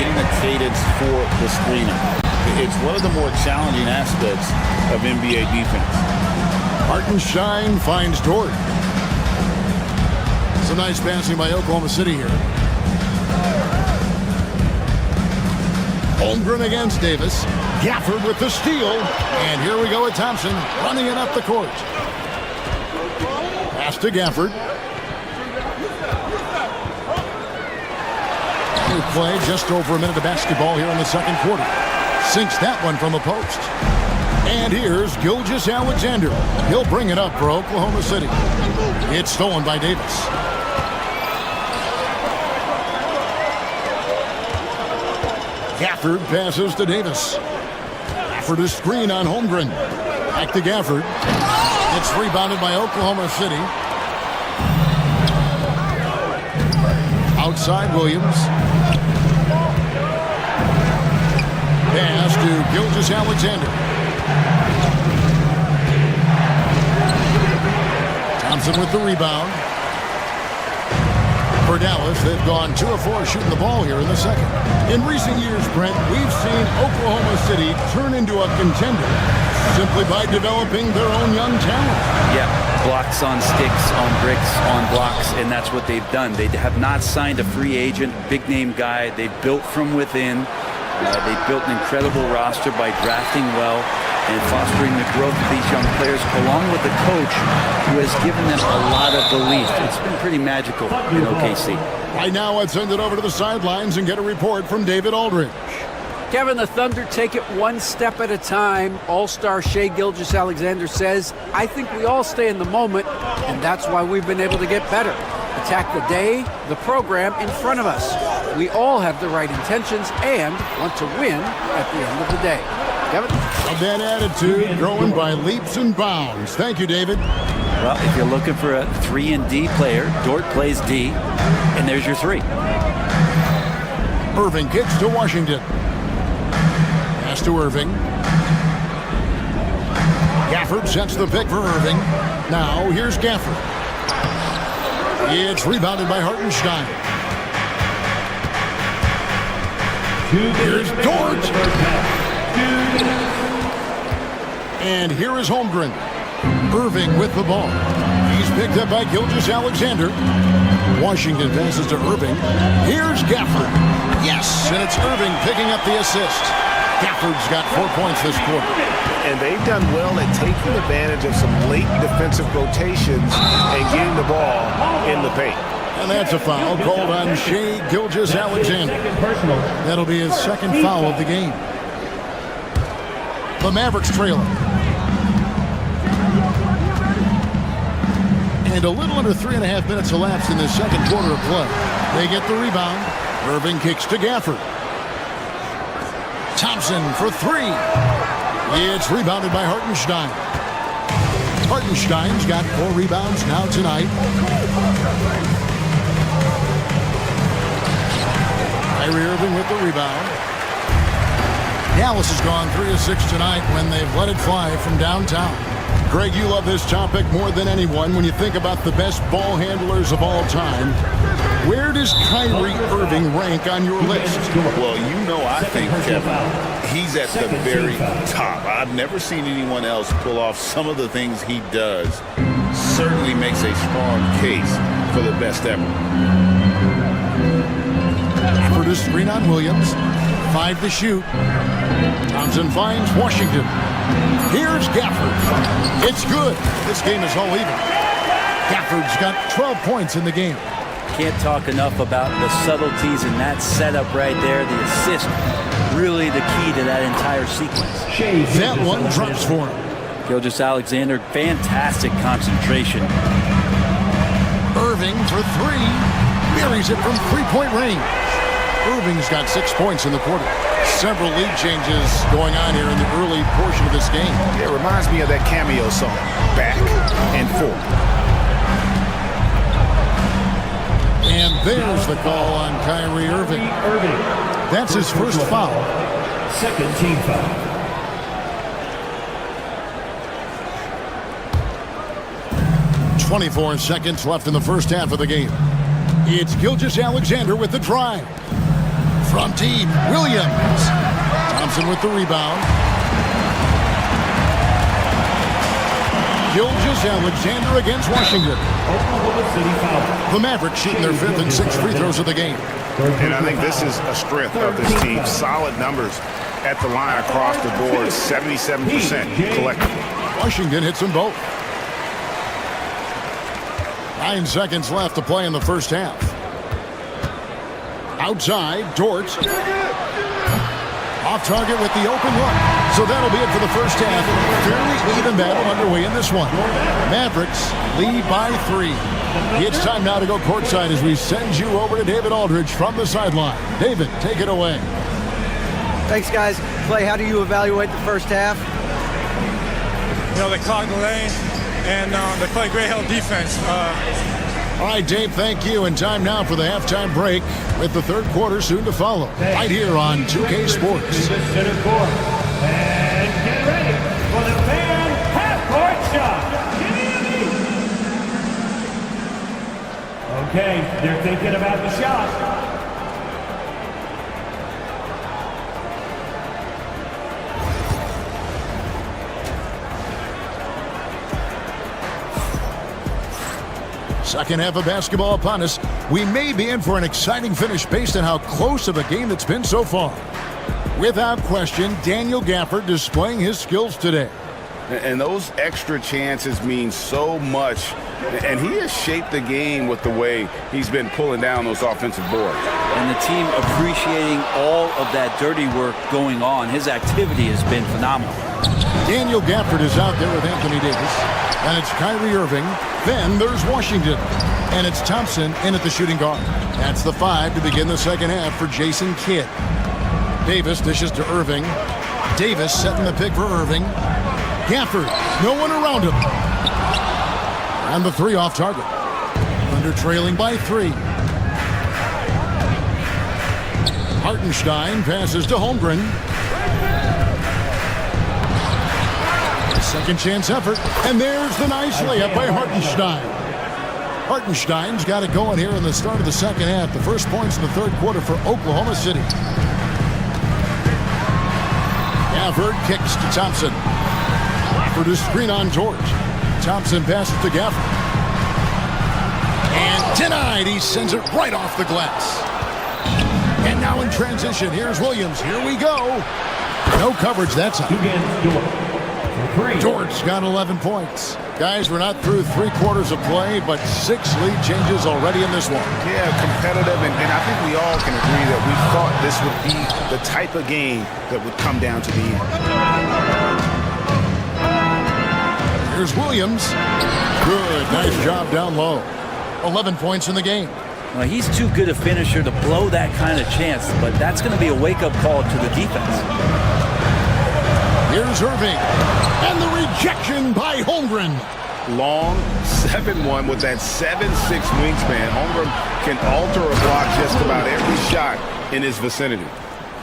getting the cadence for the screener. It's one of the more challenging aspects of NBA defense. Hartenstein finds Dort. Some nice passing by Oklahoma City here. Holmgren against Davis. Gafford with the steal. And here we go with Thompson running it up the court. Pass to Gafford. New play, just over a minute of basketball here in the second quarter. Sinks that one from the post. And here's Gilgeous-Alexander. He'll bring it up for Oklahoma City. It's stolen by Davis. Gafford passes to Davis. Gafford is screen on Holmgren. Back to Gafford. It's rebounded by Oklahoma City. Outside Williams. Pass to Gilgeous-Alexander. Thompson with the rebound. For Dallas, they've gone 2 of 4 shooting the ball here in the second. In recent years, Brent, we've seen Oklahoma City turn into a contender simply by developing their own young talent. Yeah, blocks on sticks, on bricks, on blocks, and that's what they've done. They have not signed a free agent, big-name guy. They've built from within. They've built an incredible roster by drafting well and fostering the growth of these young players, along with the coach who has given them a lot of belief. It's been pretty magical in OKC. Right now, let's send it over to the sidelines and get a report from David Aldridge. Kevin, the Thunder take it one step at a time. All-star Shai Gilgeous-Alexander says, I think we all stay in the moment, and that's why we've been able to get better. Attack the day, the program in front of us. We all have the right intentions and want to win at the end of the day. Kevin? That attitude growing by leaps and bounds. Thank you, David. Well, if you're looking for a 3 and D player, Dort plays D, and there's your 3. Irving kicks to Washington. Pass to Irving. Gafford sets the pick for Irving. Now here's Gafford. It's rebounded by Hartenstein. Here's Dort. And here is Holmgren. Irving with the ball. He's picked up by Gilgeous-Alexander. Washington passes to Irving. Here's Gafford. Yes, and it's Irving picking up the assist. Gafford's got 4 points this quarter. And they've done well at taking advantage of some late defensive rotations and getting the ball in the paint. And that's a foul called on Shai Gilgeous-Alexander. That'll be his second foul of the game. The Mavericks trailing. And a little under 3.5 minutes elapsed in the second quarter of play. They get the rebound. Irving kicks to Gafford. Thompson for 3. It's rebounded by Hartenstein. Hartenstein's got 4 rebounds now tonight. Kyrie Irving with the rebound. Dallas has gone 3 of 6 tonight when they've let it fly from downtown. Greg, you love this topic more than anyone. When you think about the best ball handlers of all time, where does Kyrie Irving rank on your list? Well, you know, I think, Kevin, he's at the very top. I've never seen anyone else pull off some of the things he does. Certainly makes a strong case for the best ever. For the screen on Williams. 5 to shoot. Thompson finds Washington. Here's Gafford. It's good. This game is all even. Gafford's got 12 points in the game. Can't talk enough about the subtleties in that setup right there. The assist, really the key to that entire sequence. That one drops for him. Gilgeous-Alexander, fantastic concentration. Irving for 3. Buries it from 3-point range. Irving's got 6 points in the quarter. Several lead changes going on here in the early portion of this game. It reminds me of that cameo song, Back and Forth. And there's the call on Kyrie Irving. That's his first foul. Second team foul. .24 seconds left in the first half of the game. It's Gilgeous-Alexander with the drive. From deep, Williams. Thompson with the rebound. Gilgeous-Alexander against Washington. The Mavericks shooting their 5th and 6th free throws of the game. And I think this is a strength of this team. Solid numbers at the line across the board. 77% collectively. Washington hits them both. 9 seconds left to play in the first half. Outside, Dort. Off target with the open look. So that'll be it for the first half. Fairly even battle underway in this one. Mavericks lead by 3. It's time now to go courtside as we send you over to David Aldridge from the sideline. David, take it away. Thanks, guys. Clay, how do you evaluate the first half? You know, they clogged the lane, and they played great hell defense. All right, Dave, thank you. And time now for the halftime break with the third quarter soon to follow. Right here on 2K Sports. Center court. And get ready for the fan half-court shot. Okay, they're thinking about the shot. Second half of basketball upon us. We may be in for an exciting finish based on how close of a game it's been so far. Without question, Daniel Gafford displaying his skills today. And those extra chances mean so much. And he has shaped the game with the way he's been pulling down those offensive boards. And the team appreciating all of that dirty work going on. His activity has been phenomenal. Daniel Gafford is out there with Anthony Davis. And it's Kyrie Irving. Then there's Washington. And it's Thompson in at the shooting guard. That's the 5 to begin the second half for Jason Kidd. Davis dishes to Irving. Davis setting the pick for Irving. Gafford, no one around him. And the 3 off target. Thunder trailing by 3. Hartenstein passes to Holmgren. Second chance effort. And there's the nice layup by Hartenstein. Hartenstein's got it going here in the start of the second half. The first points in the third quarter for Oklahoma City. Gafford kicks to Thompson. Gafford is screen on George. Thompson passes to Gafford. And denied. He sends it right off the glass. And now in transition, here's Williams. Here we go. No coverage that time. George got 11 points. Guys, we're not through 3 quarters of play, but 6 lead changes already in this one. Yeah, competitive, and I think we all can agree that we thought this would be the type of game that would come down to the end. Here's Williams. Good, nice job down low. 11 points in the game. Well, he's too good a finisher to blow that kind of chance, but that's going to be a wake-up call to the defense. Here's Irving. And the rejection by Holmgren. Long 7-1 with that 7'6" wingspan. Holmgren can alter a block just about every shot in his vicinity.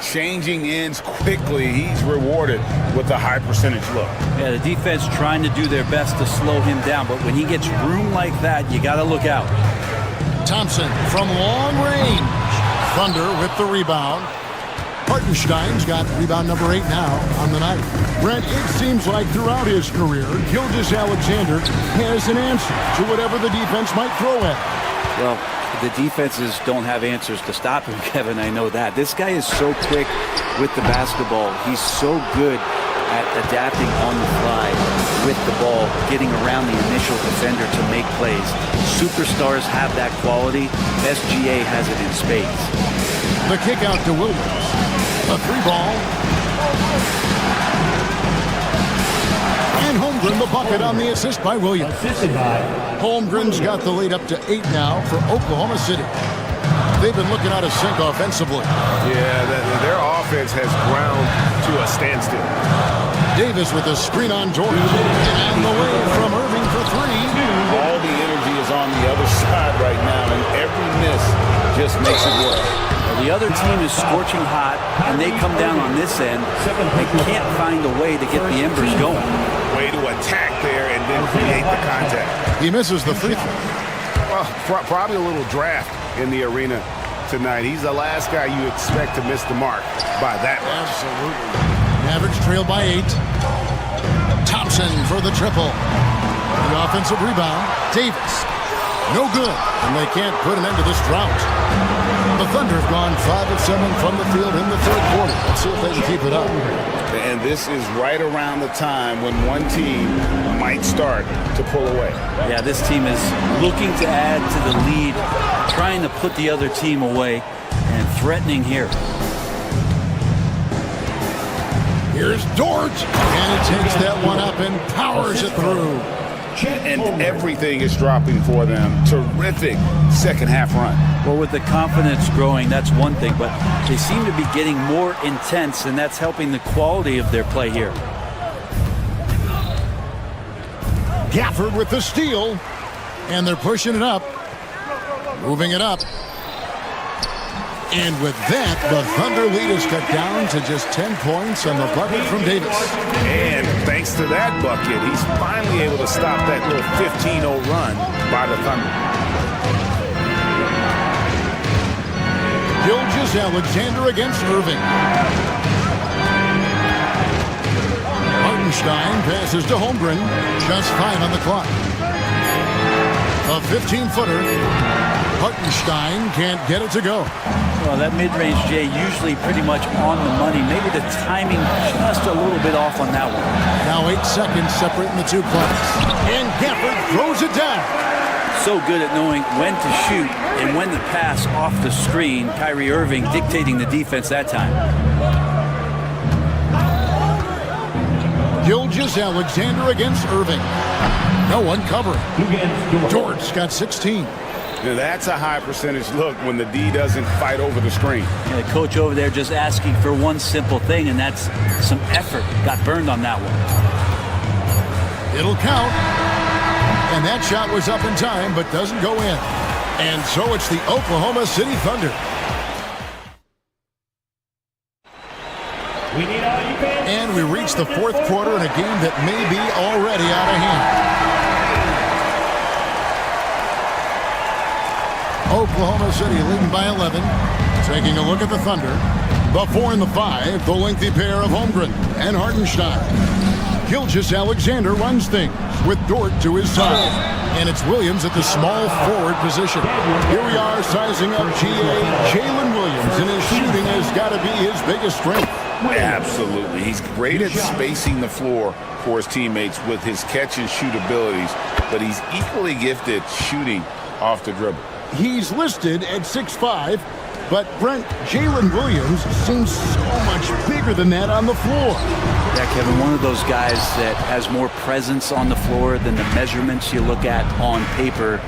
Changing ends quickly, he's rewarded with a high percentage look. Yeah, the defense trying to do their best to slow him down, but when he gets room like that, you got to look out. Thompson from long range. Thunder with the rebound. Hartenstein's got rebound number 8 now on the night. Brent, it seems like throughout his career, Gilgeous-Alexander has an answer to whatever the defense might throw at him. Well, the defenses don't have answers to stop him, Kevin. I know that. This guy is so quick with the basketball. He's so good at adapting on the fly with the ball, getting around the initial defender to make plays. Superstars have that quality. SGA has it in spades. The kick out to Williams. A 3-ball. And Holmgren the bucket on the assist by Williams. Holmgren's got the lead up to 8 now for Oklahoma City. They've been looking out of sync offensively. Yeah, their offense has ground to a standstill. Davis with a screen on George. And the way from Irving for 3. All the energy is on the other side right now, and every miss just makes it work. The other team is scorching hot, and they come down on this end. They can't find a way to get the embers going. Way to attack there and then create the contact. He misses the free throw. Well, probably a little draft in the arena tonight. He's the last guy you expect to miss the mark by that much. Absolutely. Mavericks trail by 8. Thompson for the triple. The offensive rebound. Davis. No good. And they can't put an end to this drought. The Thunder have gone 5 of 7 from the field in the third quarter. Let's see if they can keep it up. And this is right around the time when one team might start to pull away. Yeah, this team is looking to add to the lead, trying to put the other team away, and threatening here. Here's Dort. And he takes that one up and powers it through. And everything is dropping for them. Terrific second half run. Well, with the confidence growing, that's one thing, but they seem to be getting more intense, and that's helping the quality of their play here. Gafford with the steal. And they're pushing it up. Moving it up. And with that, the Thunder lead is cut down to just 10 points on the bucket from Davis. And thanks to that bucket, he's finally able to stop that little 15-0 run by the Thunder. Gilgeous-Alexander against Irving. Hartenstein passes to Holmgren. Just 5 on the clock. A 15-footer. Hartenstein can't get it to go. Well, that mid-range, Jay, usually pretty much on the money. Maybe the timing just a little bit off on that one. Now 8 seconds separating the two plays. And Gafford throws it down. So good at knowing when to shoot and when to pass off the screen. Kyrie Irving dictating the defense that time. Gilgeous-Alexander against Irving. No one covering. Dort's got 16. Now that's a high percentage look when the D doesn't fight over the screen. Yeah, the coach over there just asking for one simple thing, and that's some effort. Got burned on that one. It'll count. And that shot was up in time, but doesn't go in. And so it's the Oklahoma City Thunder. And we reach the fourth quarter in a game that may be already out of hand. Oklahoma City leading by 11. Taking a look at the Thunder. The 4 and the 5, the lengthy pair of Holmgren and Hartenstein. Gilgeous-Alexander runs things with Dort to his side. And it's Williams at the small forward position. Here we are sizing up Jalen Williams, and his shooting has got to be his biggest strength. Absolutely. He's great at spacing the floor for his teammates with his catch and shoot abilities, but he's equally gifted shooting off the dribble. He's listed at 6'5", but Brent, Jalen Williams seems so much bigger than that on the floor. Yeah, Kevin, one of those guys that has more presence on the floor than the measurements you look at on paper.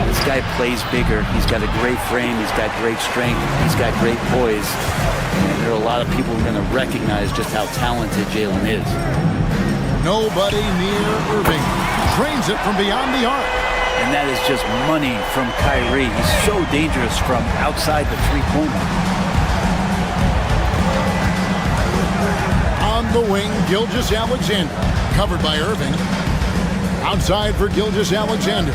This guy plays bigger. He's got a great frame. He's got great strength. He's got great poise. And there are a lot of people who are going to recognize just how talented Jalen is. Nobody near Irving. Drains it from beyond the arc. And that is just money from Kyrie. He's so dangerous from outside the three-pointer. On the wing, Gilgeous-Alexander. Covered by Irving. Outside for Gilgeous-Alexander.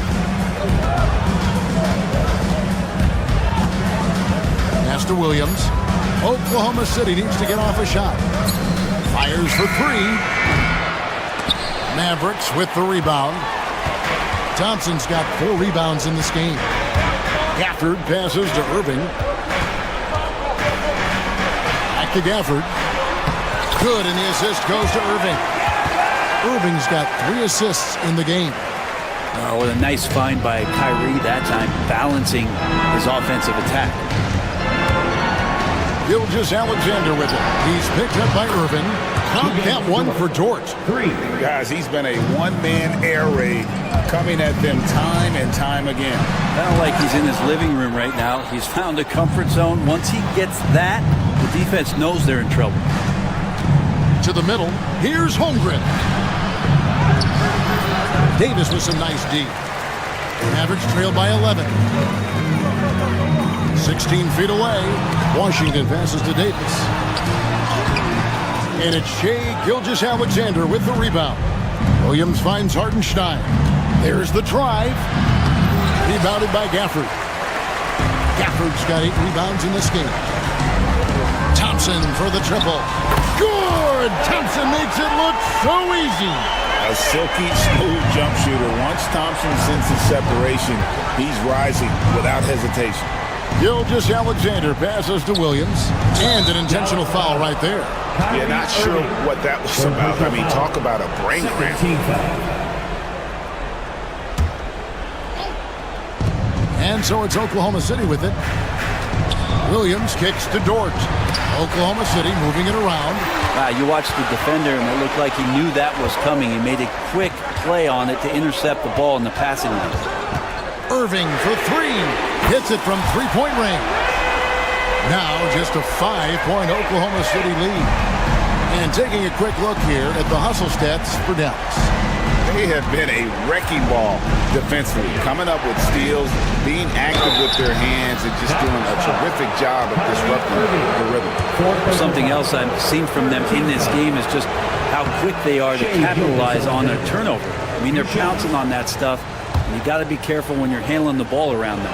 Pass to Williams. Oklahoma City needs to get off a shot. Fires for 3. Mavericks with the rebound. Thompson's got 4 rebounds in this game. Gafford passes to Irving. Back to Gafford. Good, and the assist goes to Irving. Irving's got 3 assists in the game. Oh, what a nice find by Kyrie that time, balancing his offensive attack. Gilgeous-Alexander with it. He's picked up by Irving. Count that one for Dort. 3. Guys, he's been a one-man air raid coming at them time and time again. Kind of like he's in his living room right now. He's found a comfort zone. Once he gets that, the defense knows they're in trouble. To the middle. Here's Holmgren. Davis with some nice D. Mavericks trail by 11. 16 feet away. Washington passes to Davis. And it's Shai Gilgeous-Alexander with the rebound. Williams finds Hartenstein. There's the drive. Rebounded by Gafford. Gafford's got 8 rebounds in this game. Thompson for the triple. Good! Thompson makes it look so easy. A silky smooth jump shooter. Once Thompson senses separation, he's rising without hesitation. Gilgeous-Alexander passes to Williams. And an intentional foul right there. Yeah, not sure what that was about. I mean, talk about a brain cramp. And so it's Oklahoma City with it. Williams kicks to Dort. Oklahoma City moving it around. Wow, you watched the defender, and it looked like he knew that was coming. He made a quick play on it to intercept the ball in the passing lane. Irving for 3. Hits it from three-point range. Now just a 5-point Oklahoma City lead. And taking a quick look here at the hustle stats for Dallas. They have been a wrecking ball defensively, coming up with steals, being active with their hands, and just doing a terrific job of disrupting the rhythm. Something else I've seen from them in this game is just how quick they are to capitalize on their turnover. I mean, they're pouncing on that stuff, and you got to be careful when you're handling the ball around them.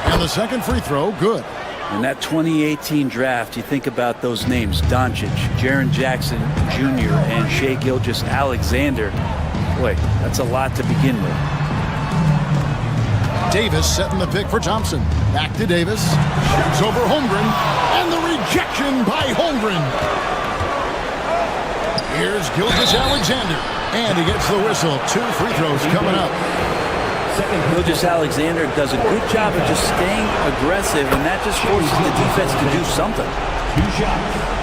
And the second free throw, good. In that 2018 draft, you think about those names, Doncic, Jaren Jackson Jr., and Shai Gilgeous-Alexander. Boy, that's a lot to begin with. Davis setting the pick for Thompson. Back to Davis. Shoots over Holmgren. And the rejection by Holmgren. Here's Gilgeous-Alexander. And he gets the whistle. 2 free throws coming up. Gilgeous-Alexander does a good job of just staying aggressive, and that just forces the defense to do something. 2 shots.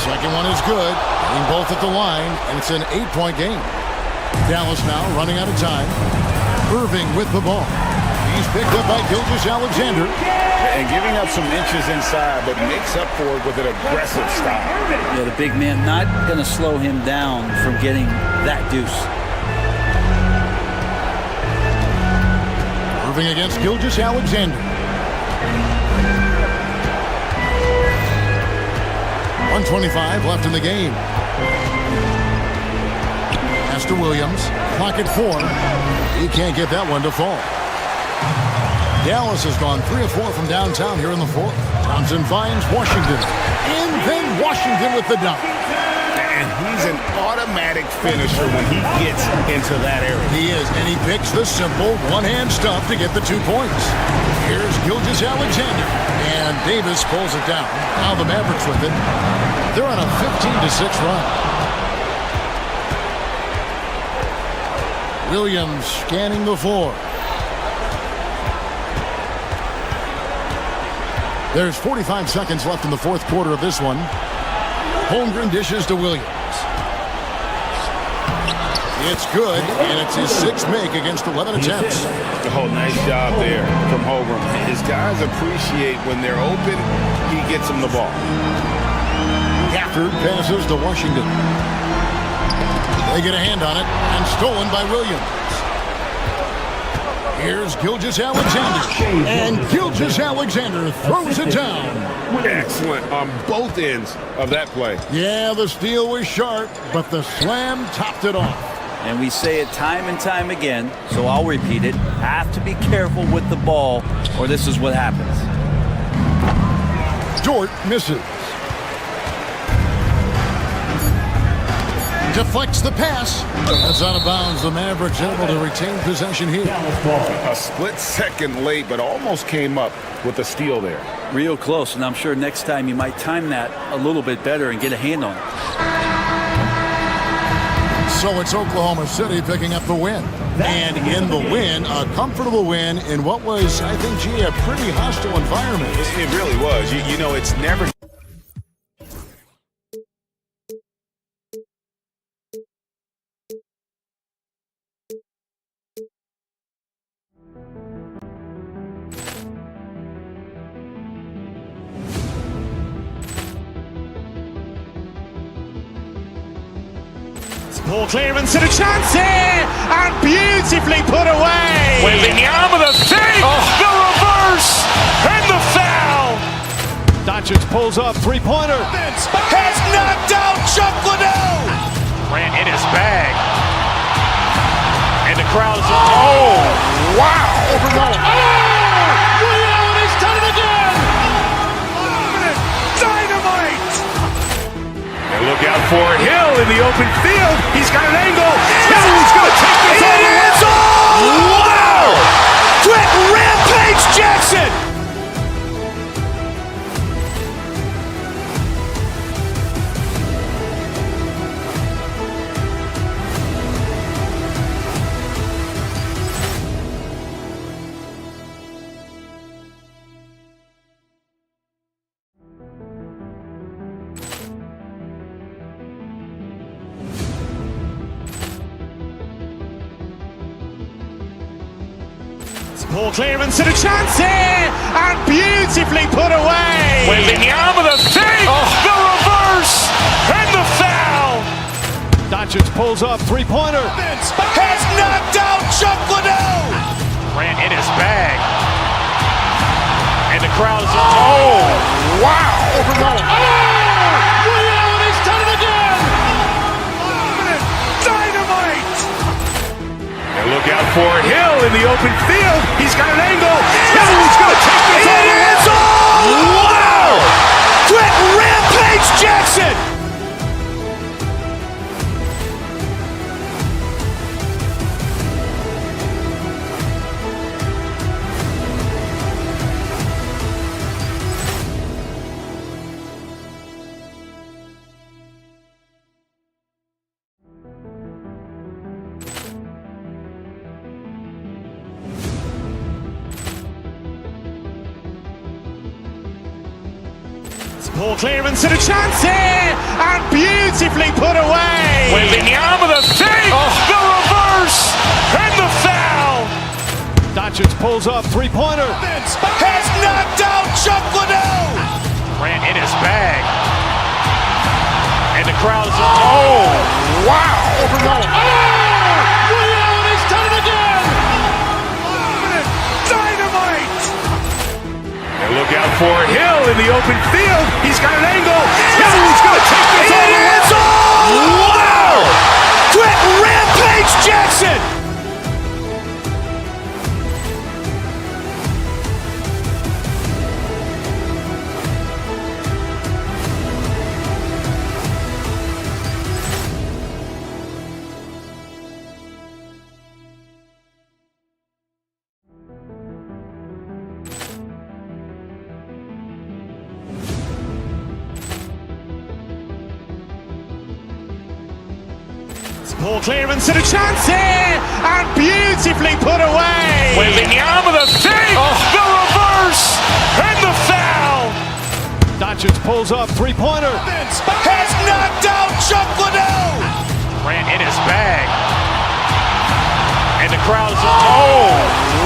Second one is good. Getting both at the line, and it's an 8-point game. Dallas now running out of time. Irving with the ball. He's picked up by Gilgeous-Alexander. And giving up some inches inside, but makes up for it with an aggressive style. Yeah, the big man not going to slow him down from getting that deuce. Irving against Gilgeous-Alexander. 1:25 left in the game. Pass to Williams. Clock at 4. He can't get that one to fall. Dallas has gone 3 of 4 from downtown here in the 4th. Thompson finds Washington. And then Washington with the dunk. And he's an automatic finisher when he gets into that area. He is, and he picks the simple one-hand stuff to get the 2 points. Here's Gilgeous-Alexander. And Davis pulls it down. Now the Mavericks with it. They're on a 15-6 run. Williams scanning the floor. There's 45 seconds left in the 4th quarter of this one. Holmgren dishes to Williams. It's good, and it's his 6th make against 11 attempts. Oh, nice job there from Holmgren. His guys appreciate when they're open, he gets them the ball. Gafford passes to Washington. They get a hand on it, and stolen by Williams. Here's Gilgeous-Alexander. And Gilgeous-Alexander throws it down. Excellent on both ends of that play. Yeah, the steal was sharp, but the slam topped it off. And we say it time and time again, so I'll repeat it. Have to be careful with the ball, or this is what happens. Dort misses. Deflects the pass. That's out of bounds. The Mavericks able to retain possession here. A split second late, but almost came up with a steal there. Real close, and I'm sure next time you might time that a little bit better and get a hand on it. So it's Oklahoma City picking up the win. And in the win, a comfortable win in what was, I think, a pretty hostile environment. It really was. You know, it's never... Ball clearance and a chance here, and beautifully put away. Wembanyama the save, the reverse, and the foul. Doncic pulls up, 3-pointer. Has knocked out Chuck Liddell. Ran in his bag. And the crowd is, oh, wow. Overruled. Oh! Ray Allen has done it again! Dynamite! And look out for Hill in the open field. He's got an angle. Hill's going to take this all the way. Wow! Quick Rampage Jackson! Ball clearance and a chance here, and beautifully put away. Wembanyama the fake, the reverse, and the foul. Doncic pulls up, three-pointer. Has knocked out Chuck Liddell. Grant in his bag. And the crowd is, oh, wow. Overruled. Oh! Ray Allen has done it again! Dynamite! And look out for Hill in the open field. He's got an angle. Hill's going to take this all the way. Wow! Quick Rampage Jackson! Ball clearance and a chance here, and beautifully put away. Wembanyama the fake, the reverse, and the foul. Doncic pulls up, three-pointer. Has knocked out Chuck Liddell. Grant in his bag. And the crowd is, oh, wow. Overruled. Oh! Ray Allen has done it again! Dynamite! And look out for Hill in the open field. He's got an angle. Hill's going to take this all the way. Wow! Quick Rampage Jackson! Ball clearance and a chance here, and beautifully put away. Wembanyama the fake, the reverse, and the foul. Doncic pulls up, three-pointer. Has knocked out Chuck Liddell. Grant in his bag. And the crowd is, oh,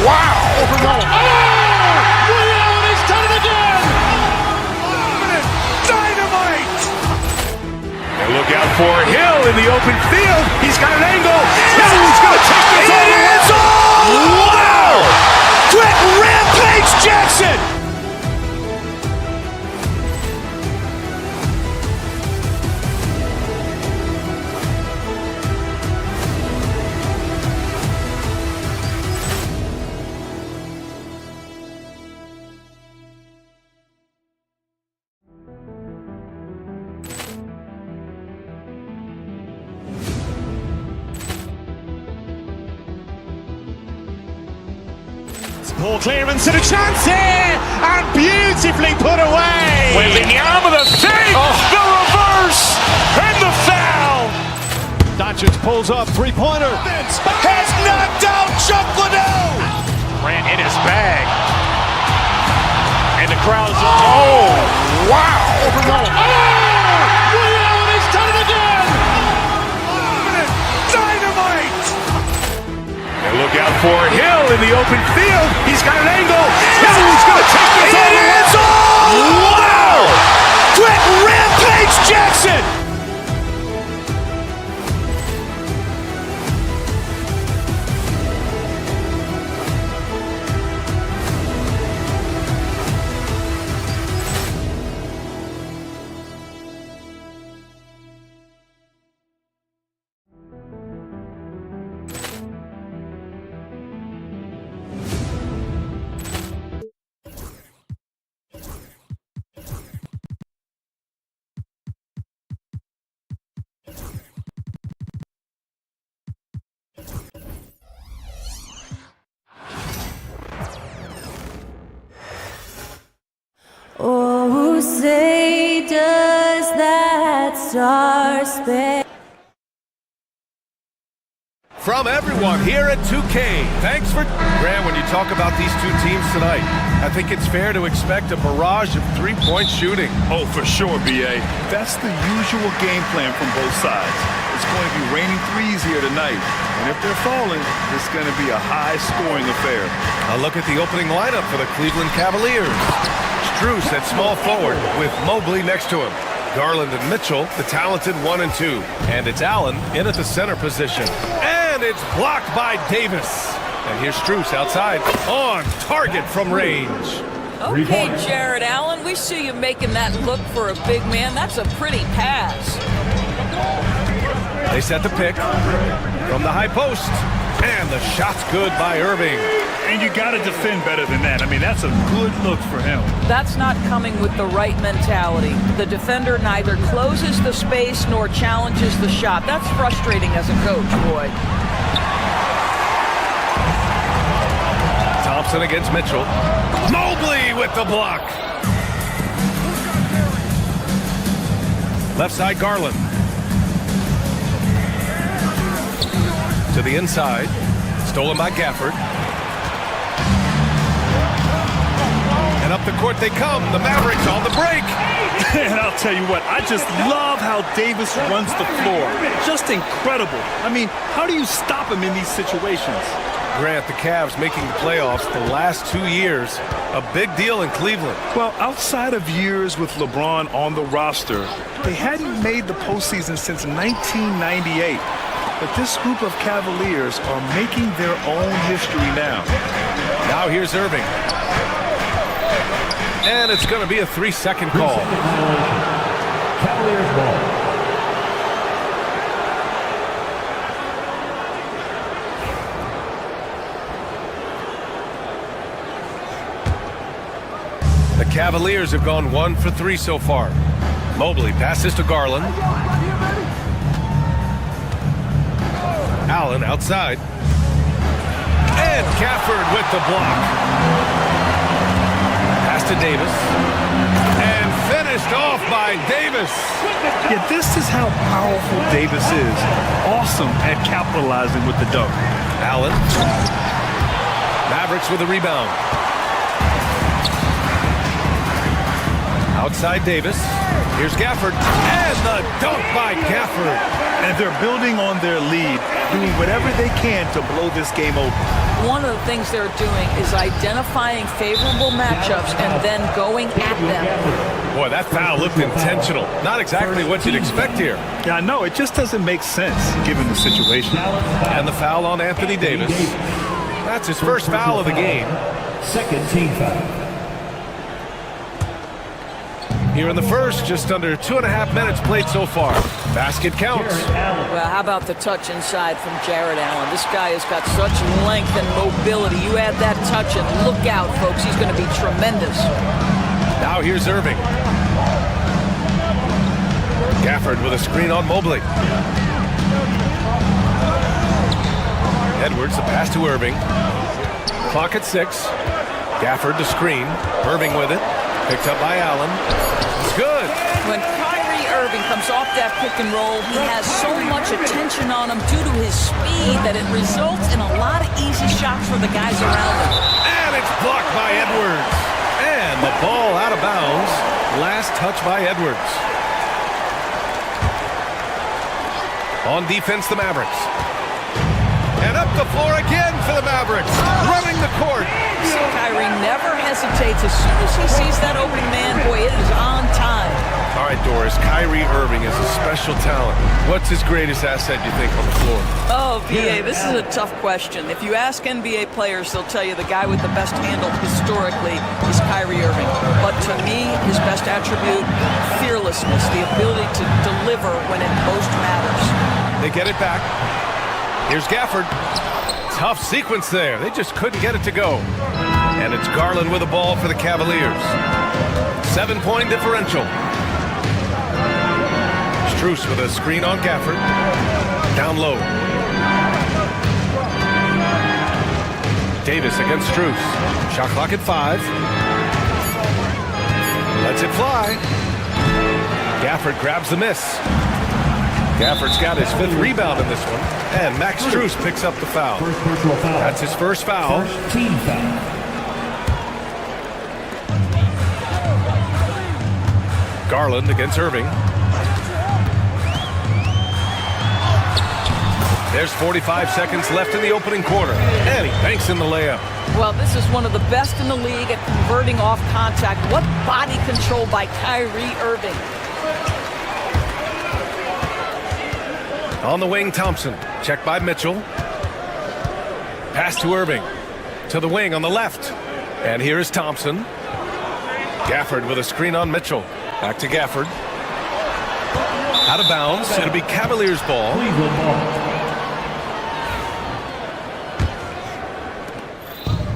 wow. Overruled. Oh! Ray Allen has done it again! Dynamite! And look out for Hill in the open field. He's got an angle. Hill's going to take this all the way. Wow! Quick Rampage Jackson! Ball clearance and a chance here, and beautifully put away. Wembanyama the fake, the reverse, and the foul. Doncic pulls up, three-pointer. Has knocked out Chuck Liddell. Grant in his bag. And the crowd is, oh, wow. Overruled. Oh! Ray Allen has done it again! Dynamite! And look out for Hill in the open field. He's got an angle. Hill's going to take this all the way. Wow! Quick Rampage Jackson! say does that star-spangled From everyone here at 2K, thanks for... Grant, when you talk about these two teams tonight, I think it's fair to expect a barrage of three-point shooting. Oh, for sure, B.A. That's the usual game plan from both sides. It's going to be raining threes here tonight. And if they're falling, it's going to be a high-scoring affair. A look at the opening lineup for the Cleveland Cavaliers. Strus at small forward with Mobley next to him. Garland and Mitchell, the talented 1 and 2. And it's Allen in at the center position. And it's blocked by Davis. And here's Strus outside on target from range. Okay, Jared Allen, we see you making that look for a big man. That's a pretty pass. They set the pick from the high post. And the shot's good by Irving. And you got to defend better than that. I mean, that's a good look for him. That's not coming with the right mentality. The defender neither closes the space nor challenges the shot. That's frustrating as a coach, boy. Thompson against Mitchell. Mobley with the block. Left side, Garland. To the inside. Stolen by Gafford. And up the court they come. The Mavericks on the break. And I'll tell you what, I just love how Davis runs the floor. Just incredible. I mean, how do you stop him in these situations? Grant, the Cavs making the playoffs the last 2 years. A big deal in Cleveland. Well, outside of years with LeBron on the roster, they hadn't made the postseason since 1998. But this group of Cavaliers are making their own history now. Now here's Irving. And it's going to be a 3-second call. Cavaliers ball. The Cavaliers have gone 1 for 3 so far. Mobley passes to Garland. Allen outside. And Gafford with the block. Pass to Davis. And finished off by Davis. Yeah, this is how powerful Davis is. Awesome at capitalizing with the dunk. Allen. Mavericks with a rebound. Outside Davis. Here's Gafford. And the dunk by Gafford. And they're building on their lead, doing whatever they can to blow this game open. One of the things they're doing is identifying favorable matchups and then going at them. Boy, that foul looked intentional. Not exactly what you'd expect here. Yeah, I know. It just doesn't make sense given the situation. And the foul on Anthony Davis. That's his first foul of the game. Second team foul. Here in the first, just under 2.5 minutes played so far. Basket counts. Well, how about the touch inside from Jared Allen? This guy has got such length and mobility. You add that touch and look out, folks. He's going to be tremendous. Now here's Irving. Gafford with a screen on Mobley. Edwards, the pass to Irving. Clock at 6. Gafford to screen. Irving with it. Picked up by Allen. It's good. When Kyrie Irving comes off that pick and roll, he has so much attention on him due to his speed that it results in a lot of easy shots for the guys around him. And it's blocked by Edwards. And the ball out of bounds. Last touch by Edwards. On defense, the Mavericks. And up the floor again for the Mavericks. Running the court. See, Kyrie never hesitates. As soon as he sees that open man, boy, it is on time. All right, Doris, Kyrie Irving is a special talent. What's his greatest asset, you think, on the floor? Oh, PA, this is a tough question. If you ask NBA players, they'll tell you the guy with the best handle historically is Kyrie Irving. But to me, his best attribute, fearlessness, the ability to deliver when it most matters. They get it back. Here's Gafford. Tough sequence there. They just couldn't get it to go. And it's Garland with the ball for the Cavaliers. 7-point differential. Strus with a screen on Gafford. Down low. Davis against Strus. Shot clock at 5. Lets it fly. Gafford grabs the miss. Gafford's got his 5th rebound in this one. And Max Strus picks up the foul. That's his first foul. Team foul. Garland against Irving. There's 45 seconds left in the opening quarter. And he banks in the layup. Well, this is one of the best in the league at converting off contact. What body control by Kyrie Irving. On the wing, Thompson. Checked by Mitchell. Pass to Irving. To the wing on the left. And here is Thompson. Gafford with a screen on Mitchell. Back to Gafford. Out of bounds. It'll be Cavaliers ball.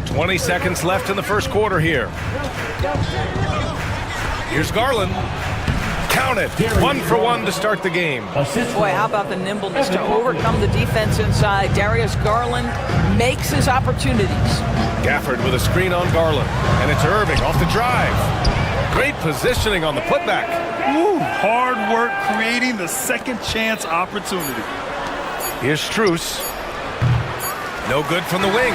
20 seconds left in the first quarter here. Here's Garland. Count it. 1 for 1 to start the game. Boy, how about the nimbleness to overcome the defense inside. Darius Garland makes his opportunities. Gafford with a screen on Garland. And it's Irving off the drive. Great positioning on the putback. Woo, hard work creating the second chance opportunity. Here's Strus. No good from the wing.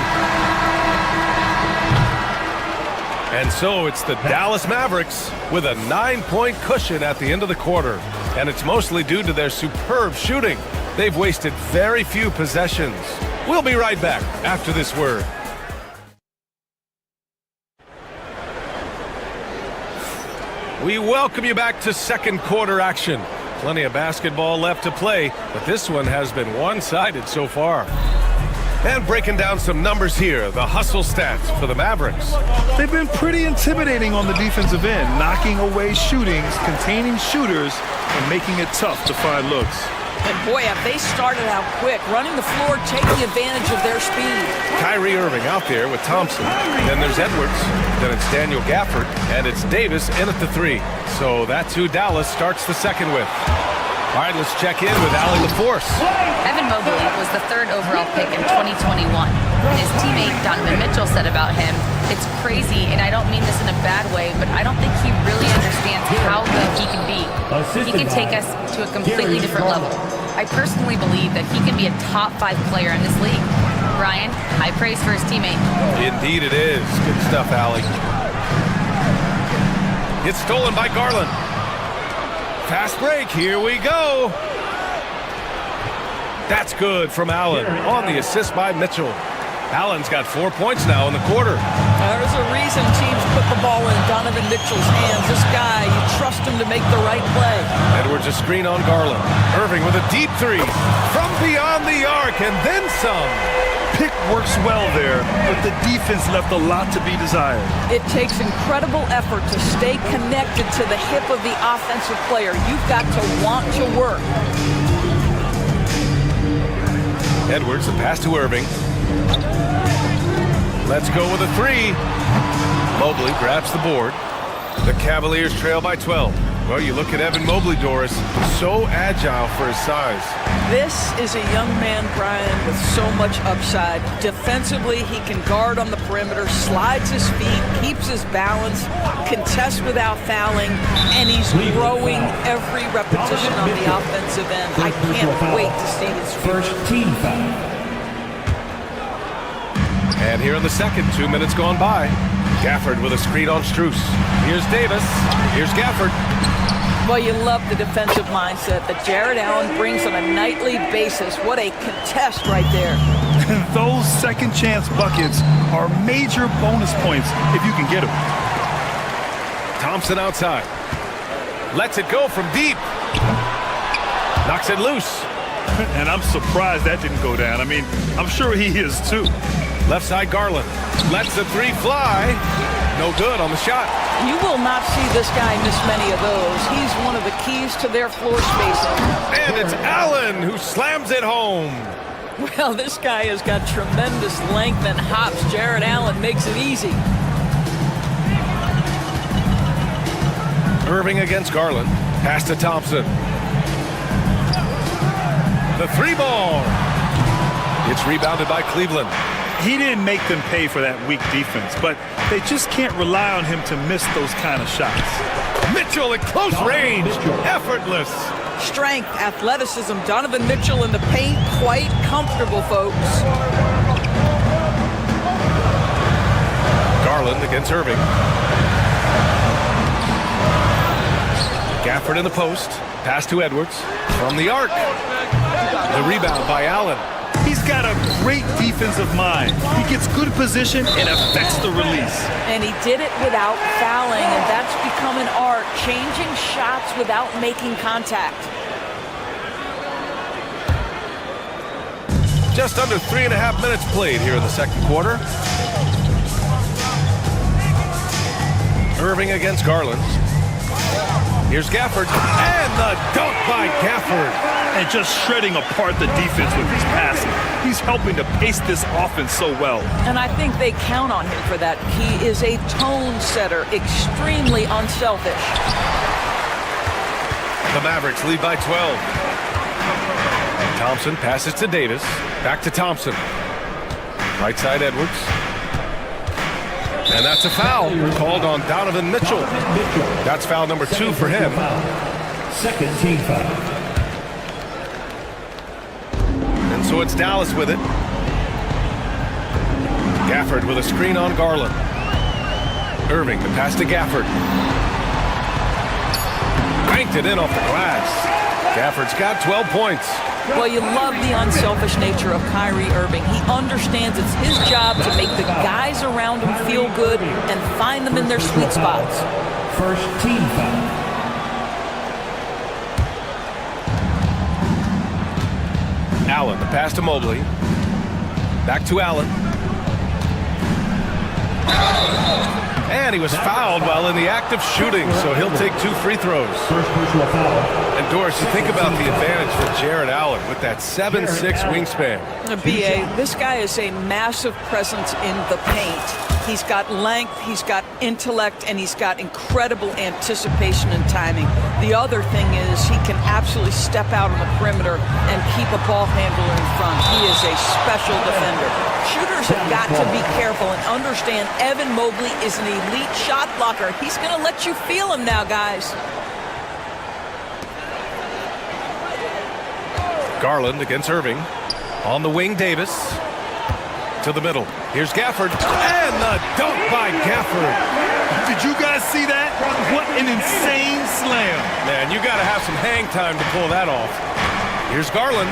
And so it's the Dallas Mavericks with a 9-point cushion at the end of the quarter. And it's mostly due to their superb shooting. They've wasted very few possessions. We'll be right back after this word. We welcome you back to second quarter action. Plenty of basketball left to play, but this one has been one-sided so far. And breaking down some numbers here, the hustle stats for the Mavericks. They've been pretty intimidating on the defensive end, knocking away shootings, containing shooters, and making it tough to find looks. And boy, have they started out quick, running the floor, taking advantage of their speed. Kyrie Irving out there with Thompson. Then there's Edwards. Then it's Daniel Gafford. And it's Davis in at the 3. So that's who Dallas starts the second with. All right, let's check in with Allie LaForce. Evan Mobley was the 3rd overall pick in 2021. And his teammate Donovan Mitchell said about him, "It's crazy, and I don't mean this in a bad way, but I don't think he really understands how good he can be. He can take us to a completely different level. I personally believe that he can be a top 5 player in this league." Ryan, high praise for his teammate. Indeed it is. Good stuff, Allie. It's stolen by Garland. Fast break, here we go. That's good from Allen on the assist by Mitchell. Allen's got 4 points now in the quarter. There's a reason teams put the ball in Donovan Mitchell's hands. This guy, you trust him to make the right play. Edwards a screen on Garland. Irving with a deep 3 from beyond the arc and then some. Pick works well there, but the defense left a lot to be desired. It takes incredible effort to stay connected to the hip of the offensive player. You've got to want to work. Edwards, a pass to Irving. Let's go with a 3. Mobley grabs the board. The Cavaliers trail by 12. Well, you look at Evan Mobley, Doris, so agile for his size. This is a young man, Brian, with so much upside. Defensively, he can guard on the perimeter, slides his feet, keeps his balance, contests without fouling, and he's growing every repetition on the offensive end. I can't wait to see his first team foul. And here in the second, 2 minutes gone by. Gafford with a screen on Strus. Here's Davis. Here's Gafford. Well, you love the defensive mindset that Jared Allen brings on a nightly basis. What a contest right there. Those second chance buckets are major bonus points if you can get them. Thompson outside. Lets it go from deep. Knocks it loose. And I'm surprised that didn't go down. I mean, I'm sure he is too. Left side Garland. Lets the 3 fly. No good on the shot. You will not see this guy miss many of those. He's one of the keys to their floor spacing. And it's Allen who slams it home. Well, this guy has got tremendous length and hops. Jared Allen makes it easy. Irving against Garland. Pass to Thompson. The 3 ball. It's rebounded by Cleveland. he didn't make them pay for that weak defense, but they just can't rely on him to miss those kind of shots. Mitchell at close range, effortless. Strength, athleticism, Donovan Mitchell in the paint, quite comfortable, folks. Garland against Irving. Gafford in the post. Pass to Edwards. From the arc. The rebound by Allen. He's got a great defensive mind. He gets good position and affects the release. And he did it without fouling, and that's become an art, changing shots without making contact. Just under 3.5 minutes played here in the second quarter. Irving against Garland. Here's Gafford, and the dunk by Gafford. And just shredding apart the defense with his passing. He's helping to pace this offense so well. And I think they count on him for that. He is a tone setter, extremely unselfish. The Mavericks lead by 12. Thompson passes to Davis. Back to Thompson. Right side Edwards. And that's a foul called on Donovan Mitchell. That's foul number 2 for him. Second team foul. And so it's Dallas with it. Gafford with a screen on Garland. Irving, the pass to Gafford. Banked it in off the glass. Gafford's got 12 points. Well, you love the unselfish nature of Kyrie Irving. He understands it's his job to make the guys around him feel good and find them in their sweet spots. First team foul. Allen, the pass to Mobley. Back to Allen. And he was fouled while in the act of shooting, so he'll take 2 free throws. First personal foul. And Doris, you think about the advantage for Jared Allen with that 7'6" wingspan. B.A., this guy is a massive presence in the paint. He's got length, he's got intellect, and he's got incredible anticipation and timing. The other thing is he can absolutely step out on the perimeter and keep a ball handler in front. He is a special defender. Shooters have got to be careful and understand Evan Mobley is an elite shot blocker. He's going to let you feel him now, guys. Garland against Irving. On the wing, Davis. To the middle. Here's Gafford. And the dunk by Gafford. Did you guys see that? What an insane slam. Man, you got to have some hang time to pull that off. Here's Garland.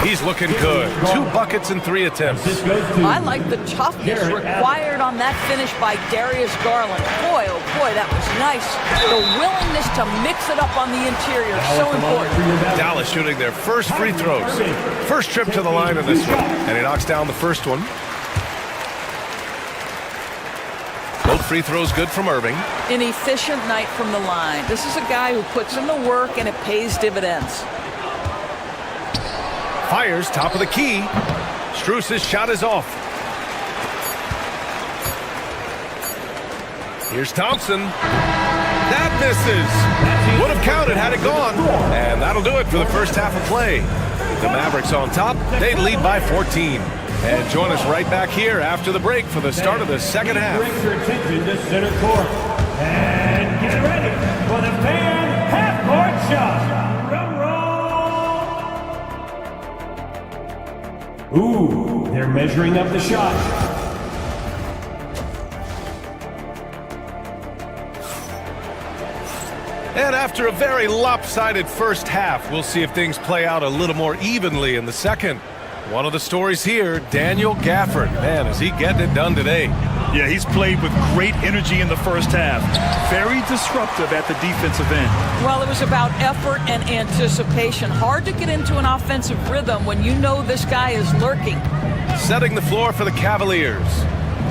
He's looking good. 2 buckets and 3 attempts. I like the toughness required on that finish by Darius Garland. Boy, oh boy, that was nice. The willingness to mix it up on the interior, so important. Dallas shooting their first free throws. First trip to the line of this one. And he knocks down the first one. Both free throws good from Irving. An efficient night from the line. This is a guy who puts in the work and it pays dividends. Fires, top of the key. Strus's shot is off. Here's Thompson. That misses. Would have counted had it gone. And that'll do it for the first half of play. The Mavericks on top. They lead by 14. And join us right back here after the break for the start of the second half. Bring your attention to center court. And get ready for the fan half-court shot. Ooh, they're measuring up the shot. And after a very lopsided first half, we'll see if things play out a little more evenly in the second. One of the stories here, Daniel Gafford. Man, is he getting it done today. Yeah, he's played with great energy in the first half. Very disruptive at the defensive end. Well, it was about effort and anticipation. Hard to get into an offensive rhythm when you know this guy is lurking. Setting the floor for the Cavaliers.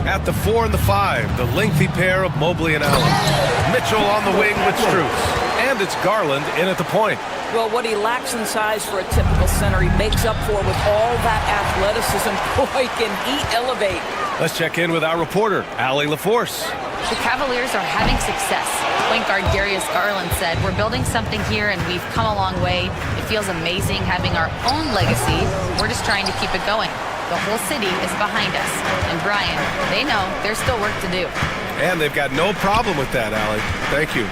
At the 4 and the 5, the lengthy pair of Mobley and Allen. Mitchell on the wing with Strus. And it's Garland in at the point. Well, what he lacks in size for a typical center, he makes up for with all that athleticism. Boy, can he elevate. Let's check in with our reporter, Allie LaForce. The Cavaliers are having success. Point guard Darius Garland said, "We're building something here and we've come a long way. It feels amazing having our own legacy. We're just trying to keep it going." The whole city is behind us. And Brian, they know there's still work to do. And they've got no problem with that, Allie. Thank you.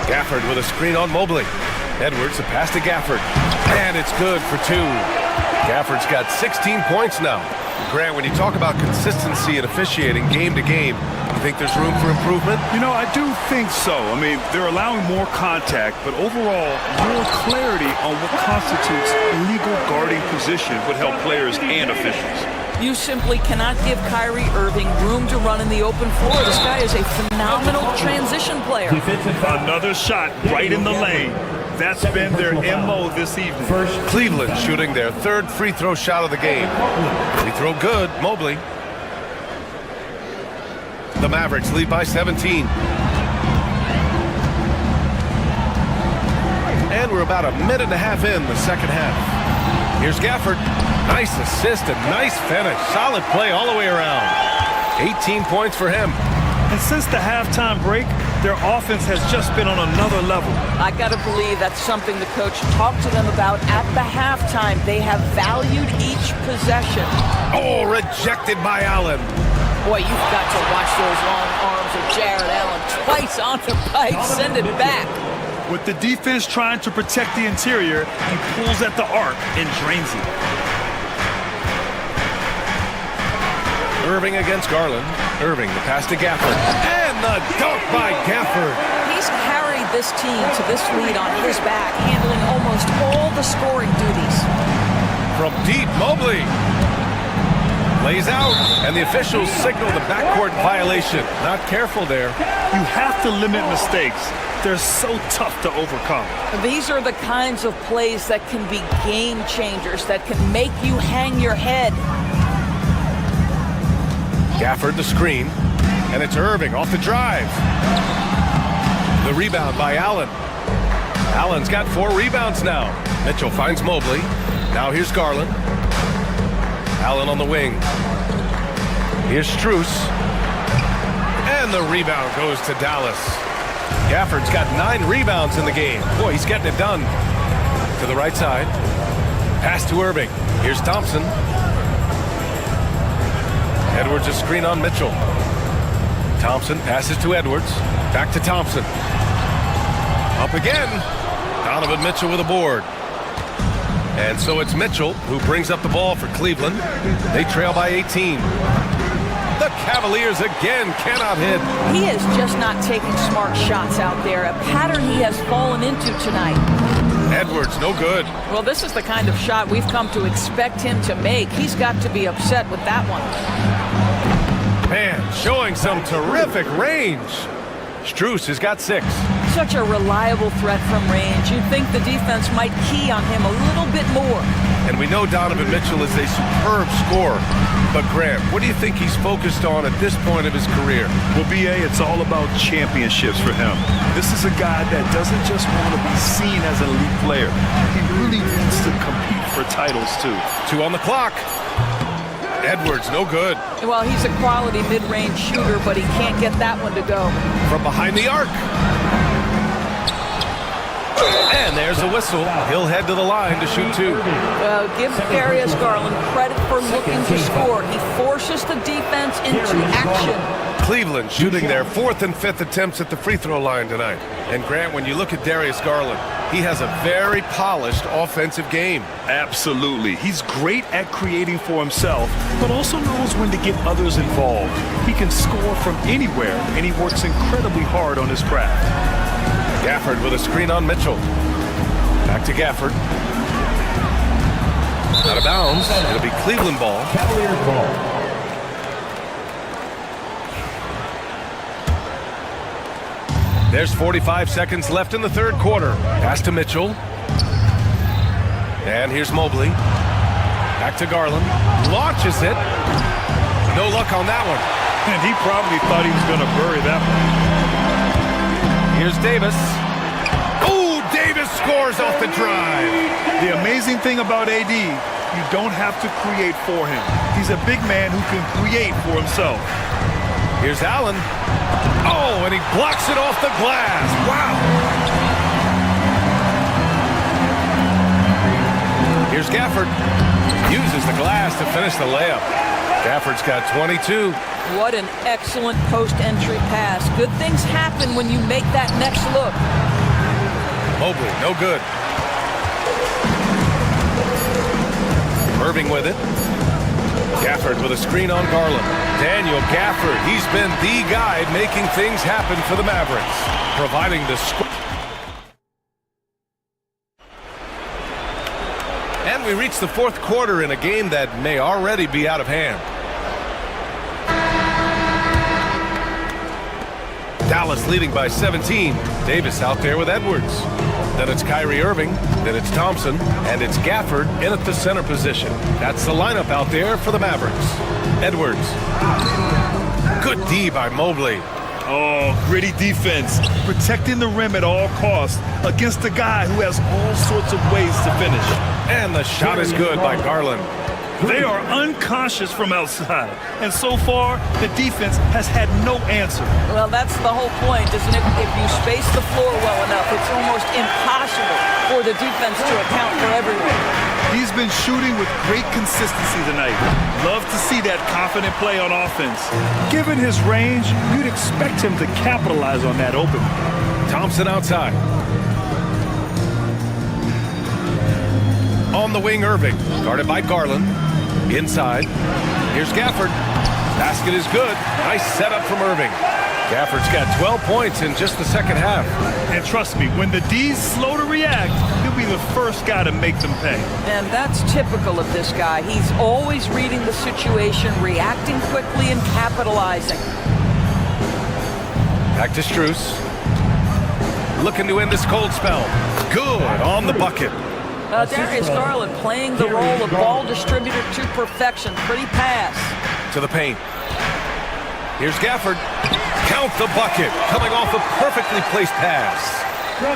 Gafford with a screen on Mobley. Edwards, a pass to Gafford. And it's good for 2. Gafford's got 16 points now. Grant, when you talk about consistency and officiating game to game, you think there's room for improvement? You know, I do think so. I mean, they're allowing more contact, but overall, more clarity on what constitutes a legal guarding position would help players and officials. You simply cannot give Kyrie Irving room to run in the open floor. This guy is a phenomenal transition player. Another shot right in the lane. That's been their MO this evening. Cleveland shooting their 3rd free throw shot of the game. Free throw good, Mobley. The Mavericks lead by 17. And we're about a minute and a half in the second half. Here's Gafford. Nice assist and nice finish. Solid play all the way around. 18 points for him. And since the halftime break, their offense has just been on another level. I got to believe that's something the coach talked to them about at the halftime. They have valued each possession. Oh, rejected by Allen. Boy, you've got to watch those long arms of Jared Allen. Twice on the pipe, send it back. With the defense trying to protect the interior, he pulls at the arc and drains it. Irving against Garland. Irving, the pass to Gafford. And the dunk by Gafford. He's carried this team to this lead on his back, handling almost all the scoring duties. From deep, Mobley. Lays out, and the officials signal the backcourt violation. Not careful there. You have to limit mistakes. They're so tough to overcome. These are the kinds of plays that can be game changers, that can make you hang your head. Gafford the screen, and it's Irving off the drive. The rebound by Allen. Allen's got 4 rebounds now. Mitchell finds Mobley. Now here's Garland. Allen on the wing. Here's Strus. And the rebound goes to Dallas. Gafford's got 9 rebounds in the game. Boy, he's getting it done. To the right side. Pass to Irving. Here's Thompson. Edwards a screen on Mitchell. Thompson passes to Edwards. Back to Thompson. Up again. Donovan Mitchell with a board. And so it's Mitchell who brings up the ball for Cleveland. They trail by 18. The Cavaliers again cannot hit. He is just not taking smart shots out there, a pattern he has fallen into tonight. Edwards, no good. Well, this is the kind of shot we've come to expect him to make. He's got to be upset with that one. Man, showing some terrific range. Strus has got 6. Such a reliable threat from range. You'd think the defense might key on him a little bit more. And we know Donovan Mitchell is a superb scorer. But Grant, what do you think he's focused on at this point of his career? Well, B.A., it's all about championships for him. This is a guy that doesn't just want to be seen as an elite player. He really needs to compete for titles, too. 2 on the clock. Edwards, no good. Well, he's a quality mid-range shooter, but he can't get that one to go. From behind the arc. And there's a whistle. He'll head to the line to shoot 2. Well, give Darius Garland credit for looking to score. He forces the defense into action. Cleveland shooting their 4th and 5th attempts at the free throw line tonight. And Grant, when you look at Darius Garland, he has a very polished offensive game. Absolutely. He's great at creating for himself, but also knows when to get others involved. He can score from anywhere, and he works incredibly hard on his craft. Gafford with a screen on Mitchell. Back to Gafford. Out of bounds. It'll be Cleveland ball. Cavaliers ball. There's 45 seconds left in the 3rd quarter. Pass to Mitchell. And here's Mobley. Back to Garland. Launches it. No luck on that one. And he probably thought he was going to bury that one. Here's Davis. Oh, Davis scores off the drive. The amazing thing about AD, you don't have to create for him. He's a big man who can create for himself. Here's Allen. Oh, and he blocks it off the glass. Wow. Here's Gafford. Uses the glass to finish the layup. Gafford's got 22. What an excellent post-entry pass. Good things happen when you make that next look. Mobley, no good. Irving with it. Gafford with a screen on Garland. Daniel Gafford, he's been the guy making things happen for the Mavericks, providing the score. And we reach the fourth quarter in a game that may already be out of hand. Dallas leading by 17. Davis out there with Edwards. Then it's Kyrie Irving, then it's Thompson, and it's Gafford in at the center position. That's the lineup out there for the Mavericks. Edwards. Good D by Mobley. Oh, gritty defense. Protecting the rim at all costs against a guy who has all sorts of ways to finish. And the shot is good by Garland. They are unconscious from outside, and so far, the defense has had no answer. Well, that's the whole point, isn't it? If you space the floor well enough, it's almost impossible for the defense to account for everyone. He's been shooting with great consistency tonight. Love to see that confident play on offense. Given his range, you'd expect him to capitalize on that opening. Thompson outside. On the wing, Irving, guarded by Garland. Inside, here's Gafford. Basket is good. Nice setup from Irving. Gafford's got 12 points in just the second half. And trust me, when the D's slow to react, he'll be the first guy to make them pay. And that's typical of this guy. He's always reading the situation, reacting quickly, and capitalizing. Back to Strus. Looking to end this cold spell. Good on the bucket. Darius Garland playing the role of ball distributor to perfection. Pretty pass. To the paint. Here's Gafford. Count the bucket. Coming off a perfectly placed pass.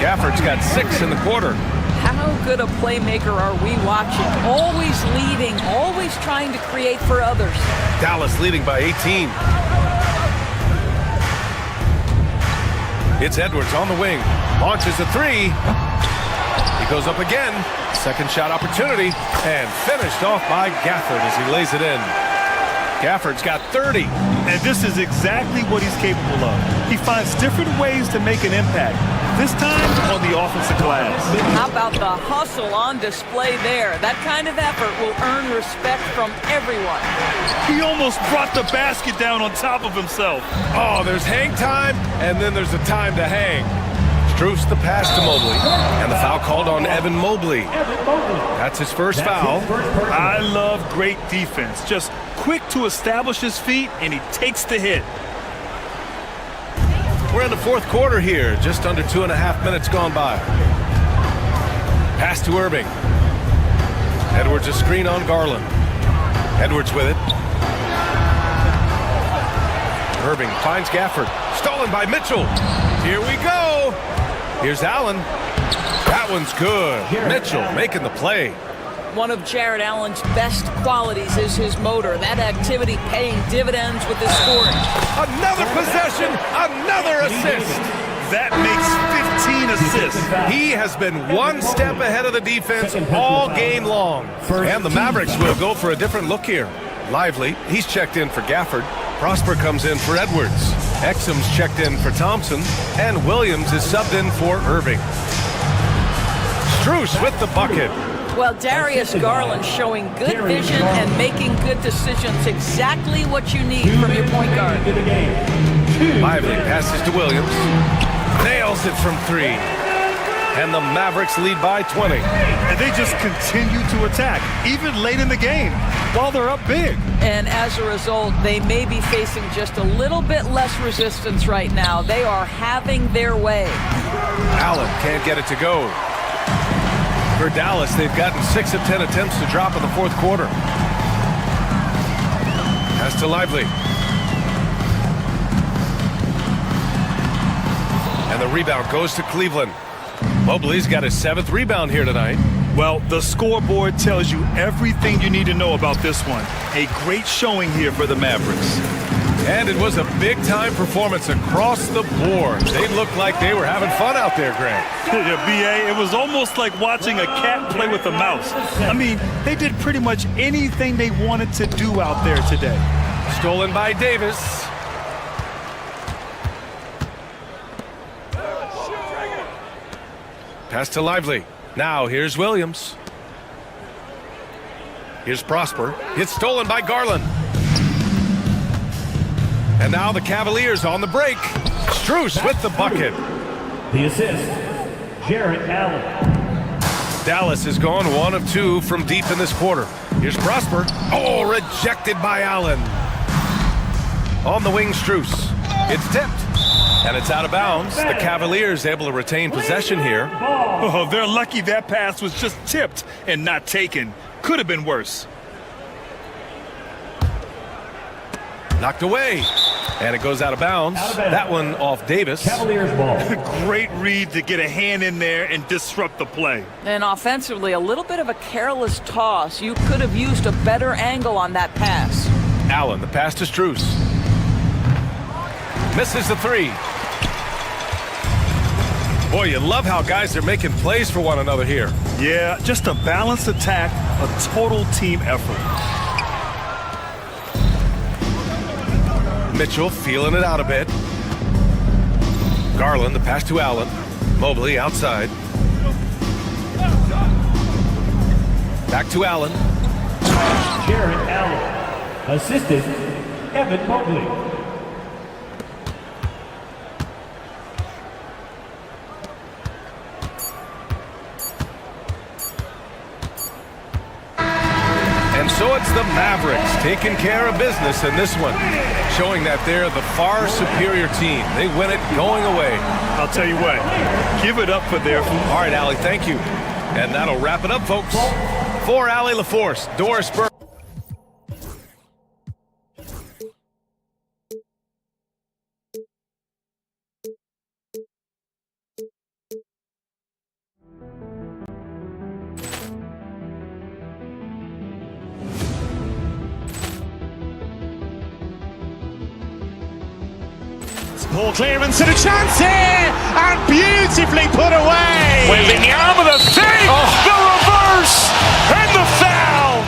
Gafford's got 6 in the quarter. How good a playmaker are we watching? Always leading, always trying to create for others. Dallas leading by 18. It's Edwards on the wing. Launches a 3. He goes up again. Second shot opportunity. And finished off by Gafford as he lays it in. Gafford's got 30. And this is exactly what he's capable of. He finds different ways to make an impact. This time on the offensive glass. How about the hustle on display there? That kind of effort will earn respect from everyone. He almost brought the basket down on top of himself. Oh, there's hang time, and then there's a time to hang. Strus the pass to Mobley, and the foul called on Evan Mobley. That's his first foul. I love great defense. Just quick to establish his feet, and he takes the hit. We're in the fourth quarter here, just under 2.5 minutes gone by. Pass to Irving. Edwards a screen on Garland. Edwards with it. Irving finds Gafford. Stolen by Mitchell. Here we go. Here's Allen. That one's good. Mitchell making the play. One of Jared Allen's best qualities is his motor. That activity paying dividends with his scoring. Another possession, another assist. That makes 15 assists. He has been one step ahead of the defense all game long. And the Mavericks will go for a different look here. Lively, he's checked in for Gafford. Prosper comes in for Edwards. Exum's checked in for Thompson. And Williams is subbed in for Irving. Strus with the bucket. Well, Darius Garland showing good vision and making good decisions. Exactly what you need from your point guard. Lively passes to Williams. Nails it from 3. And the Mavericks lead by 20. And they just continue to attack, even late in the game, while they're up big. And as a result, they may be facing just a little bit less resistance right now. They are having their way. Allen can't get it to go. For Dallas, they've gotten 6 of 10 attempts to drop in the fourth quarter. Pass to Lively. And the rebound goes to Cleveland. Mobley's got his 7th rebound here tonight. Well, the scoreboard tells you everything you need to know about this one. A great showing here for the Mavericks. And it was a big-time performance across the board. They looked like they were having fun out there, Grant. Yeah, B.A., it was almost like watching a cat play with a mouse. I mean, they did pretty much anything they wanted to do out there today. Stolen by Davis. Pass to Lively. Now here's Williams. Here's Prosper. It's stolen by Garland. And now the Cavaliers on the break. Strus with the bucket. The assist, Jarrett Allen. Dallas has gone 1 of 2 from deep in this quarter. Here's Prosper. Oh, rejected by Allen. On the wing, Strus. It's tipped. And it's out of bounds. The Cavaliers able to retain possession here. Oh, they're lucky that pass was just tipped and not taken. Could have been worse. Knocked away. And it goes out of bounds. That one off Davis. Cavaliers ball. Great read to get a hand in there and disrupt the play. And offensively, a little bit of a careless toss. You could have used a better angle on that pass. Allen, the pass to Strus. Misses the three. Boy, you love how guys are making plays for one another here. Yeah, just a balanced attack, a total team effort. Mitchell feeling it out a bit. Garland, the pass to Allen. Mobley outside. Back to Allen. Jarrett Allen. Assistant, Evan Mobley. And so it's the Mavericks taking care of business in this one, showing that they're the far superior team. They win it going away. I'll tell you what, give it up for their... All right, Allie, thank you. And that'll wrap it up, folks. For Allie LaForce, Doris Burke. Ball clearance and a chance here, and beautifully put away. Wembanyama the fake, the reverse, and the foul.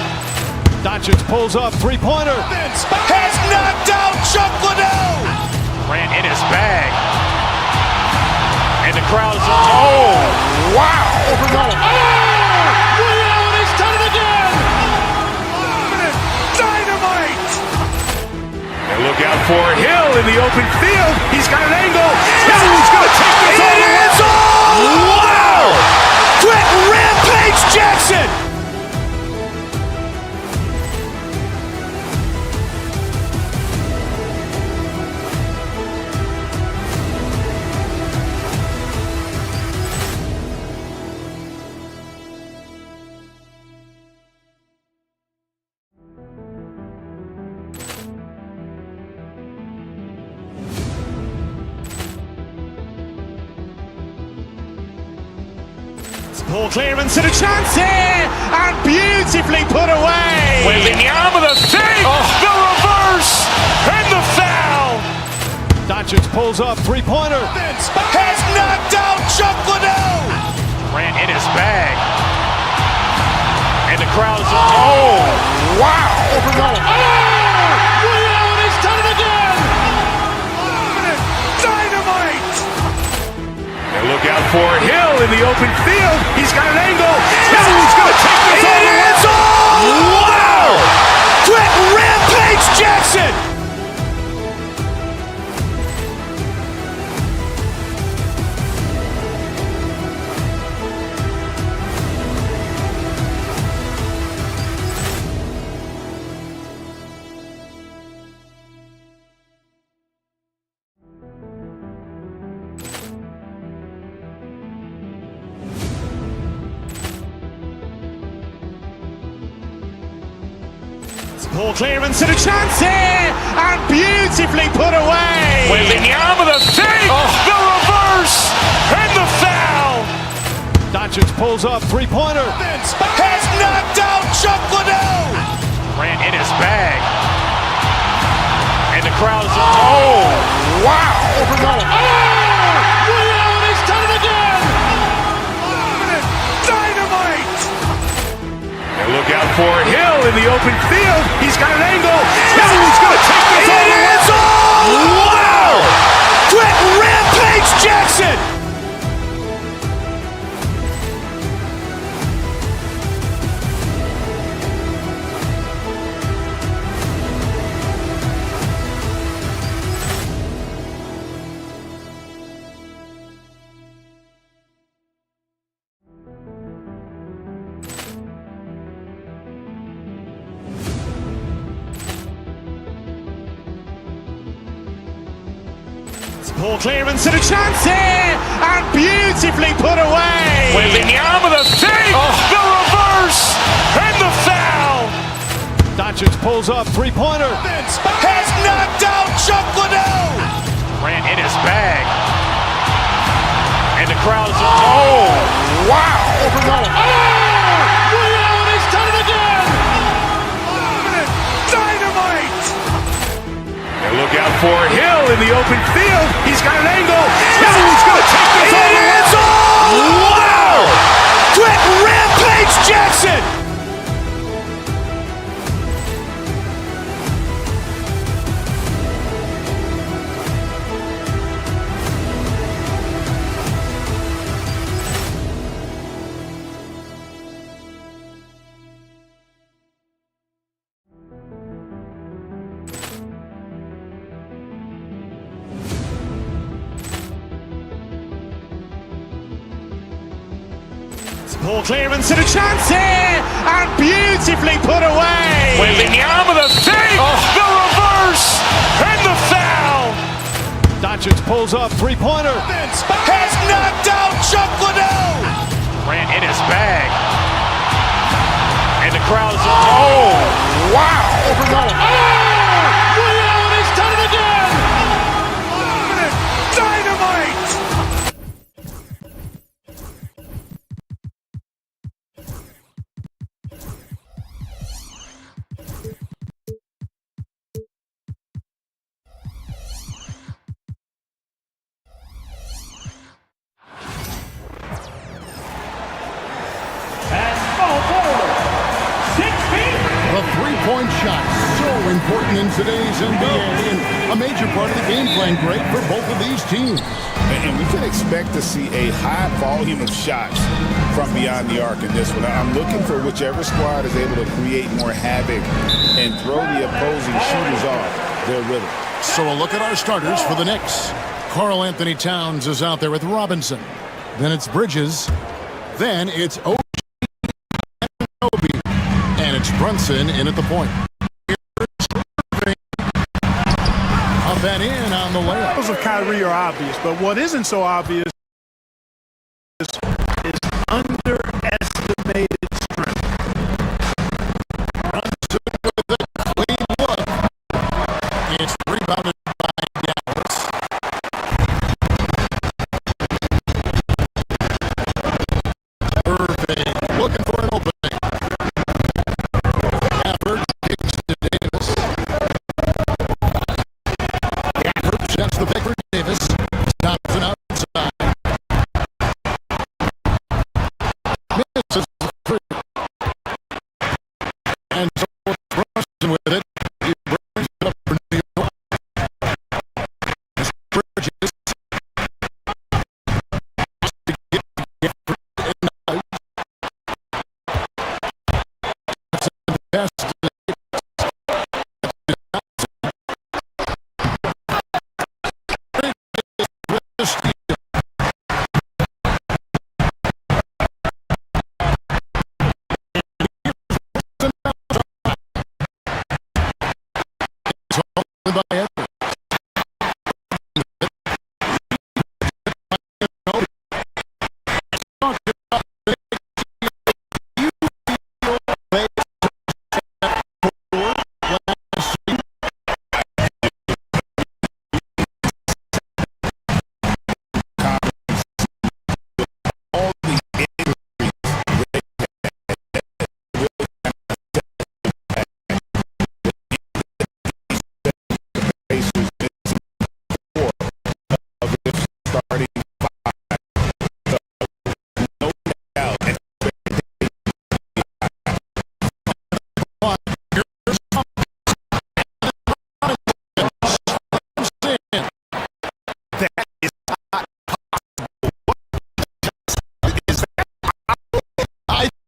Doncic pulls up, three-pointer. Has knocked out Chuck Liddell. Ran in his bag. And the crowd is, oh, wow. Liddell, and he's done it again. Dynamite. And look out for Hill in the open field. He's got an angle. Hill's going to take this all the way. Wow! Quick Rampage Jackson! Ball clearance and a chance here, and beautifully put away. Wembanyama the fake, the reverse, and the foul. Doncic pulls up, three-pointer. Has knocked out Chuck Liddell. Ran in his bag. And the crowd is, oh, wow. Liddell, and he's done it again. Dynamite. And look out for Hill in the open field. He's got an angle. Hill's going to take this all the way. Wow! Quick Rampage Jackson! Ball clearance and a chance here, and beautifully put away. Wembanyama the fake, the reverse, and the foul. Doncic pulls up, three-pointer. Has knocked out Chuck Liddell. Ran in his bag. And And the crowd is, oh, wow. He's done it again. Dynamite. And look out for Hill in the open field. He's got an angle. Hill's going to take this all the way. Wow! Quick Rampage Jackson. Poor clearance and a chance here, and beautifully put away. Wembanyama the save, the reverse, and the foul. Doncic pulls up, three-pointer. Has knocked out Chuck Liddell. Grant in his bag, and the crowd is, oh, wow. He's done it again. Dynamite. And look out for Hill in the open field. He's got an angle. Hill's going to take this all the way. Wow! Quick Rampage Jackson. Poor clearance and a chance here, and beautifully put away. Wembanyama the save, the reverse, and the foul. Doncic pulls up, three-pointer. Has knocked out Chuck Liddell. Grant in his bag, and the crowd is, oh, wow. He's done it again. Dynamite. The three-point shot, so important in today's NBA, and a major part of the game plan. Great for both of these teams. And we can expect to see a high volume of shots from beyond the arc in this one. I'm looking for whichever squad is able to create more havoc and throw the opposing shooters off their rhythm. So a look at our starters for the Knicks. Karl Anthony Towns is out there with Robinson. Then it's Bridges. Then it's OG and it's Brunson in at the point. Up and in on the layup. Those of Kyrie are obvious, but what isn't so obvious is underestimated strength. Brunson with a clean look. It's rebounded by Dallas. Irving looking for an opening. Gafford kicks to Davis. Gafford sets the pick for Davis. Thompson outside. Misses the three. And so Brunson with it. He brings it up for New York. As Bridges to get Gafford in the ice. That's the best.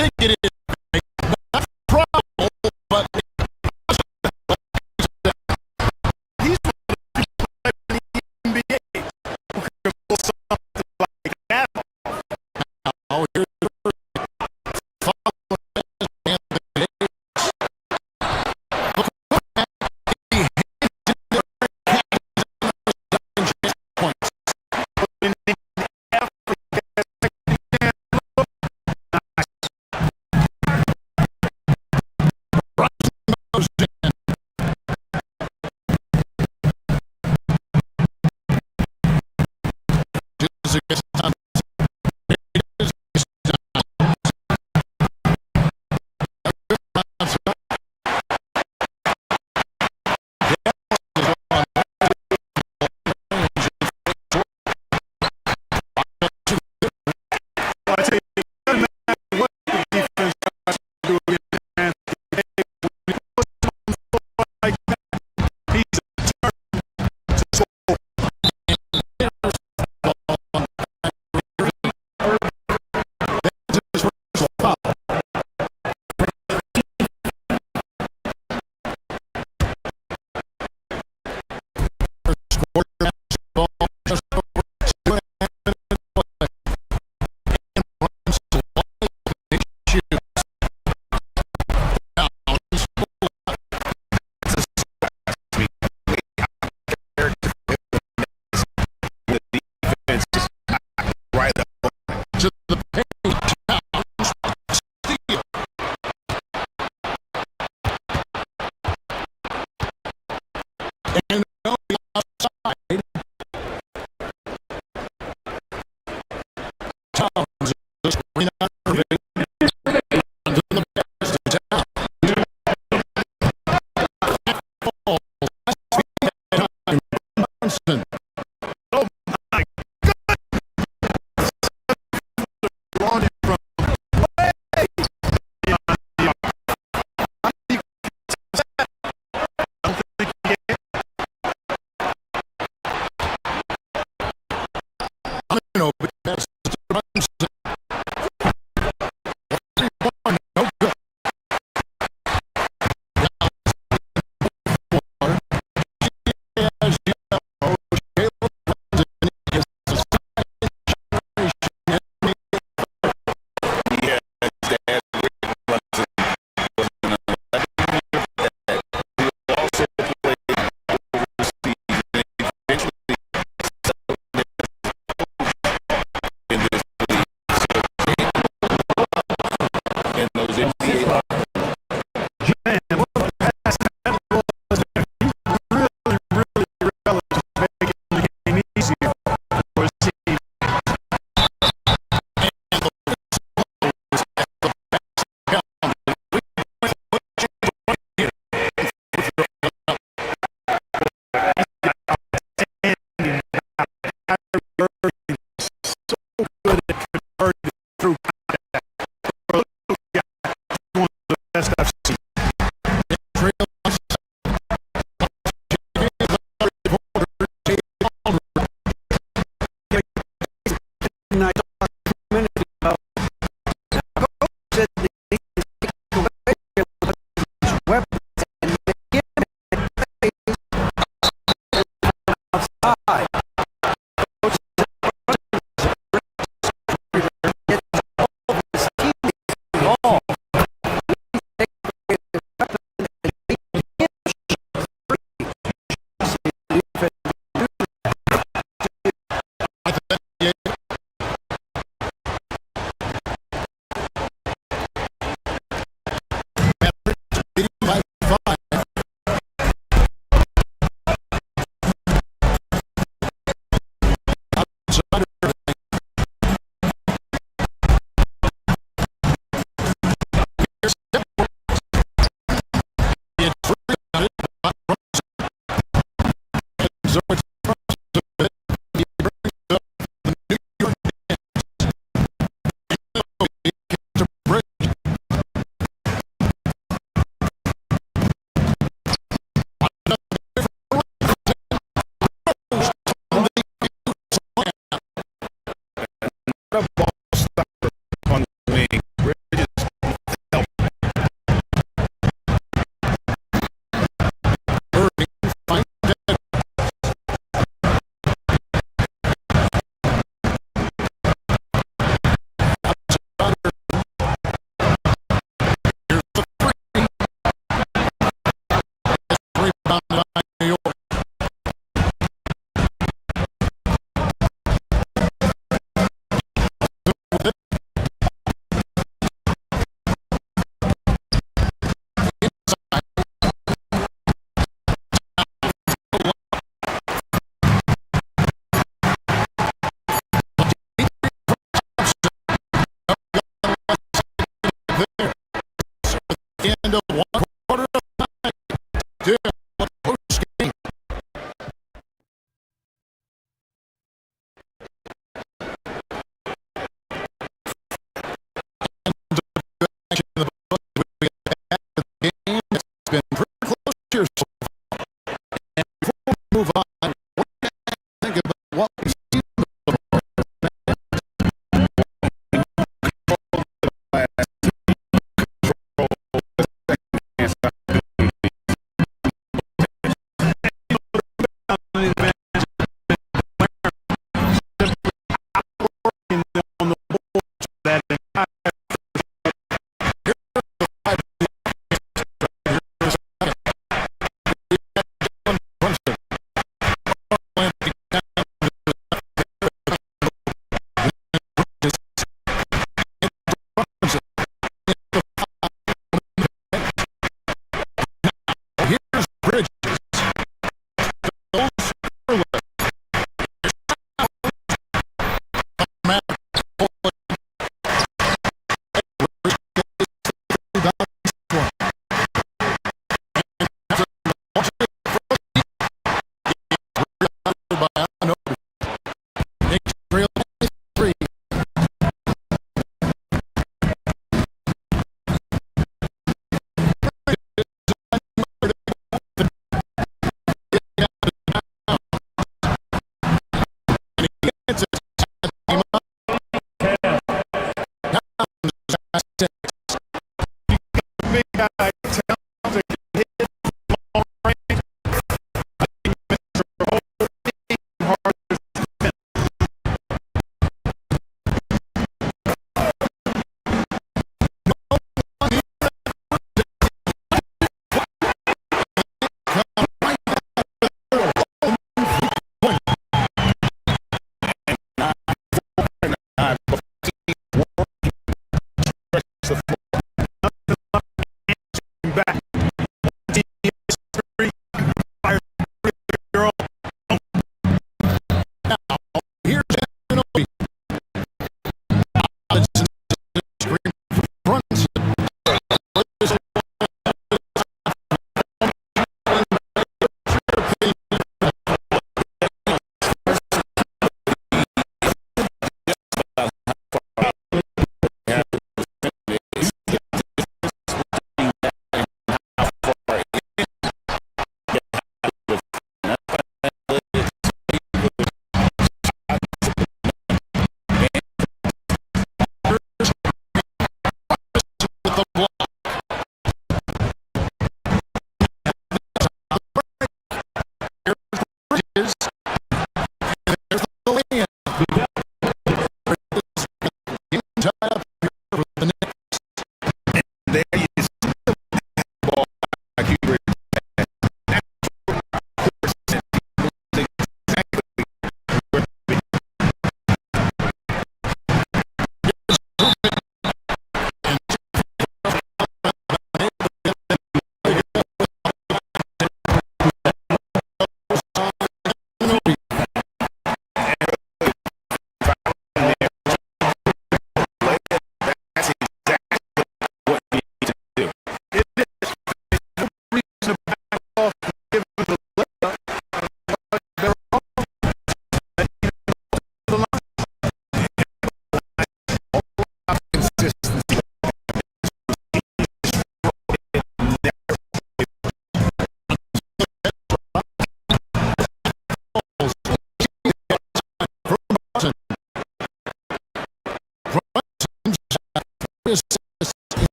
think it is not probable, but he's in the NBA who can pull something like that. Now, here's the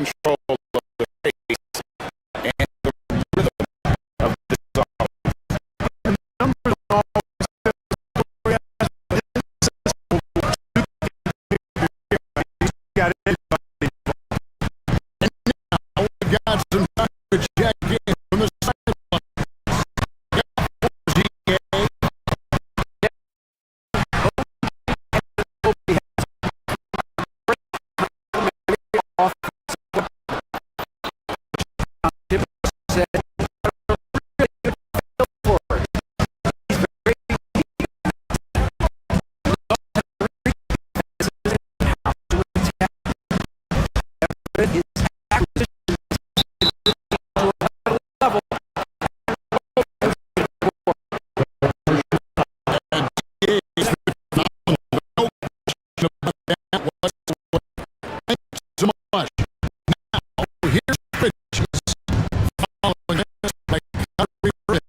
control of the pace and the rhythm of this song. The numbers are got it. And now we've got some time to check in from the sideline. So much. Now, here's pitches. Following this by Kyrie Irving.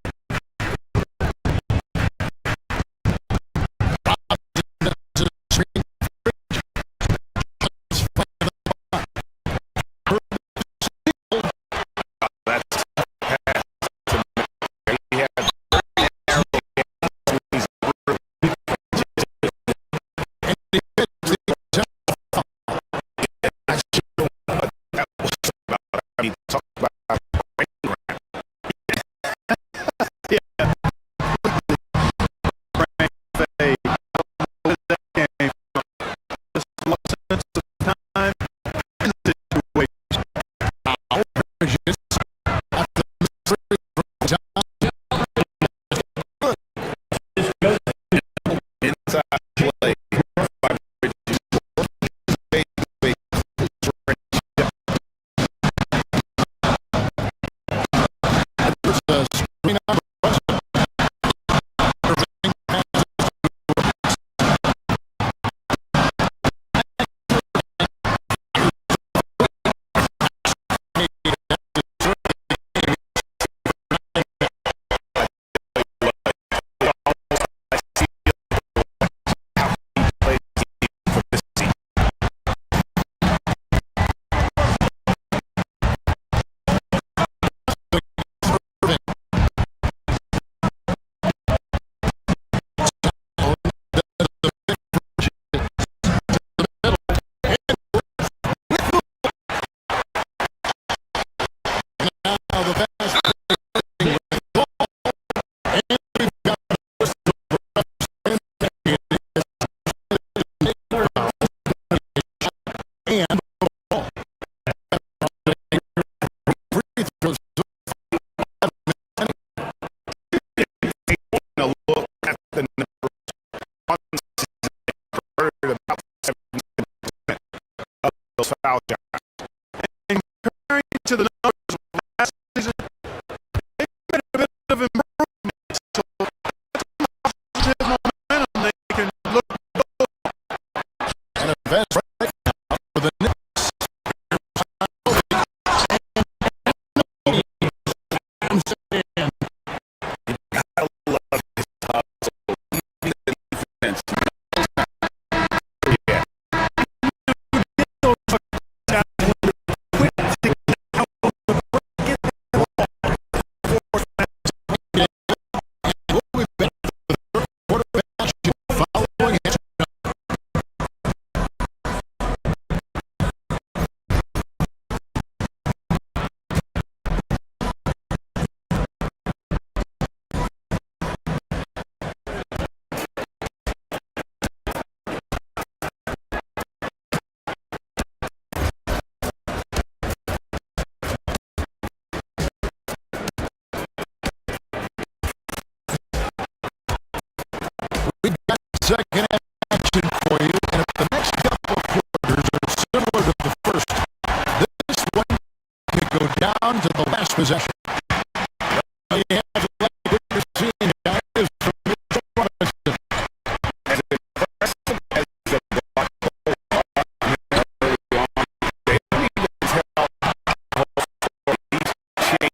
Foul shots. And comparing to the numbers of last season, they've made a bit of improvement. So positive momentum, they can look an event right now for the Knicks. Second action for you, and if the next couple of quarters are similar to the first, this one could go down to the last possession. You have what you're seeing, guys, from Mitchell Robinson. As impressive as the Bucks are early on, they don't even tell how he's changed.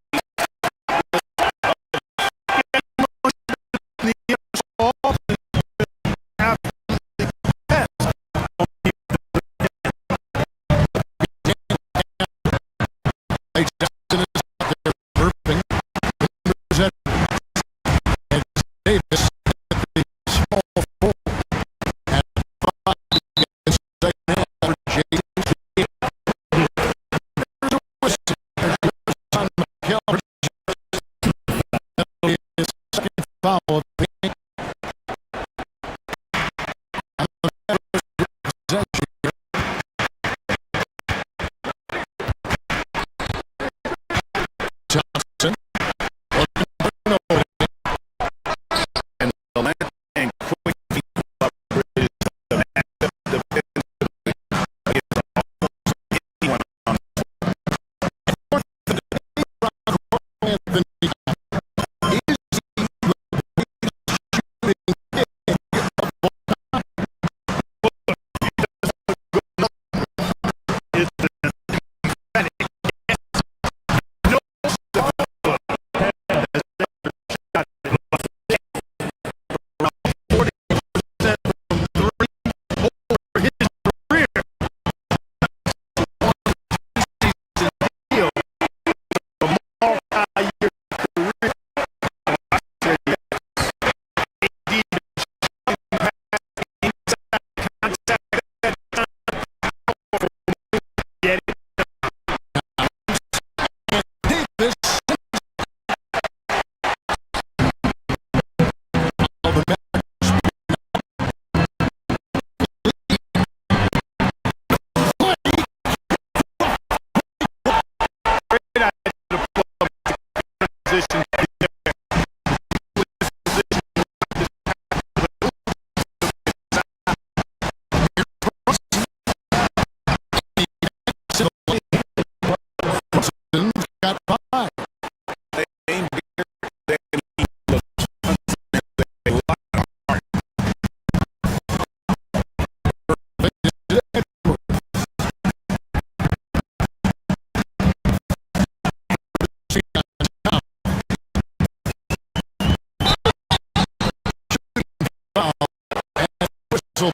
Free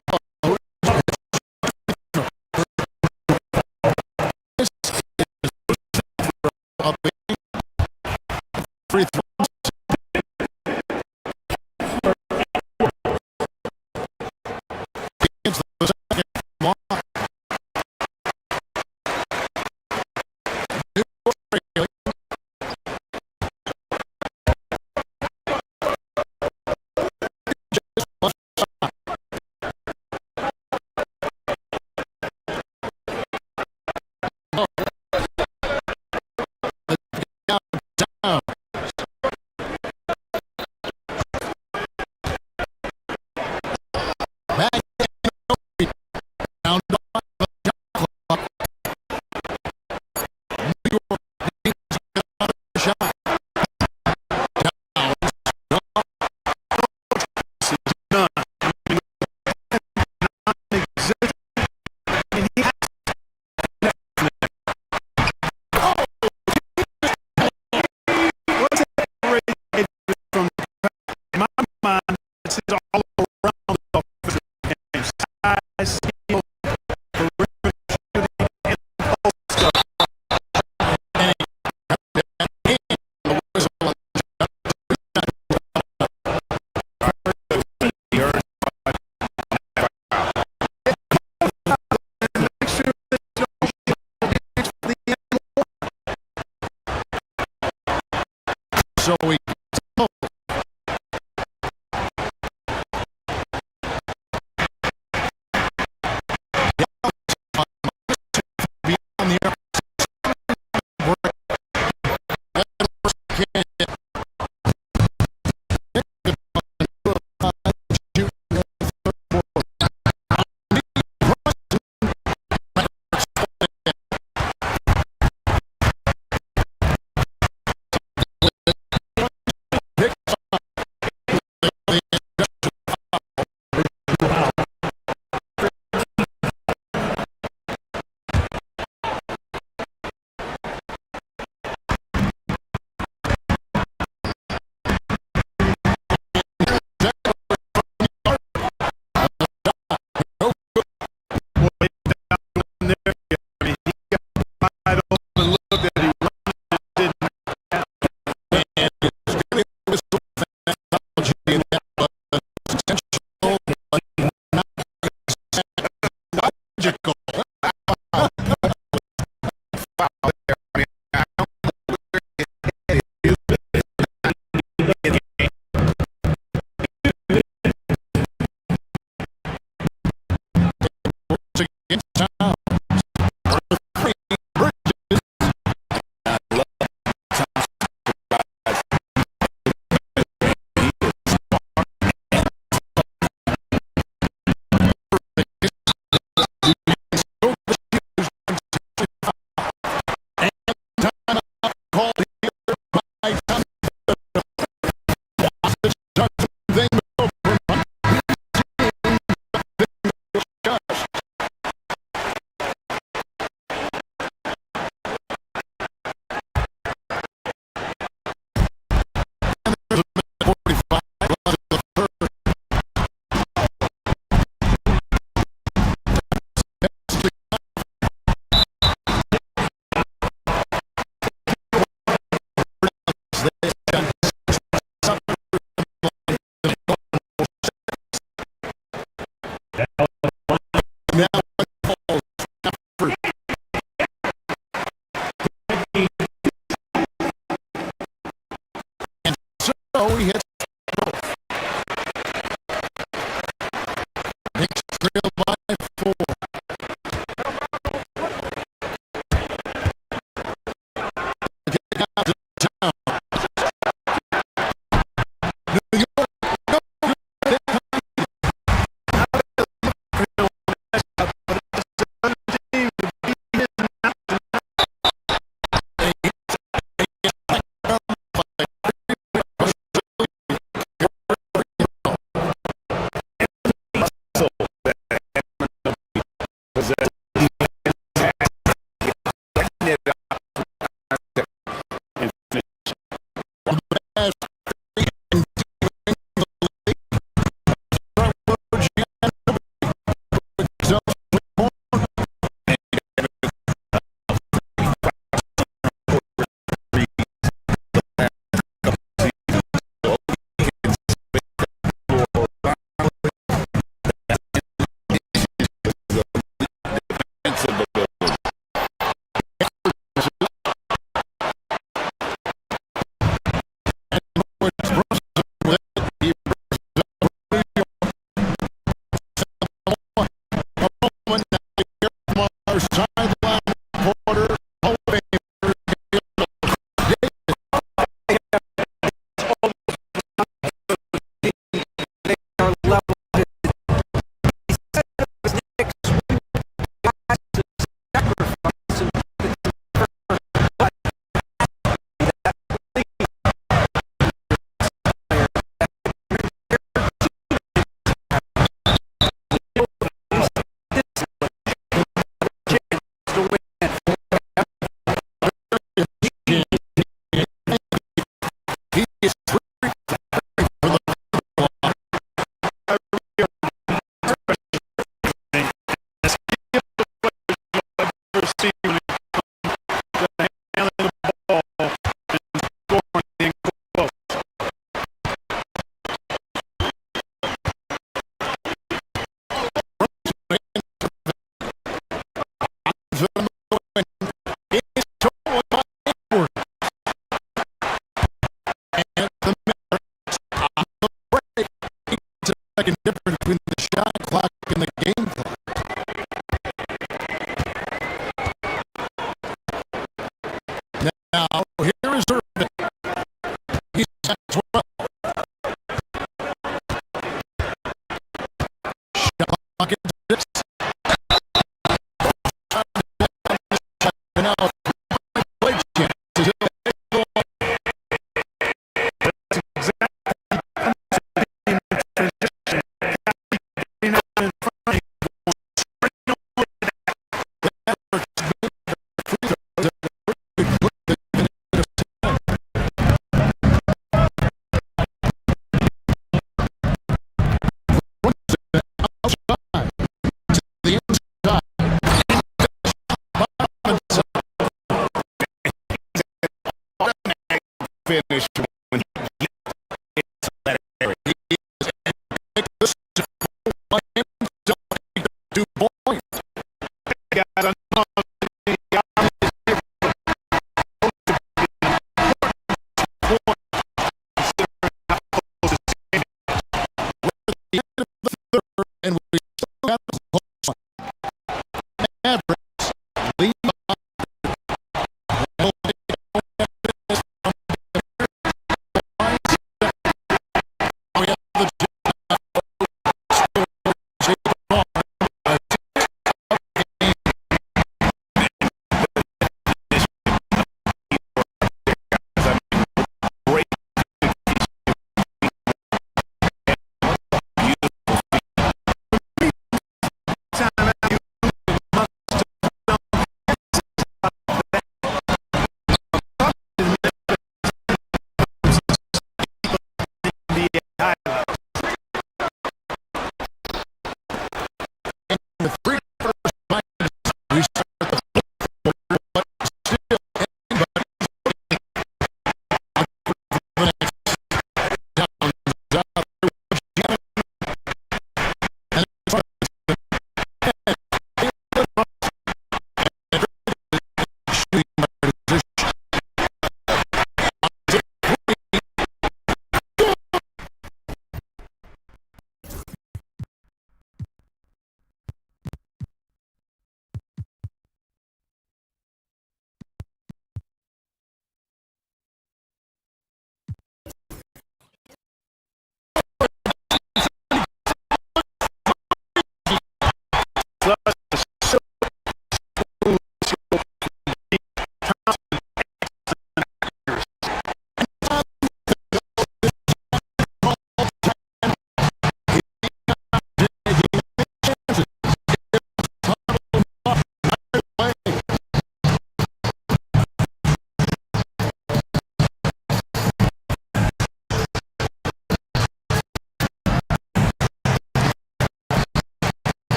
throw. So we defensive ability. Difference between the shot clock and the game clock. Now, here is Irving. He's at 12. Shot clock at 6. Now, play chance. Finish when he gets to that area. He is this to 2 points. Got and we still got the close one. Mavericks lead.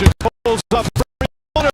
Doncic pulls up three-pointer.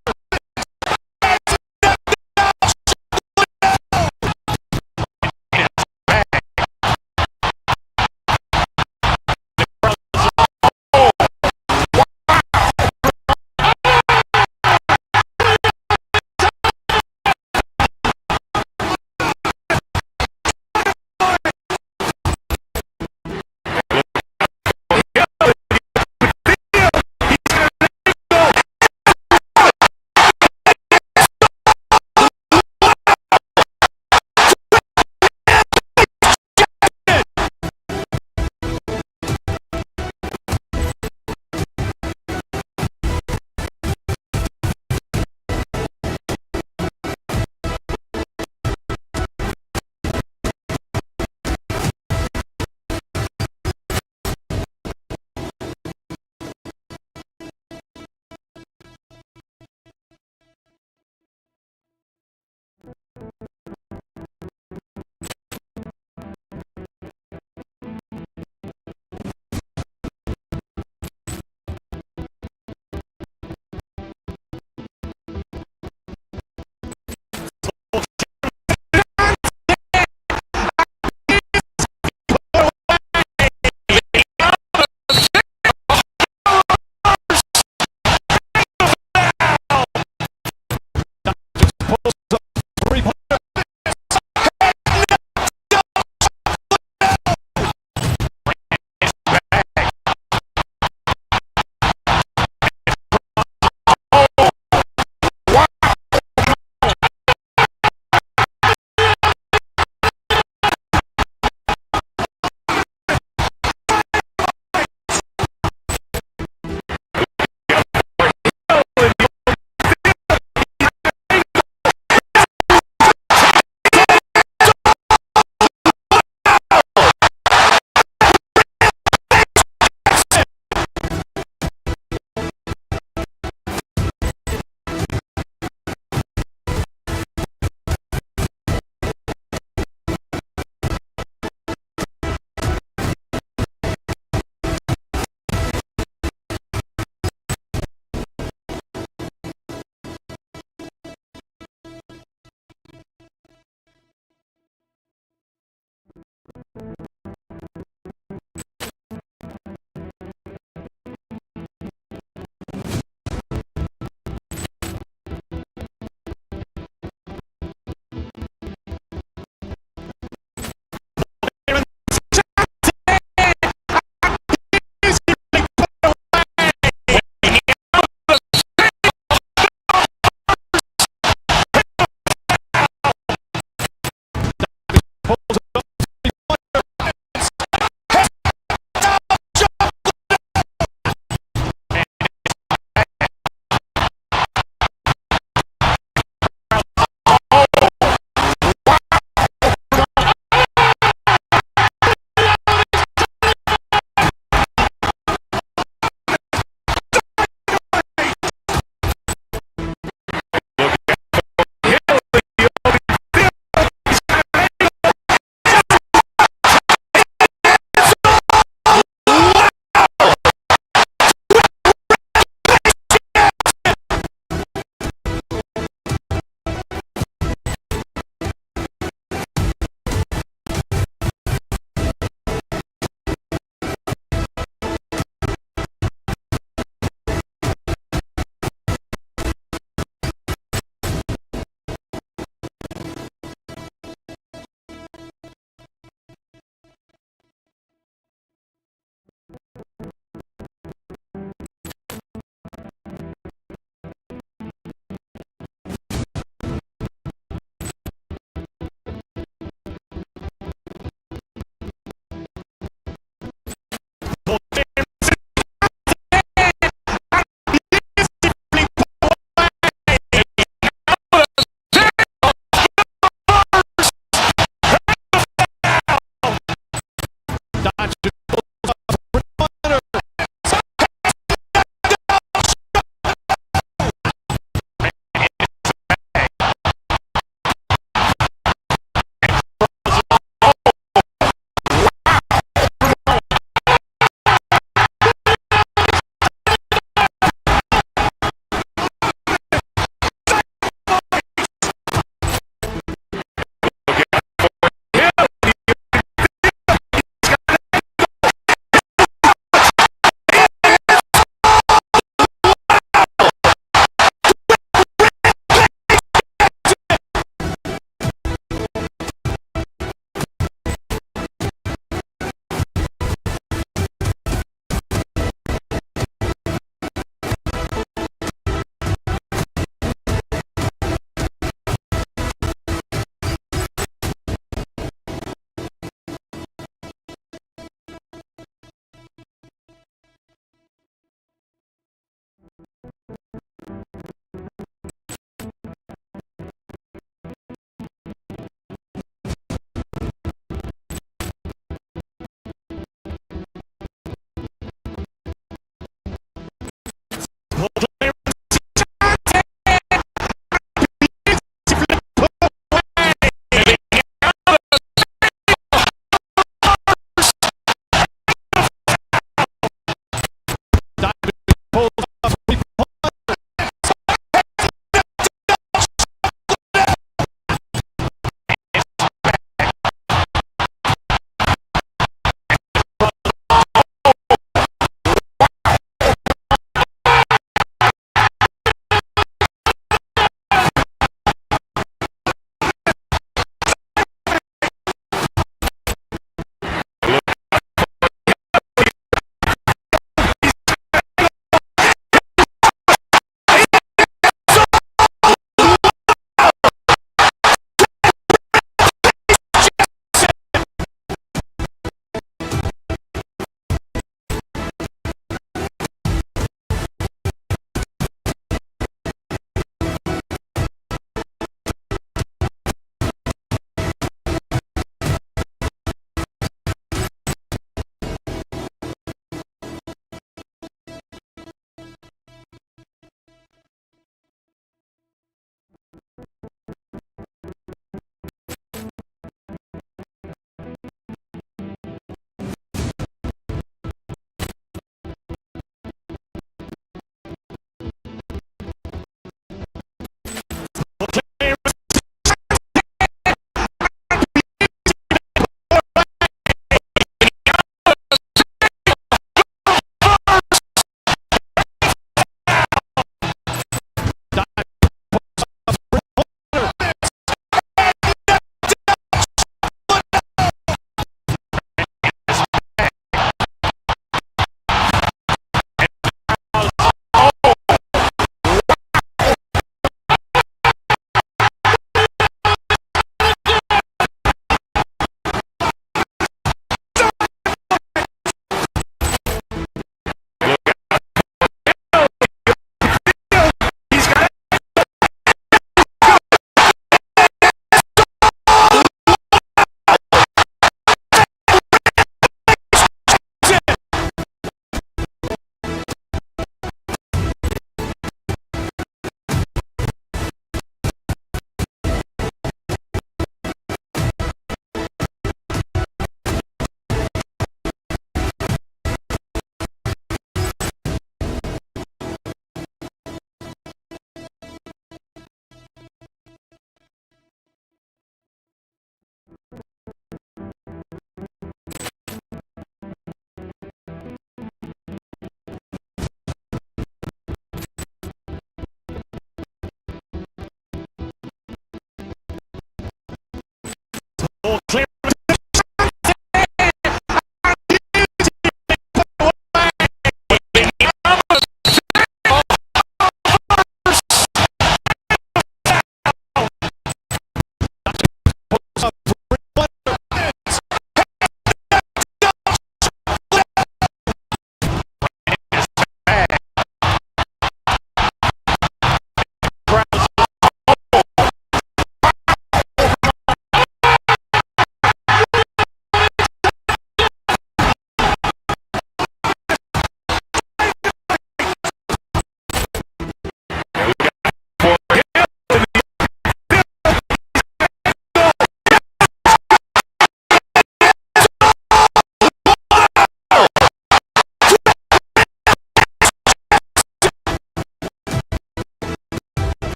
Clear.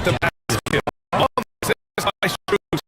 the basket. Oh, there's nice shoes.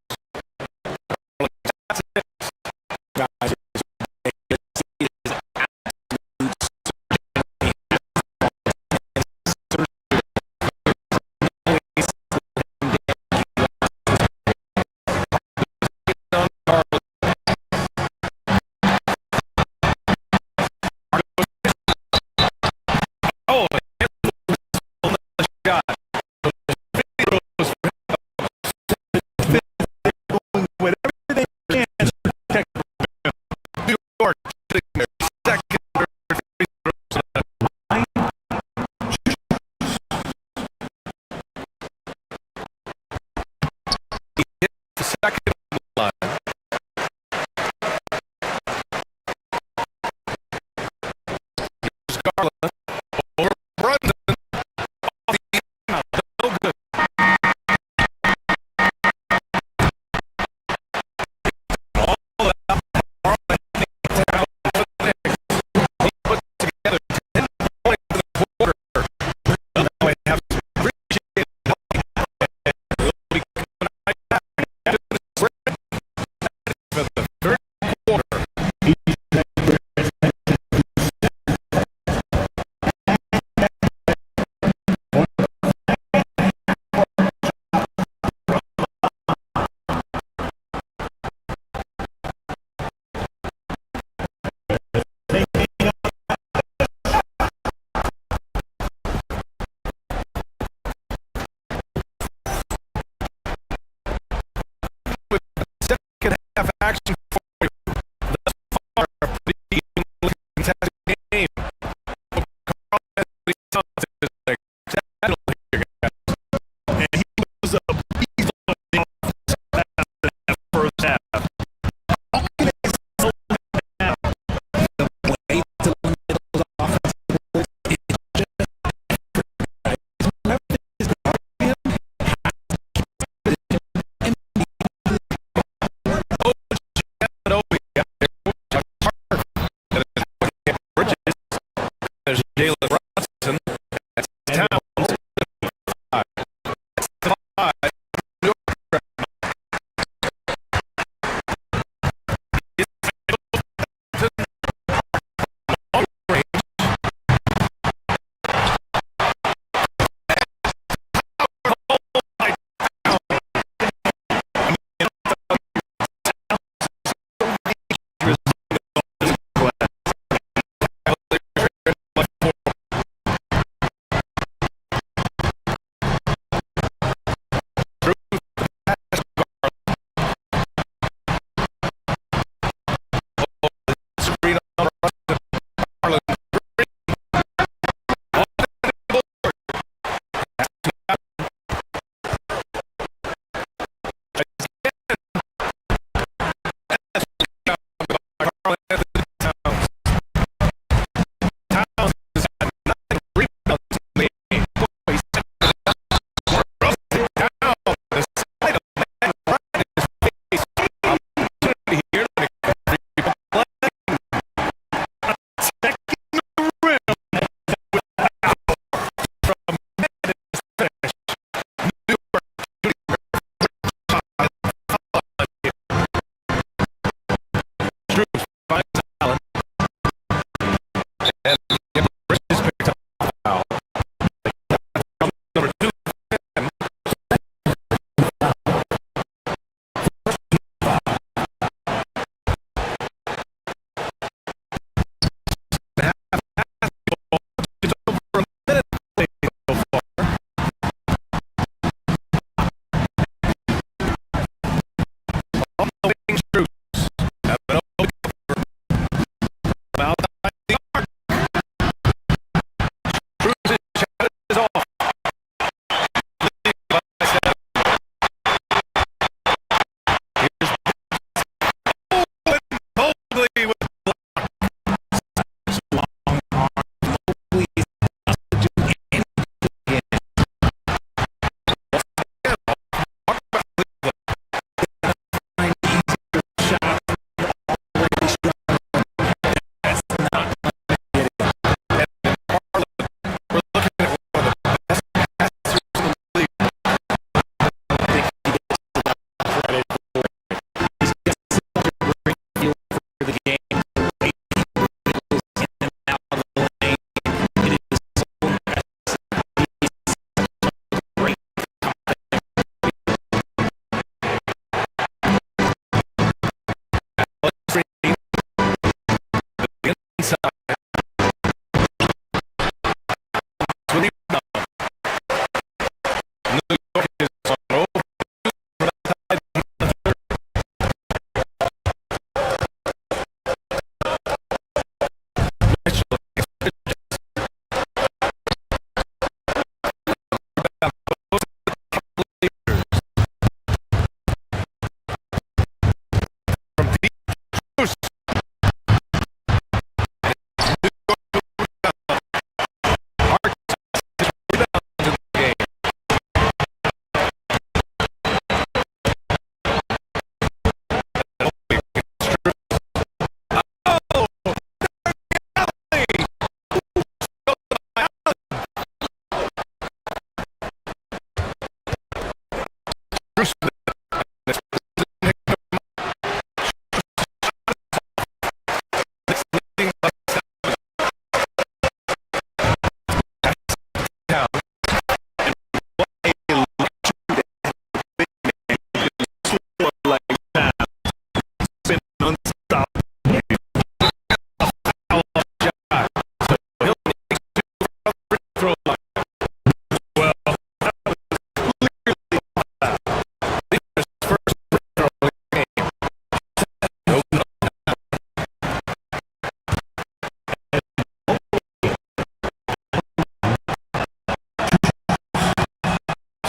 the game.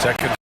Second.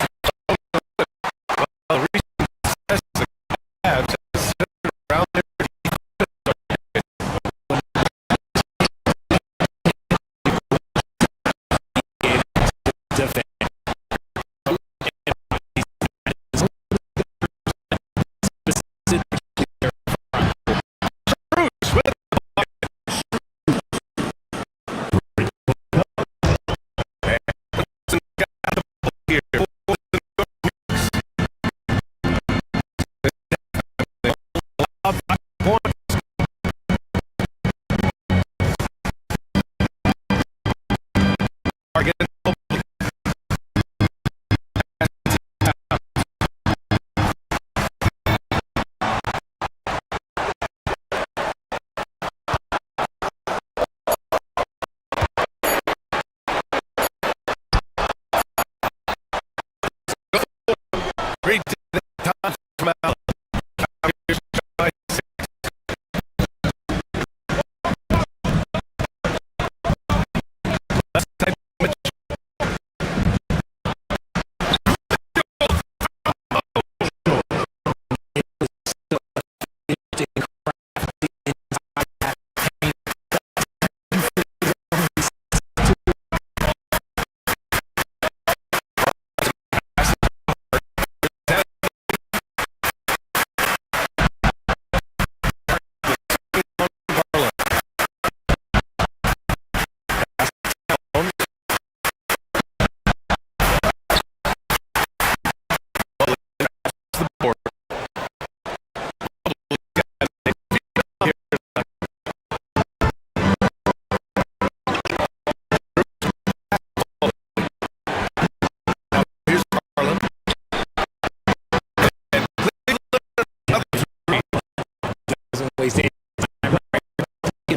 Waste any time.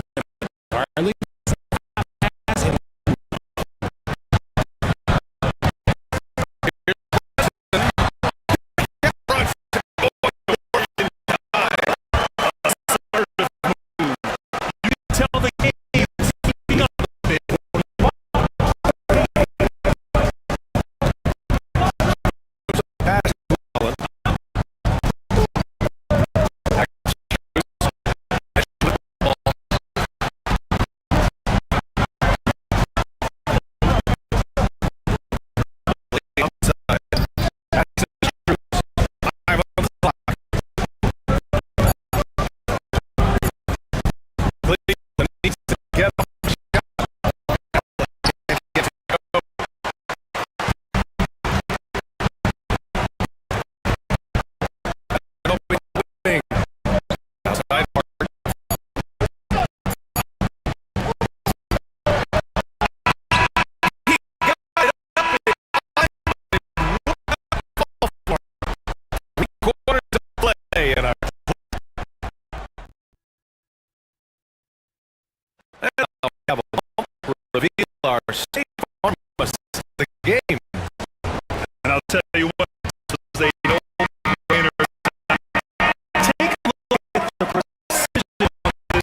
Harley. Tell the game is keeping up with it. Outside are safe on the game. And I'll tell you what, this was a no-brainer. Take a look at the precision of this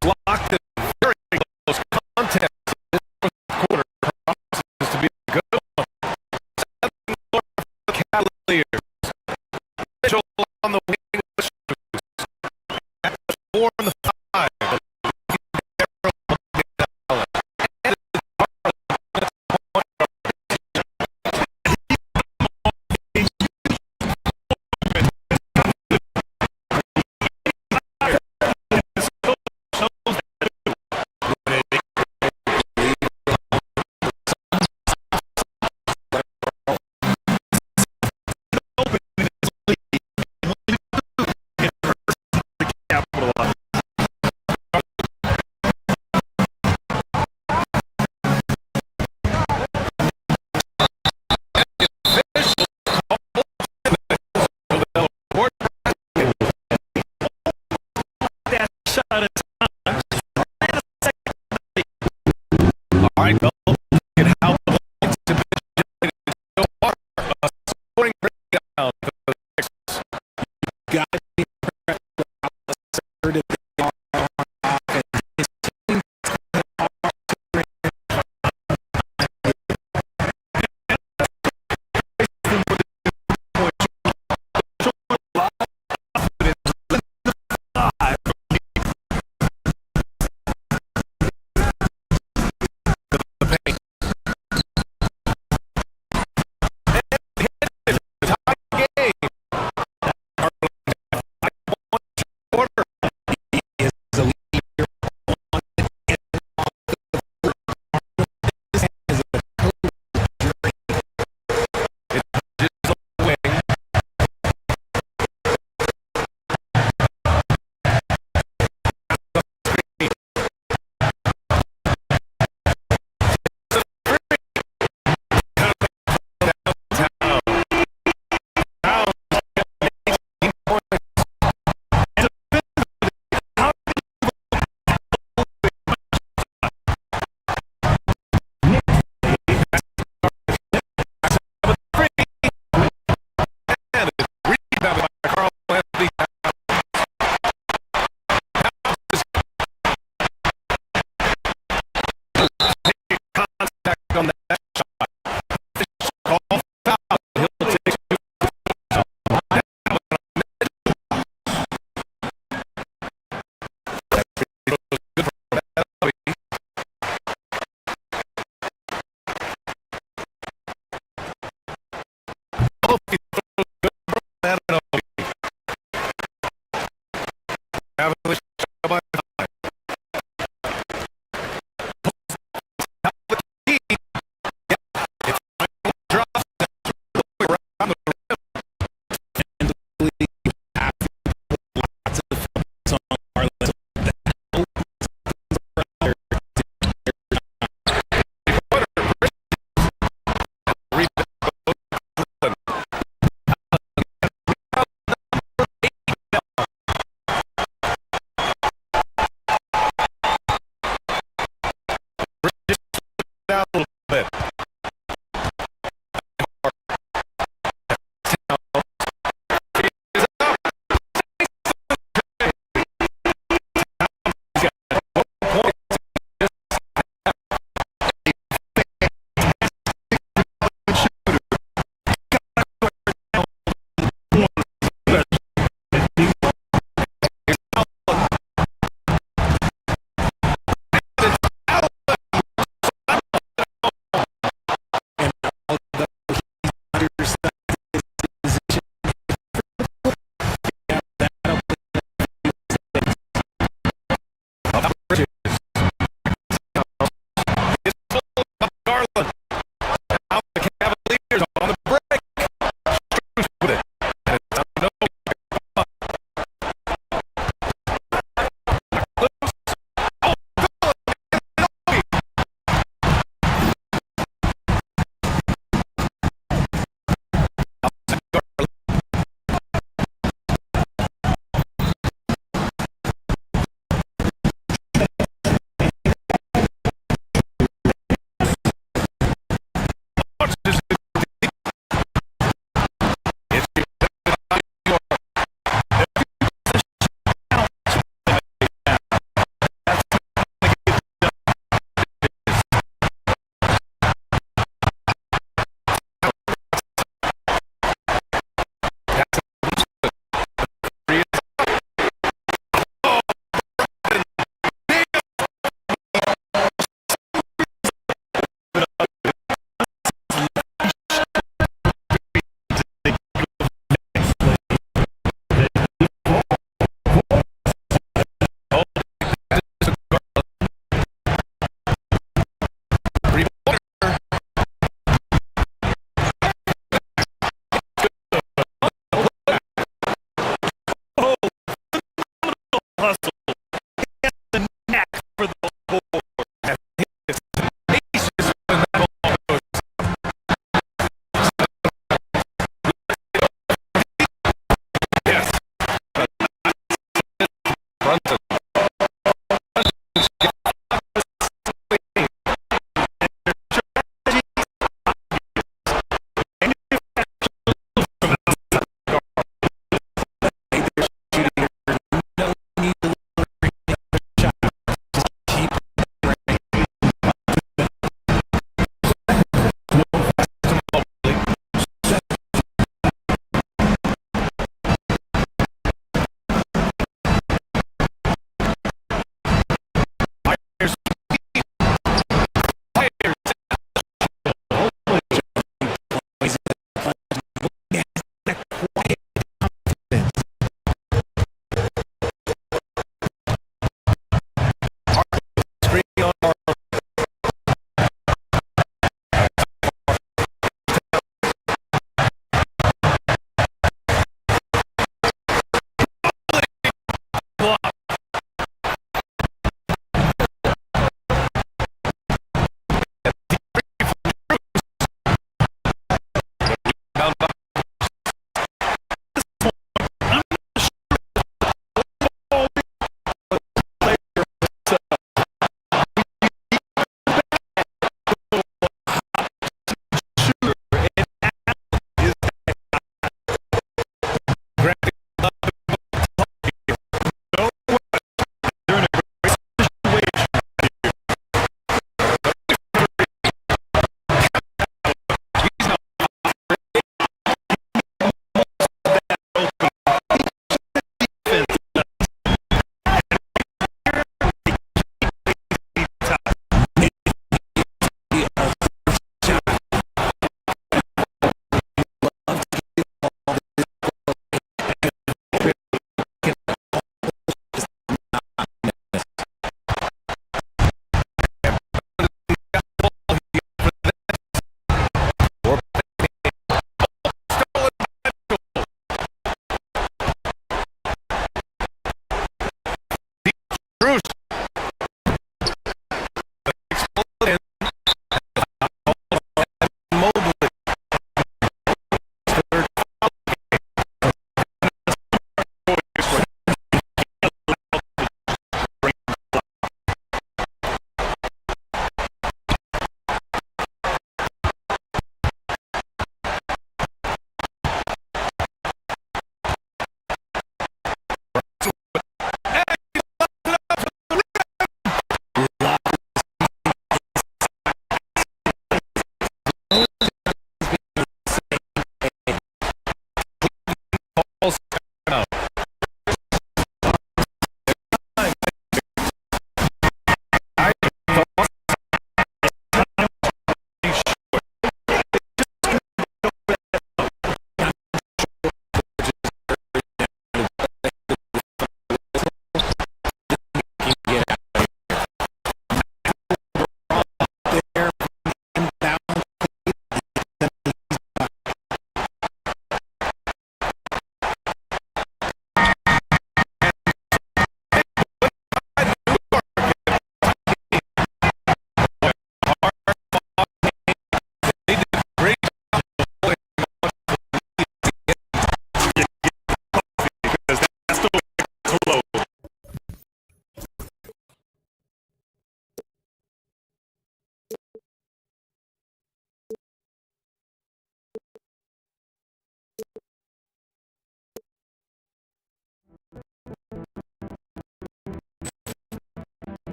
blocked in very close contest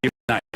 Good night.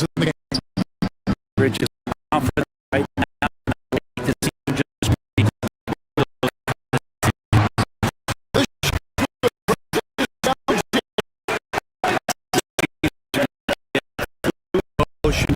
in the game. Bridge is confident right now. To see him just motion